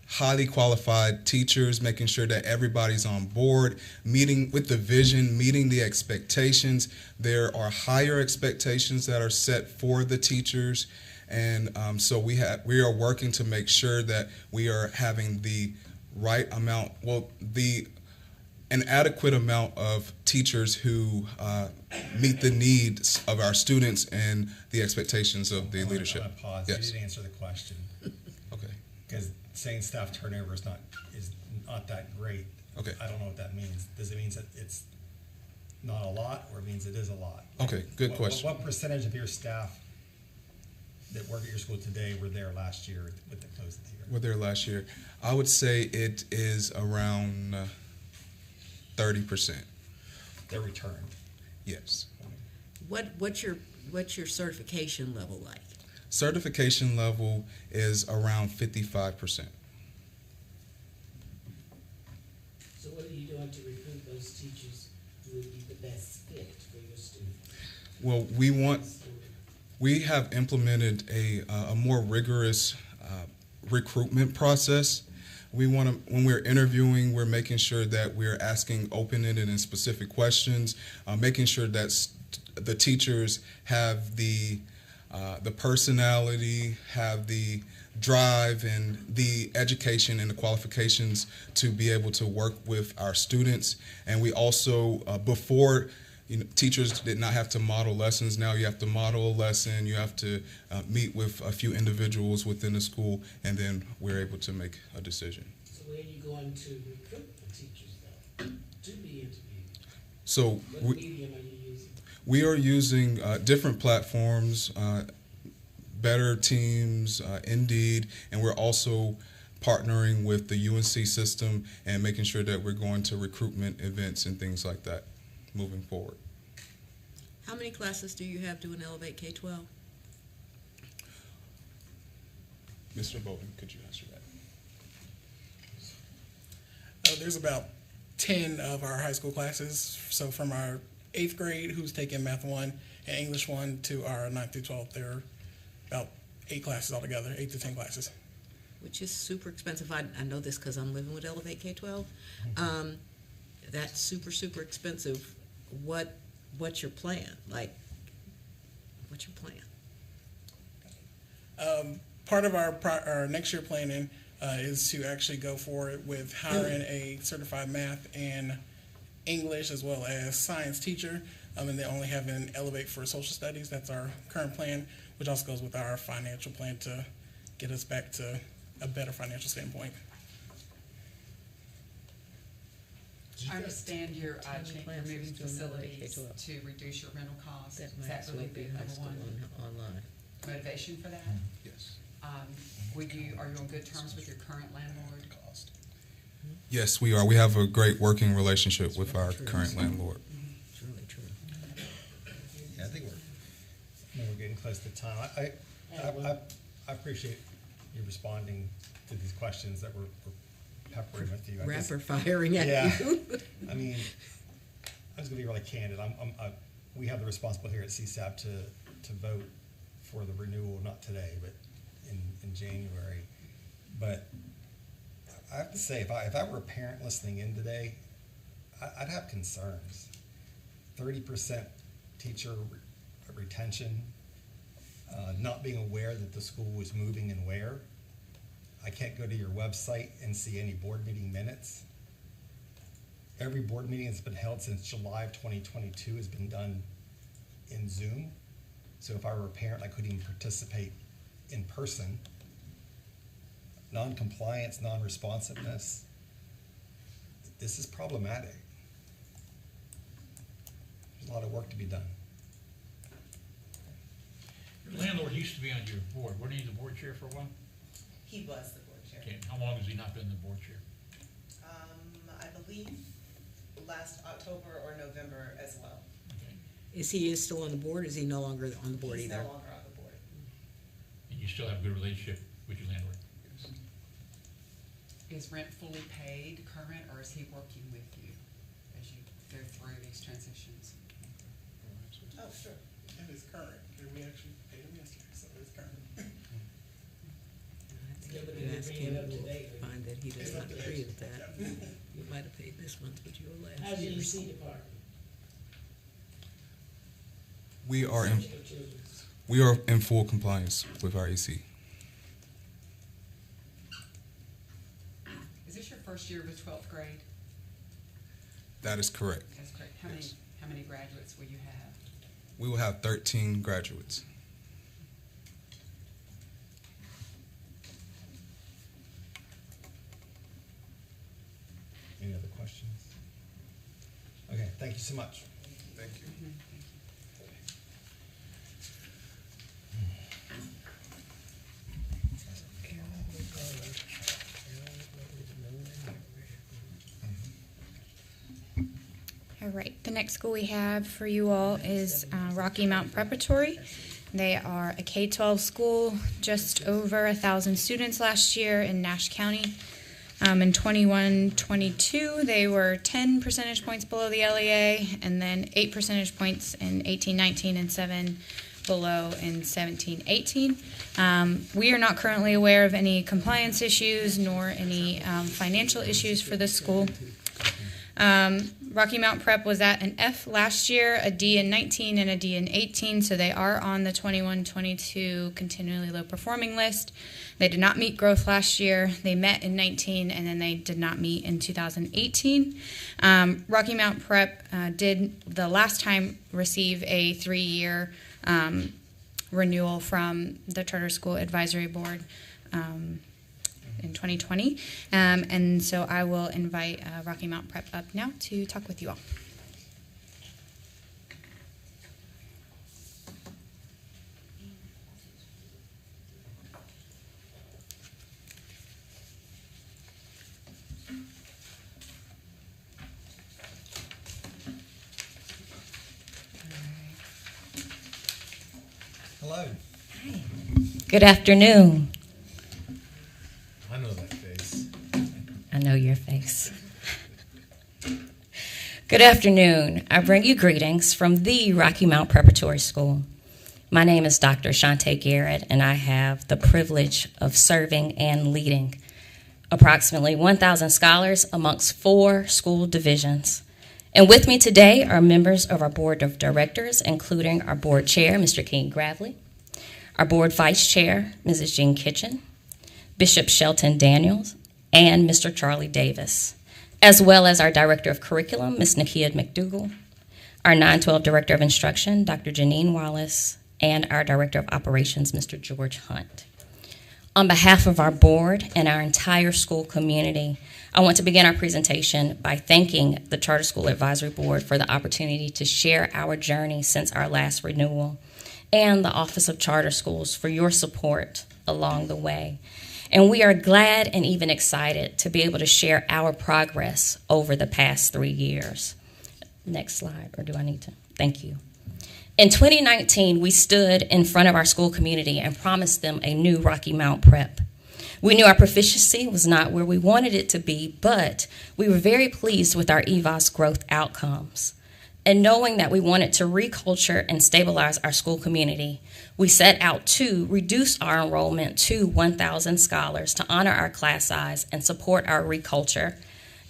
highly qualified teachers, making sure that everybody's on board, meeting with the vision, meeting the expectations. There are higher expectations that are set for the teachers, and so we are working to make sure that we are having the right amount, an adequate amount of teachers who meet the needs of our students and the expectations of the leadership. I'm gonna pause. Yes. You didn't answer the question. Okay. Because saying staff turnover is not that great. Okay. I don't know what that means. Does it mean that it's not a lot, or it means it is a lot? Okay, good question. What percentage of your staff that work at your school today were there last year with the close of the year? Were there last year? I would say it is around 30%. They're returned. Yes. What's your certification level like? Certification level is around 55%. So what are you doing to recruit those teachers who would be the best fit for your students? Well, we have implemented a more rigorous recruitment process. When we're interviewing, we're making sure that we're asking open-ended and specific questions, making sure that the teachers have the personality, have the drive and the education and the qualifications to be able to work with our students. And we also, before, teachers did not have to model lessons. Now you have to model a lesson, you have to meet with a few individuals within the school, and then we're able to make a decision. So where are you going to recruit the teachers though, to be interviewed? So What medium are you using? we are using different platforms, Better Teams, Indeed, and we're also partnering with the UNC system and making sure that we're going to recruitment events and things like that moving forward. How many classes do you have doing Elevate K-12? Mr. Bolden, could you answer that? There's about 10 of our high school classes. So from our 8th grade, who's taking Math 1 and English 1, to our 9th through 12th, there are about 8 classes altogether, 8 to 10 classes. Which is super expensive. I know this because I'm living with Elevate K-12. That's super, super expensive. What's your plan? What's your plan? Part of our next year planning is to actually go forward with hiring a certified math and English as well as science teacher, and then only having Elevate for social studies. That's our current plan, which also goes with our financial plan to get us back to a better financial standpoint. I understand you're moving facilities to reduce your rental costs. Is that really the number one motivation for that? Yes. Are you on good terms with your current landlord? Yes, we are. We have a great working relationship with our current landlord. It's really true. getting close to time. I appreciate you responding to these questions that we're peppering with you. Rapid firing at you. I mean, I'm just gonna be really candid. We have the responsibility here at CSAP to vote for the renewal, not today, but in January. But I have to say, if I were a parent listening in today, I'd have concerns. 30% teacher retention, not being aware that the school was moving and where. I can't go to your website and see any board meeting minutes. Every board meeting that's been held since July of 2022 has been done in Zoom. So if I were a parent, I couldn't even participate in person. Non-compliance, non-responsiveness. This is problematic. There's a lot of work to be done. Your landlord used to be on your board. Wasn't he the board chair for a while? He was the board chair. Okay, how long has he not been the board chair? I believe last October or November as well. Is he still on the board? Is he no longer on the board He's either? no longer on the board. And you still have a good relationship with your landlord? Is rent fully paid current, or is he working with you as you go through these transitions? Oh, sure. And it's current. We actually paid him yesterday, so it's current. You ask him to find that he does not agree with that. You might have paid this month, but you will last How's the year. EC department? We are in full compliance with our AC. Is this your first year with 12th grade? That is correct. That's correct. Yes. How many graduates will you have? We will have 13 graduates. Any other questions? Okay, thank you so much. Thank you. All right, the next school we have for you all is Rocky Mount Preparatory. They are a K-12 school, just over 1,000 students last year in Nash County. In 21-22, they were 10 percentage points below the LEA, and then 8 percentage points in 18-19 and 7 below in 17-18. We are not currently aware of any compliance issues nor any financial issues for this school. Rocky Mount Prep was at an F last year, a D in 19, and a D in 18, so they are on the 21-22 continually low performing list. They did not meet growth last year. They met in 19, and then they did not meet in 2018. Rocky Mount Prep did the last time receive a 3-year renewal from the Charter School Advisory Board in 2020. And so I will invite Rocky Mount Prep up now to talk with you all. Hello. Good afternoon. I know that face. I know your face. Good afternoon. I bring you greetings from the Rocky Mount Preparatory School. My name is Dr. Shante Garrett, and I have the privilege of serving and leading approximately 1,000 scholars amongst 4 school divisions. And with me today are members of our board of directors, including our board chair, Mr. King Gravely, our board vice chair, Mrs. Jean Kitchen, Bishop Shelton Daniels, and Mr. Charlie Davis, as well as our director of curriculum, Ms. Nakia McDougall, our 912 director of instruction, Dr. Janine Wallace, and our director of operations, Mr. George Hunt. On behalf of our board and our entire school community, I want to begin our presentation by thanking the Charter School Advisory Board for the opportunity to share our journey since our last renewal, and the Office of Charter Schools for your support along the way. And we are glad and even excited to be able to share our progress over the past 3 years. Next slide, or do I need to? Thank you. In 2019, we stood in front of our school community and promised them a new Rocky Mount prep. We knew our proficiency was not where we wanted it to be, but we were very pleased with our EVOS growth outcomes. And knowing that we wanted to reculture and stabilize our school community, we set out to reduce our enrollment to 1,000 scholars to honor our class size and support our reculture,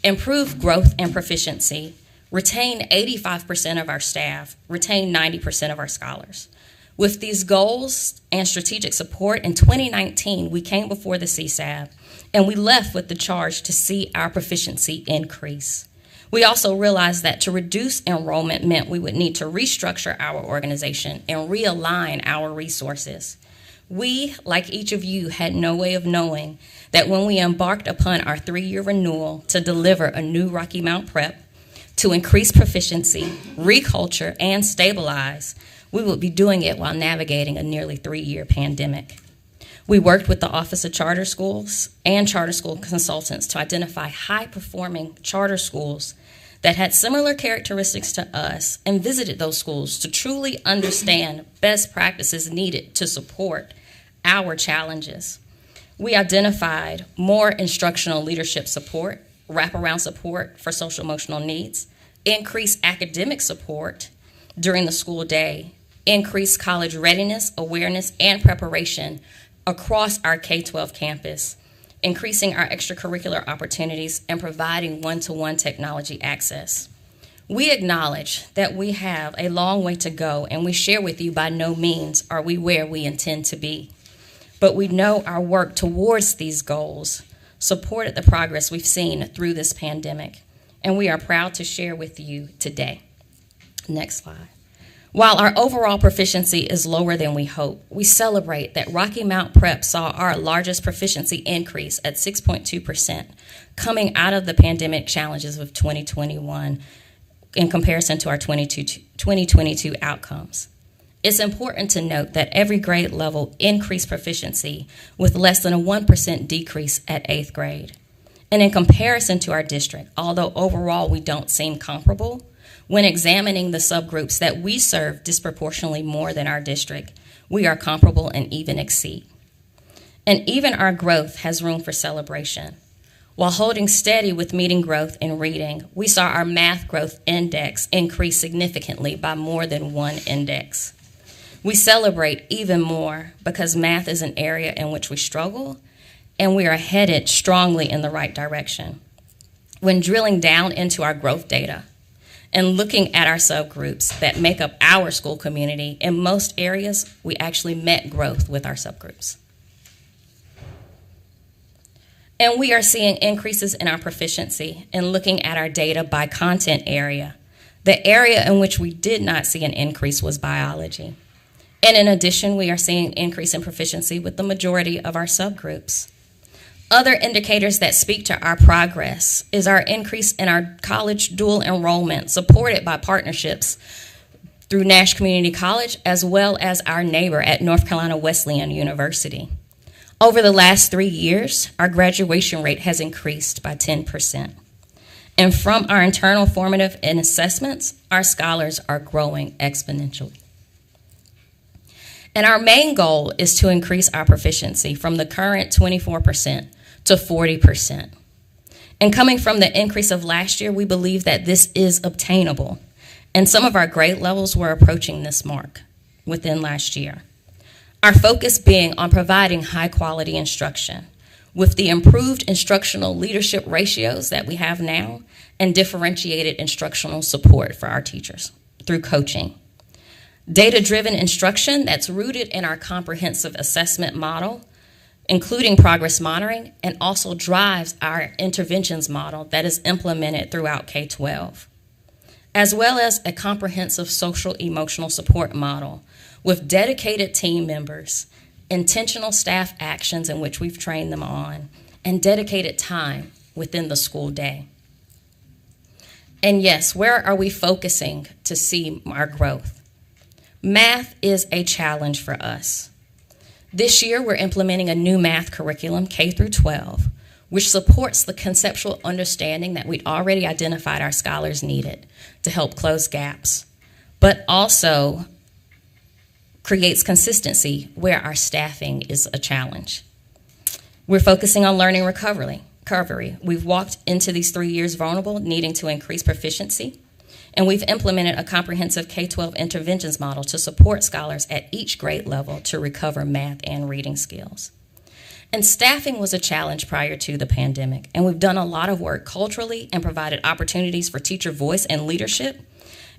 improve growth and proficiency, retain 85% of our staff, retain 90% of our scholars. With these goals and strategic support, in 2019, we came before the CSAB and we left with the charge to see our proficiency increase. We also realized that to reduce enrollment meant we would need to restructure our organization and realign our resources. We, like each of you, had no way of knowing that when we embarked upon our 3-year renewal to deliver a new Rocky Mount prep, to increase proficiency, reculture, and stabilize, we would be doing it while navigating a nearly 3-year pandemic. We worked with the Office of Charter Schools and charter school consultants to identify high-performing charter schools that had similar characteristics to us and visited those schools to truly understand best practices needed to support our challenges. We identified more instructional leadership support, wraparound support for social emotional needs, increased academic support during the school day, increased college readiness, awareness, and preparation across our K-12 campus, increasing our extracurricular opportunities, and providing one-to-one technology access. We acknowledge that we have a long way to go, and we share with you by no means are we where we intend to be. But we know our work towards these goals supported the progress we've seen through this pandemic, and we are proud to share with you today. Next slide. While our overall proficiency is lower than we hoped, we celebrate that Rocky Mount Prep saw our largest proficiency increase at 6.2%, coming out of the pandemic challenges of 2021 in comparison to our 2022 outcomes. It's important to note that every grade level increased proficiency with less than a 1% decrease at 8th grade. And in comparison to our district, although overall we don't seem comparable, when examining the subgroups that we serve disproportionately more than our district, we are comparable and even exceed. And even our growth has room for celebration. While holding steady with meeting growth in reading, we saw our math growth index increase significantly by more than 1 index. We celebrate even more because math is an area in which we struggle, and we are headed strongly in the right direction. When drilling down into our growth data and looking at our subgroups that make up our school community, in most areas, we actually met growth with our subgroups. And we are seeing increases in our proficiency in looking at our data by content area. The area in which we did not see an increase was biology. And in addition, we are seeing an increase in proficiency with the majority of our subgroups. Other indicators that speak to our progress is our increase in our college dual enrollment, supported by partnerships through Nash Community College, as well as our neighbor at North Carolina Wesleyan University. Over the last 3 years, our graduation rate has increased by 10%. And from our internal formative and assessments, our scholars are growing exponentially. And our main goal is to increase our proficiency from the current 24% to 40%. And coming from the increase of last year, we believe that this is obtainable. And some of our grade levels were approaching this mark within last year. Our focus being on providing high quality instruction with the improved instructional leadership ratios that we have now and differentiated instructional support for our teachers through coaching. Data-driven instruction that's rooted in our comprehensive assessment model, including progress monitoring, and also drives our interventions model that is implemented throughout K-12, as well as a comprehensive social emotional support model with dedicated team members, intentional staff actions in which we've trained them on, and dedicated time within the school day. And yes, where are we focusing to see our growth? Math is a challenge for us. This year, we're implementing a new math curriculum, K through 12, which supports the conceptual understanding that we'd already identified our scholars needed to help close gaps, but also creates consistency where our staffing is a challenge. We're focusing on learning recovery. We've walked into these 3 years vulnerable, needing to increase proficiency, and we've implemented a comprehensive K-12 interventions model to support scholars at each grade level to recover math and reading skills. And staffing was a challenge prior to the pandemic, and we've done a lot of work culturally and provided opportunities for teacher voice and leadership,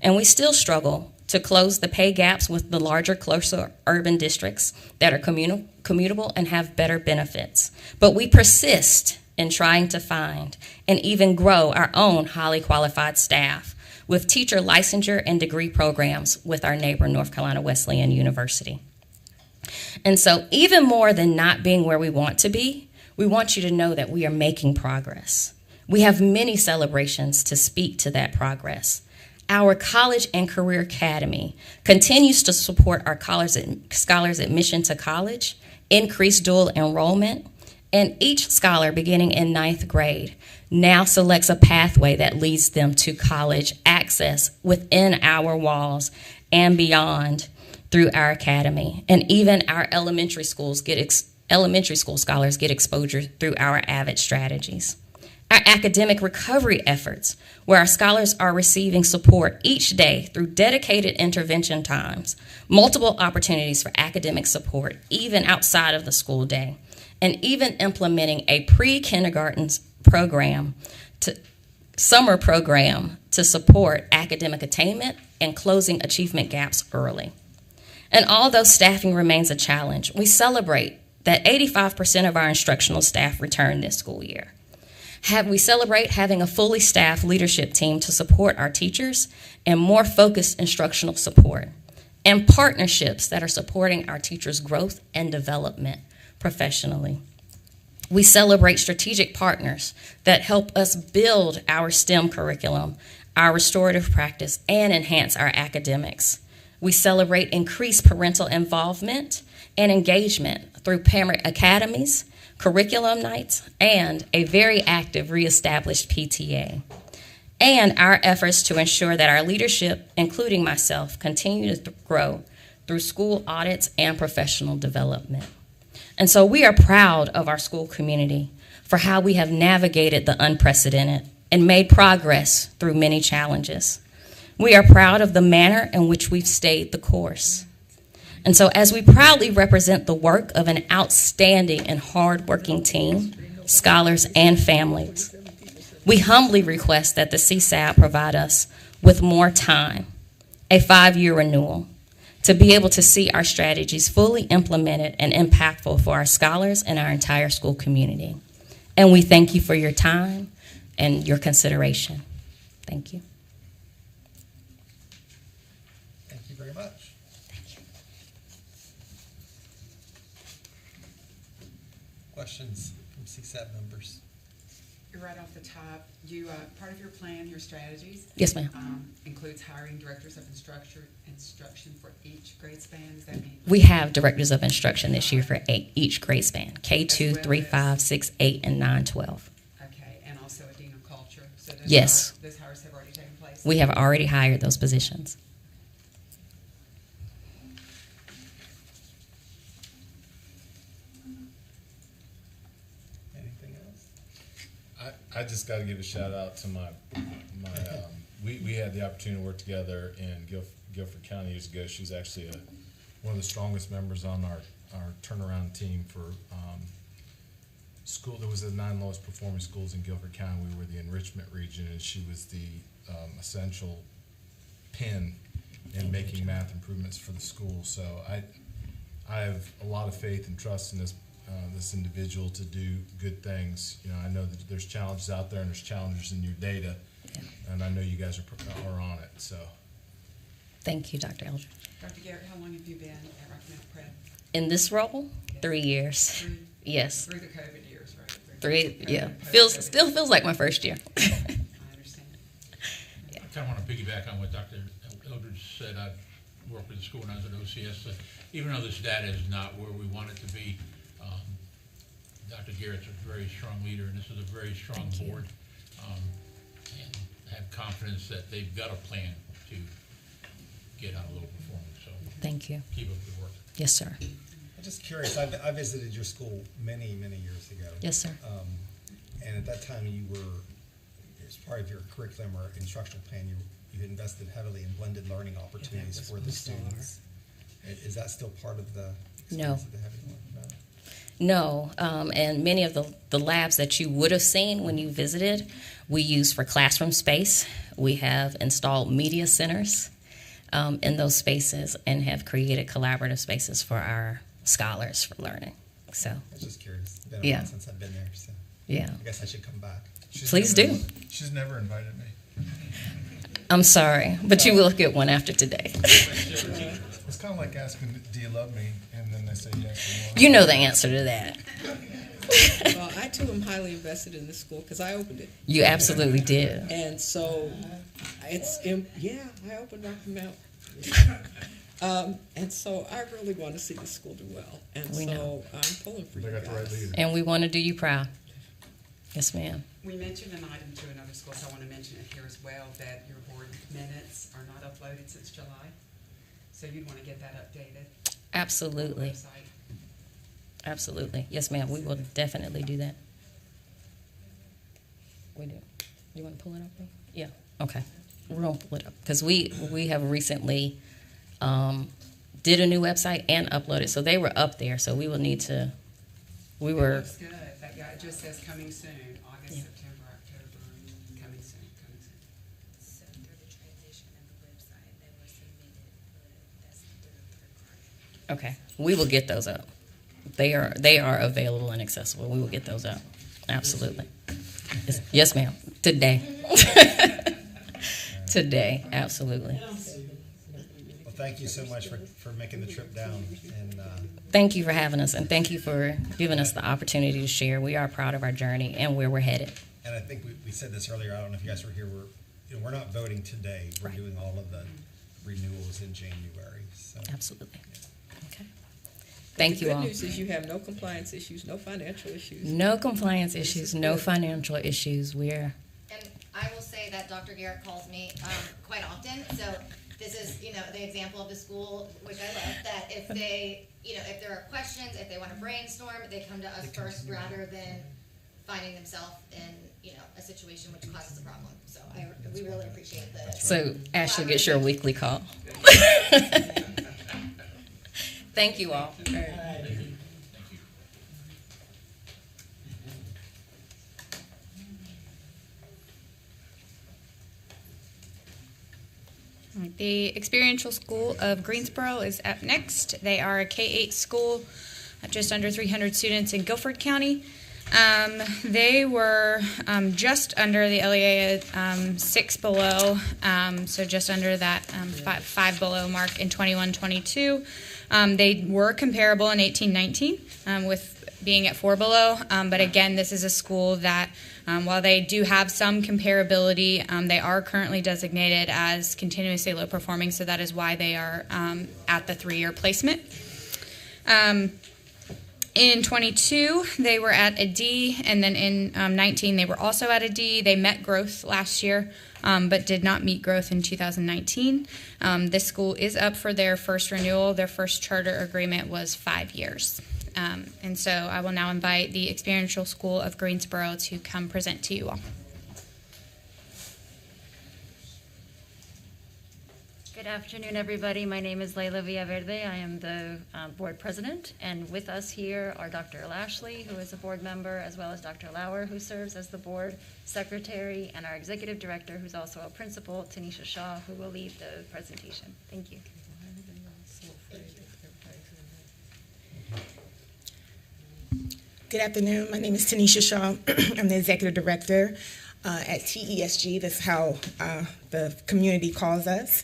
and we still struggle to close the pay gaps with the larger, closer urban districts that are commutable and have better benefits. But we persist in trying to find and even grow our own highly qualified staff with teacher licensure and degree programs with our neighbor, North Carolina Wesleyan University. And so even more than not being where we want to be, we want you to know that we are making progress. We have many celebrations to speak to that progress. Our College and Career Academy continues to support our scholars' admission to college, increase dual enrollment, and each scholar beginning in 9th grade now selects a pathway that leads them to college access within our walls and beyond through our academy. And even our elementary school scholars get exposure through our AVID strategies. Our academic recovery efforts, where our scholars are receiving support each day through dedicated intervention times, multiple opportunities for academic support even outside of the school day, and even implementing a pre-kindergarten summer program to support academic attainment and closing achievement gaps early. And although staffing remains a challenge, we celebrate that 85% of our instructional staff returned this school year. We celebrate having a fully staffed leadership team to support our teachers and more focused instructional support, and partnerships that are supporting our teachers' growth and development professionally. We celebrate strategic partners that help us build our STEM curriculum, our restorative practice, and enhance our academics. We celebrate increased parental involvement and engagement through parent academies, curriculum nights, and a very active reestablished PTA. And our efforts to ensure that our leadership, including myself, continue to grow through school audits and professional development. And so we are proud of our school community for how we have navigated the unprecedented and made progress through many challenges. We are proud of the manner in which we've stayed the course. And so as we proudly represent the work of an outstanding and hardworking team, scholars, and families, we humbly request that the CSAB provide us with more time, a 5-year renewal, to be able to see our strategies fully implemented and impactful for our scholars and our entire school community. And we thank you for your time and your consideration. Thank you. Thank you very much. Thank you. Questions from CSAB members? You're right off the top. You part of your plan, your strategies. Yes, ma'am. Includes hiring directors of instruction for each grade span. Does that mean? We have directors of instruction this year for each grade span, K2, 3, 5, 6, 8, and 9, 12. Okay, and also a dean of culture. So Yes. Those hires have already taken place? We have already hired those positions. Anything else? I just got to give a shout out to my we had the opportunity to work together in Guilford County years ago. She was actually one of the strongest members on our turnaround team for school. There was the 9 lowest performing schools in Guilford County. We were the enrichment region, and she was the essential pin in making math improvements for the school. So I have a lot of faith and trust in this individual to do good things. You know, I know that there's challenges out there, and there's challenges in your data, and I know you guys are on it. So, Thank you, Dr. Eldridge. Dr. Garrett, how long have you been at Rocky Mount Prep? In this role, 3 years. Yes. Through the COVID years, right? 3, yeah. COVID. Still feels like my first year. I understand. I kind of want to piggyback on what Dr. Eldridge said. I've worked with the school when I was at OCS. Even though this data is not where we want it to be, Dr. Garrett's a very strong leader, and this is a very strong board. And have confidence that they've got a plan to get on a low performance. So Thank you. Keep up the work. Yes, sir. I'm just curious, I visited your school many, many years ago. Yes, sir. And at that time, you were, as part of your curriculum or instructional plan, you invested heavily in blended learning opportunities for the students. Is that still part of the experience that they have? No, and many of the labs that you would have seen when you visited, we use for classroom space. We have installed media centers in those spaces and have created collaborative spaces for our scholars for learning. So, I was just curious. It's been a while since I've been there, so yeah. I guess I should come back. Please do. She's never invited me. I'm sorry, but you will get one after today. It's kind of like asking, do you love me? And then they say yes or no. You know the answer to that. Well, I too am highly invested in this school because I opened it. You absolutely did. And so I opened Rocky Mount. And so I really want to see the school do well. And We so know. I'm pulling for you They got the right guys. leader. And we want to do you proud. Yes, ma'am. We mentioned an item to another school, so I want to mention it here as well, that your board minutes are not uploaded since July. So you'd want to get that updated. Absolutely. On the website. Absolutely. Yes, ma'am. We will definitely do that. We do. You want to pull it up? Lee? Yeah. Okay. We're going to pull it up because we have recently did a new website and uploaded. So they were up there. So we will need to. It looks good. It just says coming soon, August, September, October, coming soon, coming soon. So through the transition of the website, they were submitted, but that's through the third party. Okay. We will get those up. They are available and accessible. We will get those up. Absolutely. Yes, ma'am. Today. Today. Absolutely. Well, thank you so much for making the trip down. And Thank you for having us, and thank you for giving us the opportunity to share. We are proud of our journey and where we're headed. And I think we said this earlier. I don't know if you guys were here. We're not voting today. We're doing all of the renewals in January. So. Absolutely. Okay. Thank you all. The good news is you have no compliance issues, no financial issues. No compliance issues, no financial issues. And I will say that Dr. Garrett calls me quite often, so this is, the example of the school, which I love, that if they, if there are questions, if they want to brainstorm, they come to us first rather than finding themselves in, a situation which causes a problem. So we really appreciate the. So Ashley gets your weekly call. Thank you all. All right. The Experiential School of Greensboro is up next. They are a K-8 school, just under 300 students in Guilford County. They were just under the LEA 6 below, so just under that 5 below mark in 21-22. They were comparable in 18-19 with being at 4 below, but again, this is a school that while they do have some comparability, they are currently designated as continuously low performing, so that is why they are at the 3-year placement. In 22, they were at a D, and then in 19, they were also at a D. They met growth last year, but did not meet growth in 2019. This school is up for their first renewal. Their first charter agreement was 5 years. And so I will now invite the Experiential School of Greensboro to come present to you all. Good afternoon, everybody. My name is Layla Villaverde. I am the board president, and with us here are Dr. Lashley, who is a board member, as well as Dr. Lauer, who serves as the board secretary, and our executive director, who's also a principal, Tanisha Shaw, who will lead the presentation. Thank you. Good afternoon. My name is Tanisha Shaw. I'm the executive director at TESG. That's how the community calls us.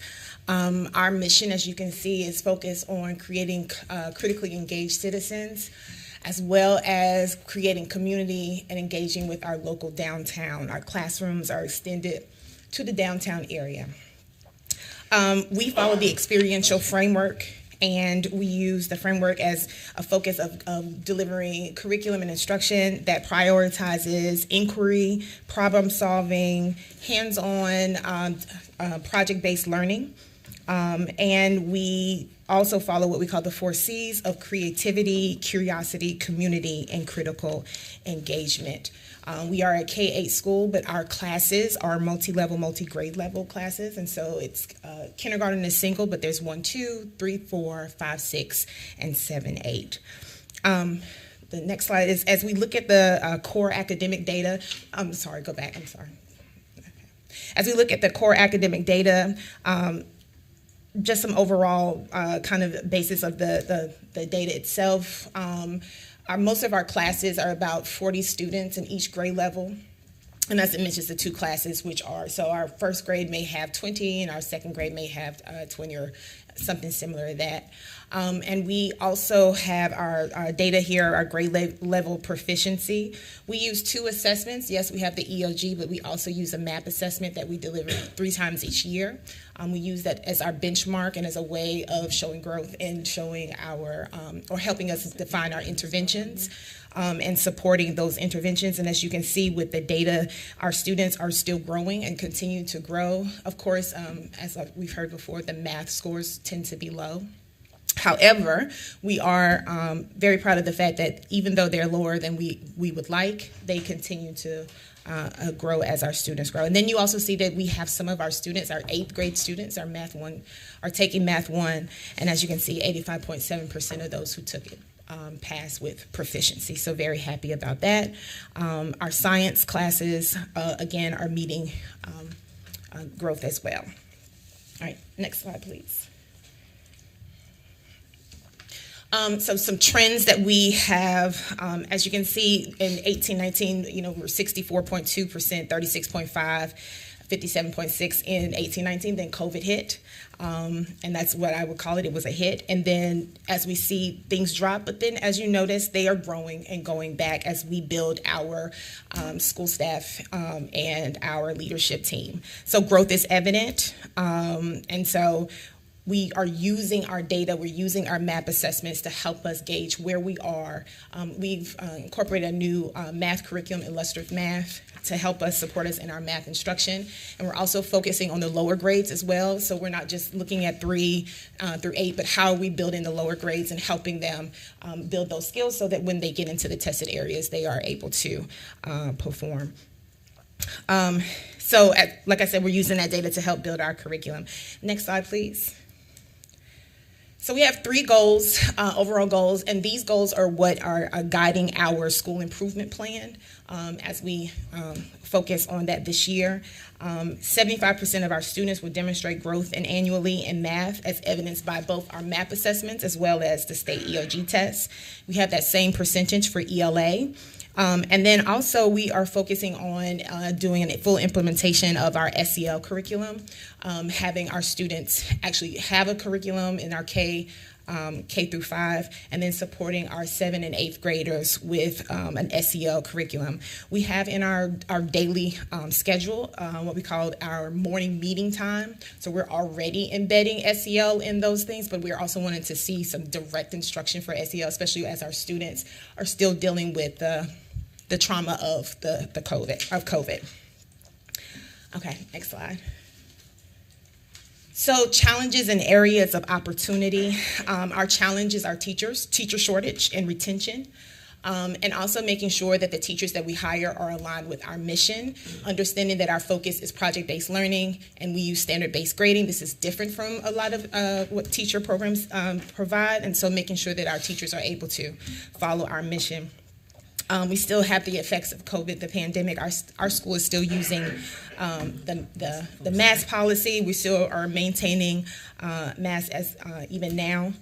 Our mission, as you can see, is focused on creating critically engaged citizens, as well as creating community and engaging with our local downtown. Our classrooms are extended to the downtown area. We follow the experiential framework, and we use the framework as a focus of delivering curriculum and instruction that prioritizes inquiry, problem solving, hands-on project-based learning. And we also follow what we call the 4 C's of creativity, curiosity, community, and critical engagement. We are a K-8 school, but our classes are multi-level, multi-grade level classes. And so it's kindergarten is single, but there's 1, 2, 3, 4, 5, 6, and 7, 8. The next slide is, as we look at the core academic data, I'm sorry. Okay. As we look at the core academic data, just some overall kind of basis of the data itself. Most of our classes are about 40 students in each grade level. And as it mentions, the 2 classes, which are, so our first grade may have 20 and our second grade may have 20 or something similar to that. And we also have our data here, our grade level proficiency. We use 2 assessments. Yes, we have the EOG, but we also use a MAP assessment that we deliver 3 times each year. We use that as our benchmark and as a way of showing growth and showing our, or helping us define our interventions. And supporting those interventions. And as you can see with the data, our students are still growing and continue to grow. Of course, as we've heard before, the math scores tend to be low. However, we are very proud of the fact that even though they're lower than we would like, they continue to grow as our students grow. And then you also see that we have some of our students, our 8th grade students, our Math 1, are taking Math 1. And as you can see, 85.7% of those who took it pass with proficiency. So very happy about that. Our science classes, again, are meeting growth as well. All right, next slide, please. So some trends that we have, as you can see in 18-19, we're 64.2%, 36.5%, 57.6% in 18-19, then COVID hit. And that's what I would call it. It was a hit. And then as we see things drop, but then as you notice, they are growing and going back as we build our school staff and our leadership team. So growth is evident. And so we are using our data, we're using our MAP assessments to help us gauge where we are. We've incorporated a new math curriculum, illustrative math, to help us support us in our math instruction. And we're also focusing on the lower grades as well. So we're not just looking at 3 through 8, but how we build in the lower grades and helping them build those skills so that when they get into the tested areas, they are able to perform. So like I said, we're using that data to help build our curriculum. Next slide, please. So we have 3 goals, overall goals, and these goals are what are guiding our school improvement plan as we focus on that this year. 75% of our students will demonstrate growth annually in math, as evidenced by both our MAP assessments as well as the state EOG tests. We have that same percentage for ELA. And then also we are focusing on doing a full implementation of our SEL curriculum, having our students actually have a curriculum in our K through 5, and then supporting our 7th and 8th graders with an SEL curriculum. We have in our daily schedule what we call our morning meeting time. So we're already embedding SEL in those things, but we're also wanting to see some direct instruction for SEL, especially as our students are still dealing with the trauma of the COVID. Okay, next slide. So challenges and areas of opportunity. Our challenges are teacher shortage and retention, and also making sure that the teachers that we hire are aligned with our mission, understanding that our focus is project-based learning and we use standard-based grading. This is different from a lot of what teacher programs provide, and so making sure that our teachers are able to follow our mission. We still have the effects of COVID, the pandemic. Our school is still using the mask policy. We still are maintaining masks as even now.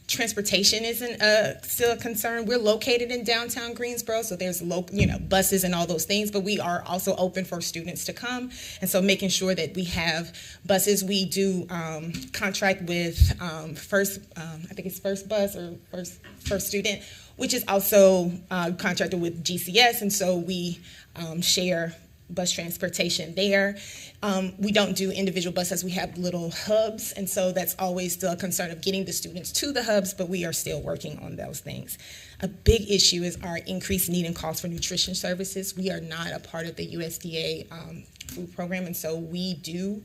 Transportation isn't still a concern. We're located in downtown Greensboro, so there's buses and all those things, but we are also open for students to come. And so making sure that we have buses. We do contract with First Bus or First Student, which is also contracted with GCS, and so we share bus transportation there. We don't do individual buses. We have little hubs, and so that's always the concern of getting the students to the hubs, but we are still working on those things. A big issue is our increased need and cost for nutrition services. We are not a part of the USDA food program, and so we do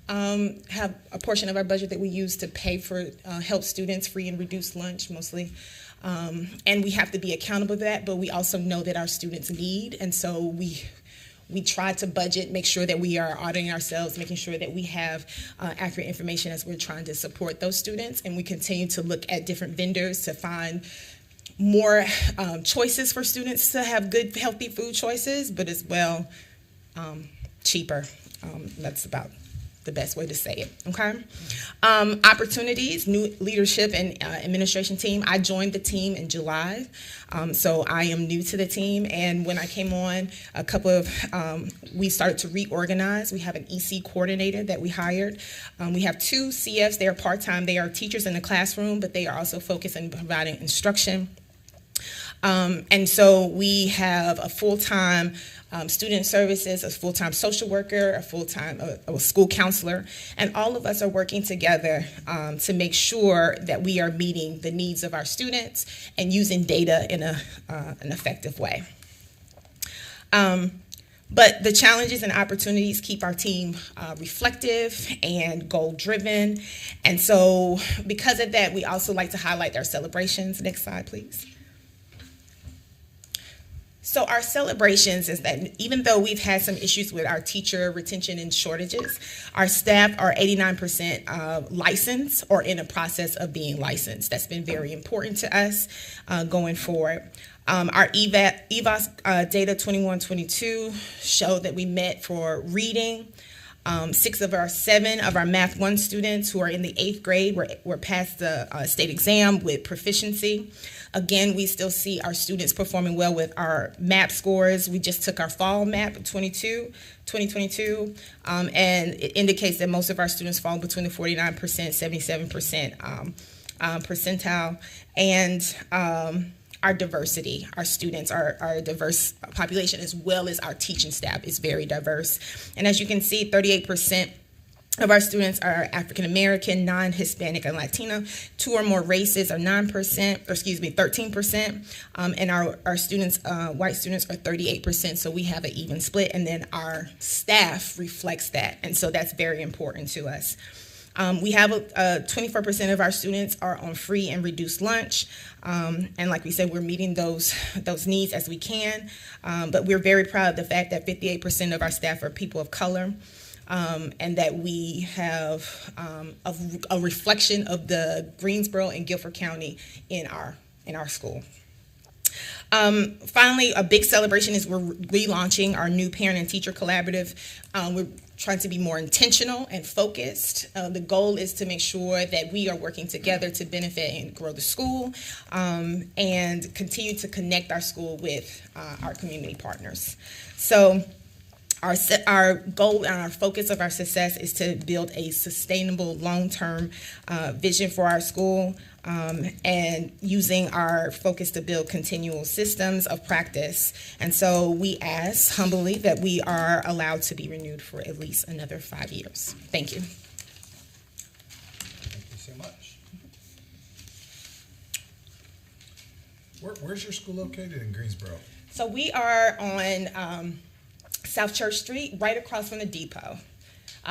have a portion of our budget that we use to pay for help students free and reduced lunch mostly. And we have to be accountable to that, but we also know that our students need, and so we try to budget, make sure that we are auditing ourselves, making sure that we have accurate information as we're trying to support those students, and we continue to look at different vendors to find more choices for students to have good, healthy food choices, but as well cheaper. That's about the best way to say it, okay? Opportunities, new leadership and administration team. I joined the team in July, so I am new to the team, and when I came on, we started to reorganize. We have an EC coordinator that we hired. We have 2 CFs, they are part-time. They are teachers in the classroom, but they are also focused on providing instruction. And so we have a full-time student services, a full-time social worker, a full-time school counselor, and all of us are working together to make sure that we are meeting the needs of our students and using data in an effective way. But the challenges and opportunities keep our team reflective and goal-driven, and so because of that, we also like to highlight our celebrations. Next slide, please. So our celebrations is that even though we've had some issues with our teacher retention and shortages, our staff are 89% licensed or in a process of being licensed. That's been very important to us going forward. Our EVOS data 21-22 showed that we met for reading. 6 of our 7 of our Math 1 students who are in the 8th grade were passed the state exam with proficiency. Again, we still see our students performing well with our MAP scores. We just took our fall MAP 2022, and it indicates that most of our students fall between the 49%, 77% percentile. And our diversity, our students, our diverse population, as well as our teaching staff is very diverse. And as you can see, 38% of our students are African American, non-Hispanic, and Latino. 2 or more races are 13%, and our students, white students, are 38%. So we have an even split, and then our staff reflects that, and so that's very important to us. We have 24% of our students are on free and reduced lunch, and like we said, we're meeting those needs as we can. But we're very proud of the fact that 58% of our staff are people of color. And that we have a reflection of the Greensboro and Guilford County in our school. Finally, a big celebration is we're relaunching our new parent and teacher collaborative. We're trying to be more intentional and focused. The goal is to make sure that we are working together to benefit and grow the school and continue to connect our school with our community partners. So our goal and our focus of our success is to build a sustainable long-term vision for our school and using our focus to build continual systems of practice. And so we ask humbly that we are allowed to be renewed for at least another 5 years. Thank you. Thank you so much. Where's your school located in Greensboro? So we are on South Church Street, right across from the depot.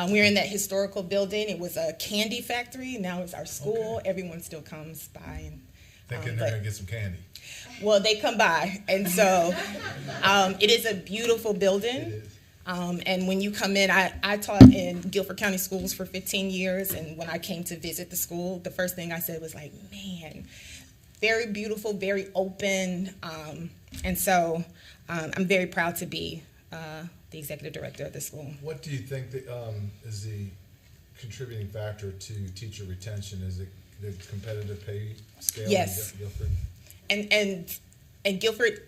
We're in that historical building. It was a candy factory. Now it's our school. Okay. Everyone still comes by. And, thinking they're going to get some candy. Well, they come by. And so it is a beautiful building. It is. And when you come in, I taught in Guilford County schools for 15 years. And when I came to visit the school, the first thing I said was like, man, very beautiful, very open. And so I'm very proud to be the executive director of the school. What do you think that, is the contributing factor to teacher retention? Is it the competitive pay scale? Yes. In Guilford? And Guilford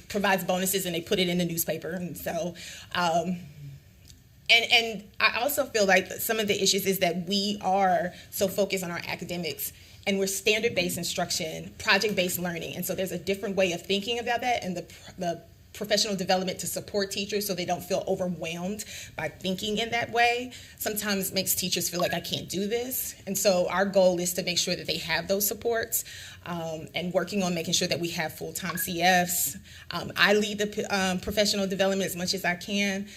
provides bonuses, and they put it in the newspaper. And so, and I also feel like some of the issues is that we are so focused on our academics, and we're standard-based instruction, project-based learning, and so there's a different way of thinking about that, and the professional development to support teachers so they don't feel overwhelmed by thinking in that way sometimes makes teachers feel like I can't do this. And so our goal is to make sure that they have those supports and working on making sure that we have full-time CFs. I lead the professional development as much as I can,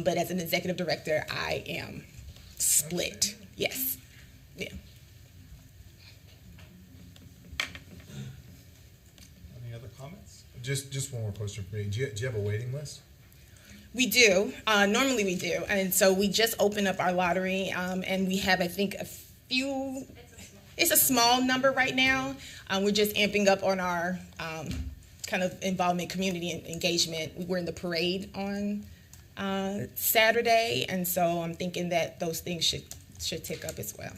but as an executive director, I am split. Yes. Yeah. Any other comments? Just one more question for me. Do you have a waiting list? We do. Normally we do. And so we just opened up our lottery, and we have, I think, a few. It's a small number right now. We're just amping up on our kind of involvement, community engagement. We're in the parade on Saturday, and so I'm thinking that those things should tick up as well.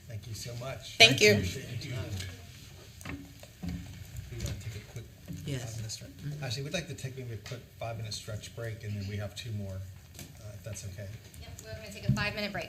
Thank you so much. Thank you. Appreciate your time. We want to take a quick Yes. 5-minute stretch. Actually, we'd like to take maybe a quick 5-minute stretch break, and then we have 2 more, if that's okay. Yep, we're gonna take a 5-minute break.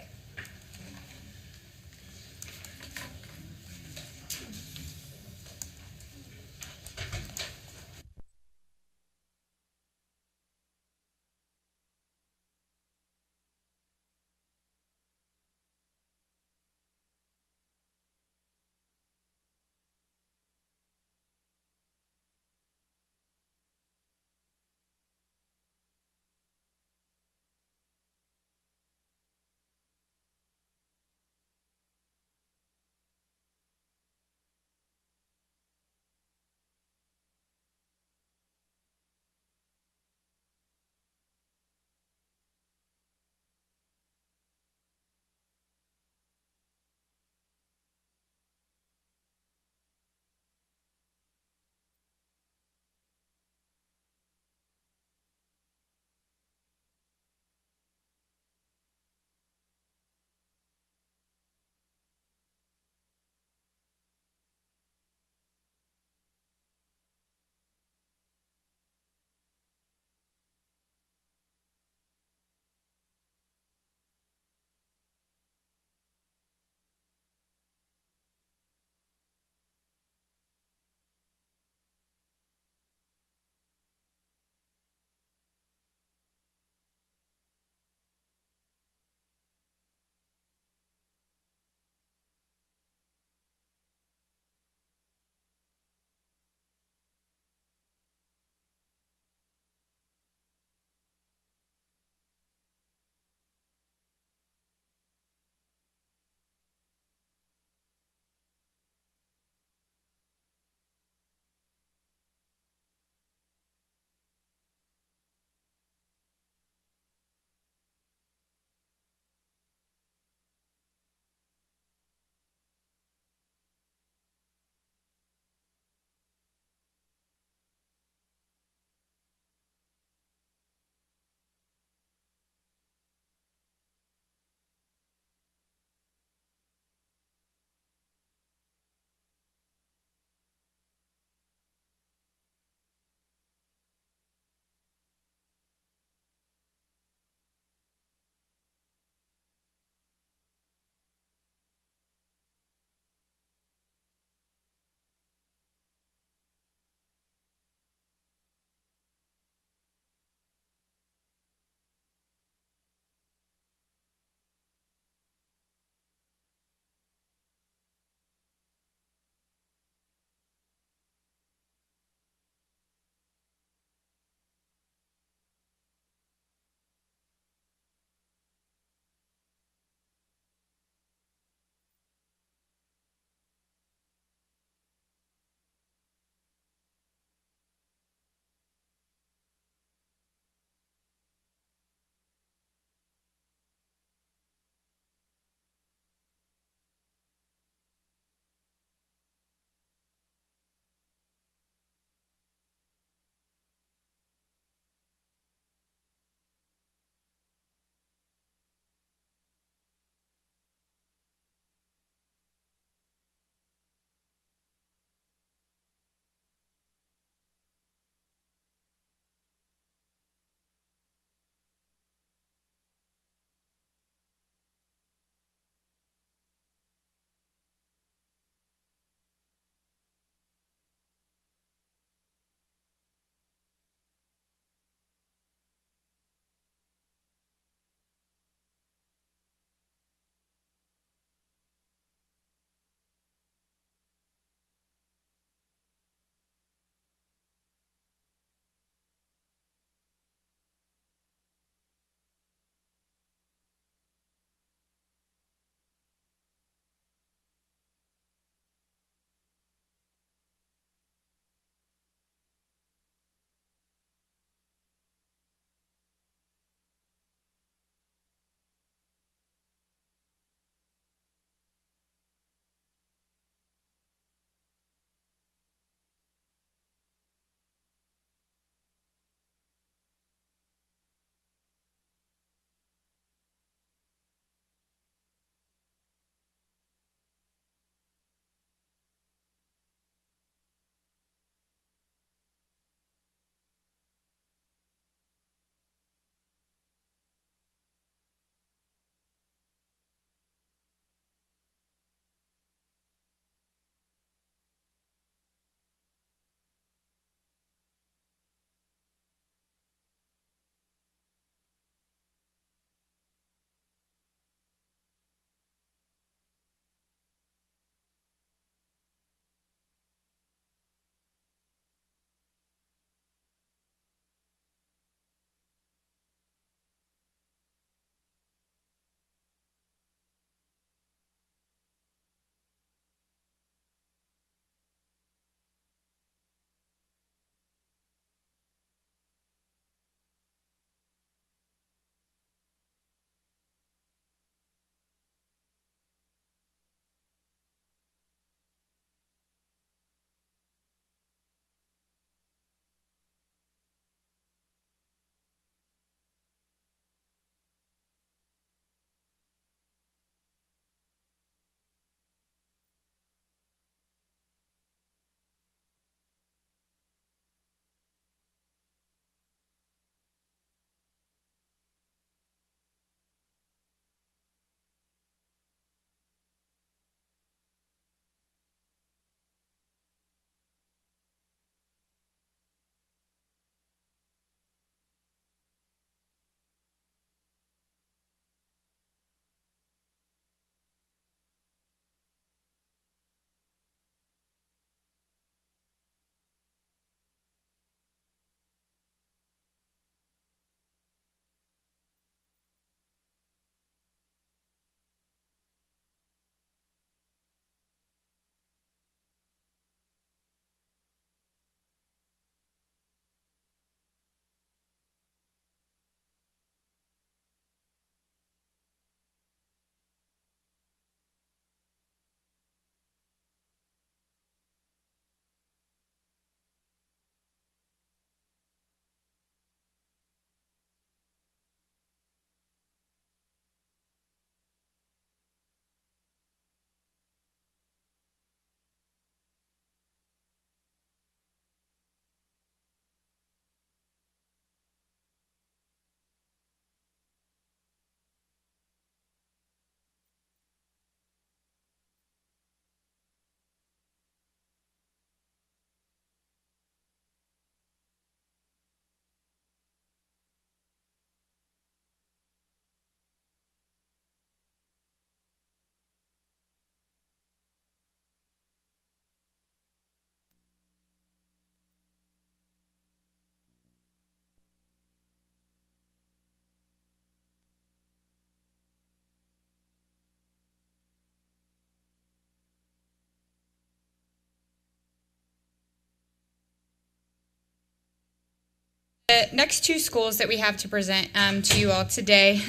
The next two schools that we have to present to you all today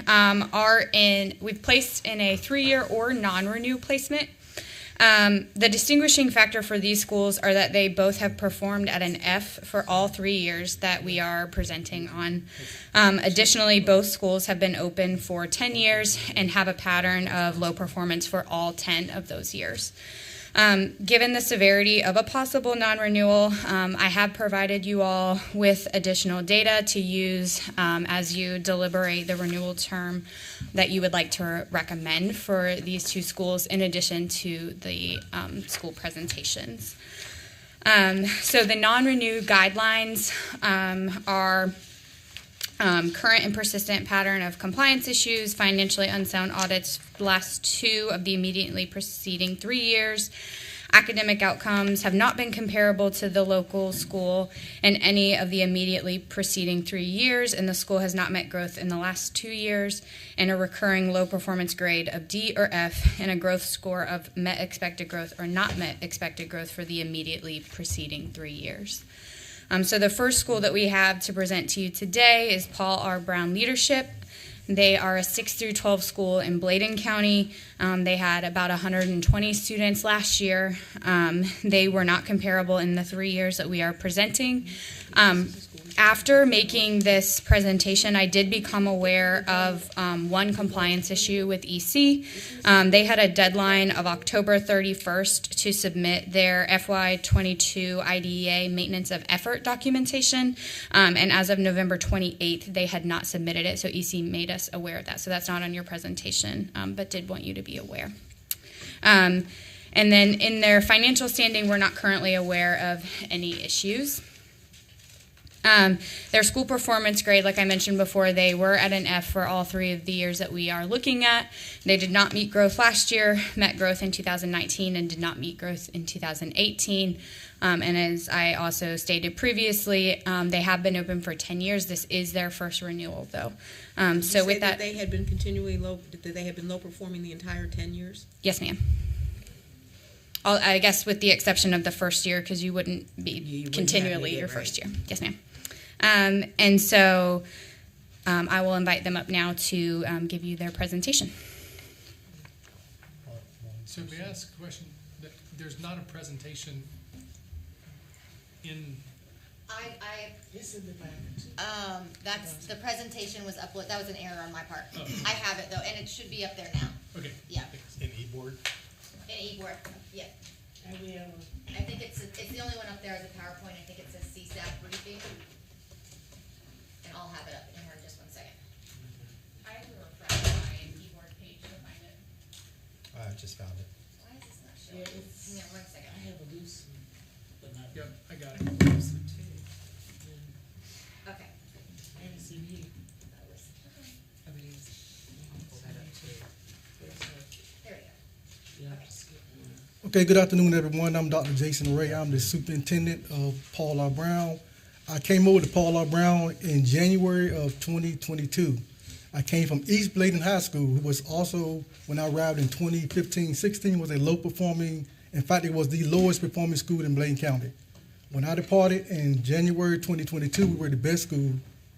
we've placed in a 3-year or non-renew placement. The distinguishing factor for these schools are that they both have performed at an F for all 3 years that we are presenting on. Additionally, both schools have been open for 10 years and have a pattern of low performance for all 10 of those years. Given the severity of a possible non-renewal, I have provided you all with additional data to use as you deliberate the renewal term that you would like to recommend for these two schools in addition to the school presentations. So the non-renew guidelines are current and persistent pattern of compliance issues, financially unsound audits the last 2 of the immediately preceding 3 years. Academic outcomes have not been comparable to the local school in any of the immediately preceding 3 years, and the school has not met growth in the last 2 years, and a recurring low performance grade of D or F, and a growth score of met expected growth or not met expected growth for the immediately preceding 3 years. So the first school that we have to present to you today is Paul R. Brown Leadership. They are a 6 through 12 school in Bladen County. They had about 120 students last year. They were not comparable in the 3 years that we are presenting. After making this presentation, I did become aware of one compliance issue with EC. They had a deadline of October 31st to submit their FY22 IDEA maintenance of effort documentation, and as of November 28th, they had not submitted it, so EC made us aware of that. So that's not on your presentation, but did want you to be aware. And then in their financial standing, we're not currently aware of any issues. Their school performance grade, like I mentioned before, they were at an F for all 3 of the years that we are looking at. They did not meet growth last year, met growth in 2019, and did not meet growth in 2018. And as I also stated previously, they have been open for 10 years. This is their first renewal, though. So with that, they had been continually low. That they had been low performing the entire 10 years. Yes, ma'am. I guess with the exception of the first year, because you wouldn't be continually your first year. Yes, ma'am. And so I will invite them up now to give you their presentation. So may I ask a question? That there's not a presentation in. It's in the package. That's the presentation was uploaded. That was an error on my part. Oh. I have it though, and it should be up there now. Okay. Yeah. In eBoard? In eBoard. Yeah. And we have I think it's the only one up there as a PowerPoint. I think it says CSAP briefing. And I'll have it up in here in just 1 second. I have to refresh my keyboard page to find it. I just found it. Why is this not showing? Yeah, it's- Hang on 1 second. I have a loose one, but not. Yep, I got it. Loose one too. Yeah. Okay. I haven't seen you. I mean, I'll pull that up too. There we go. You have to skip one. Okay, good afternoon, everyone. I'm Dr. Jason Ray. I'm the superintendent of Paul R. Brown. I came over to Paul R. Brown in January of 2022. I came from East Bladen High School, who was also, when I arrived in 2015-16, was a low performing, in fact, it was the lowest performing school in Bladen County. When I departed in January 2022, we were the best school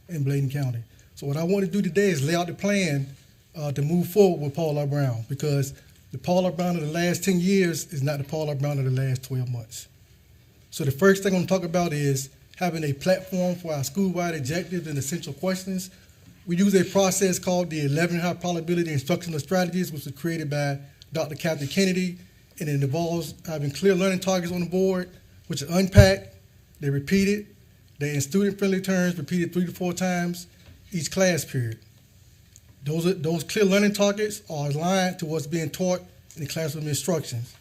in Bladen County. So what I want to do today is lay out the plan to move forward with Paul R. Brown, because the Paul R. Brown of the last 10 years is not the Paul R. Brown of the last 12 months. So the first thing I'm going to talk about is having a platform for our school-wide objectives and essential questions. We use a process called the 11 high probability instructional strategies, which was created by Dr. Kathy Kennedy, and it involves having clear learning targets on the board, which are unpacked, they're repeated, they're in student-friendly terms, repeated 3 to 4 times each class period. Those clear learning targets are aligned to what's being taught in the classroom instructions.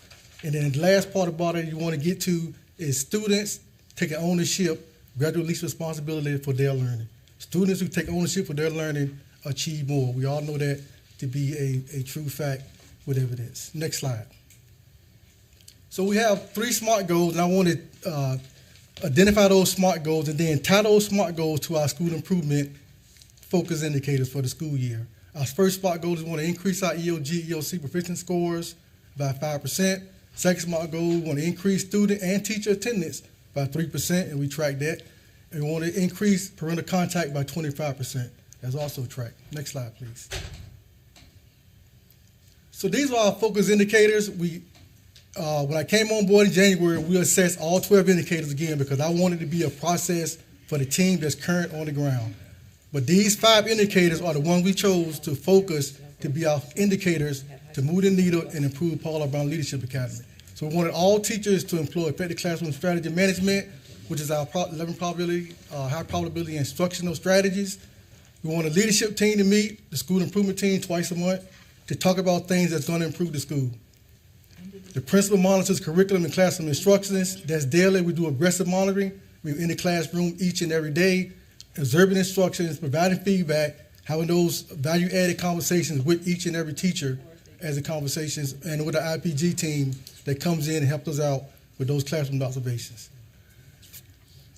And then the last part about it you want to get to is students taking ownership, gradual release responsibility for their learning. Students who take ownership for their learning achieve more. We all know that to be a true fact with evidence. Next slide. So we have 3 SMART goals, and I want to identify those SMART goals and then tie those SMART goals to our school improvement focus indicators for the school year. Our first SMART goal is we want to increase our EOG, EOC proficiency scores by 5%. Second SMART goal, we want to increase student and teacher attendance by 3%, and we track that. And we want to increase parental contact by 25%. That's also tracked. Next slide, please. So these are our focus indicators. When I came on board in January, we assessed all 12 indicators again because I wanted to be a process for the team that's current on the ground. But these 5 indicators are the ones we chose to focus to be our indicators to move the needle and improve Paula Brown Leadership Academy. So we wanted all teachers to employ effective classroom strategy management, which is our 11 probability, high probability instructional strategies. We want a leadership team to meet, the school improvement team twice a month, to talk about things that's going to improve the school. The principal monitors curriculum and classroom instructions. That's daily. We do aggressive monitoring. We're in the classroom each and every day, observing instructions, providing feedback, having those value-added conversations with each and every teacher as the conversations, and with the IPG team that comes in and helps us out with those classroom observations.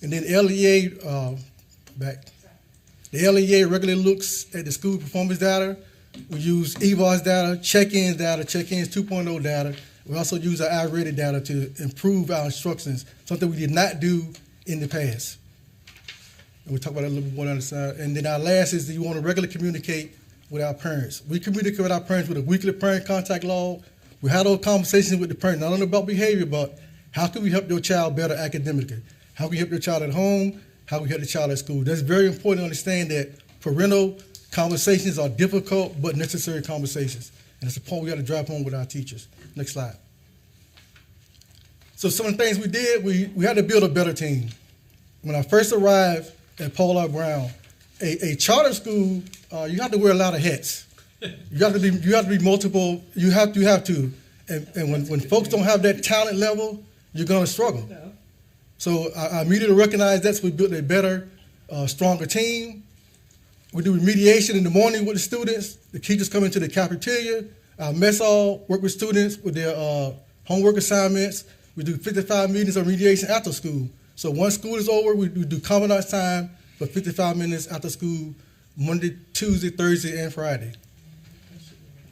And then LEA, the LEA regularly looks at the school performance data. We use EVARS data, check-ins 2.0 data. We also use our iReady data to improve our instructions, something we did not do in the past. And we'll talk about that a little bit more on the side. And then our last is that you want to regularly communicate with our parents. We communicate with our parents with a weekly parent contact log. We have those conversations with the parents, not only about behavior, but how can we help your child better academically? How can we help your child at home? How can we help the child at school? That's very important to understand that parental conversations are difficult but necessary conversations. And it's a point we got to drive home with our teachers. Next slide. So some of the things we did, we had to build a better team. When I first arrived at Paul Brown, a charter school, you have to wear a lot of hats. You have to be multiple. You have to. And when folks don't have that talent level, you're going to struggle. So I immediately recognized that, so we built a better, stronger team. We do remediation in the morning with the students. The teachers come into the cafeteria. Our mess hall work with students with their homework assignments. We do 55 meetings of remediation after school. So once school is over, we do commandant's time for 55 minutes after school, Monday, Tuesday, Thursday, and Friday.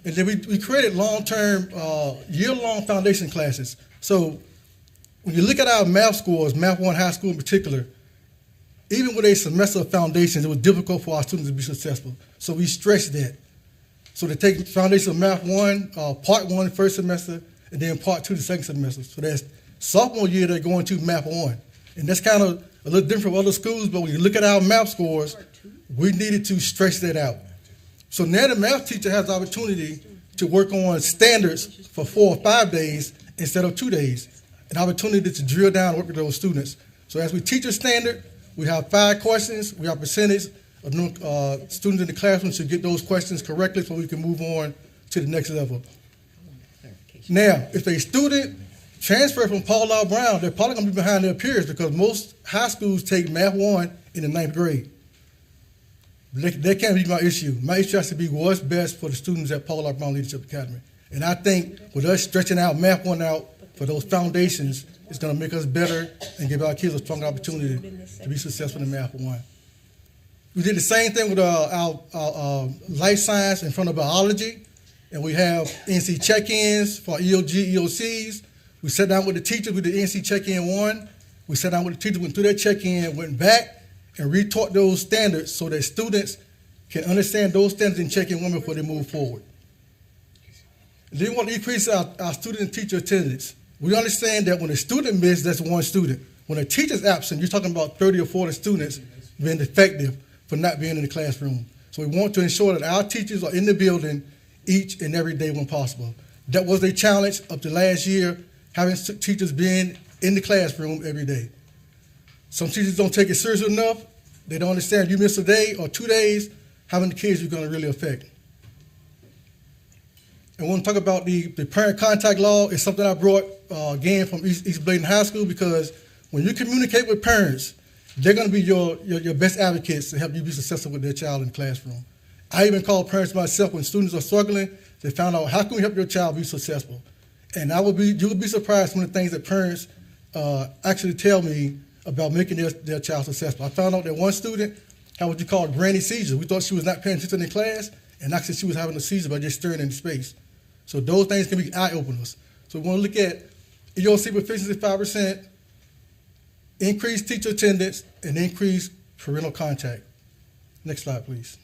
And then we created long-term, year-long foundation classes. So when you look at our math scores, Math 1 high school in particular, even with a semester of foundations, it was difficult for our students to be successful. So we stressed that. So they take foundation of Math 1, part 1 first semester, and then part 2 the second semester. So that's sophomore year they're going to Math 1. And that's kind of a little different from other schools, but when you look at our math scores, we needed to stretch that out. So now the math teacher has the opportunity to work on standards for 4 or 5 days instead of 2 days, an opportunity to drill down and work with those students. So as we teach a standard, we have 5 questions, we have percentage of students in the classroom should get those questions correctly so we can move on to the next level. Now, if a student transfer from Paul L. Brown, they're probably going to be behind their peers because most high schools take Math 1 in the 9th grade. That can't be my issue. My issue has to be what's best for the students at Paul L. Brown Leadership Academy. And I think with us stretching out Math 1 out for those foundations, it's going to make us better and give our kids a stronger opportunity to be successful in Math 1. We did the same thing with our life science in front of biology. And we have NC check-ins for EOG, EOCs. We sat down with the teachers, we did NC check-in 1. We sat down with the teachers, went through that check-in, went back and retaught those standards so that students can understand those standards in check-in 1 before they move forward. And then we want to increase our student and teacher attendance. We understand that when a student misses, that's 1 student. When a teacher's absent, you're talking about 30 or 40 students being defective for not being in the classroom. So we want to ensure that our teachers are in the building each and every day when possible. That was a challenge up to last year, having teachers being in the classroom every day. Some teachers don't take it serious enough. They don't understand if you miss a day or 2 days, how many kids you're going to really affect. And when we talk about the parent contact law, it's something I brought again from East Bladen High School, because when you communicate with parents, they're going to be your best advocates to help you be successful with their child in the classroom. I even call parents myself when students are struggling. They found out, how can we help your child be successful? And you would be surprised some of the things that parents actually tell me about making their child successful. I found out that 1 student had what you call a granny seizure. We thought she was not paying attention in class, and actually she was having a seizure by just staring into space. So those things can be eye-openers. So we want to look at EOC proficiency 5%, increased teacher attendance, and increased parental contact. Next slide, please.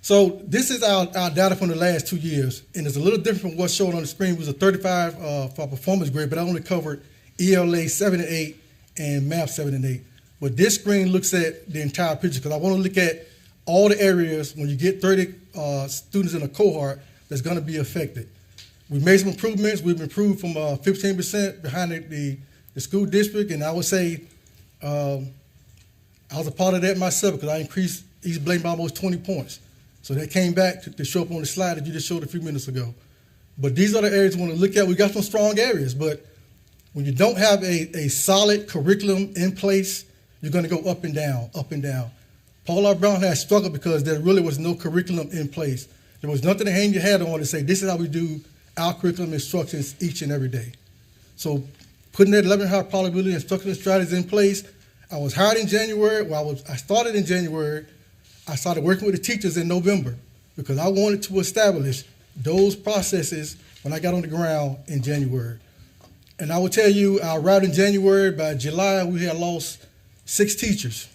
So this is our data from the last 2 years, and it's a little different from what's shown on the screen. It was a 35 for performance grade, but I only covered ELA 7 and 8 and Math 7 and 8. But this screen looks at the entire picture because I want to look at all the areas when you get 30 students in a cohort that's going to be affected. We made some improvements. We've improved from 15% behind the school district, and I would say I was a part of that myself because I increased East Bladen by almost 20 points. So that came back to show up on the slide that you just showed a few minutes ago. But these are the areas we want to look at. We got some strong areas, but when you don't have a solid curriculum in place, you're going to go up and down, up and down. Paul R. Brown has struggled because there really was no curriculum in place. There was nothing to hang your hat on to say, this is how we do our curriculum instructions each and every day. So putting that 11 high probability instructional strategies in place, I was hired in January. I started in January. I started working with the teachers in November because I wanted to establish those processes when I got on the ground in January. And I will tell you, I arrived in January. By July, we had lost 6 teachers.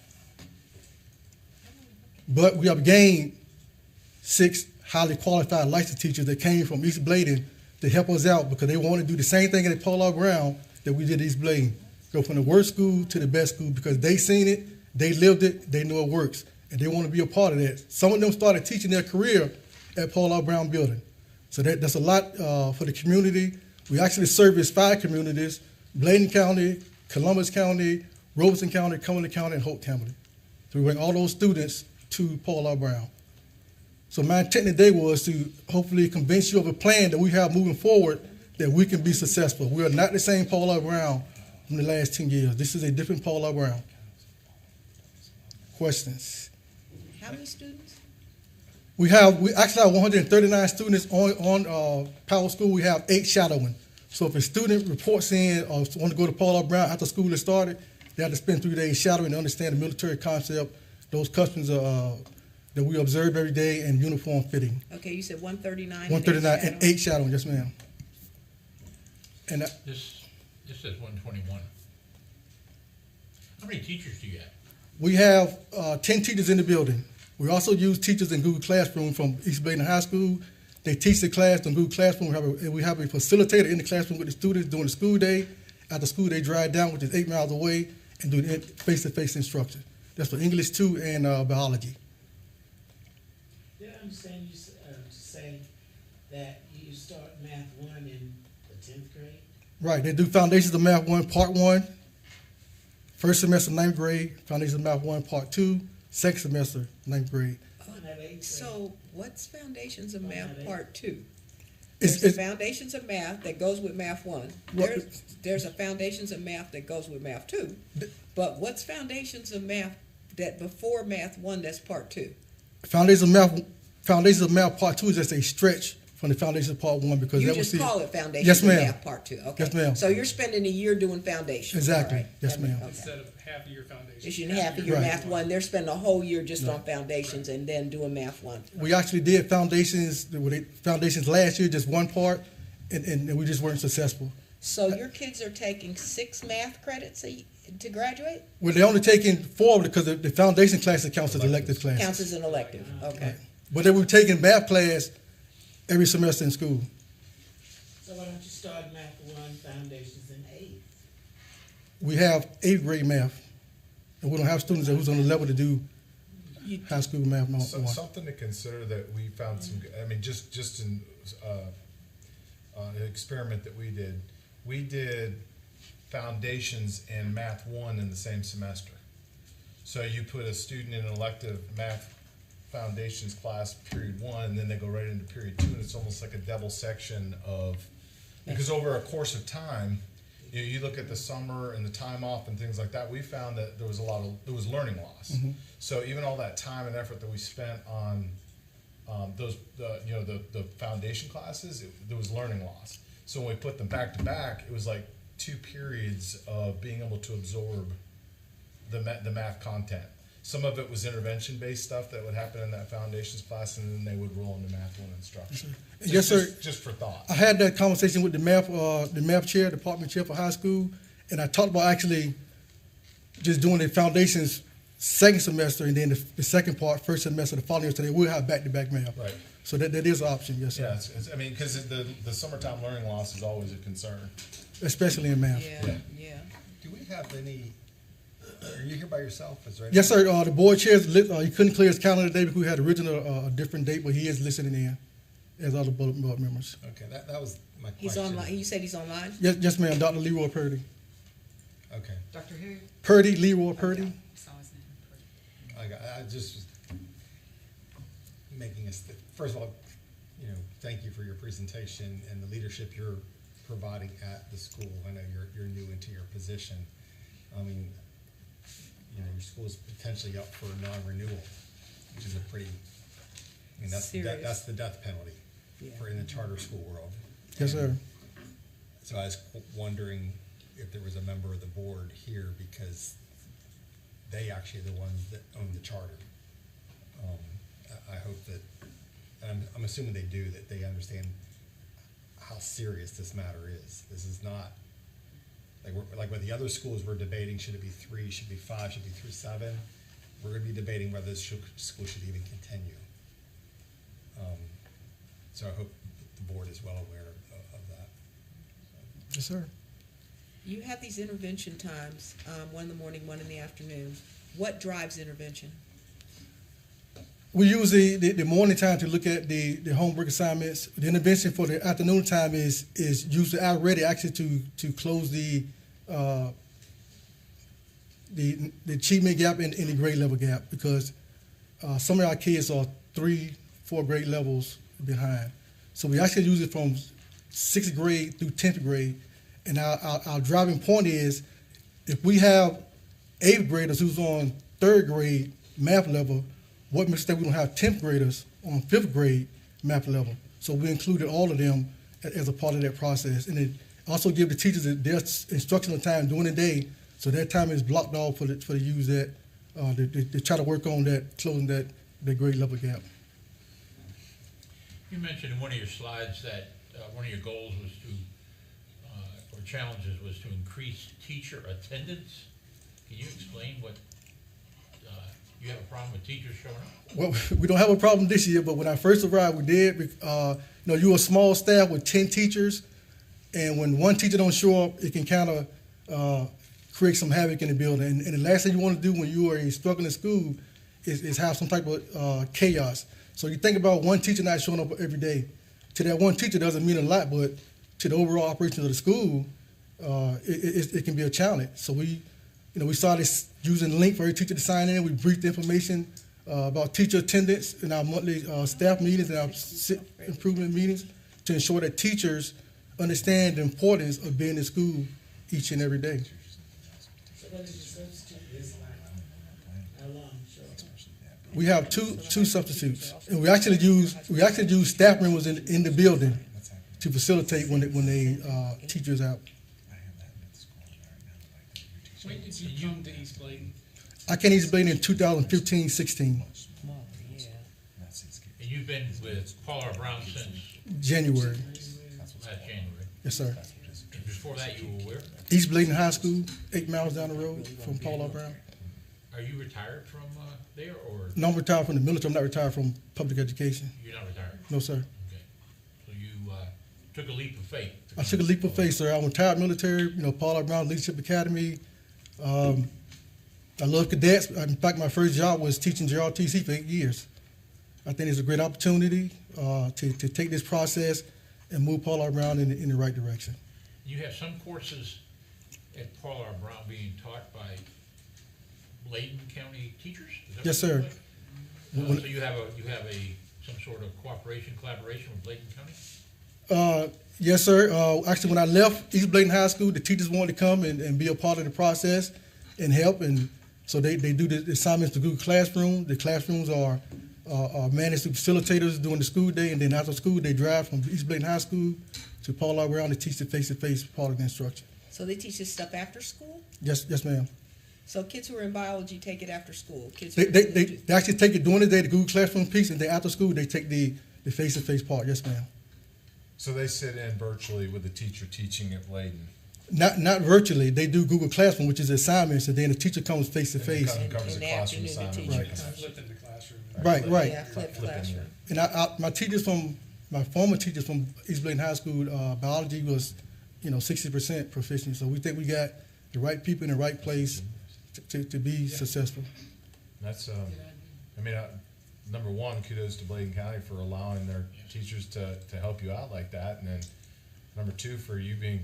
But we have gained 6 highly qualified licensed teachers that came from East Bladen to help us out because they want to do the same thing at Paul R. Brown that we did at East Bladen. Go from the worst school to the best school because they seen it, they lived it, they know it works, and they want to be a part of that. Some of them started teaching their career at Paul R. Brown building. So that's a lot for the community. We actually service 5 communities: Bladen County, Columbus County, Robeson County, Cumberland County, and Hope County. So we bring all those students to Paul R. Brown. So my intent today was to hopefully convince you of a plan that we have moving forward that we can be successful. We are not the same Paul R. Brown from the last 10 years. This is a different Paul R. Brown. Questions? How many students? We actually have 139 students on Power School. We have 8 shadowing. So if a student reports in or want to go to Paul R. Brown after school has started, they have to spend 3 days shadowing to understand the military concept, those customs that we observe every day, and uniform fitting. Okay, you said 139. 139 and 8 shadowing, yes, ma'am. And This says 121. How many teachers do you have? we have 10 teachers in the building. We also use teachers in Google Classroom from East Bladen High School. They teach the class in Google Classroom. We have a facilitator in the classroom with the students during the school day. After school, they drive down, which is 8 miles away, and do face-to-face instruction. That's for English 2 and biology. Did I understand you to say that you start Math 1 in the 10th grade? Right, they do Foundations of Math 1, Part 1, first semester, 9th grade, Foundations of Math 1, Part 2, second semester, 9th grade. So what's Foundations of Math Part 2? It's There's Foundations of Math that goes with Math 1. There's a Foundations of Math that goes with Math 2. But what's Foundations of Math that before Math 1 that's Part 2? Foundations of Math Part 2 is just a stretch from the Foundations of Part 1 because You that just was call it Foundations Yes, of ma'am. Math Part 2. Okay. Yes, ma'am. So you're spending a year doing Foundations. Exactly. All right. Yes, ma'am. Okay. Instead of half a year foundation. It's in half of your Right. Math 1. They're spending a whole year just on Foundations and then doing Math 1. We actually did Foundations last year, just one part, and we just weren't successful. So your kids are taking 6 math credits to graduate? Well, they're only taking 4 because the foundation classes counts as elective classes. Counts as an elective. Okay. But they were taking math class every semester in school. So why don't you start Math 1 Foundations in 8th? We have 8th grade math, and we don't have students who's on the level to do high school math. Something to consider that we found some. I mean, just in an experiment that we did foundations and Math 1 in the same semester. So you put a student in an elective math foundations class period 1, and then they go right into period 2, and it's almost like a double section of, because over a course of time, you look at the summer and the time off and things like that, we found that there was learning loss. Mm-hmm. So even all that time and effort that we spent on the foundation classes, there was learning loss. So when we put them back to back, it was like 2 periods of being able to absorb the math content. some of it was intervention-based stuff that would happen in that foundations class, and then they would roll into math 1 instruction. Yes, sir. Just for thought. I had that conversation with the math chair, department chair for high school, and I talked about actually just doing the foundations second semester, and then the second part, first semester, the following year, so they will have back-to-back math. Right. So that is an option, yes, sir. Yeah, I mean, because the summertime learning loss is always a concern. Especially in math. Yeah. Do we have any, are you here by yourself? Is there any? Yes, sir. The board chair, he couldn't clear his calendar today because we had original a different date, but he is listening in as other board members. Okay, that was my question. He's online. You said he's online? Yes, ma'am. Dr. Leroy Purdy. Okay. Dr. who? Purdy, Leroy Purdy. I saw his name. I just was making us, first of all, thank you for your presentation and the leadership you're providing at the school. I know you're new into your position. I mean, your school is potentially up for non-renewal, which is a pretty, that's the death penalty for in the charter school world. Yes, sir. So I was wondering if there was a member of the board here, because they actually are the ones that own the charter. I hope that, and I'm assuming they do, that they understand how serious this matter is. This is not, like with the other schools we're debating, should it be 3, should it be 5, should it be through 7? We're gonna be debating whether this school should even continue. So I hope the board is well aware of that. Yes, sir. You have these intervention times, 1 in the morning, 1 in the afternoon. What drives intervention? We use the morning time to look at the homework assignments. The intervention for the afternoon time is usually already actually to close the achievement gap and the grade level gap, because some of our kids are 3, 4 grade levels behind. So we actually use it from 6th grade through 10th grade. And our driving point is, if we have 8th graders who's on 3rd grade math level, what makes that we don't have 10th graders on 5th grade math level? So we included all of them as a part of that process. And it also give the teachers their instructional time during the day, so that time is blocked off for the use that, to try to work on that, closing that grade level gap. You mentioned in one of your slides that one of your goals was to, or challenges was to increase teacher attendance. Can you explain what, you have a problem with teachers showing up? Well, we don't have a problem this year, but when I first arrived, we did. You're a small staff with 10 teachers, and when one teacher don't show up, it can kind of create some havoc in the building. And the last thing you want to do when you are a struggling school is have some type of chaos. So you think about one teacher not showing up every day. To that one teacher doesn't mean a lot, but to the overall operation of the school, it can be a challenge. So we started using Link for every teacher to sign in. We briefed information about teacher attendance in our monthly staff meetings and our improvement meetings to ensure that teachers understand the importance of being in school each and every day. So what is your substitute this like? How long? Sure. We have two substitutes, and we actually use staff members in the building to facilitate when the teachers out. When did you come to East Bladen? I came to East Bladen in 2015-16. And you've been with Paul R. Brown since? January. Last January. Yes, sir. And before that, you were where? East Bladen High School, 8 miles down the road from Paul R. Brown. Are you retired from there, or? No, I'm retired from the military. I'm not retired from public education. You're not retired? No, sir. Okay. So you took a leap of faith? I took a leap of faith, sir. I'm retired military, Paul R. Brown Leadership Academy. I love cadets. In fact, my first job was teaching JRTC for 8 years. I think it's a great opportunity to take this process and move Paul R. Brown in the right direction. You have some courses at Paul R. Brown being taught by Bladen County teachers? Is that Yes, what sir. you're doing? So you have some sort of collaboration with Bladen County? Yes, sir. Actually, when I left East Bladen High School, the teachers wanted to come and be a part of the process and help. And so they do the assignments to Google Classroom. The classrooms are managed through facilitators during the school day. And then after school, they drive from East Bladen High School to Paul R. Brown to teach the face-to-face part of the instruction. So they teach this stuff after school? Yes, ma'am. So kids who are in biology take it after school. Kids They, who they, they, they actually take it during the day, the Google Classroom piece, and then after school, they take the face-to-face part. Yes, ma'am. So they sit in virtually with the teacher teaching at Layden. Not virtually. They do Google Classroom, which is assignments, and then the teacher comes face-to-face. And covers In the the classroom afternoon, the assignment. teacher Right. Flipped in the classroom. Right. Yeah, flipped Flip in classroom. And my teachers my former teachers from East Bladen High School, biology was, 60% proficient. So we think we got the right people in the right place to be successful. That's, number one, kudos to Bladen County for allowing their teachers to help you out like that. And then number two, for you being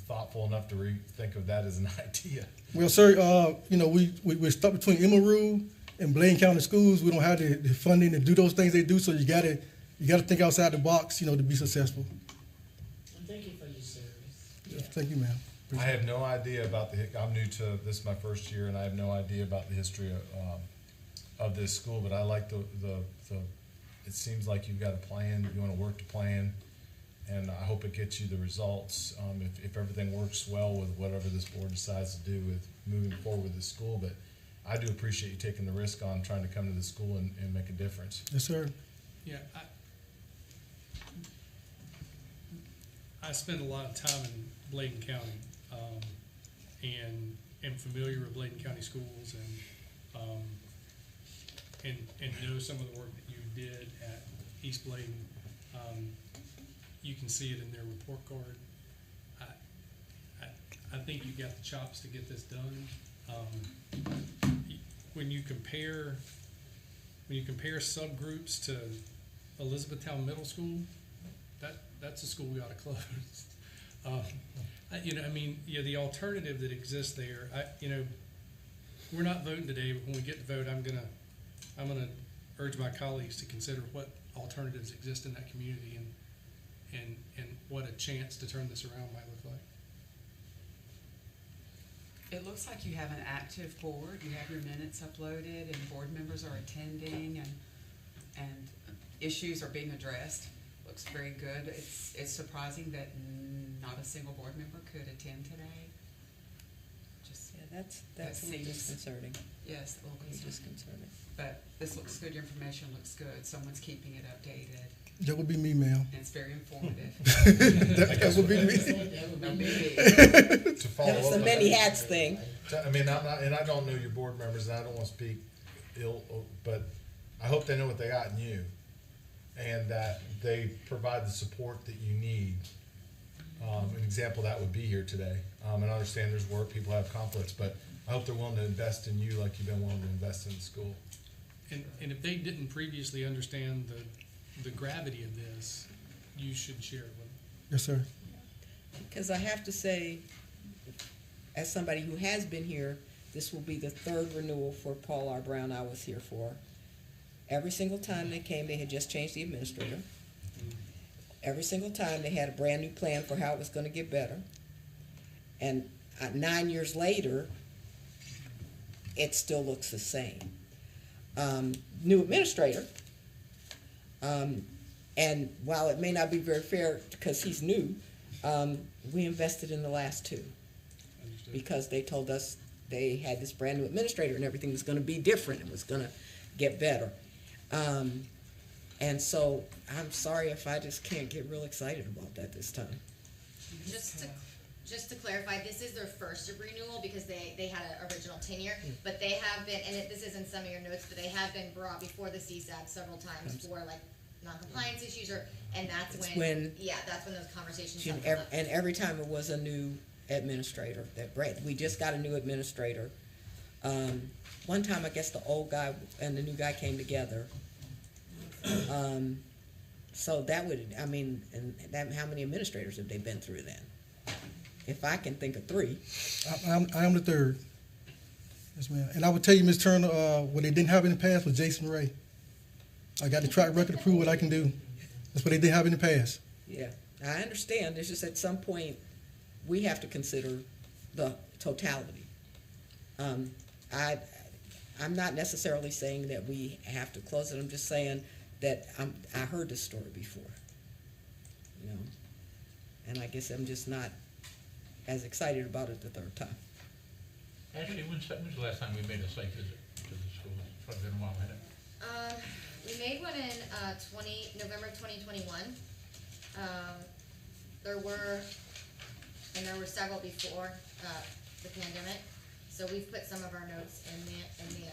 thoughtful enough to think of that as an idea. Well, sir, we're stuck between Emerald and Bladen County schools. We don't have the funding to do those things they do. So you gotta think outside the box, to be successful. And thank you for your service. Yeah. Thank you, ma'am. I have no idea about I'm new to this, is my first year, and I have no idea about the history of this school. But I like the it seems like you've got a plan. You want to work the plan, and I hope it gets you the results. If everything works well with whatever this board decides to do with moving forward with the school, but I do appreciate you taking the risk on trying to come to the school and make a difference. Yes, sir. Yeah, I spend a lot of time in Bladen County, and am familiar with Bladen County schools and know some of the work that you did at East Bladen. You can see it in their report card. I think you got the chops to get this done. When you compare subgroups to Elizabethtown Middle School, that's a school we ought to close. The alternative that exists there, we're not voting today, but when we get to vote, I'm gonna urge my colleagues to consider what alternatives exist in that community and what a chance to turn this around might look like. It looks like you have an active board. You have your minutes uploaded, and board members are attending, and issues are being addressed. Looks very good. It's surprising that not a single board member could attend today. That's a little disconcerting. Yes, a little It's concerning. disconcerting. But this looks good. Your information looks good. Someone's keeping it updated. That would be me, ma'am. And it's very informative. that would be me. To follow That's up the on many that, hats thing. I'm not, and I don't know your board members, and I don't want to speak ill, but I hope they know what they got in you, and that they provide the support that you need. An example of that would be here today. And I understand there's work, people have conflicts, but I hope they're willing to invest in you like you've been willing to invest in the school. And if they didn't previously understand the gravity of this, you should share it with them. Yes, sir. Because I have to say, as somebody who has been here, this will be the third renewal for Paul R. Brown I was here for. Every single time they came, they had just changed the administrator. Every single time they had a brand new plan for how it was going to get better. And 9 years later, it still looks the same. New administrator, and while it may not be very fair because he's new, we invested in the last two. Understood. Because they told us they had this brand new administrator and everything was going to be different and was going to get better. And so I'm sorry if I just can't get real excited about that this time. Just to clarify, this is their first renewal because they had an original tenure, but they have been, and this is in some of your notes, but they have been brought before the CSAC several times for like non-compliance issues, and that's when those conversations have come up. And every time it was a new administrator. We just got a new administrator. One time, I guess the old guy and the new guy came together. So that would, how many administrators have they been through then? If I can think of three. I am the third. Yes, ma'am. And I would tell you, Ms. Turner, what they didn't have in the past was Jason Ray. I got the track record to prove what I can do. That's what they didn't have in the past. Yeah, I understand. It's just at some point we have to consider the totality. I'm not necessarily saying that we have to close it. I'm just saying that I heard this story before, and I guess I'm just not as excited about it the third time. Ashley, when's the last time we made a site visit to the school? It's probably been a while, hasn't it? We made one in November 2021. There were several before the pandemic. So we've put some of our notes in the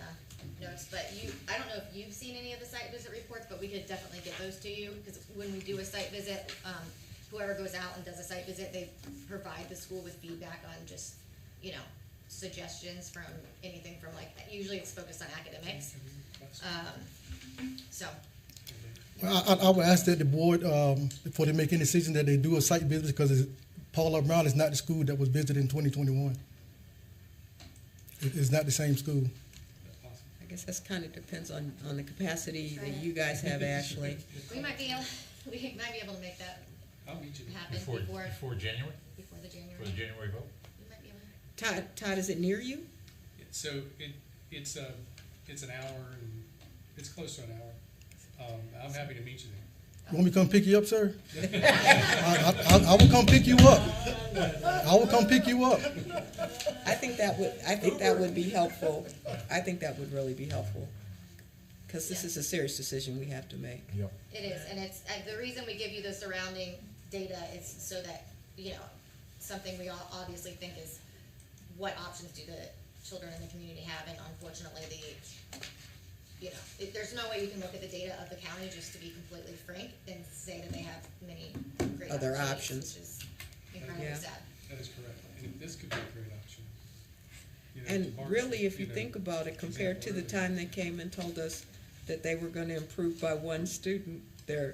notes, but I don't know if you've seen any of the site visit reports, but we could definitely get those to you, because when we do a site visit, whoever goes out and does a site visit, they provide the school with feedback on just, suggestions from anything from usually it's focused on academics. So. Well, I would ask that the board, before they make any decision, that they do a site visit, because Paul R. Brown is not the school that was visited in 2021. It's not the same school. I guess that's kind of depends on the capacity that you guys have, Ashley. We might be able to make that happen Before January? Before the January. For the January vote? We might be able to. Todd, is it near you? So it's an hour, and it's close to an hour. I'm happy to meet you there. You want me to come pick you up, sir? I will come pick you up. I will come pick you up. I think that would be helpful. I think that would really be helpful, because this is a serious decision we have to make. Yep. It is, and it's the reason we give you the surrounding data is so that something we all obviously think is what options do the children in the community have, and unfortunately there's no way you can look at the data of the county, just to be completely frank, and say that they have many great Other options, options. which is incredibly Yeah. sad. That is correct. And this could be a great option. And March, really, if you think about it, compared to the time they came and told us that they were going to improve by one student, this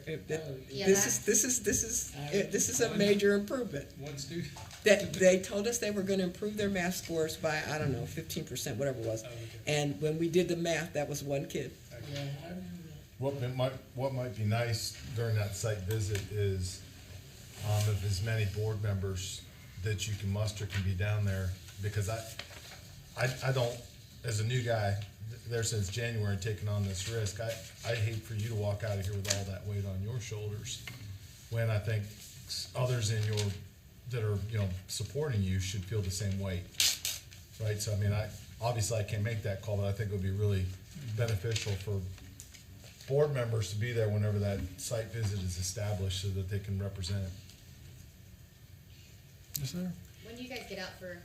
is a major improvement. One student. That they told us they were going to improve their math scores by 15%, whatever it was. And when we did the math, that was one kid. What might be nice during that site visit is if as many board members that you can muster can be down there, because I don't, as a new guy there since January and taking on this risk, I hate for you to walk out of here with all that weight on your shoulders, when I think others that are supporting you should feel the same weight, right? So obviously I can't make that call, but I think it would be really beneficial for board members to be there whenever that site visit is established, so that they can represent it. Yes, sir. When do you guys get out for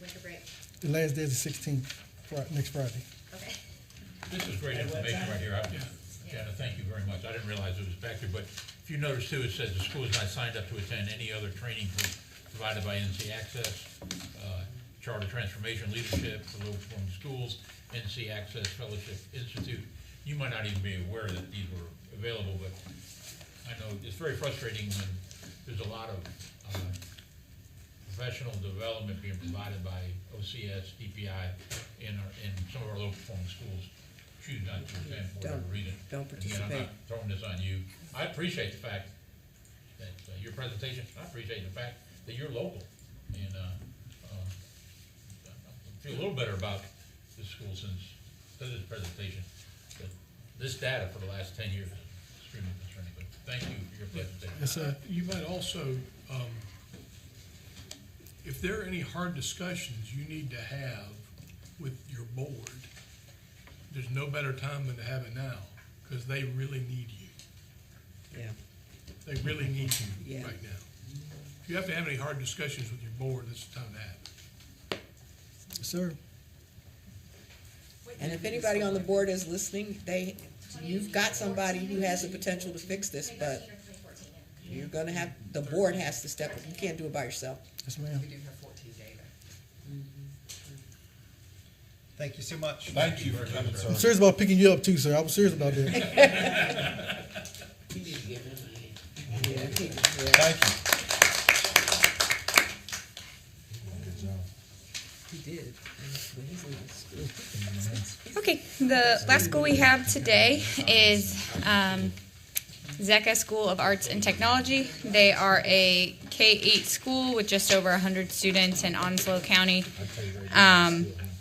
winter break? The last day is the 16th, next Friday. Okay. This is great information right here. Jana, thank you very much. I didn't realize it was back there, but if you notice too, it says the school is not signed up to attend any other training provided by NC Access, Charter Transformation Leadership for Low-Performing Schools, NC Access Fellowship Institute. You might not even be aware that these were available, but I know it's very frustrating when there's a lot of professional development being provided by OCS, DPI in some of our low-performing schools choose not to attend for whatever reason. Don't participate. Again, I'm not throwing this on you. I appreciate the fact that your presentation, I appreciate the fact that you're local, and I feel a little better about this school since this presentation. But this data for the last 10 years is extremely concerning, but thank you for your presentation. Yes, sir. You might also, if there are any hard discussions you need to have with your board, there's no better time than to have it now, because they really need you. Yeah. They really need you Yeah. right now. If you have to have any hard discussions with your board, this is the time to have it. Yes, sir. And if anybody on the board is listening, you've got somebody who has the potential to fix this, but you're going to have, the board has to step up. You can't do it by yourself. Yes, ma'am. We do have 14 data. Thank you so much. Thank you for coming, sir. I'm serious about picking you up too, sir. I was serious about that. You need to give him a hand. Thank you. Good job. He did. When he's leaving school. Okay, the last school we have today is ZECA School of Arts and Technology. They are a K-8 school with just over 100 students in Onslow County.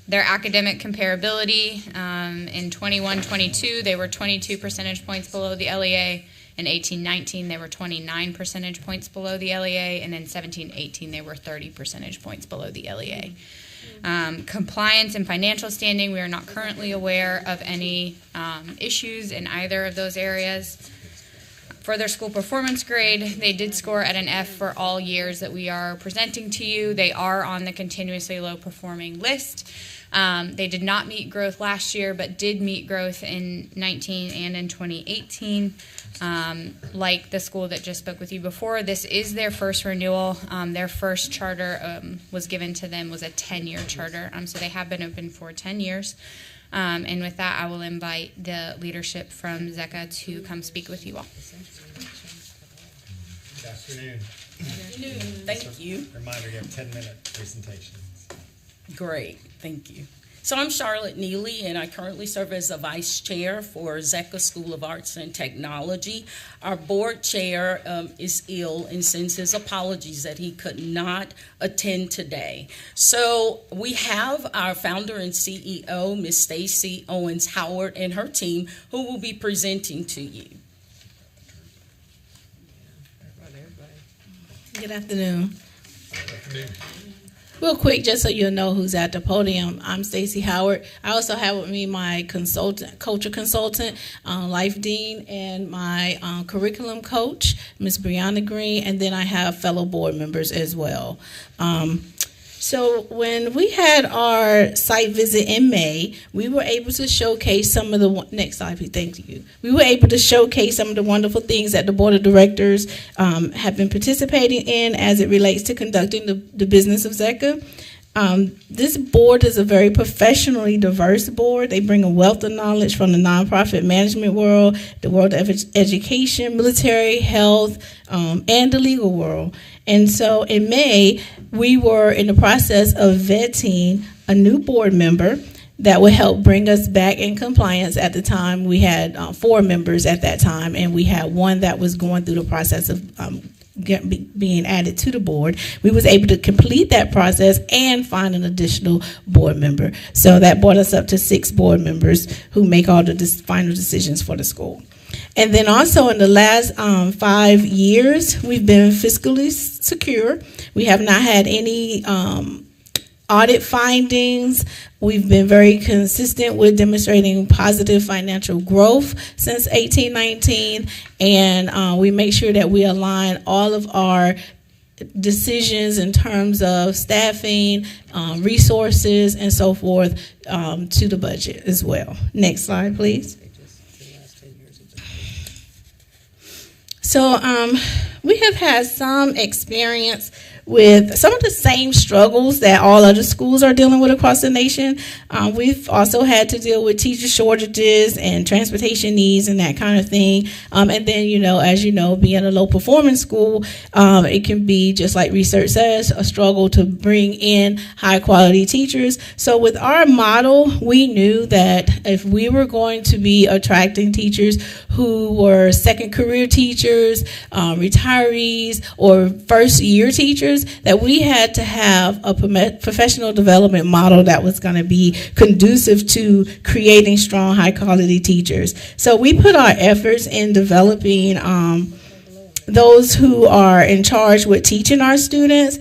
Their academic comparability in 21-22, they were 22 percentage points below the LEA. In 18-19, they were 29 percentage points below the LEA. And in 17-18, they were 30 percentage points below the LEA. Compliance and financial standing, we are not currently aware of any issues in either of those areas. For their school performance grade, they did score at an F for all years that we are presenting to you. They are on the continuously low performing list. They did not meet growth last year, but did meet growth in 19 and in 2018. Like the school that just spoke with you before, this is their first renewal. Their first charter was given to them was a 10-year charter, so they have been open for 10 years. And with that, I will invite the leadership from ZECA to come speak with you all. Good afternoon. Thank you. Reminder, you have 10-minute presentations. Great, thank you. So I'm Charlotte Neely, and I currently serve as a vice chair for ZECA School of Arts and Technology. Our board chair is ill and sends his apologies that he could not attend today. So we have our founder and CEO, Ms. Stacy Owens Howard, and her team who will be presenting to you. Good afternoon. Real quick, just so you'll know who's at the podium, I'm Stacy Howard. I also have with me my culture consultant, Life Dean, and my curriculum coach, Ms. Brianna Green, and then I have fellow board members as well. So when we had our site visit in May, we were able to showcase some of the, next slide please, thank you. We were able to showcase some of the wonderful things that the board of directors have been participating in as it relates to conducting the business of ZECA. This board is a very professionally diverse board. They bring a wealth of knowledge from the nonprofit management world, the world of education, military, health, and the legal world. And so in May, we were in the process of vetting a new board member that would help bring us back in compliance. At the time, we had 4 members at that time, and we had one that was going through the process of being added to the board. We was able to complete that process and find an additional board member. So that brought us up to 6 board members who make all the final decisions for the school. And then also in the last 5 years, we've been fiscally secure. We have not had any audit findings. We've been very consistent with demonstrating positive financial growth since 1819, and we make sure that we align all of our decisions in terms of staffing, resources, and so forth to the budget as well. Next slide, please. So we have had some experience with some of the same struggles that all other schools are dealing with across the nation. We've also had to deal with teacher shortages and transportation needs and that kind of thing. And then, you know, as you know, being a low performance school, it can be, just like research says, a struggle to bring in high quality teachers. So with our model, we knew that if we were going to be attracting teachers who were second career teachers, retirees, or first year teachers, that we had to have a professional development model that was going to be conducive to creating strong, high-quality teachers. So we put our efforts in developing those who are in charge with teaching our students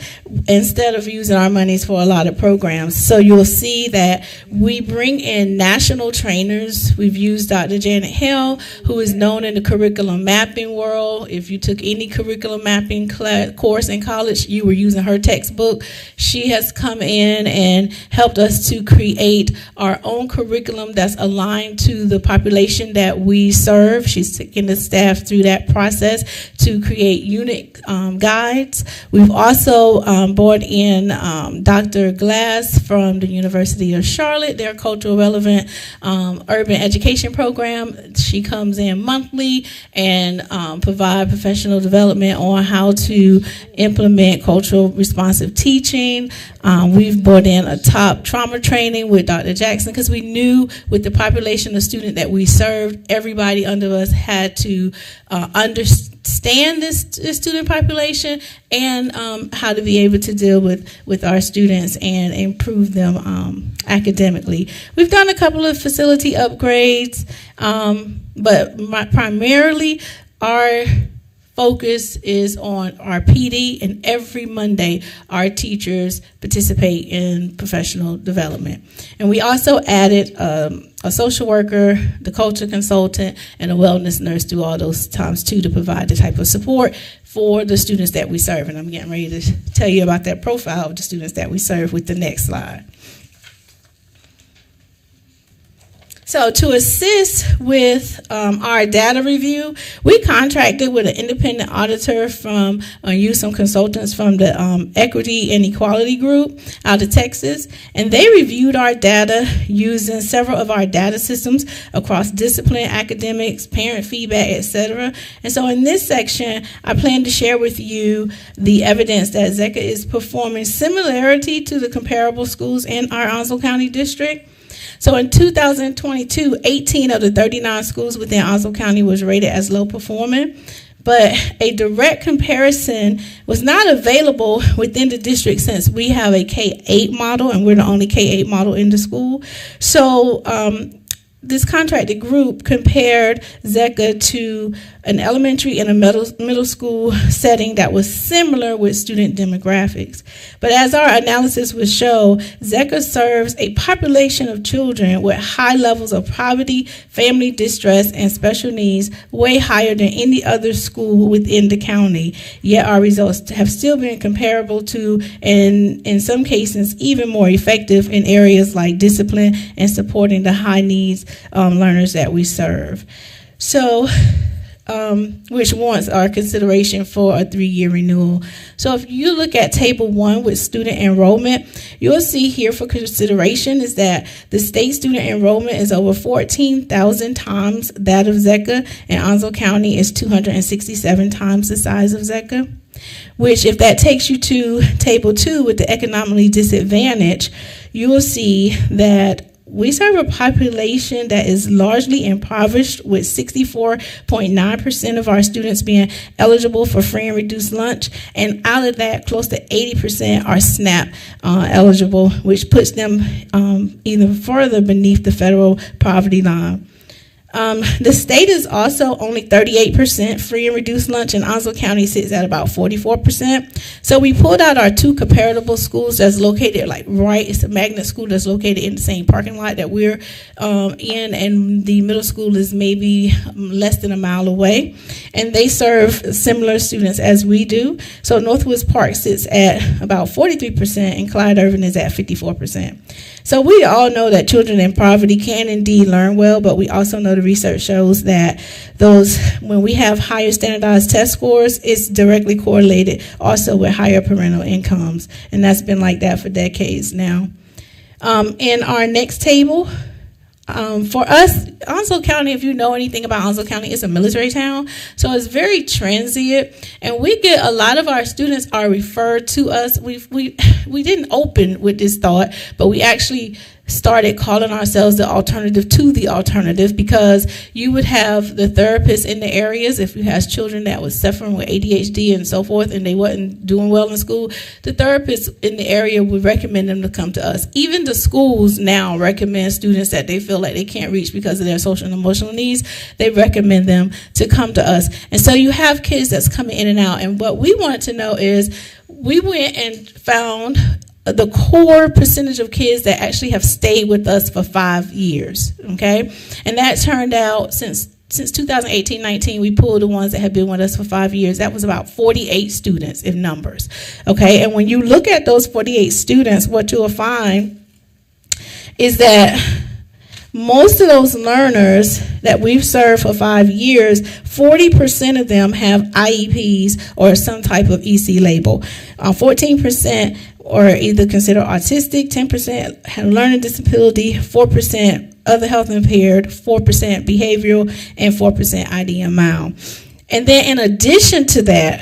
instead of using our monies for a lot of programs. So you'll see that we bring in national trainers. We've used Dr. Janet Hill, who is known in the curriculum mapping world. If you took any curriculum mapping course in college, you were using her textbook. She has come in and helped us to create our own curriculum that's aligned to the population that we serve. She's taking the staff through that process to create unit guides. We've also brought in Dr. Glass from the University of Charlotte, their cultural relevant urban education program. She comes in monthly and provide professional development on how to implement cultural responsive teaching. We've brought in a top trauma training with Dr. Jackson because we knew with the population of students that we served, everybody under us had to understand this student population and how to be able to deal with our students and improve them academically. We've done a couple of facility upgrades, but primarily our focus is on our PD, and every Monday our teachers participate in professional development. And we also added a social worker, the culture consultant, and a wellness nurse through all those times too, to provide the type of support for the students that we serve. And I'm getting ready to tell you about that profile of the students that we serve with the next slide. So to assist with our data review, we contracted with an independent auditor from, used some consultants from the Equity and Equality Group out of Texas, and they reviewed our data using several of our data systems across discipline, academics, parent feedback, etc. And so in this section, I plan to share with you the evidence that ZECA is performing similarity to the comparable schools in our Onslow County district. So in 2022, 18 of the 39 schools within Onslow County was rated as low performing, but a direct comparison was not available within the district since we have a K-8 model and we're the only K-8 model in the school. So this contracted group compared ZECA to an elementary and a middle school setting that was similar with student demographics. But as our analysis would show, ZECA serves a population of children with high levels of poverty, family distress, and special needs, way higher than any other school within the county. Yet our results have still been comparable to, and in some cases, even more effective in areas like discipline and supporting the high needs learners that we serve. So, which warrants our consideration for a 3-year renewal. So if you look at table 1 with student enrollment, you'll see here for consideration is that the state student enrollment is over 14,000 times that of ZECA, and Onslow County is 267 times the size of ZECA. Which, if that takes you to table 2 with the economically disadvantaged, you will see that we serve a population that is largely impoverished, with 64.9% of our students being eligible for free and reduced lunch, and out of that, close to 80% are SNAP eligible, which puts them even further beneath the federal poverty line. The state is also only 38% free and reduced lunch, and Onslow County sits at about 44%. So we pulled out our 2 comparable schools that's located it's a magnet school that's located in the same parking lot that we're in, and the middle school is maybe less than a mile away. And they serve similar students as we do. So Northwoods Park sits at about 43%, and Clyde Irvin is at 54%. So we all know that children in poverty can indeed learn well, but we also know the research shows that when we have higher standardized test scores, it's directly correlated also with higher parental incomes. And that's been like that for decades now. In our next table, for us, Onslow County, if you know anything about Onslow County, it's a military town, so it's very transient, and we get a lot of our students are referred to us. We didn't open with this thought, but we actually started calling ourselves the alternative to the alternative, because you would have the therapists in the areas, if you have children that was suffering with ADHD and so forth and they wasn't doing well in school, the therapists in the area would recommend them to come to us. Even the schools now recommend students that they feel like they can't reach because of their social and emotional needs, they recommend them to come to us. And so you have kids that's coming in and out, and what we wanted to know is, we went and found the core percentage of kids that actually have stayed with us for 5 years, okay? And that turned out, since 2018-19, we pulled the ones that have been with us for 5 years. That was about 48 students in numbers, okay? And when you look at those 48 students, what you'll find is that most of those learners that we've served for 5 years, 40% of them have IEPs or some type of EC label. 14% are either considered autistic, 10% have learning disability, 4% other health impaired, 4% behavioral, and 4% IDM mild. And then in addition to that,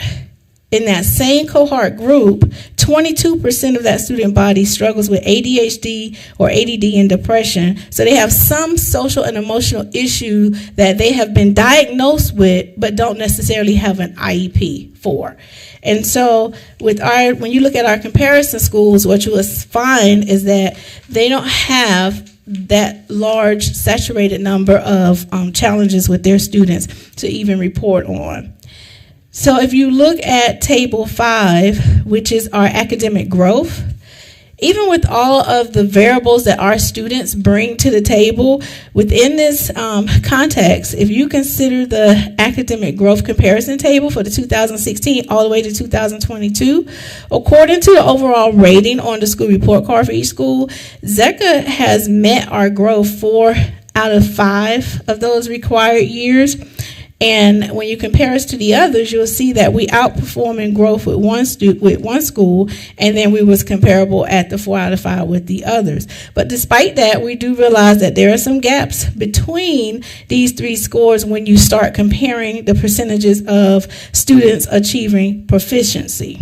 in that same cohort group, 22% of that student body struggles with ADHD or ADD and depression. So they have some social and emotional issue that they have been diagnosed with but don't necessarily have an IEP for. And so when you look at our comparison schools, what you will find is that they don't have that large saturated number of challenges with their students to even report on. So if you look at table 5, which is our academic growth, even with all of the variables that our students bring to the table, within this context, if you consider the academic growth comparison table for the 2016 all the way to 2022, according to the overall rating on the school report card for each school, ZECA has met our growth 4 out of 5 of those required years. And when you compare us to the others, you'll see that we outperform in growth with one school, and then we was comparable at the 4 out of 5 with the others. But despite that, we do realize that there are some gaps between these 3 scores when you start comparing the percentages of students achieving proficiency.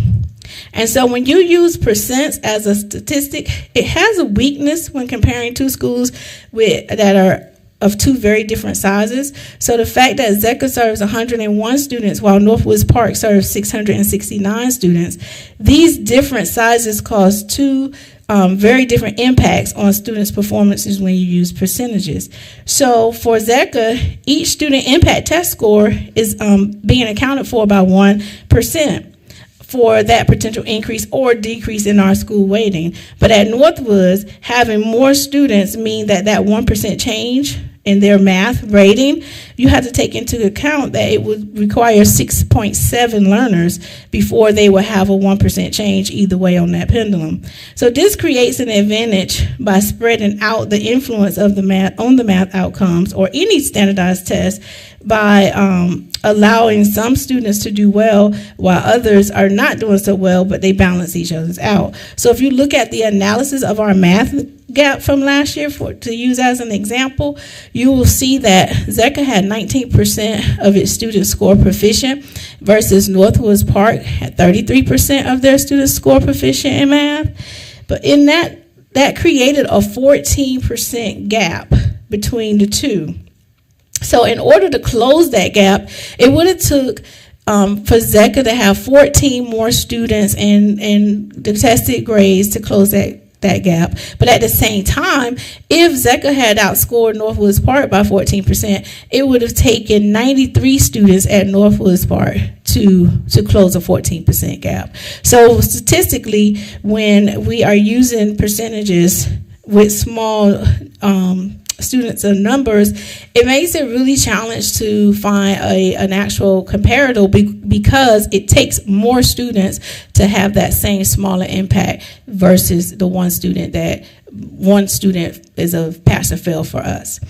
And so when you use percents as a statistic, it has a weakness when comparing 2 schools that are of 2 very different sizes. So the fact that ZECA serves 101 students while Northwoods Park serves 669 students, these different sizes cause 2 very different impacts on students' performances when you use percentages. So for ZECA, each student impact test score is being accounted for by 1% for that potential increase or decrease in our school weighting. But at Northwoods, having more students mean that 1% change in their math rating, you have to take into account that it would require 6.7 learners before they would have a 1% change either way on that pendulum. So this creates an advantage by spreading out the influence of the math on the math outcomes or any standardized test by allowing some students to do well while others are not doing so well, but they balance each other's out. So if you look at the analysis of our math gap from last year to use as an example, you will see that ZECA had 19% of its students score proficient versus Northwoods Park had 33% of their students score proficient in math. But in that created a 14% gap between the 2. So in order to close that gap, it would have took for ZECA to have 14 more students in the tested grades to close that gap. But at the same time, if ZECA had outscored Northwoods Park by 14%, it would have taken 93 students at Northwoods Park to close a 14% gap. So statistically, when we are using percentages with small students and numbers, it makes it really challenging to find an actual comparator because it takes more students to have that same smaller impact versus the one student is a pass or fail for us.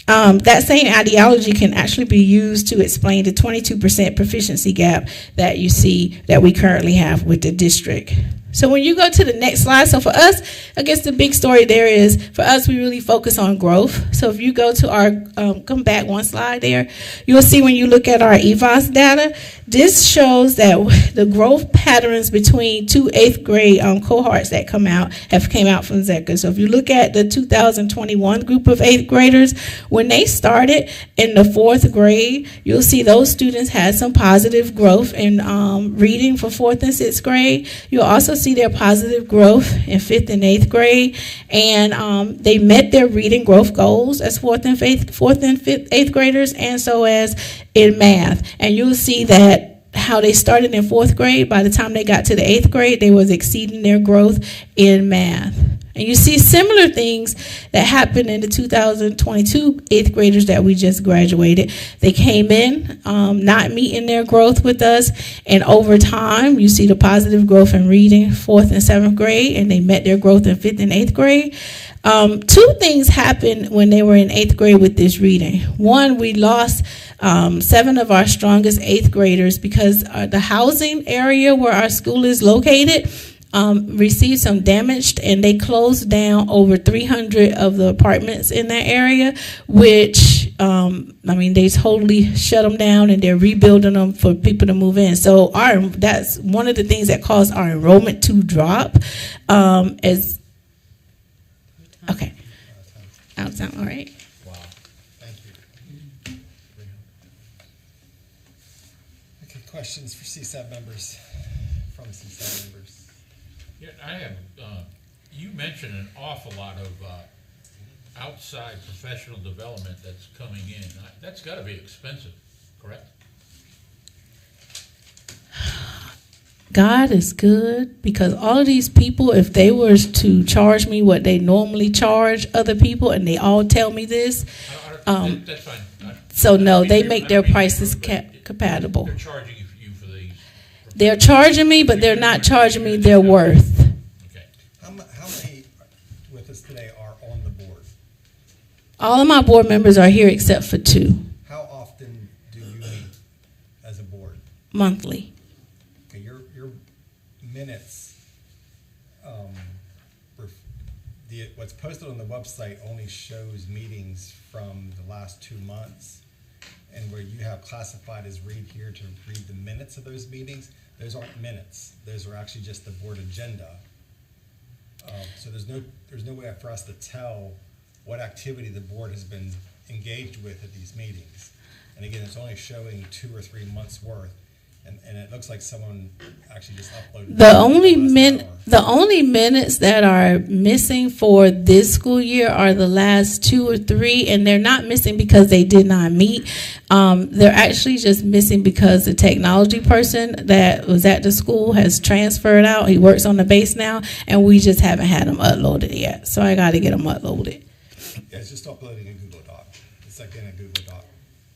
That same ideology can actually be used to explain the 22% proficiency gap that you see that we currently have with the district. So when you go to the next slide, so for us, I guess the big story there is, for us, we really focus on growth. So if you go to our, come back one slide there, you'll see when you look at our EVOS data, this shows that the growth patterns between 2 8th grade cohorts that came out from ZECA. So if you look at the 2021 group of 8th graders, when they started in the 4th grade, you'll see those students had some positive growth in reading for 4th and 6th grade. You'll also see their positive growth in 5th and 8th grade, and they met their reading growth goals as 4th and 5th, 8th graders, and so as in math. And you'll see that how they started in 4th grade, by the time they got to the 8th grade, they was exceeding their growth in math. And you see similar things that happened in the 2022 8th graders that we just graduated. They came in not meeting their growth with us, and over time, you see the positive growth in reading 4th and 7th grade, and they met their growth in 5th and 8th grade. 2 things happened when they were in 8th grade with this reading. One, we lost 7 of our strongest 8th graders because the housing area where our school is located received some damage, and they closed down over 300 of the apartments in that area, which, they totally shut them down, and they're rebuilding them for people to move in. So that's one of the things that caused our enrollment to drop. Okay. Out of time, all right. Wow, thank you. Okay, questions for CSAB members, from CSAB members? Yeah, I have, you mentioned an awful lot of outside professional development that's coming in. That's got to be expensive, correct? God is good, because all of these people, if they were to charge me what they normally charge other people, and they all tell me this, That's fine. so no, they make their prices compatible. They're charging you for these. They're charging me, but they're not charging me their worth. How many with us today are on the board? All of my board members are here except for 2. How often do you meet as a board? Monthly. Okay, your minutes, what's posted on the website only shows meetings from the last 2 months, and where you have classified as read here to read the minutes of those meetings, those aren't minutes. Those are actually just the board agenda. So there's no way for us to tell what activity the board has been engaged with at these meetings. And again, it's only showing 2 or 3 months worth. And it looks like someone actually just uploaded. The only minutes that are missing for this school year are the last 2 or 3, and they're not missing because they did not meet. They're actually just missing because the technology person that was at the school has transferred out. He works on the base now, and we just haven't had him uploaded yet. So I got to get him uploaded. Yeah, it's just uploading a Google Doc. It's like in a Google Doc.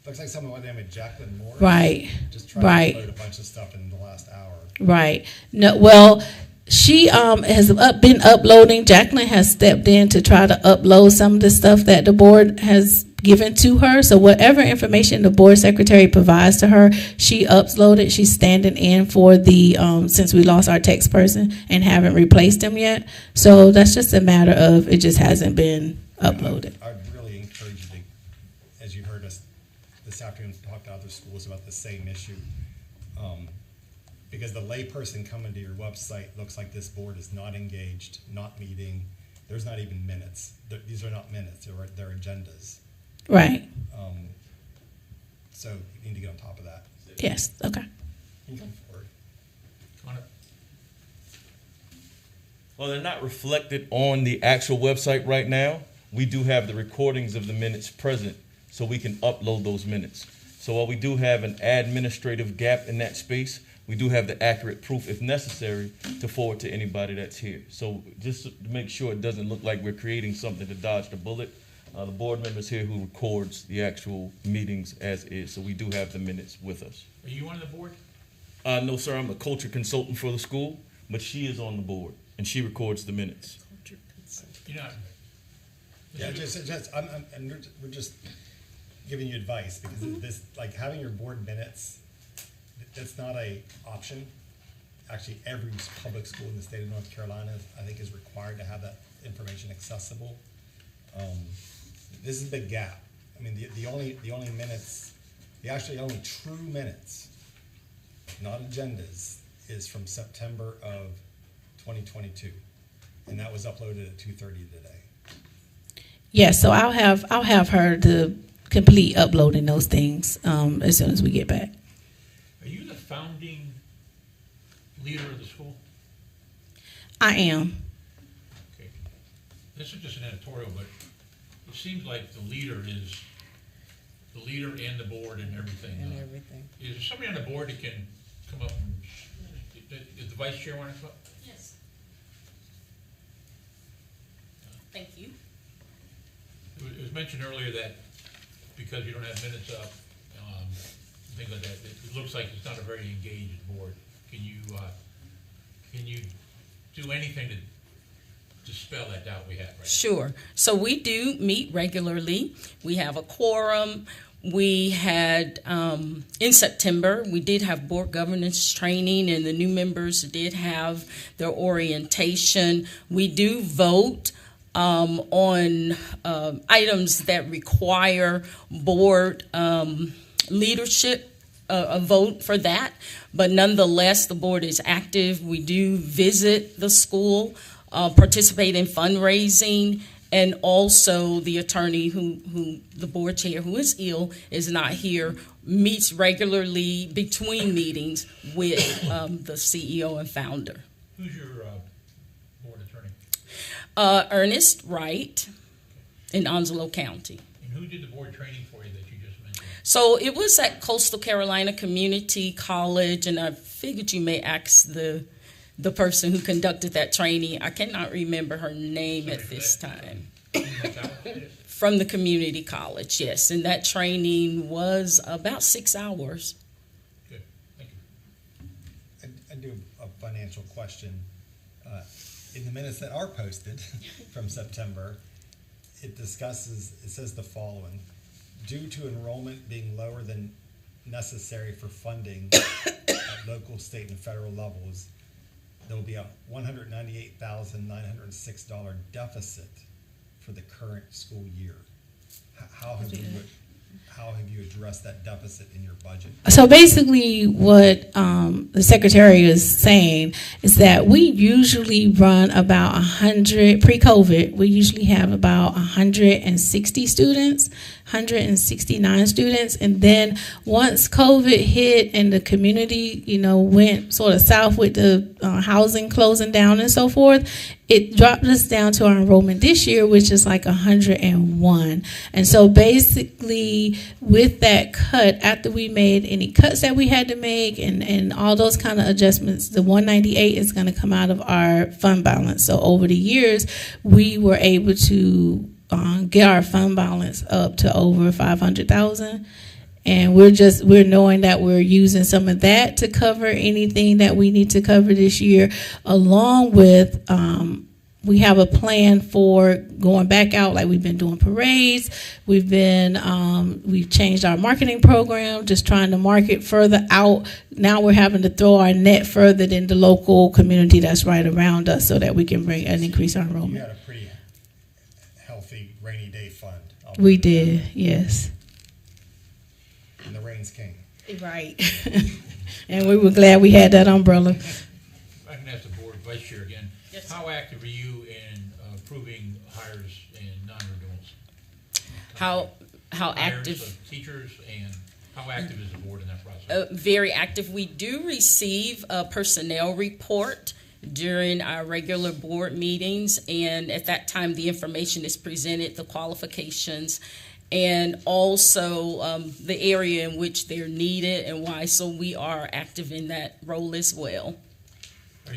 Looks like someone by the name of Jacqueline Moore. Right. Just tried to upload a bunch of stuff in the last hour. Right. No, well, she has been uploading. Jacqueline has stepped in to try to upload some of the stuff that the board has given to her. So whatever information the board secretary provides to her, she uploaded. She's standing in for the, since we lost our text person and haven't replaced him yet. So that's just a matter of, it just hasn't been uploaded. I'd really encourage you to, as you heard us this afternoon, talk to other schools about the same issue. Because the layperson coming to your website looks like this board is not engaged, not meeting. There's not even minutes. These are not minutes, they're agendas. Right. So you need to get on top of that. Yes, okay. You can come forward. Well, they're not reflected on the actual website right now. We do have the recordings of the minutes present, so we can upload those minutes. So while we do have an administrative gap in that space, we do have the accurate proof, if necessary, to forward to anybody that's here. So just to make sure it doesn't look like we're creating something to dodge the bullet, the board member's here who records the actual meetings as is. So we do have the minutes with us. Are you on the board? No, sir, I'm a culture consultant for the school, but she is on the board, and she records the minutes. You're not. Yeah, we're just giving you advice, because this, like having your board minutes, that's not a option. Actually, every public school in the state of North Carolina, I think, is required to have that information accessible. This is a big gap. I mean, the only minutes, the only true minutes, not agendas, is from September of 2022, and that was uploaded at 2:30 today. Yes, so I'll have her to complete uploading those things as soon as we get back. Are you the founding leader of the school? I am. Okay. This is just an editorial, but it seems like the leader and the board and everything. And everything. Is there somebody on the board that can come up and, does the vice chair want to come up? Yes. Thank you. It was mentioned earlier that because you don't have minutes up, things like that, it looks like it's not a very engaged board. Can you do anything to dispel that doubt we have right now? Sure. So we do meet regularly. We have a quorum. We had, in September, we did have board governance training, and the new members did have their orientation. We do vote on items that require board leadership, a vote for that. But nonetheless, the board is active. We do visit the school, participate in fundraising, and also the attorney who the board chair, who is ill, is not here, meets regularly between meetings with the CEO and founder. Who's your board attorney? Ernest Wright in Onslow County. And who did the board training for you that you just mentioned? So it was at Coastal Carolina Community College, and I figured you may ask the person who conducted that training. I cannot remember her name at this time. From the community college, yes. And that training was about 6 hours. Good, thank you. I do a financial question. In the minutes that are posted from September, it says the following: due to enrollment being lower than necessary for funding at local, state, and federal levels, there will be a $198,906 deficit for the current school year. How have you addressed that deficit in your budget? So basically what the secretary is saying is that we usually run about 100, pre-COVID, we usually have about 160 students, 169 students. And then once COVID hit and the community, went sort of south with the housing closing down and so forth, it dropped us down to our enrollment this year, which is like 101. And so basically with that cut, after we made any cuts that we had to make and all those kind of adjustments, the 198 is going to come out of our fund balance. So over the years, we were able to get our fund balance up to over 500,000. And we're knowing that we're using some of that to cover anything that we need to cover this year, along with we have a plan for going back out, like we've been doing parades. We've changed our marketing program, just trying to market further out. Now we're having to throw our net further than the local community that's right around us so that we can bring and increase our enrollment. You had a pretty healthy rainy day fund. We did, yes. And the rains came. Right. And we were glad we had that umbrella. I can ask the board vice chair again. Yes. How active are you in approving hires and non-renewals? How Hires active? of teachers, and how active is the board in that process? Very active. We do receive a personnel report during our regular board meetings, and at that time the information is presented, the qualifications, and also the area in which they're needed and why. So we are active in that role as well. Are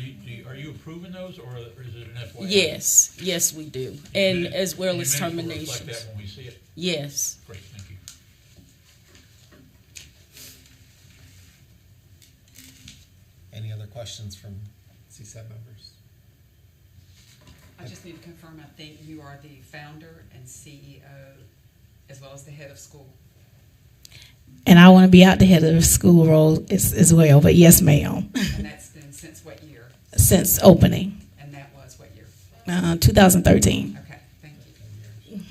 you approving those, or is it an FYI? Yes, we do, and as well as And the minutes will terminations. reflect that when we see it? Yes. Great, thank you. Any other questions from CSEB members? I just need to confirm, I think you are the founder and CEO as well as the head of school. And I want to be out the head of the school role as well, but yes, ma'am. And that's been since what year? Since opening. And that was what year? 2013. Okay, thank you.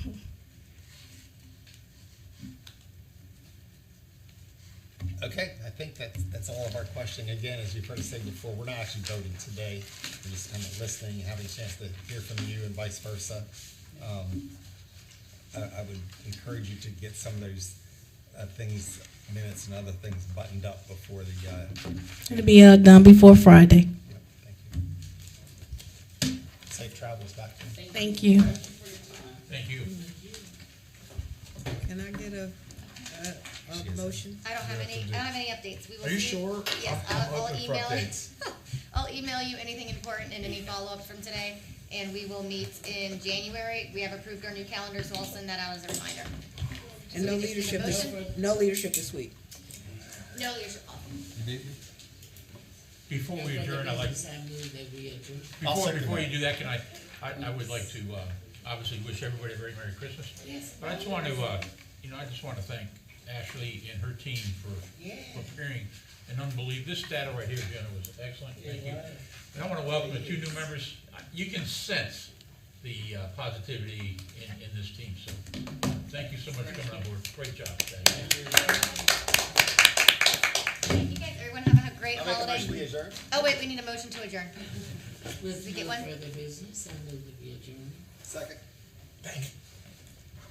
Okay, I think that's all of our questioning. Again, as you've heard us say before, we're not actually voting today. We're just kind of listening, having a chance to hear from you and vice versa. I would encourage you to get some of those things, minutes and other things buttoned up before the... It'll be done before Friday. Safe travels back to you. Thank you. Thank you. Can I get a motion? I don't have any updates. We will Are you see. sure? Yes, I'm I'll open for email updates. I'll email you anything important and any follow-ups from today, and we will meet in January. We have approved our new calendar, so I'll send that out as a reminder. And So no we just need a leadership motion. no leadership this week. No leadership. Before we adjourn, I'd like, before you do that, I would like to, obviously wish everybody a very Merry Christmas. Yes. But I just want to, I just want to thank Ashley and her team for preparing an unbelievable, this data right here, Jenna, was excellent, thank you. And I want to welcome the two new members. You can sense the positivity in this team, so thank you so much for coming on board. Great job. Thank you guys. Everyone have a great holiday. Oh wait, we need a motion to adjourn. Did we get one? Further business, I move that we adjourn. Second.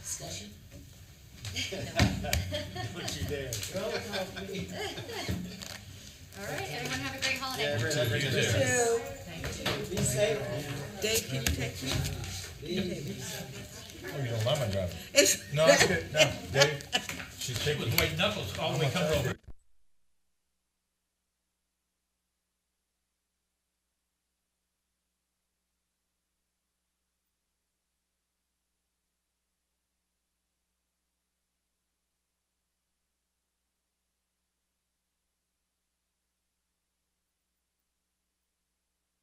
Discussion? Put you there. Roll call, please. All right, everyone have a great holiday. Yeah, everyone have a great day. Thank you. Be safe. Dave, can you text me? Oh, you don't let me drive. It's No, that's good. No, Dave. She was white knuckles all the way coming over.